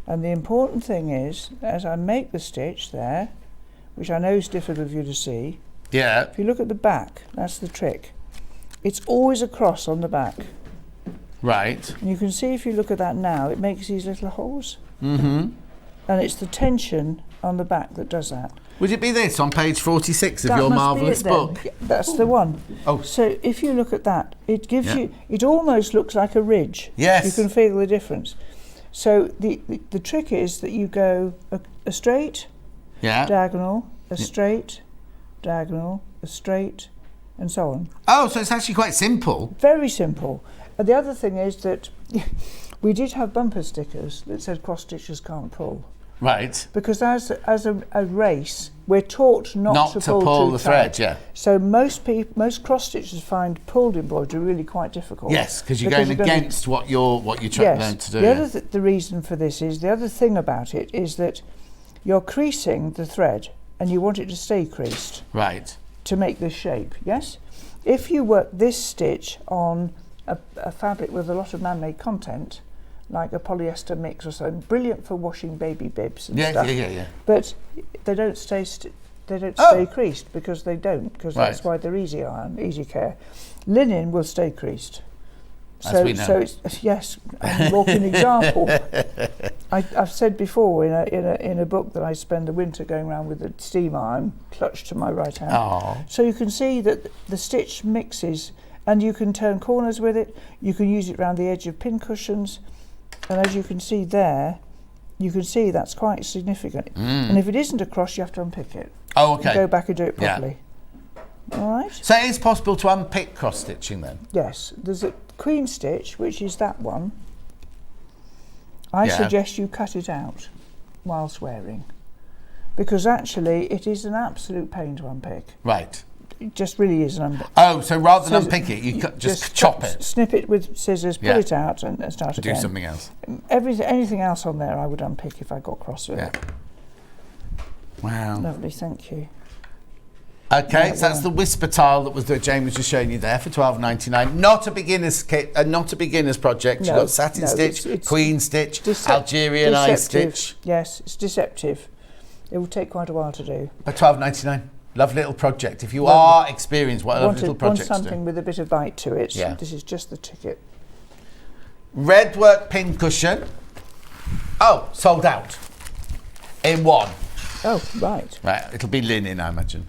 And the important thing is, as I make the stitch there, which I know is difficult for you to see, Yeah. if you look at the back, that's the trick. It's always a cross on the back. Right. And you can see if you look at that now, it makes these little holes. Mm-hmm. And it's the tension on the back that does that. Would it be this on page 46 of That your must be marvellous it then. book? Yeah, that's the one. Oh. So if you look at that, it gives Yeah. you, it almost looks like a ridge. Yes. You can feel the difference. So the trick is that you go a straight, Yeah. diagonal, a straight, diagonal, a straight, and so on. Oh, so it's actually quite simple. Very simple. And the other thing is that we did have bumper stickers that said cross stitchers can't pull. Right. Because as a race, we're taught not to pull too the tight. thread, yeah. So most cross stitchers find pulled embroidery really quite difficult. Yes, because you're going against what you're trying to do. The reason for this is, the other thing about it is that you're creasing the thread and you want it to stay creased Right. to make this shape, yes? If you work this stitch on a fabric with a lot of man-made content, like a polyester mix or something, brilliant for washing baby bibs and stuff. Yeah. But they don't stay stay creased because Right. that's why they're easy iron, easy care. Linen will stay creased. As we know. So it's, yes, I'm a walking example. I've said before in a book that I spend the winter going around with a steam iron clutched to my right hand. Oh. So you can see that the stitch mixes, and you can turn corners with it. You can use it around the edge of pin cushions, and as you can see there, you can see that's quite significant. And if it isn't a cross, you have to unpick it. Oh, okay. And go back and do it Yeah. properly. All right. So it is possible to unpick cross stitching then? Yes, there's a queen stitch, which is that one. I Yeah. suggest you cut it out while swearing, because actually it is an absolute pain to unpick. Right. It just really is an unpick. Oh, so rather than So unpick it, you just chop it. Snip it with scissors, pull Yeah. it out, and start Do again. something else. Anything else on there, I would unpick if I got cross with Yeah. it. Wow. Lovely, thank you. Okay, Yeah, so that's the whisper tile that Jane was just showing you there for $12.99. Not a beginner's kit, not a beginner's project. You've No, got satin no, stitch, it's queen stitch, Decep- Algerian eye deceptive. stitch. Yes, it's deceptive. It will take quite a while to do. But $12.99. Lovely little project. If you are experienced, what a lovely little project Want something with a bit of bite to it. Yeah. This is just the ticket. Red work pin cushion. Oh, sold out. In one. Oh, right. Right, it'll be linen, I imagine.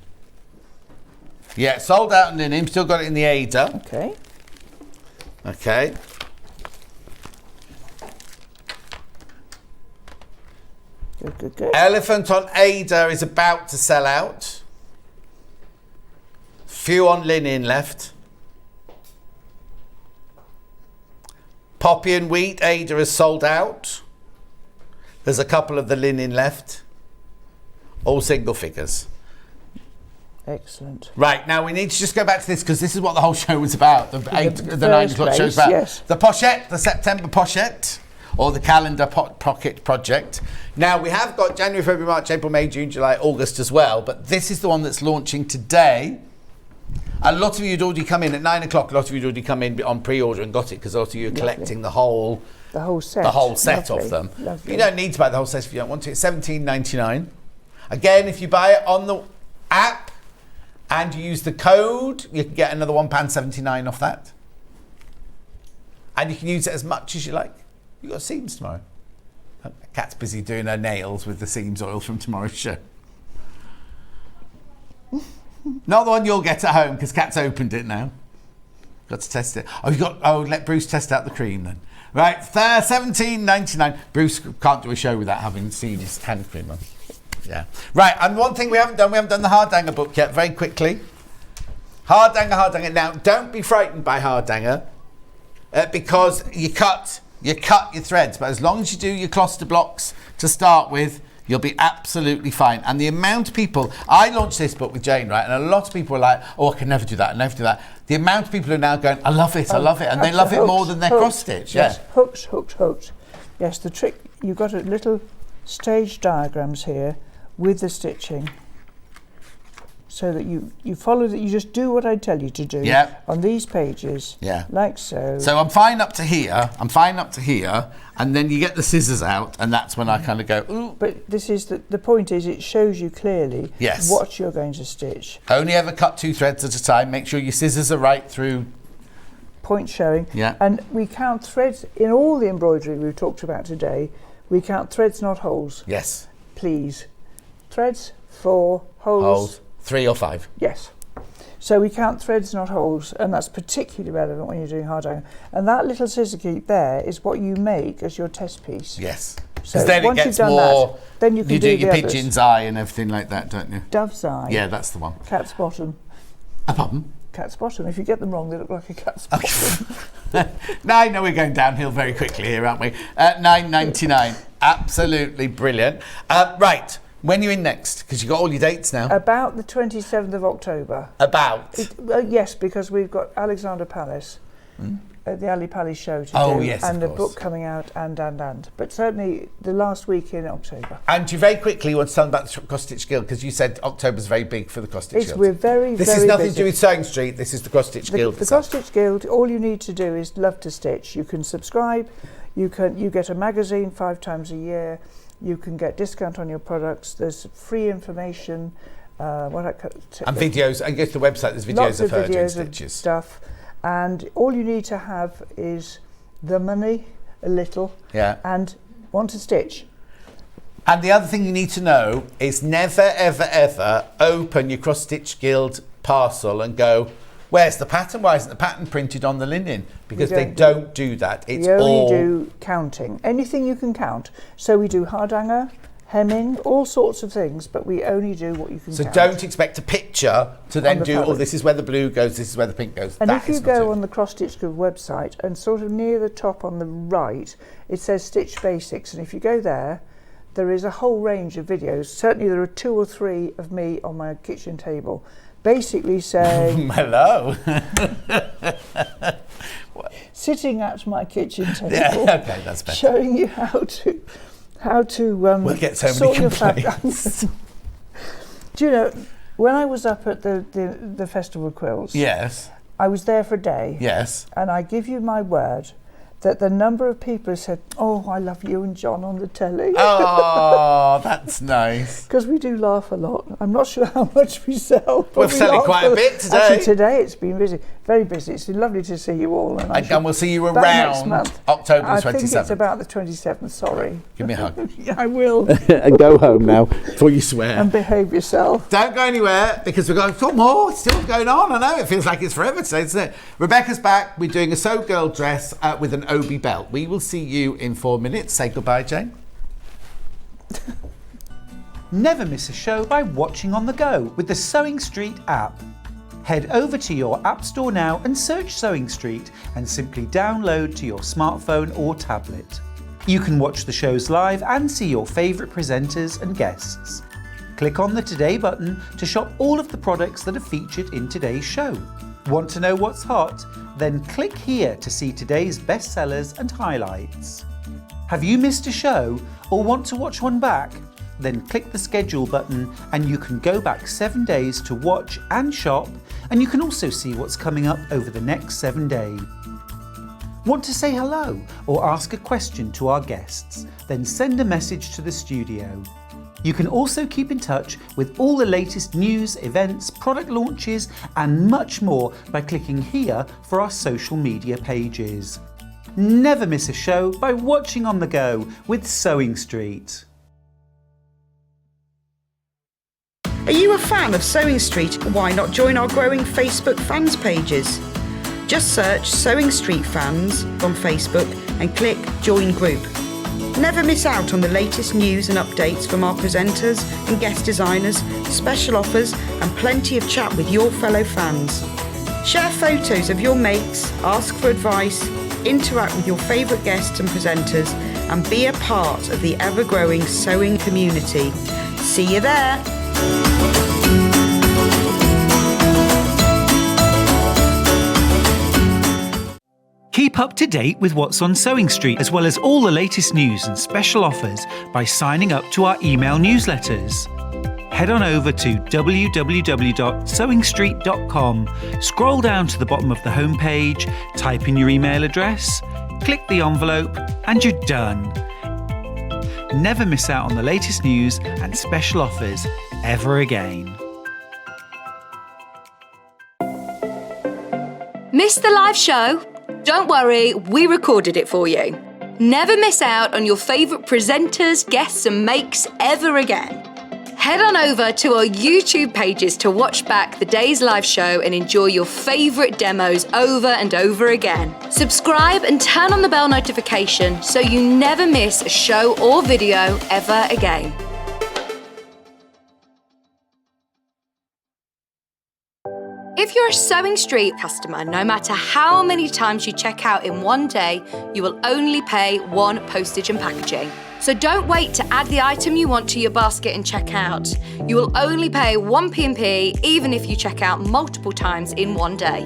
Yeah, sold out in linen. Still got it in the Ada. Okay. Okay. Good. Elephant on Ada is about to sell out. Few on linen left. Poppy and wheat Ada is sold out. There's a couple of the linen left. All single figures. Excellent. Right, now we need to just go back to this because this is what the whole show was about. The 9 o'clock show was about. Yes. The pochette, the September pochette, or the calendar pocket project. Now we have got January, February, March, April, May, June, July, August as well, but this is the one that's launching today. A lot of you had already come in at 9 o'clock. A lot of you had already come in on pre-order and got it because a lot of you are collecting the whole set. The whole set of them. Lovely. You don't need to buy the whole set if you don't want to. It's $17.99. Again, if you buy it on the app and you use the code, you can get another £1.79 off that. And you can use it as much as you like. You've got seams tomorrow. Kat's busy doing her nails with the seams oil from tomorrow's show. Not the one you'll get at home because Kat's opened it now. Got to test it. Let Bruce test out the cream then. Right, $17.99. Bruce can't do a show without having seen his hand cream on. Yeah. Right, and one thing we haven't done the Hardanger book yet, very quickly. Hardanger. Now, don't be frightened by Hardanger because you cut your threads, but as long as you do your cluster blocks to start with, you'll be absolutely fine. And the amount of people, I launched this book with Jane, right, and a lot of people are like, oh, I can never do that, The amount of people who are now going, I love it, and they love it more than their cross stitch. Yes, hooks. Yes, the trick, you've got a little stage diagrams here with the stitching. So that you follow that, you just do what I tell you to do on these pages, like so. So I'm fine up to here, and then you get the scissors out, and that's when I kind of go, ooh. But this is the point is it shows you clearly what you're going to stitch. Only ever cut 2 threads at a time. Make sure your scissors are right through. Point showing. Yeah. And we count threads in all the embroidery we've talked about today. We count threads, not holes. Yes. Please. Threads, 4, holes. 3 or 5. Yes. So we count threads, not holes, and that's particularly relevant when you're doing Hardanger. And that little scissor keep there is what you make as your test piece. Yes. So then once it gets you've done more. That, then you can do your the pigeon's others. eye and everything like that, don't you? Dove's eye. Yeah, that's the one. Cat's bottom. Pardon? Cat's bottom. If you get them wrong, they look like a cat's bottom. Now I know we're going downhill very quickly here, aren't we? $9.99. Absolutely brilliant. Right. When are you in next? Because you've got all your dates now. About the 27th of October. Yes, because we've got Alexander Palace at the Ali Pali show to do. Yes, and of the course. book coming out and. But certainly the last week in October. And you very quickly want to tell them about the Cross Stitch Guild because you said October's very big for the Cross Stitch Guild. We're very, This very is nothing busy. to do with Sewing Street. This is the Cross Stitch Guild. The Cross Stitch Guild, all you need to do is love to stitch. You can subscribe, you get a magazine 5 times a year, you can get discount on your products, there's free information, and videos. I go to the website, there's videos lots of her doing videos stitches. of stuff, and all you need to have is the money, a little, and want to stitch. And the other thing you need to know is never, ever, ever open your Cross Stitch Guild parcel and go, where's the pattern? Why isn't the pattern printed on the linen? Because they don't do that. It's we only all do counting. Anything you can count. So we do Hardanger, hemming, all sorts of things, but we only do what you can count. So don't expect a picture to then do, fabric. this is where the blue goes, this is where the pink goes. And if you go on the Cross Stitch Guild website and sort of near the top on the right, it says Stitch Basics. And if you go there, there is a whole range of videos. Certainly there are 2 or 3 of me on my kitchen table, basically saying... Hello. sitting at my kitchen table, okay, that's better. showing you how to we'll get so sort many your complaints. Do you know, when I was up at the Festival of Quilts, Yes. I was there for a day. Yes. And I give you my word that the number of people who said, "Oh, I love you and John on the telly." Oh, that's nice. Because we do laugh a lot. I'm not sure how much we sell. We're selling quite a bit today. Actually, today it's been busy, very busy. It's lovely to see you all. And we'll see you back next around month. October the 27th. I think it's about the 27th, sorry. Give me a hug. Yeah, I will. And go home now before you swear. And behave yourself. Don't go anywhere because we've got more still going on. I know, it feels like it's forever today, doesn't it? Rebecca's back. We're doing a So Girl dress with an Obi belt. We will see you in 4 minutes. Say goodbye, Jane. Never miss a show by watching on the go with the Sewing Street app. Head over to your App Store now and search Sewing Street and simply download to your smartphone or tablet. You can watch the shows live and see your favourite presenters and guests. Click on the Today button to shop all of the products that are featured in today's show. Want to know what's hot? Then click here to see today's bestsellers and highlights. Have you missed a show or want to watch one back? Then click the schedule button and you can go back 7 days to watch and shop, and you can also see what's coming up over the next 7 days. Want to say hello or ask a question to our guests? Then send a message to the studio. You can also keep in touch with all the latest news, events, product launches and much more by clicking here for our social media pages. Never miss a show by watching on the go with Sewing Street. Are you a fan of Sewing Street? Why not join our growing Facebook fans pages? Just search Sewing Street Fans on Facebook and click Join Group. Never miss out on the latest news and updates from our presenters and guest designers, special offers and plenty of chat with your fellow fans. Share photos of your makes, ask for advice, interact with your favourite guests and presenters and be a part of the ever-growing sewing community. See you there! Keep up to date with what's on Sewing Street, as well as all the latest news and special offers by signing up to our email newsletters. Head on over to www.sewingstreet.com, scroll down to the bottom of the homepage, type in your email address, click the envelope, and you're done. Never miss out on the latest news and special offers ever again. Missed the live show? Don't worry, we recorded it for you. Never miss out on your favourite presenters, guests and makes ever again. Head on over to our YouTube pages to watch back the day's live show and enjoy your favourite demos over and over again. Subscribe and turn on the bell notification so you never miss a show or video ever again. If you're a Sewing Street customer, no matter how many times you check out in one day, you will only pay one postage and packaging. So don't wait to add the item you want to your basket and check out. You will only pay one P&P even if you check out multiple times in one day.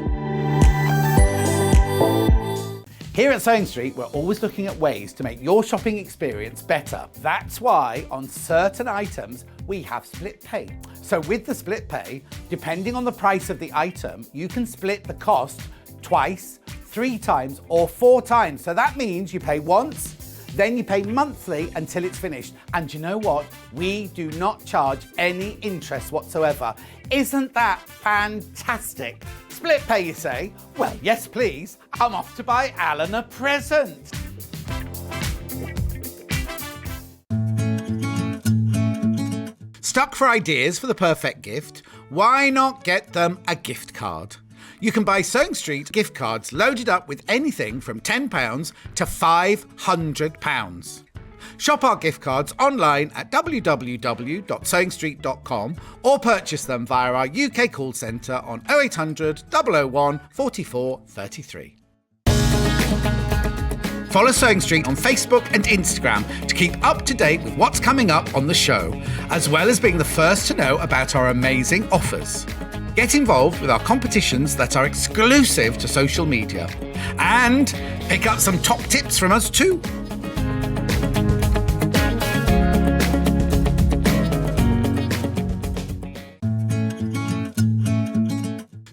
Here at Sewing Street, we're always looking at ways to make your shopping experience better. That's why on certain items, we have split pay. So with the split pay, depending on the price of the item, you can split the cost twice, 3 times, or 4 times. So that means you pay once, then you pay monthly until it's finished. And you know what? We do not charge any interest whatsoever. Isn't that fantastic? Split pay, you say? Well, yes, please. I'm off to buy Alan a present. Stuck for ideas for the perfect gift? Why not get them a gift card? You can buy Sewing Street gift cards loaded up with anything from £10 to £500. Shop our gift cards online at www.sewingstreet.com or purchase them via our UK call centre on 0800 001 44 33. Follow Sewing Street on Facebook and Instagram to keep up to date with what's coming up on the show, as well as being the first to know about our amazing offers. Get involved with our competitions that are exclusive to social media, and pick up some top tips from us too.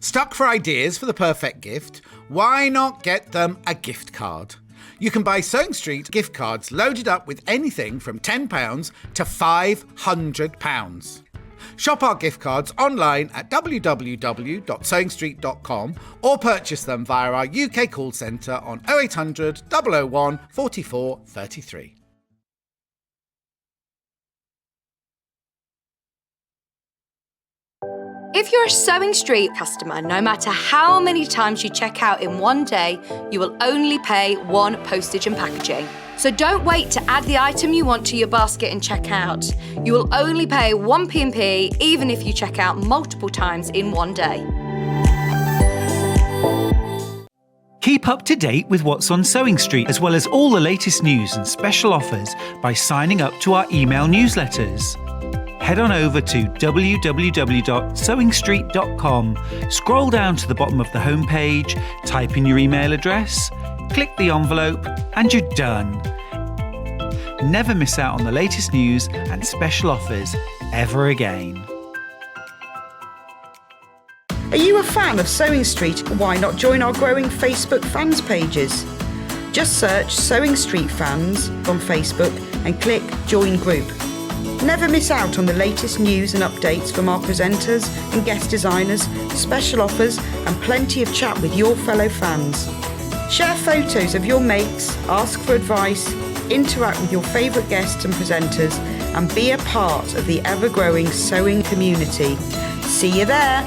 Stuck for ideas for the perfect gift? Why not get them a gift card? You can buy Sewing Street gift cards loaded up with anything from £10 to £500. Shop our gift cards online at www.sewingstreet.com or purchase them via our UK call centre on 0800 001 44 33. If you're a Sewing Street customer, no matter how many times you check out in one day, you will only pay one postage and packaging. So don't wait to add the item you want to your basket and check out. You will only pay one P&P even if you check out multiple times in one day. Keep up to date with what's on Sewing Street, as well as all the latest news and special offers by signing up to our email newsletters. Head on over to www.sewingstreet.com, scroll down to the bottom of the homepage, type in your email address, click the envelope, and you're done. Never miss out on the latest news and special offers ever again. Are you a fan of Sewing Street? Why not join our growing Facebook fans pages? Just search Sewing Street Fans on Facebook and click Join Group. Never miss out on the latest news and updates from our presenters and guest designers, special offers and plenty of chat with your fellow fans. Share photos of your makes, ask for advice, interact with your favourite guests and presenters and be a part of the ever-growing sewing community. See you there!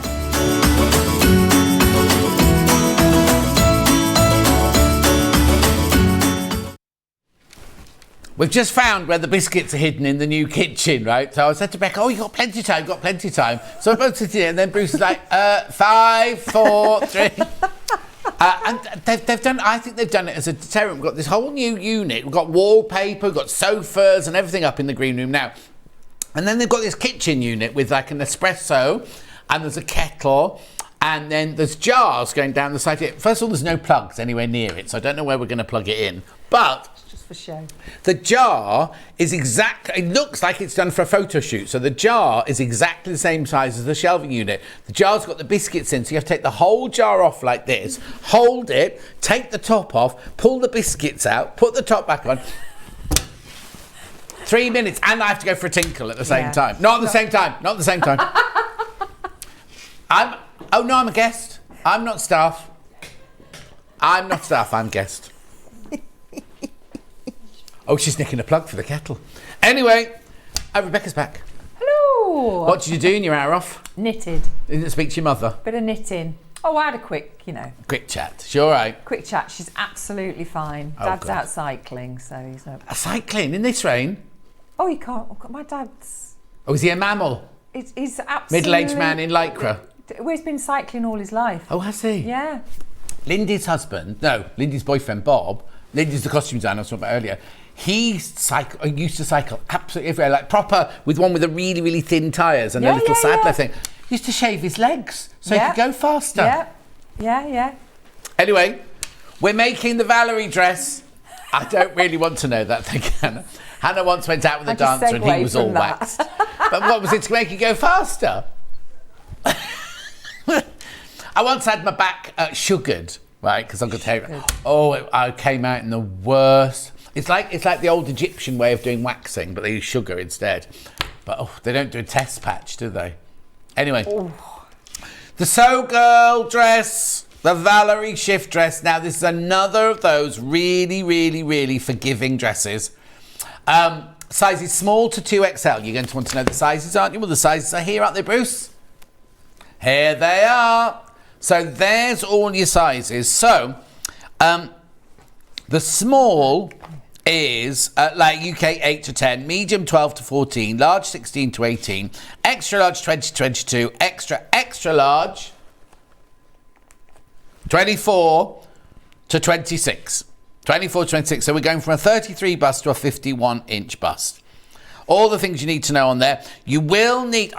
We've just found where the biscuits are hidden in the new kitchen, right? So I said to Becca, you've got plenty of time. So I both sitting here, and then Bruce is like, 5, 4, 3. And they've done, I think they've done it as a deterrent. We've got this whole new unit. We've got wallpaper, we've got sofas and everything up in the green room now. And then they've got this kitchen unit with like an espresso, and there's a kettle, and then there's jars going down the side. First of all, there's no plugs anywhere near it, so I don't know where we're going to plug it in. But For show. the jar is it looks like it's done for a photo shoot. So the jar is exactly the same size as the shelving unit. The jar's got the biscuits in, so you have to take the whole jar off like this, hold it, take the top off, pull the biscuits out, put the top back on. 3 minutes, and I have to go for a tinkle at the same time. Not at the same time. I'm a guest. I'm not staff. I'm guest. Oh, she's nicking a plug for the kettle. Anyway, Rebecca's back. Hello. What did you do in your hour off? Knitted. Didn't speak to your mother? Bit of knitting. Oh, I had a quick, Quick chat. She all right? Quick chat. She's absolutely fine. Oh, Dad's good. out cycling, so he's not. Cycling in this rain? Oh, you can't. My dad's. Oh, is he a mammal? He's absolutely. Middle-aged man in lycra? Well, he's been cycling all his life. Oh, has he? Yeah. Lindy's boyfriend, Bob, Lindy's the costume designer I was talking about earlier. He used to cycle absolutely everywhere, like proper, with one with the really, really thin tyres and a little saddler thing. He used to shave his legs so he could go faster. Yeah. Anyway, we're making the Valerie dress. I don't really want to know that thing, Hannah. Hannah once went out with a dancer and he was all waxed. But what was it to make you go faster? I once had my back sugared, right? Because I've got hair. I came out in the worst. It's like the old Egyptian way of doing waxing, but they use sugar instead. But they don't do a test patch, do they? Anyway, the Sew Girl dress, the Valerie shift dress. Now, this is another of those really, really, really forgiving dresses. Sizes small to 2XL. You're going to want to know the sizes, aren't you? Well, the sizes are here, aren't they, Bruce? Here they are. So there's all your sizes. So the small is like UK 8 to 10, medium 12 to 14, large 16 to 18, extra large 20 to 22, extra large 24 to 26. 24 to 26. So we're going from a 33 bust to a 51 inch bust. All the things you need to know on there. You will need,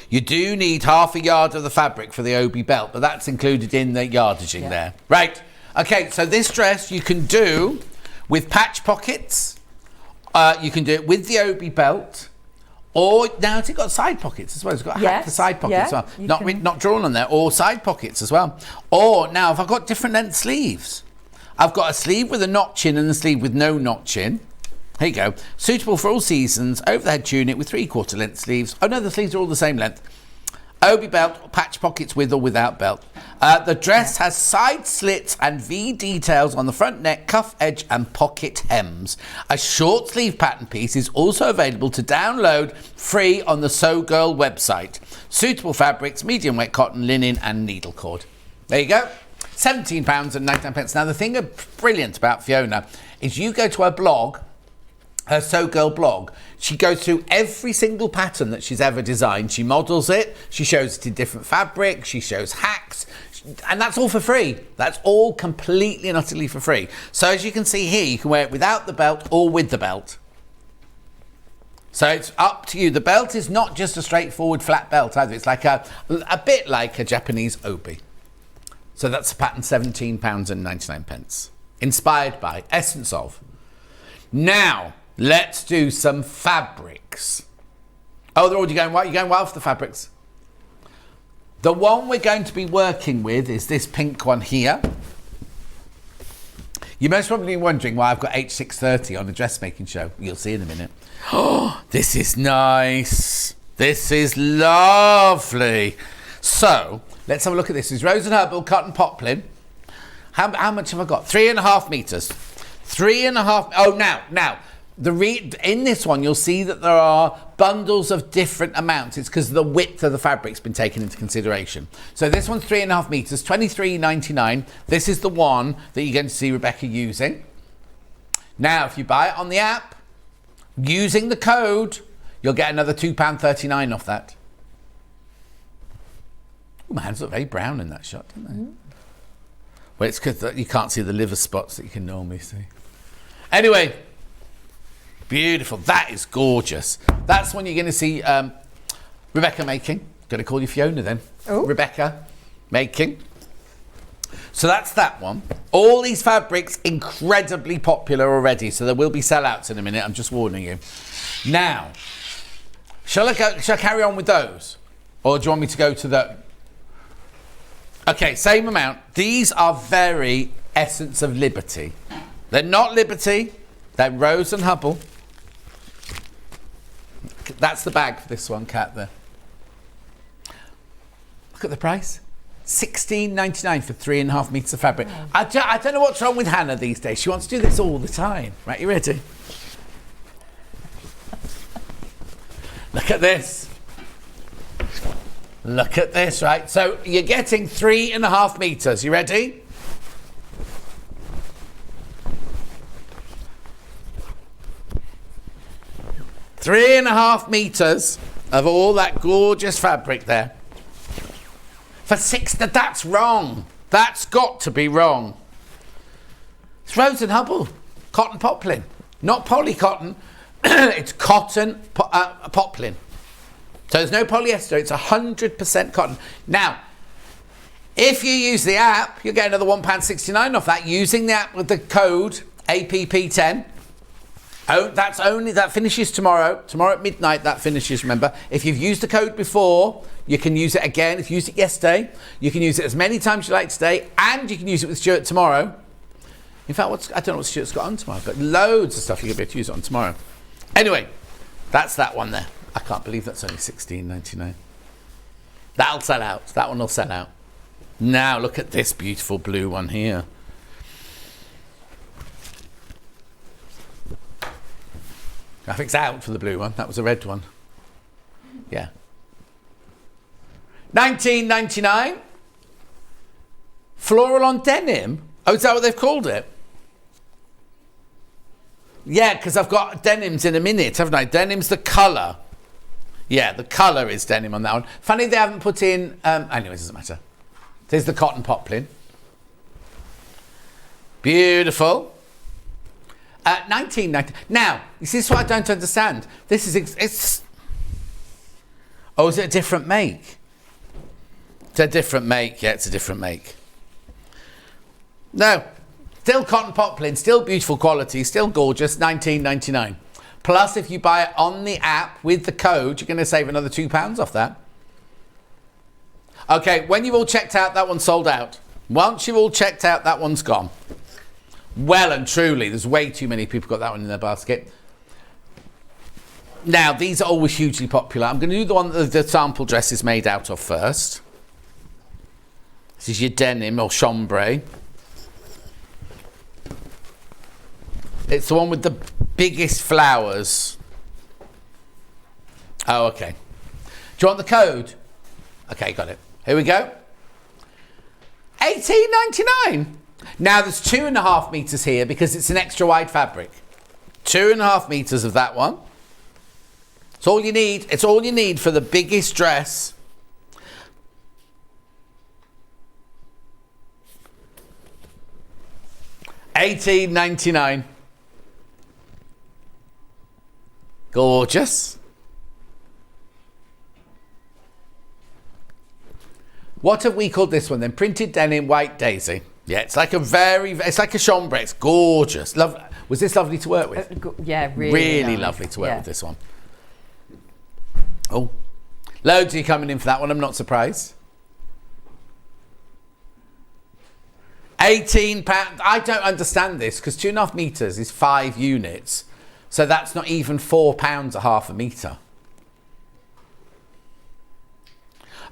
you do need half a yard of the fabric for the obi belt, but that's included in the yardaging there. Right. Okay, so this dress you can do with patch pockets. You can do it with the obi belt. Or now it's got side pockets as well. It's got a hack for side pockets as well. Not drawn on there. Or side pockets as well. Or now if I've got different length sleeves, I've got a sleeve with a notch in and a sleeve with no notch in. Here you go. Suitable for all seasons. Overhead tunic with 3/4 length sleeves. Oh no, the sleeves are all the same length. Obi belt, patch pockets with or without belt. The dress has side slits and V details on the front neck, cuff edge and pocket hems. A short sleeve pattern piece is also available to download free on the Sew Girl website. Suitable fabrics, medium weight cotton, linen and needle cord. There you go. £17.99. Now the thing brilliant about Fiona is you go to her blog, her Sew Girl blog, she goes through every single pattern that she's ever designed. She models it, she shows it in different fabrics, she shows hacks, and that's all for free. That's all completely and utterly for free. So as you can see here, you can wear it without the belt or with the belt. So it's up to you. The belt is not just a straightforward flat belt either. It's like a bit like a Japanese obi. So that's a pattern, £17.99. Inspired by, essence of. Now, let's do some fabrics. Oh, they're already going wild. You're going wild for the fabrics. The one we're going to be working with is this pink one here. You're most probably wondering why I've got H630 on the dressmaking show. You'll see in a minute. Oh, this is nice. This is lovely. So, let's have a look at this. This is Rose and Herbal cotton poplin. How much have I got? 3.5 meters. 3.5. Oh, now. In this one, you'll see that there are bundles of different amounts. It's because the width of the fabric's been taken into consideration. So this one's 3.5 meters, £23.99. This is the one that you're going to see Rebecca using. Now, if you buy it on the app, using the code, you'll get another £2.39 off that. Ooh, my hands look very brown in that shot, don't they? Mm. Well, it's because you can't see the liver spots that you can normally see. Anyway, beautiful. That is gorgeous. That's when you're going to see Rebecca making. Going to call you Fiona then. Oh. Rebecca making. So that's that one. All these fabrics incredibly popular already, so there will be sellouts in a minute. I'm just warning you. Now, shall I carry on with those, or do you want me to go to the? Okay, same amount. These are very Essence of Liberty. They're not Liberty. They're Rose and Hubble. That's the bag for this one, Kat. There. Look at the price. £16.99 for 3.5 meters of fabric. Oh. I don't know what's wrong with Hannah these days. She wants to do this all the time. Right, you ready? Look at this. Look at this, right? So you're getting 3.5 meters. You ready? Three and a half meters of all that gorgeous fabric there. For that's wrong. That's got to be wrong. It's Rose and Hubble, cotton poplin, not poly cotton. It's cotton poplin. So there's no polyester. It's 100% cotton. Now, if you use the app, you'll get another £1.69 off that using the app with the code APP10. Oh, that finishes tomorrow. Tomorrow at midnight, that finishes, remember. If you've used the code before, you can use it again. If you used it yesterday, you can use it as many times you like today, and you can use it with Stuart tomorrow. In fact, I don't know what Stuart's got on tomorrow, but loads of stuff you're going to be able to use it on tomorrow. Anyway, that's that one there. I can't believe that's only £16.99. That'll sell out. That one will sell out. Now, look at this beautiful blue one here. Graphics out for the blue one. That was a red one. Yeah. £19.99. Floral on denim. Oh, is that what they've called it? Yeah, because I've got denims in a minute, haven't I? Denim's the colour. Yeah, the colour is denim on that one. Funny they haven't put in... anyways, doesn't matter. There's the cotton poplin. Beautiful. $19.90. Now, this is what I don't understand. This is... it's. Oh, is it a different make? It's a different make. Yeah, it's a different make. No. Still cotton poplin, still beautiful quality, still gorgeous, $19.99. Plus, if you buy it on the app with the code, you're going to save another £2 off that. Okay, when you've all checked out, that one's sold out. Once you've all checked out, that one's gone. Well and truly, there's way too many people got that one in their basket. Now, these are always hugely popular. I'm going to do the one that the sample dress is made out of first. This is your denim or chambray. It's the one with the biggest flowers. Oh, okay. Do you want the code? Okay, got it. Here we go. $18.99. Now, there's 2.5 meters here because it's an extra wide fabric. 2.5 meters of that one. It's all you need. It's all you need for the biggest dress. $18.99. Gorgeous. What have we called this one then? Printed denim white daisy. Yeah, it's like a chambray. It's gorgeous. Was this lovely to work with? Yeah, really nice. Lovely to work with this one. Oh, loads of you coming in for that one. I'm not surprised. £18. I don't understand this because 2.5 meters is 5 units. So that's not even £4 a half a metre.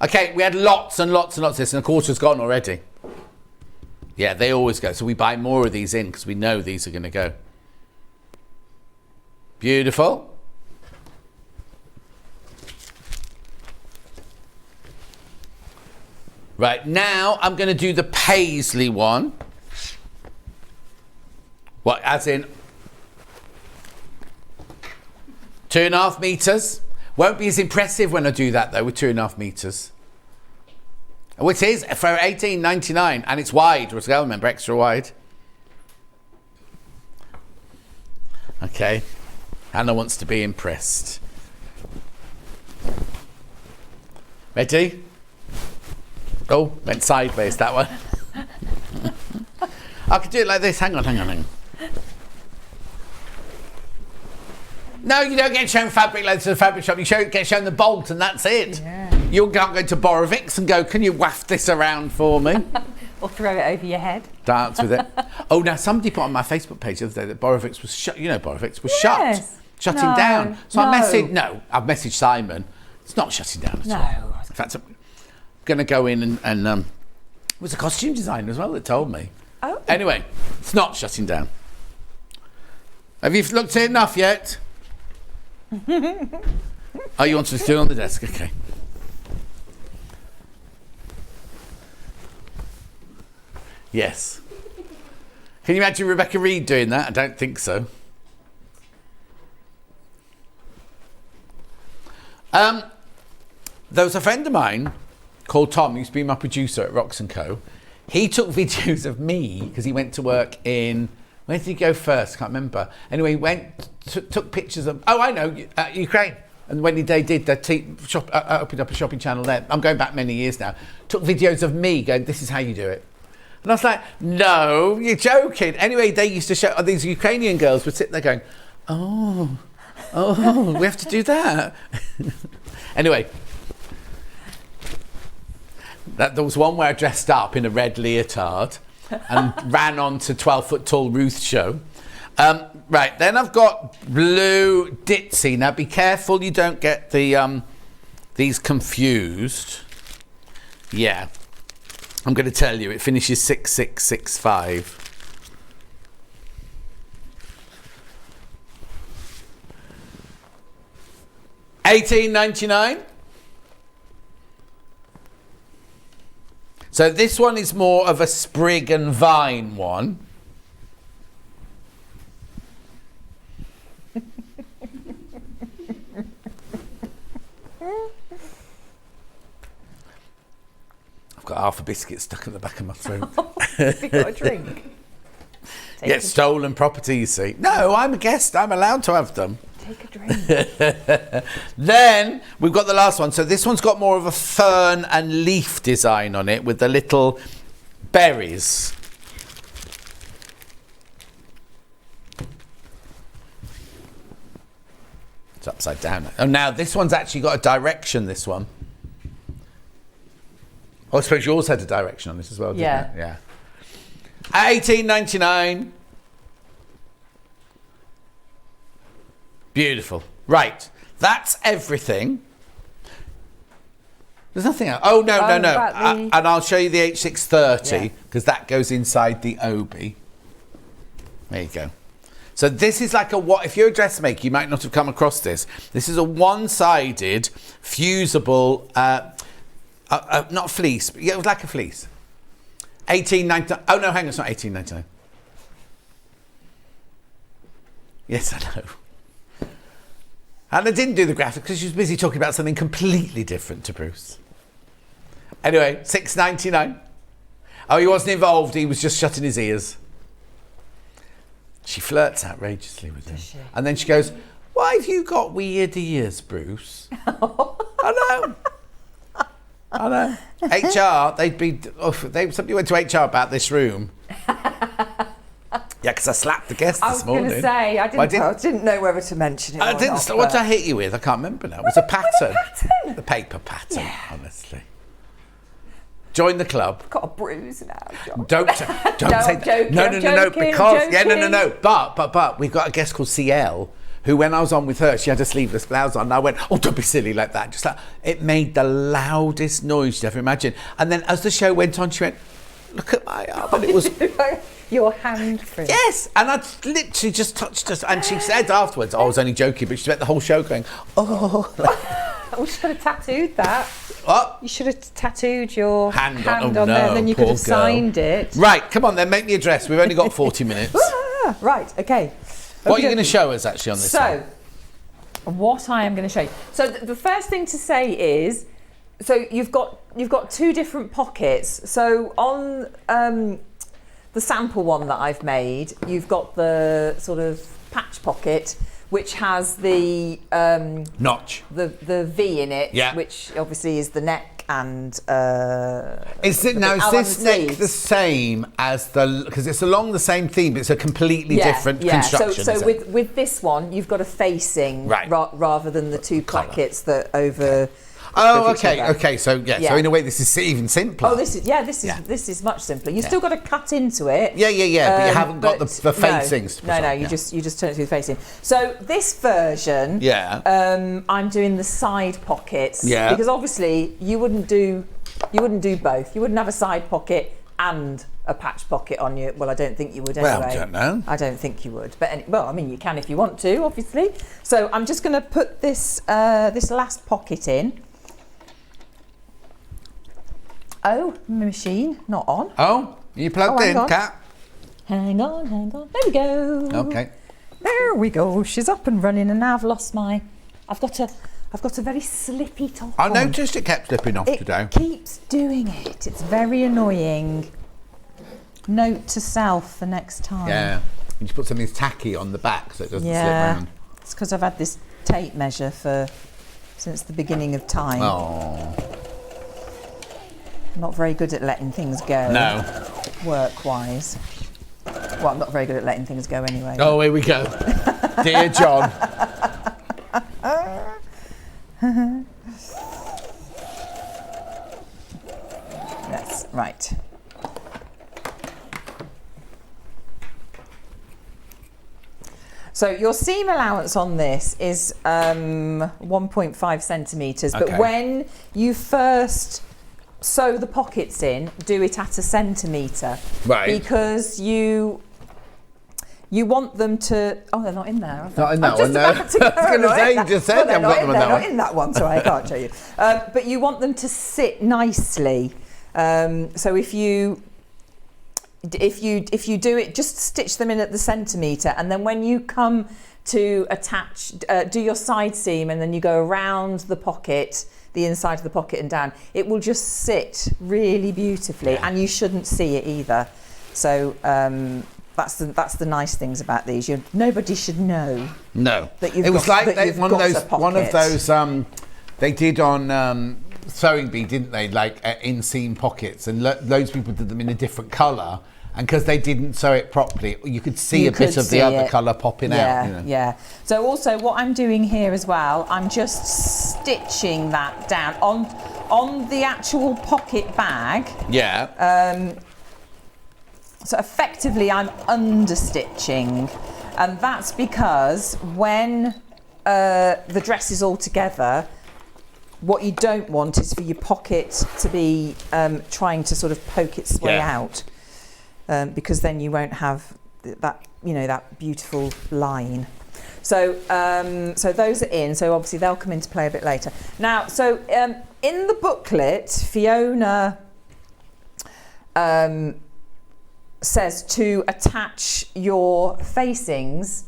Okay, we had lots and lots and lots of this, and a quarter's gone already. Yeah, they always go. So we buy more of these in because we know these are going to go. Beautiful. Right, now I'm going to do the paisley one. What, as in 2.5 meters. Won't be as impressive when I do that though with 2.5 meters. Which is for $18.99 and it's wide as well, remember, extra wide. Okay, Hannah wants to be impressed. Ready? Oh, went sideways that one. I could do it like this. Hang on. No, you don't get shown fabric like this at a fabric shop. You get shown the bolt and that's it. Yeah. You can't go to Borovics and go, can you waft this around for me? Or throw it over your head. Dance with it. Oh, now somebody put on my Facebook page the other day that Borovics was shut. You know Borovics was shutting down. So I've messaged Simon. It's not shutting down at all. In fact, I'm going to go in and it was a costume designer as well that told me. Oh. Anyway, it's not shutting down. Have you looked at it enough yet? Oh, you want to do it on the desk? Okay. Yes. Can you imagine Rebecca Reed doing that? I don't think so. There was a friend of mine called Tom, who used to be my producer at Rocks & Co. He took videos of me because he went to work in... Where did he go first? Can't remember. Anyway, he went, took pictures of... Oh, I know, Ukraine. And when they did, they opened up a shopping channel there. I'm going back many years now. Took videos of me going, this is how you do it. And I was like, no, you're joking. Anyway, they used to show... These Ukrainian girls would sit there going, oh, we have to do that. Anyway... There was one where I dressed up in a red leotard and ran on to 12 Foot Tall Ruth's show. Right, then I've got blue ditzy. Now be careful you don't get the these confused. Yeah, I'm going to tell you, it finishes 6665. $18.99. So this one is more of a sprig and vine one. I've got half a biscuit stuck at the back of my throat. Have you got a drink? Yeah, stolen property, you see. No, I'm a guest. I'm allowed to have them. Take a drink. Then we've got the last one. So this one's got more of a fern and leaf design on it with the little berries. It's upside down. Oh, now this one's actually got a direction, this one. Oh, I suppose yours had a direction on this as well, didn't it? Yeah. At $18.99. Beautiful. Right, that's everything. There's nothing else. Oh, no. And I'll show you the H630 because that goes inside the Obi. There you go. So this is like if you're a dressmaker, you might not have come across this. This is a one-sided, fusible, not fleece, but it was like a fleece. 18.99. Oh, no, hang on, it's not 18.99. Yes, I know. And I didn't do the graphics because she was busy talking about something completely different to Bruce. Anyway, $6.99. Oh, he wasn't involved. He was just shutting his ears. She flirts outrageously with him. And then she goes, why have you got weird ears, Bruce? I know. HR, somebody went to HR about this room. Yeah, because I slapped the guest this morning. I was going to say, I didn't know whether to mention it or not. What did I hit you with? I can't remember now. It was a pattern. The paper pattern, honestly. Join the club. Got a bruise now, John. Don't say that. No, because no. But we've got a guest called CL who, when I was on with her, she had a sleeveless blouse on, and I went, oh, don't be silly like that. Just like, it made the loudest noise you'd ever imagine. And then as the show went on, she went, look at my arm, and it was your hand free. Yes, and I literally just touched her, and she said afterwards, I was only joking, but she spent the whole show going, oh. We should have tattooed that. What? You should have tattooed your hand on no, there, and then you could have signed it. Right, come on then, make me a dress. We've only got 40 minutes. Right, okay. What are you going to show us actually on this one? What I am going to show you. So the first thing to say is, so you've got two different pockets. So on the sample one that I've made, you've got the sort of patch pocket, which has the notch, the V in it, which obviously is the neck and is this neck the same as because it's along the same theme, but it's a completely different construction. So with this one, you've got a facing rather than the two plackets that over. Oh, okay. So so in a way, this is even simpler. Oh, this is much simpler. You've still got to cut into it. Yeah. But you haven't got the facings. No. You just turn it through the facing. So this version, I'm doing the side pockets. Yeah. Because obviously you wouldn't do both. You wouldn't have a side pocket and a patch pocket on you. Well, I don't think you would anyway. Well, I don't know. I don't think you would. But I mean, you can if you want to, obviously. So I'm just going to put this this last pocket in. Oh, my machine, not on. Oh, you plugged in, Kat? Hang on. There we go. Okay. There we go. She's up and running, and now I've lost my. I've got a very slippy top. I noticed it kept slipping off today. It keeps doing it. It's very annoying. Note to self for next time. Yeah. You just put something tacky on the back so it doesn't slip around. It's because I've had this tape measure since the beginning of time. Oh. I'm not very good at letting things go. No. Work-wise. Well, I'm not very good at letting things go anyway. Oh, here we go. Dear John. That's right. So your seam allowance on this is 1.5 centimetres, but when you first sew the pockets in, do it at 1 centimetre. Right. Because you want them to. Oh, they're not in there. Not in that one, no. I was going to say, you just said I've got them in that one. Not in that one, sorry, I can't show you. But you want them to sit nicely. So if you do it, just stitch them in at the centimetre, and then when you come to attach, do your side seam, and then you go around the pocket, the inside of the pocket and down, it will just sit really beautifully, and you shouldn't see it either. So that's the nice things about these. Nobody should know. No, that you've it was got, like that one of those they did on Sewing Bee, didn't they? Like inseam pockets, and loads of people did them in a different colour. And because they didn't sew it properly, you could see a bit of the other colour popping out. You know? Yeah. So also what I'm doing here as well, I'm just stitching that down on the actual pocket bag. Yeah. So effectively I'm understitching, and that's because when the dresses all together, what you don't want is for your pocket to be trying to sort of poke its way out, because then you won't have that, you know, that beautiful line. So so those are in, so obviously they'll come into play a bit later. Now, so in the booklet, Fiona says to attach your facings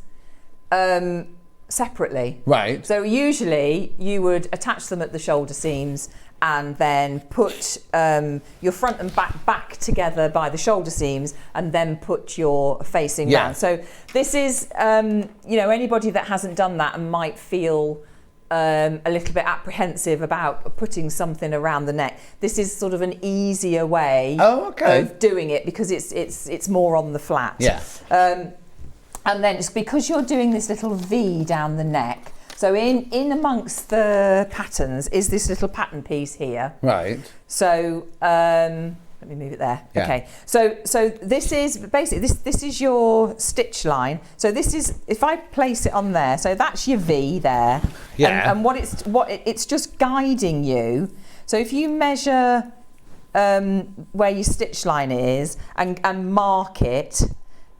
separately. Right. So usually you would attach them at the shoulder seams and then put your front and back together by the shoulder seams and then put your facing round. So this is, you know, anybody that hasn't done that and might feel a little bit apprehensive about putting something around the neck. This is sort of an easier way of doing it because it's more on the flat. Yeah. And then it's because you're doing this little V down the neck. So in amongst the patterns is this little pattern piece here. Right. So let me move it there. Yeah. Okay. So this is basically this is your stitch line. So this is, if I place it on there, so that's your V there. Yeah. And what it's just guiding you. So if you measure where your stitch line is and mark it.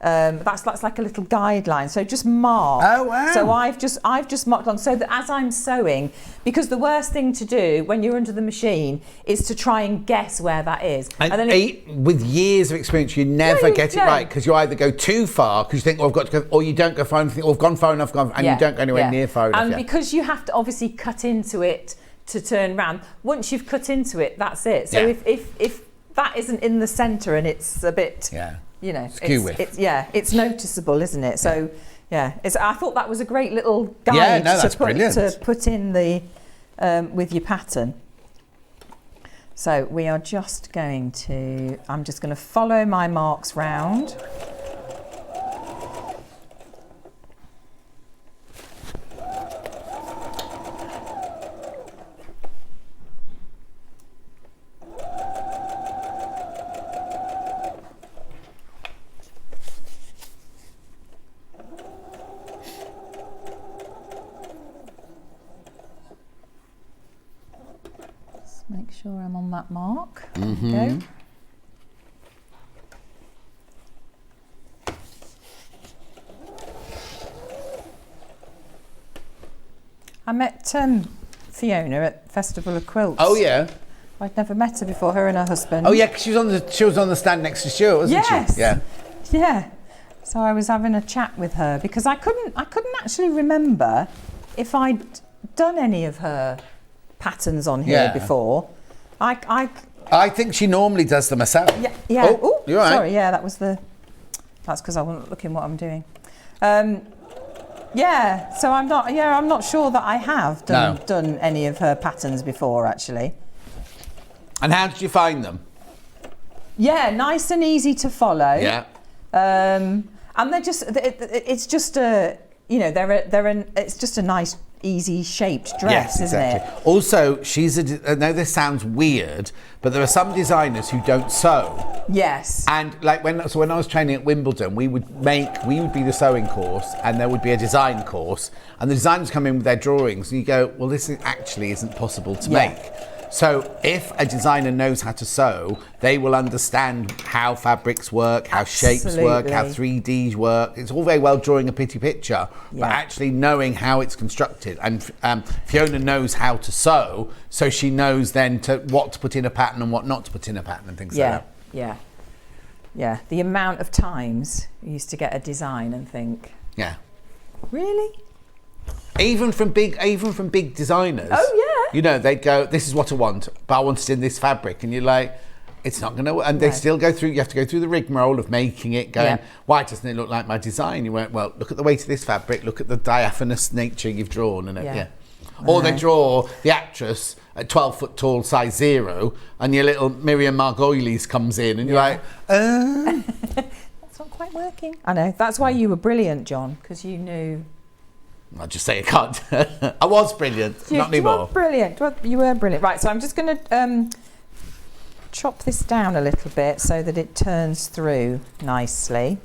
That's like a little guideline. So just mark. Oh wow! So I've just marked on so that as I'm sewing, because the worst thing to do when you're under the machine is to try and guess where that is. And then with years of experience, you never get it right because you either go too far because you think, "Oh, I've got to go," or you don't go far enough. "Oh, I've gone far enough," and you don't go anywhere near far enough. And because you have to obviously cut into it to turn round. Once you've cut into it, that's it. So if that isn't in the centre and it's a bit. Yeah. You know, it's noticeable, isn't it? So, I thought that was a great little guide to put in the with your pattern. So we are just going to. I'm just going to follow my marks round. Make sure I'm on that mark. Mm-hmm. There we go. I met Fiona at Festival of Quilts. Oh yeah. I'd never met her before. Her and her husband. Oh yeah, because she was on the stand next to Stuart, wasn't she? Yeah. Yeah. So I was having a chat with her because I couldn't actually remember if I'd done any of her patterns on here before. I think she normally does them herself. Yeah. Oh, you're right. Sorry, that's because I wasn't looking what I'm doing. So I'm not sure that I have done any of her patterns before actually. And how did you find them? Yeah, nice and easy to follow. Yeah. And they're just it's just a, you know, it's just a nice easy shaped dress, isn't it? Also, I know this sounds weird, but there are some designers who don't sew. Yes. And like when I was training at Wimbledon, we would be the sewing course, and there would be a design course, and the designers come in with their drawings, and you go, well, this actually isn't possible to make. So if a designer knows how to sew, they will understand how fabrics work, how shapes work, how 3Ds work. It's all very well drawing a pretty picture, but actually knowing how it's constructed. And Fiona knows how to sew, so she knows then what to put in a pattern and what not to put in a pattern and things like that. Yeah. The amount of times you used to get a design and think, really? Even from big designers. Oh yeah. You know, they go, this is what I want, but I want it in this fabric, and you're like, it's not going to work. And they still go through. You have to go through the rigmarole of making it. Going, why doesn't it look like my design? You went, well, look at the weight of this fabric. Look at the diaphanous nature you've drawn, and Or they draw the actress at 12 foot tall, size 0, and your little Miriam Margolyes comes in, and you're like, that's not quite working. I know. That's why you were brilliant, John, because you knew. I'll just say I can't. I was brilliant, not anymore. You were brilliant. You were brilliant. Right, so I'm just going to chop this down a little bit so that it turns through nicely.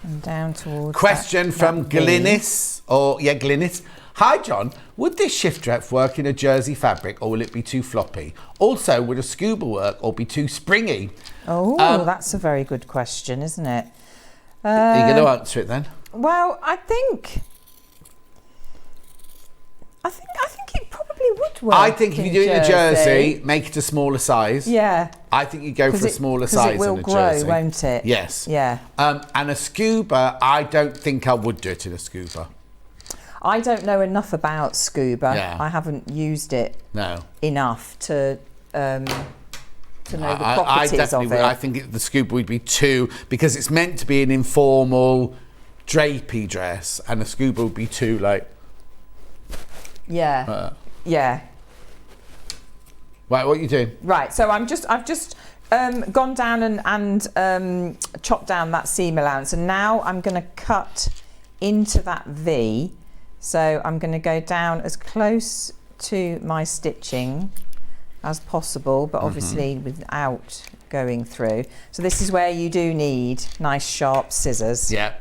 And down towards Question from that V. Glynis. Glynis. Hi, John. Would this shift rep work in a jersey fabric or will it be too floppy? Also, would a scuba work or be too springy? Oh, that's a very good question, isn't it? Are you going to answer it then? Well, I think it probably would work. I think if you do it in a jersey, make it a smaller size. Yeah. I think you go for a smaller size it will in a grow, jersey. won't it? Yes. Yeah. And a scuba, I don't think I would do it in a scuba. I don't know enough about scuba. Yeah. I haven't used it enough to know the properties of it. I think the scuba would be too, because it's meant to be an informal drapey dress, and a scuba would be too like. Yeah. Yeah. Right, what are you doing? Right, so I've just gone down and chopped down that seam allowance, and now I'm going to cut into that V. So I'm going to go down as close to my stitching as possible, but obviously without going through. So this is where you do need nice sharp scissors. Yeah.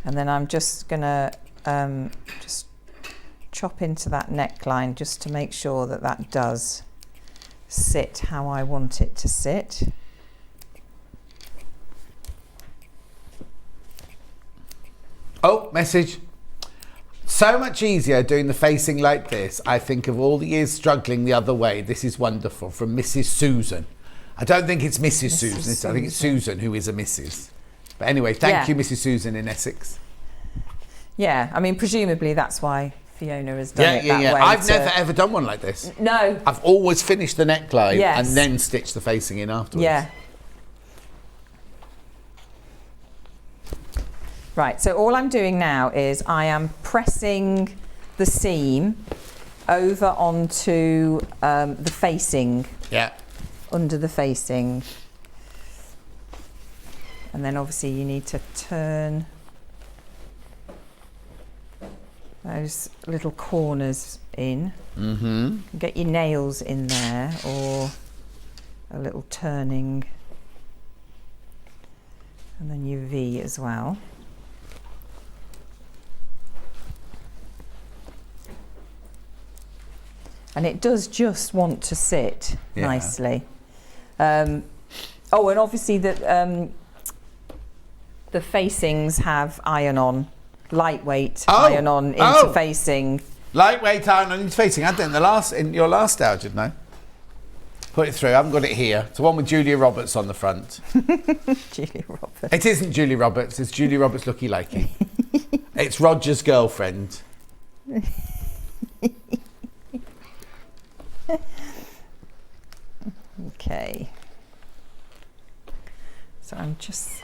And then I'm just going to just chop into that neckline just to make sure that that does sit how I want it to sit. Oh, message. So much easier doing the facing like this. I think of all the years struggling the other way. This is wonderful. From Mrs. Susan. I don't think it's Mrs. Susan. I think it's Susan who is a Mrs. But anyway, thank you, Mrs. Susan in Essex. Yeah, I mean, presumably that's why Fiona has done it that way. I've never ever done one like this. No. I've always finished the neckline and then stitched the facing in afterwards. Yeah. Right, so all I'm doing now is I am pressing the seam over onto the facing. Yeah. Under the facing. And then obviously you need to turn those little corners in. Get your nails in there, or a little turning, and then your V as well. And it does just want to sit nicely. And obviously the facings have iron-on, lightweight iron-on interfacing. Lightweight iron-on interfacing. I think in your last style, didn't I? Put it through. I haven't got it here. It's the one with Julia Roberts on the front. Julia Roberts. It isn't Julia Roberts. It's Julia Roberts looky likey. It's Roger's girlfriend. Okay. So I'm just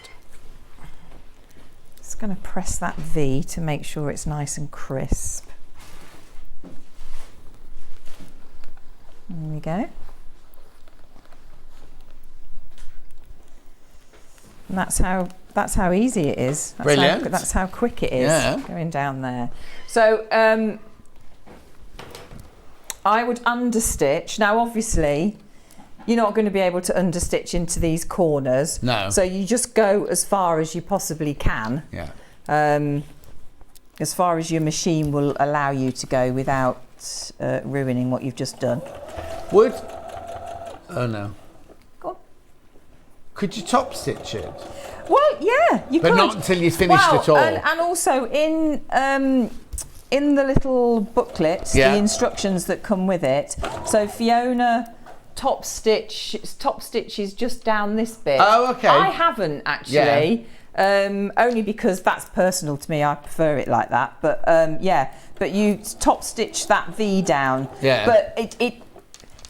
going to press that V to make sure it's nice and crisp. There we go. And that's how easy it is. Brilliant. That's how quick it is going down there. So I would understitch. Now obviously you're not going to be able to understitch into these corners. No. So you just go as far as you possibly can. Yeah. As far as your machine will allow you to go without ruining what you've just done. Oh no. Go on. Could you top stitch it? Well, yeah, you could. But not until you've finished it all. And also in the little booklet, the instructions that come with it. So Fiona top stitch is just down this bit. Oh, okay. I haven't actually. Only because that's personal to me. I prefer it like that. But but you top stitch that V down. Yeah. But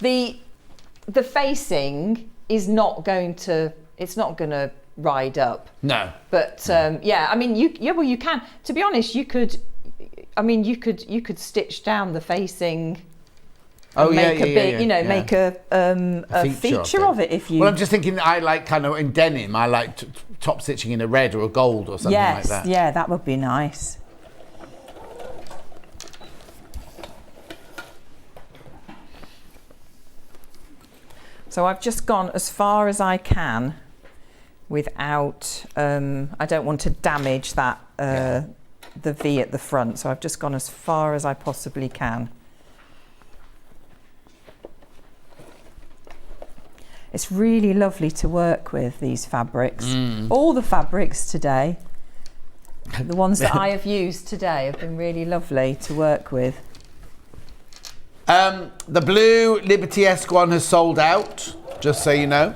the facing is not going to. It's not going to ride up. No. But I mean, you can. To be honest, you could. I mean, you could stitch down the facing. Make a feature of it if you. Well, I'm just thinking. I like kind of in denim. I like top stitching in a red or a gold or something like that. Yeah, that would be nice. So I've just gone as far as I can without, I don't want to damage that, the V at the front. So I've just gone as far as I possibly can. It's really lovely to work with, these fabrics. All the fabrics today, the ones that I have used today, have been really lovely to work with. The blue Liberty-esque one has sold out, just so you know.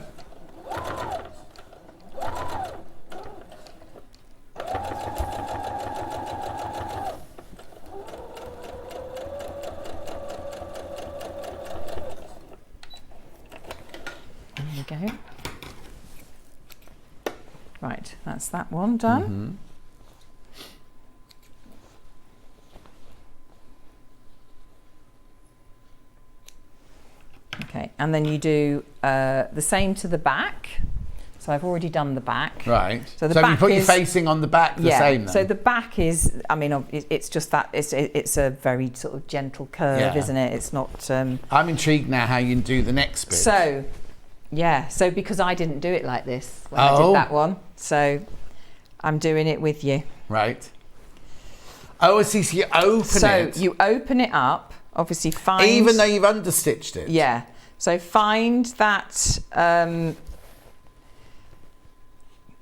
Go. Right, that's that one done. Okay, and then you do the same to the back. So I've already done the back. Right. So the so back you put is, your facing on the back the same then? So the back is, I mean, it's just that, it's a very sort of gentle curve, isn't it? It's not... I'm intrigued now how you can do the next bit. So, yeah, so because I didn't do it like this when I did that one, so I'm doing it with you. Right. Oh, I see, so you open it. So you open it up, obviously find... Even though you've understitched it? Yeah. So find that,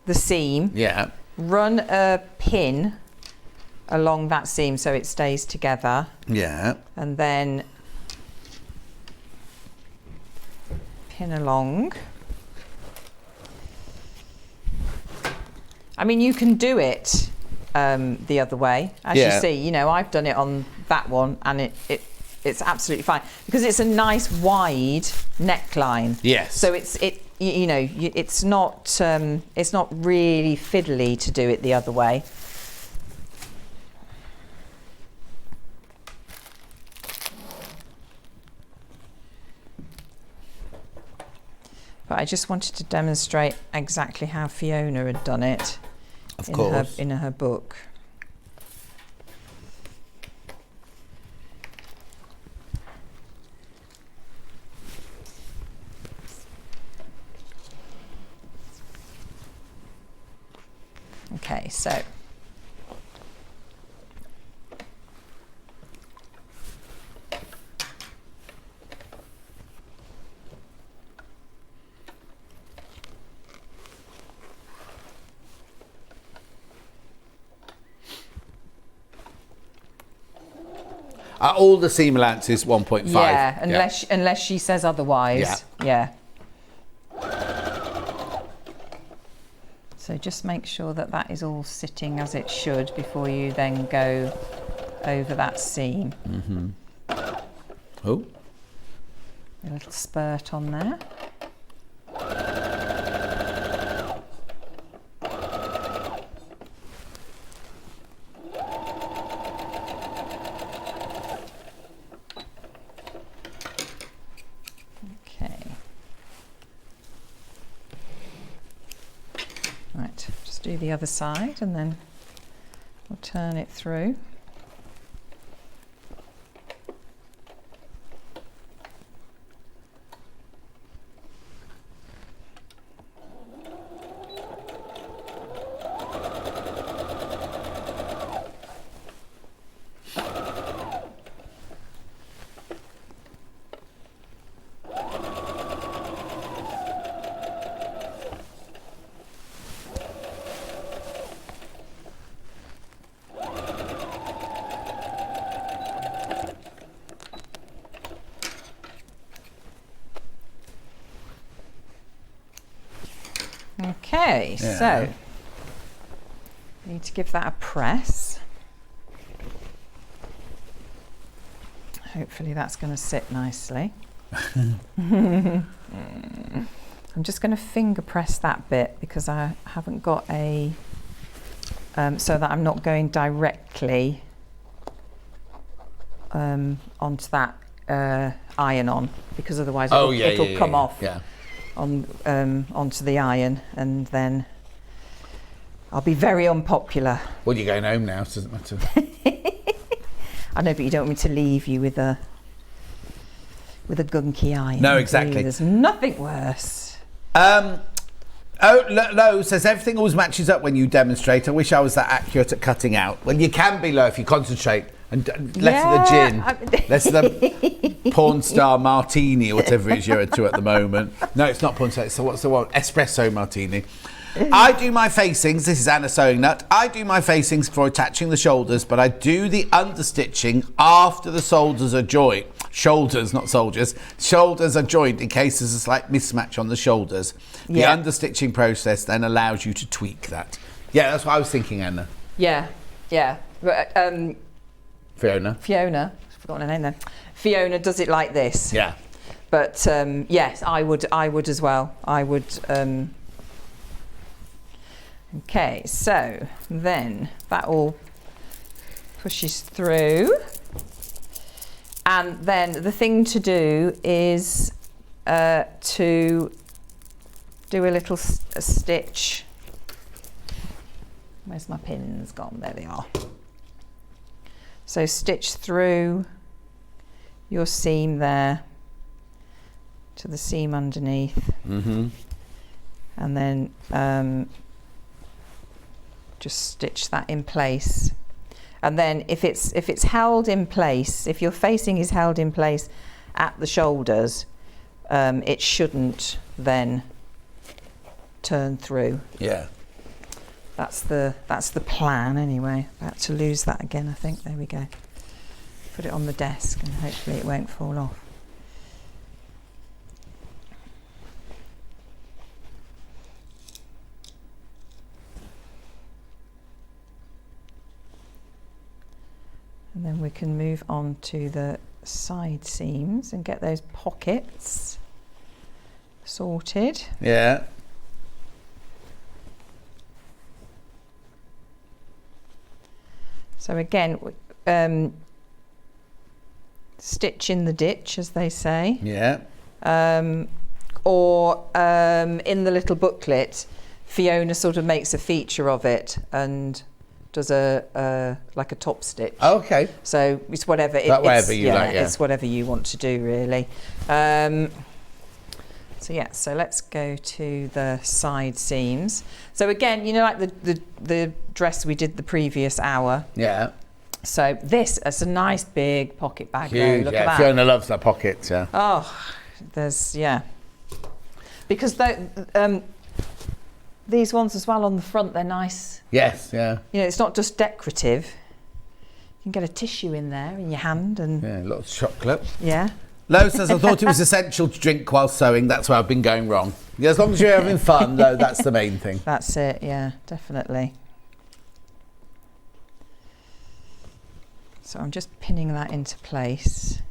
the seam. Yeah. Run a pin along that seam so it stays together. Yeah. And then pin along. I mean, you can do it the other way. As you see, you know, I've done it on that one and it's absolutely fine because it's a nice wide neckline. Yes. So it's not really fiddly to do it the other way. But I just wanted to demonstrate exactly how Fiona had done it in her book. Okay, so all the seam allowance is 1.5. yeah, unless she says otherwise. Yeah. So just make sure that that is all sitting as it should before you then go over that seam. Oh. A little spurt on there. Do the other side and then we'll turn it through. Okay, so need to give that a press. Hopefully that's going to sit nicely. I'm just going to finger press that bit because I haven't got a so that I'm not going directly onto that iron on, because otherwise it'll come off. Onto the iron, and then I'll be very unpopular. Well, you're going home now, so it doesn't matter. I know, but you don't want me to leave you with a gunky iron. No, exactly. There's nothing worse. Oh, Lo says everything always matches up when you demonstrate. I wish I was that accurate at cutting out. Well, you can be, Lo, if you concentrate. And less of the gin, less of the porn star martini or whatever it is you're into at the moment. No, it's not porn star. So what's the one? Espresso martini. I do my facings. This is Anna Sewing Nut. I do my facings for attaching the shoulders, but I do the understitching after the shoulders are joined. Shoulders, not soldiers. Shoulders are joined in case there's a slight mismatch on the shoulders. The understitching process then allows you to tweak that. Yeah, that's what I was thinking, Anna. Yeah. Fiona, I've forgotten her name then. Fiona does it like this. Yeah. But yes, I would as well. I would. Okay, so then that all pushes through, and then the thing to do is to do a little a stitch. Where's my pins gone? There they are. So stitch through your seam there to the seam underneath, and then just stitch that in place. And then if it's held in place, if your facing is held in place at the shoulders, it shouldn't then turn through. Yeah. That's the plan anyway. About to lose that again, I think. There we go. Put it on the desk and hopefully it won't fall off. And then we can move on to the side seams and get those pockets sorted. Yeah. So again, stitch in the ditch, as they say. Yeah. Or in the little booklet, Fiona sort of makes a feature of it and does like a top stitch. Okay. So it's whatever. Whatever you like. Yeah. It's whatever you want to do, really. So let's go to the side seams. So again, you know, like the dress we did the previous hour. Yeah. So this is a nice big pocket bag. Huge. Look Yeah. at that. Fiona loves her pockets. Yeah. Oh, because these ones as well on the front, they're nice. Yes. Yeah. You know, it's not just decorative. You can get a tissue in there in your hand and Yeah. Lots of chocolate. yeah. Lo says, I thought it was essential to drink while sewing. That's where I've been going wrong. Yeah, as long as you're having fun, though, that's the main thing. That's it, yeah, definitely. So I'm just pinning that into place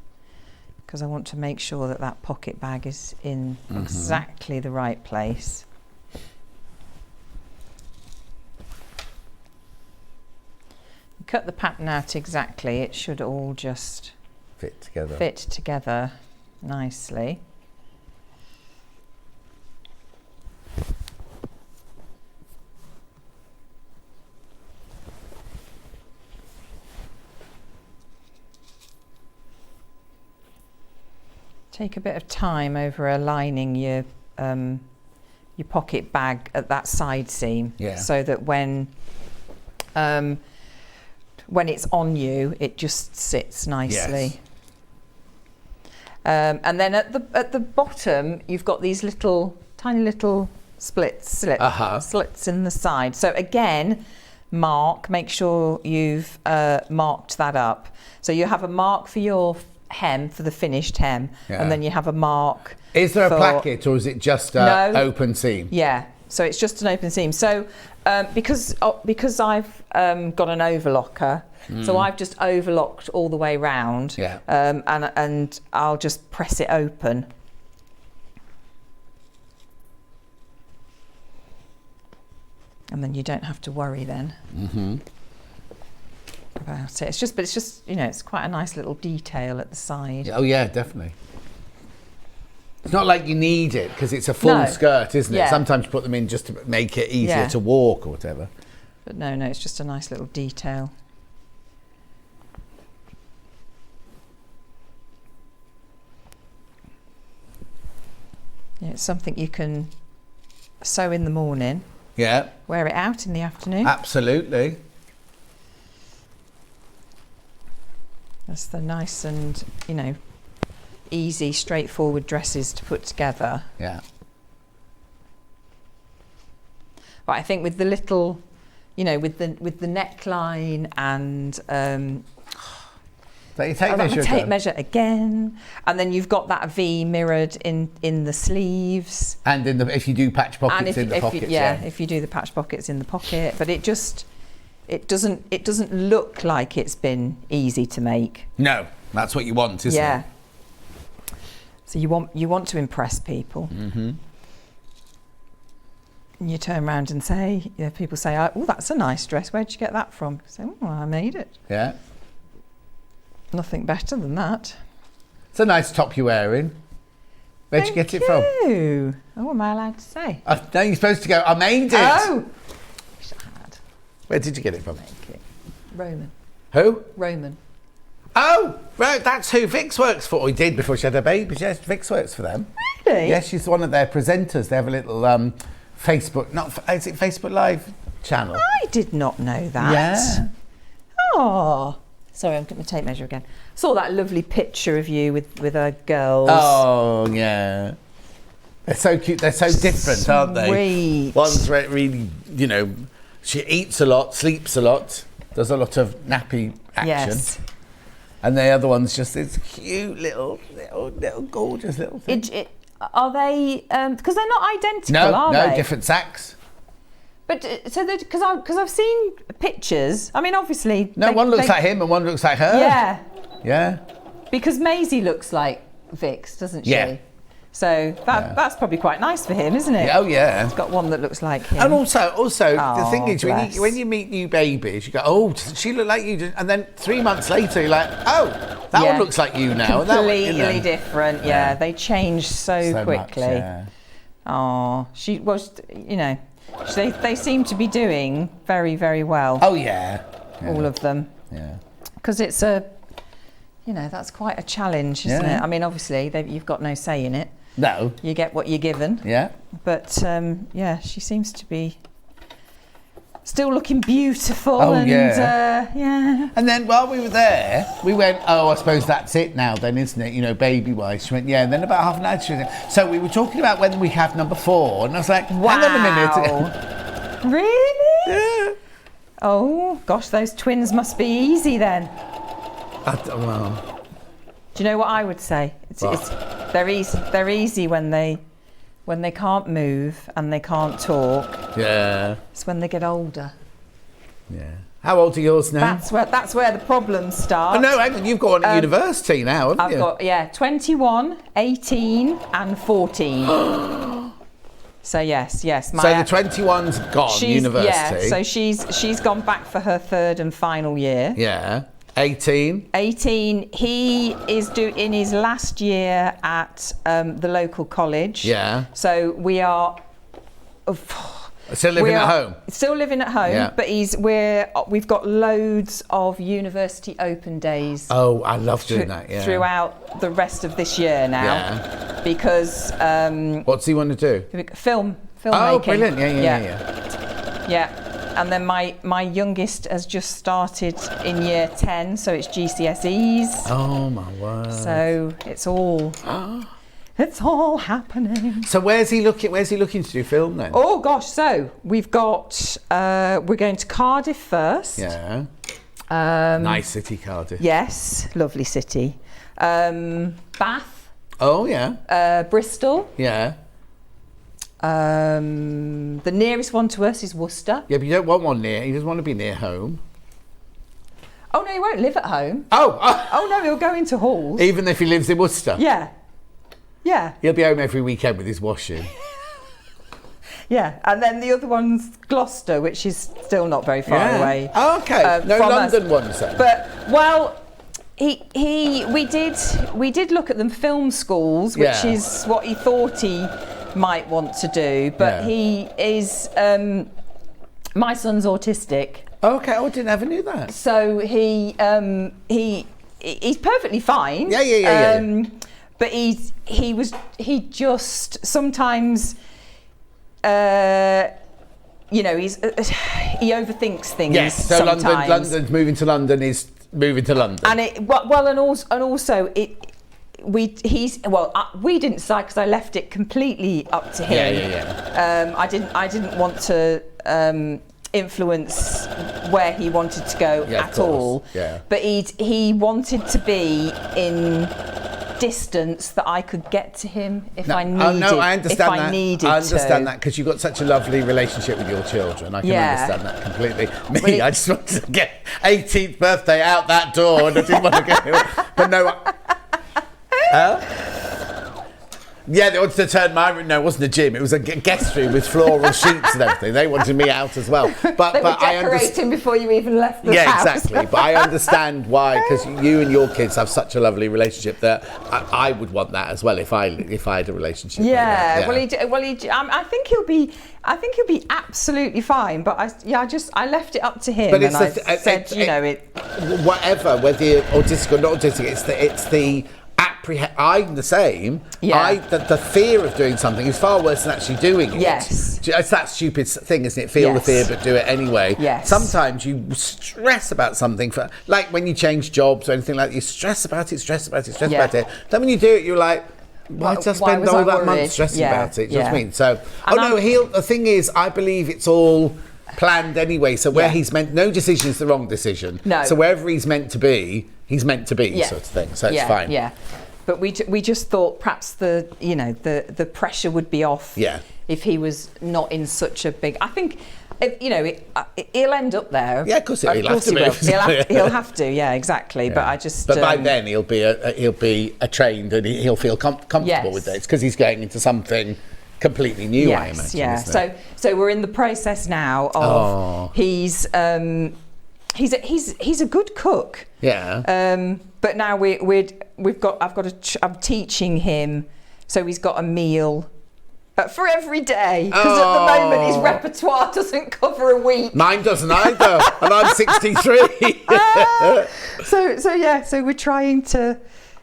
because I want to make sure that that pocket bag is in exactly the right place. Cut the pattern out exactly. It should all just Fit together. Fit together nicely. Take a bit of time over aligning your pocket bag at that side seam, so that when it's on you, it just sits nicely. Yes. And then at the bottom, you've got these tiny little slits in the side. So again, make sure you've marked that up. So you have a mark for your hem, for the finished hem, and then you have a mark. Is there a placket or is it just an open seam? Yeah, so it's just an open seam. So because I've got an overlocker, so I've just overlocked all the way round, and I'll just press it open. And then you don't have to worry then about it. It's just you know, it's quite a nice little detail at the side. Oh yeah, definitely. It's not like you need it because it's a full skirt, isn't it? Sometimes you put them in just to make it easier to walk or whatever. But no, it's just a nice little detail. Yeah, it's something you can sew in the morning, Yeah. wear it out in the afternoon. Absolutely. That's the nice and, easy, straightforward dresses to put together. Yeah. But I think with the little, with the neckline and So you take measure tape again. measure again, and then you've got that V mirrored in the sleeves. And if you do patch pockets And in the pockets. if you do the patch pockets in the pocket, but it doesn't look like it's been easy to make. No, that's what you want, isn't Yeah. it? So you want to impress people. Mm-hmm. And you turn around and say, people say, "Oh, that's a nice dress. Where'd you get that from?" I say, "Oh, I made it. Yeah. Nothing better than that." It's a nice top you're wearing. Where'd you get it from? Oh, am I allowed to say? No, you're supposed to go, I made it. Oh, wish I had. Where did you get it from? Make it. Roman. Who? Roman. Oh, right, that's who Vix works for. Or did before she had her babies. Yes, Vix works for them. Really? Yes, she's one of their presenters. They have a little Facebook, is it Facebook Live channel? I did not know that. Yeah. Oh, sorry, I'm getting my tape measure again. Saw that lovely picture of you with our girls. Oh, yeah. They're so cute. They're so different, aren't they? Sweet. One's really, she eats a lot, sleeps a lot, does a lot of nappy action. Yes. And the other one's just this cute little gorgeous little thing. Are they? Because they're not identical, are no, they? different sacks. But because I've seen pictures. I mean, obviously. No, one looks like him and one looks like her. Yeah. Yeah. Because Maisie looks like Vix, doesn't she? Yeah. So that's probably quite nice for him, isn't it? Oh yeah. He's got one that looks like him. And also, the Oh, thing is, bless. when you meet new babies, you go, "Oh, does she look like you?" And then 3 months later, you're like, "Oh, that one looks like you now." And that one, Completely different. Yeah, they change so quickly. Much, yeah. Oh, she was. They seem to be doing very, very well. Oh yeah. All of them. Yeah. Because it's that's quite a challenge, isn't it? I mean, obviously, you've got no say in it. No. You get what you're given. Yeah. But she seems to be still looking beautiful. Oh, and, yeah. And then while we were there, we went, "Oh, I suppose that's it now then, isn't it? Baby-wise." She went, "Yeah." And then about half an hour, she was so we were talking about when we have number 4. And I was like, Wow. "Hang on a minute." Really? Yeah. Oh, gosh, those twins must be easy then. Well. Do you know what I would say? They're easy when they can't move and they can't talk. Yeah. It's when they get older. Yeah. How old are yours now? That's where the problems start. Oh no, hang on, you've got one at university now, haven't you? I've got 21, 18 and 14. So yes. So the 21's gone, university. Yeah, so she's gone back for her 3rd and final year. Yeah. 18. 18, he is in his last year at the local college. Yeah. So we are Still living at home? Still living at home, Yeah. but we've got loads of university open days. Oh, I love doing that, yeah. Throughout the rest of this year now. Yeah. Because what's he want to do? filmmaking. Oh, brilliant. Yeah. Yeah. And then my youngest has just started in year 10, so it's GCSEs. Oh my word. So it's all happening. So where's he looking to do film then? Oh gosh, so we've got we're going to Cardiff first. Yeah. Nice city, Cardiff. Yes, lovely city. Bath. Oh yeah. Bristol. Yeah. The nearest one to us is Worcester. Yeah, but you don't want one near. He doesn't want to be near home. Oh no, he won't live at home. Oh no, he'll go into halls. Even if he lives in Worcester. Yeah. He'll be home every weekend with his washing. Yeah, and then the other one's Gloucester, which is still not very far away. Oh, okay. No London ones then. But we did look at them film schools, which is what he thought he might want to do. But he is my son's autistic. Okay, I never knew that. So he's perfectly fine. Yeah. But he just sometimes you know, he overthinks things. Yes, so sometimes. London's moving to London is moving to London. And we didn't decide because I left it completely up to him. Yeah. I didn't want to influence where he wanted to go at all. Yeah. But he wanted to be in distance that I could get to him if I needed. Oh no, I understand if that. I needed I understand to. that because you've got such a lovely relationship with your children. I can understand that completely. Me, I just wanted to get 18th birthday out that door, and I didn't want to go. But no. Yeah, they wanted to turn my room. No, it wasn't a gym. It was a guest room with floral sheets and everything. They wanted me out as well. But They were decorating before you even left the house. Yeah, exactly. But I understand why, because you and your kids have such a lovely relationship that I would want that as well if I had a relationship. Yeah. Like that. I think he'll be absolutely fine. But I left it up to him. But and whatever, whether you're autistic or not autistic, it's the I'm the same. Yeah. The fear of doing something is far worse than actually doing it. Yes. It's that stupid thing, isn't it? Feel the fear but do it anyway. Yes. Sometimes you stress about something, like when you change jobs or anything like that, you stress about it. Then when you do it, you're like, why did I spend all that month stressing about it? Do you know what I mean? So, the thing is, I believe it's all planned anyway. So where he's meant, no decision is the wrong decision. No. So wherever he's meant to be, he's meant to be, sort of thing. So it's fine. Yeah. But we just thought perhaps the pressure would be off. Yeah. If he was not in such a big, I think, he'll end up there. Yeah, of course he'll have to move. He'll have to. Yeah, exactly. Yeah. But by then he'll be a trained and he'll feel comfortable with it. It's because he's going into something completely new. I imagine. Yeah. So we're in the process now of he's a good cook. Yeah. But now I'm teaching him, so he's got a meal for every day, because at the moment his repertoire doesn't cover a week. Mine doesn't either, and I'm 63. So we're trying to,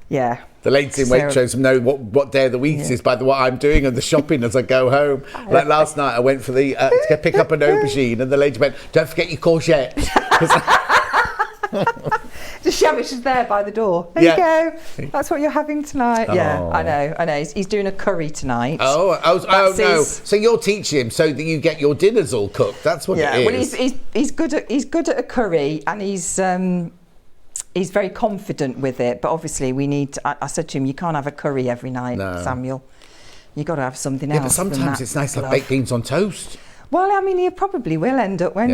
The ladies in Waitrose know what day of the week it is by what I'm doing and the shopping as I go home. Like last night, I went for to pick up an aubergine, and the lady went, "Don't forget your courgette." Just shove it, she's there by the door. There you go. That's what you're having tonight. Yeah, I know. He's doing a curry tonight. No. So you're teaching him so that you get your dinners all cooked. That's what it is. Well, he's good at a curry, and he's very confident with it. But obviously, I said to him, you can't have a curry every night, Samuel. You got to have something else. But sometimes it's nice to have baked beans on toast. Well, I mean, you probably will end up when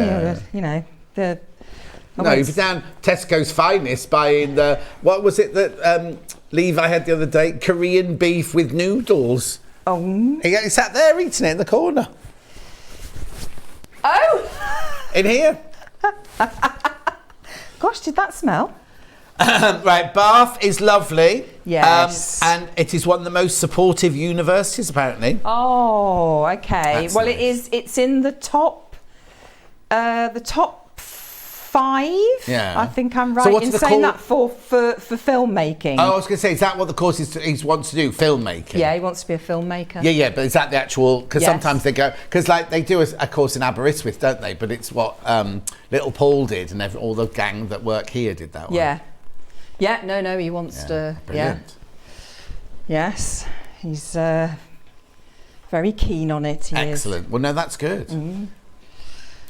No, if you're down Tesco's Finest buying what was it that Levi had the other day? Korean beef with noodles. Oh. He sat there eating it in the corner. Oh! In here. Gosh, did that smell? Right, Bath is lovely. Yes. And it is one of the most supportive universities, apparently. Oh, okay. That's well, nice. it's in the top 5. Yeah. I think I'm right in saying that for filmmaking. Oh, I was going to say, is that what the course he wants to do? Filmmaking? Yeah, he wants to be a filmmaker. Yeah, but is that the actual... Because sometimes they go... Because they do a course in Aberystwyth, don't they? But it's what little Paul did, and all the gang that work here did that one. Yeah. Yeah, no, he wants to... Brilliant. Yes, he's very keen on it. Excellent. Well, no, that's good. Mm.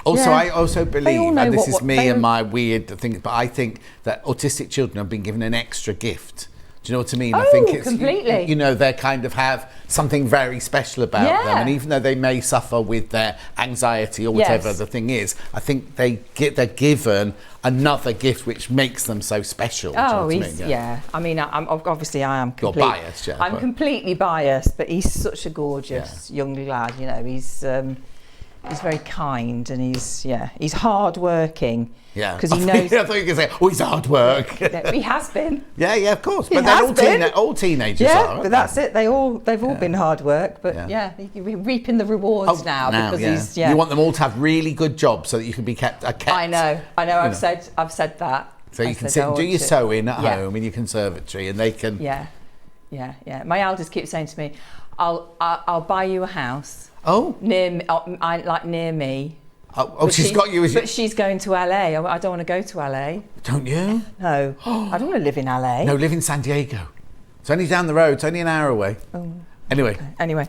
Also, I also believe, and this is me and my weird thing, but I think that autistic children have been given an extra gift. Do you know what I mean? I think it's completely. They kind of have something very special about them, and even though they may suffer with their anxiety or whatever the thing is, I think they're given another gift which makes them so special. Oh, I mean, I'm obviously I am. You're biased, I'm completely biased, but he's such a gorgeous young lad. He's very kind, and he's hard working. Yeah, because he knows. I thought you were going to say, "Oh, he's hard work." He has been. Yeah, of course. But they're all teenagers are. But that's it. They've all been hard work. But you're reaping the rewards now because you want them all to have really good jobs so that you can be kept. I know. I've said that. So you can sit and do your sewing at home in your conservatory, and they can. Yeah. My eldest keeps saying to me, "I'll buy you a house." Oh. Near me, near me. Oh, she's got you. But she's going to LA. I don't want to go to LA. Don't you? No. I don't want to live in LA. No, live in San Diego. It's only down the road. It's only an hour away. Oh. Anyway. Okay. Anyway.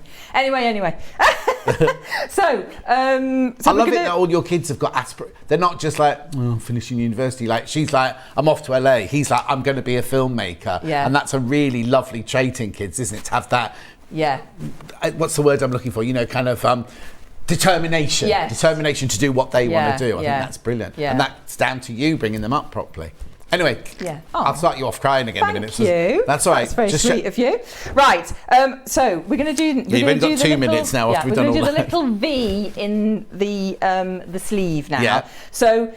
So I love it that all your kids have got they're not just like, finishing university. Like, she's like, I'm off to LA. He's like, I'm going to be a filmmaker. Yeah. And that's a really lovely trait in kids, isn't it? To have that. Yeah. What's the word I'm looking for? You know, kind of determination. Yes. Determination to do what they want to do. I think that's brilliant. Yeah. And that's down to you bringing them up properly. Anyway, I'll Oh. start you off crying again in a minute. Thank you. That's all right. That's very sweet of you. Right. So we're going to do. You've only got 2 minutes now after we've done all that. We're going to do the little V in the sleeve now. Yeah. So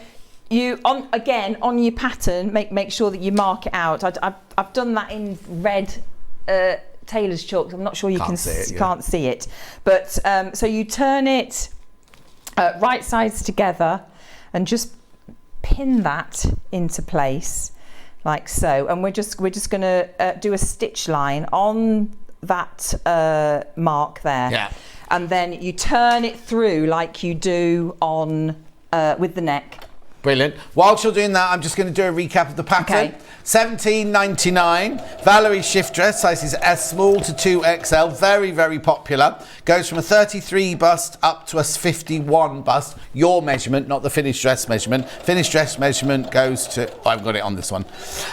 you on your pattern, make sure that you mark it out. I've done that in red tailor's chalk. I'm not sure you can't see it. But so you turn it right sides together and just pin that into place like so, and we're just going to do a stitch line on that mark there, and then you turn it through like you do on with the neck. Brilliant. Whilst you're doing that, I'm just going to do a recap of the pattern. Okay. $17.99. Valerie shift dress, sizes S small to 2XL. Very, very popular. Goes from a 33 bust up to a 51 bust. Your measurement, not the finished dress measurement. Finished dress measurement goes to... Oh, I've got it on this one.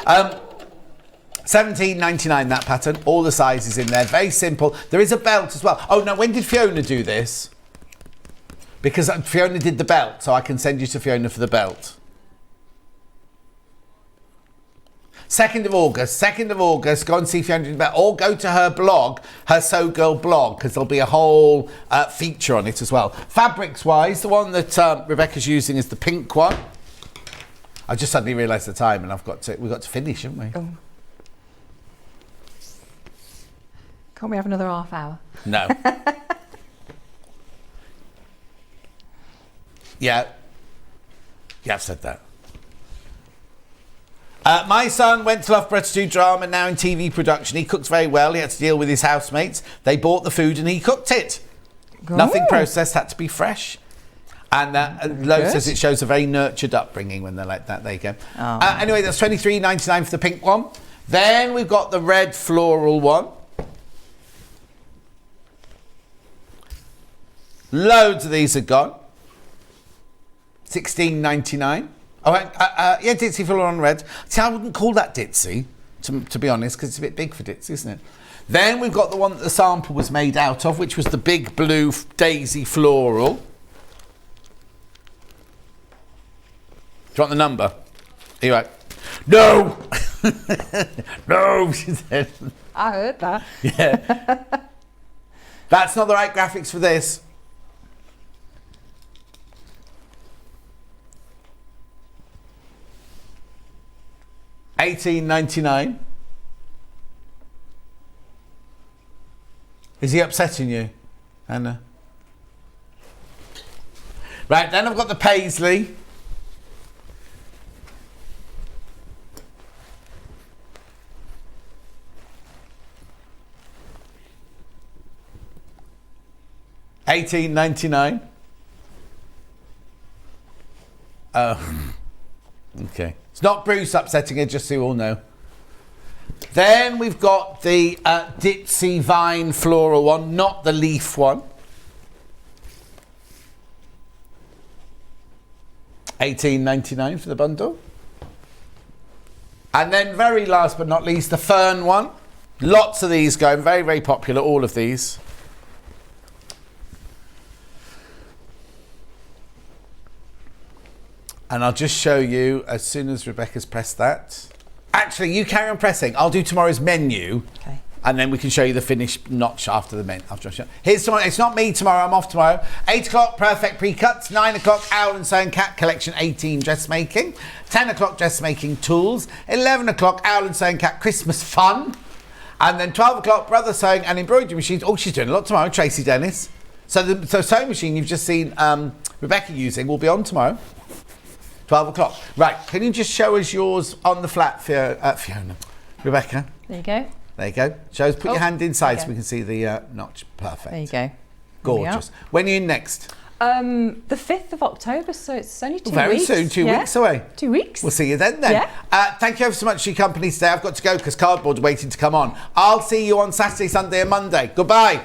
$17.99 that pattern. All the sizes in there. Very simple. There is a belt as well. Oh, now, when did Fiona do this? Because Fiona did the belt, so I can send you to Fiona for the belt. 2nd of August, go and see Fiona do the belt, or go to her blog, her So Girl blog, because there'll be a whole feature on it as well. Fabrics-wise, the one that Rebecca's using is the pink one. I just suddenly realised the time, and we've got to finish, haven't we? Oh. Can't we have another half hour? No. Yeah, I've said that. My son went to Loughborough to do drama, now in TV production. He cooks very well. He had to deal with his housemates. They bought the food and he cooked it. Good. Nothing processed, had to be fresh. And Lo says it shows a very nurtured upbringing when they're like that. There you go. Oh. Anyway, that's $23.99 for the pink one. Then we've got the red floral one. Loads of these are gone. $16.99. Oh, yeah, Ditzy floral on red. See, I wouldn't call that Ditzy, to be honest, because it's a bit big for Ditzy, isn't it? Then we've got the one that the sample was made out of, which was the big blue daisy floral. Do you want the number? Are you right? No! No, she said. I heard that. Yeah. That's not the right graphics for this. $18.99. Is he upsetting you, Anna? Right, then I've got the paisley. $18.99. Oh, okay. It's not Bruce upsetting her, just so you all know. Then we've got the Ditzy Vine floral one, not the leaf one. $18.99 for the bundle. And then very last but not least, the fern one. Lots of these going, very, very popular, all of these. And I'll just show you as soon as Rebecca's pressed that. Actually, you carry on pressing. I'll do tomorrow's menu. Okay. And then we can show you the finished notch after the menu. Here's tomorrow. It's not me tomorrow. I'm off tomorrow. 8 o'clock, perfect pre-cuts. 9 o'clock, Owl and Sewing Cat Collection 18 dressmaking. 10 o'clock, dressmaking tools. 11 o'clock, Owl and Sewing Cat Christmas fun. And then 12 o'clock, Brother Sewing and Embroidery Machines. Oh, she's doing a lot tomorrow. Tracy Dennis. So the sewing machine you've just seen Rebecca using will be on tomorrow. 12 o'clock. Right, can you just show us yours on the flat, Fiona? Rebecca? There you go. There you go. Put your hand inside so we can see the notch. Perfect. There you go. Gorgeous. When are you in next? The 5th of October, so it's only 2 weeks. Very soon, 2 weeks away. 2 weeks. We'll see you then. Yeah. Thank you ever so much for your company today. I've got to go because Cardboard's waiting to come on. I'll see you on Saturday, Sunday and Monday. Goodbye.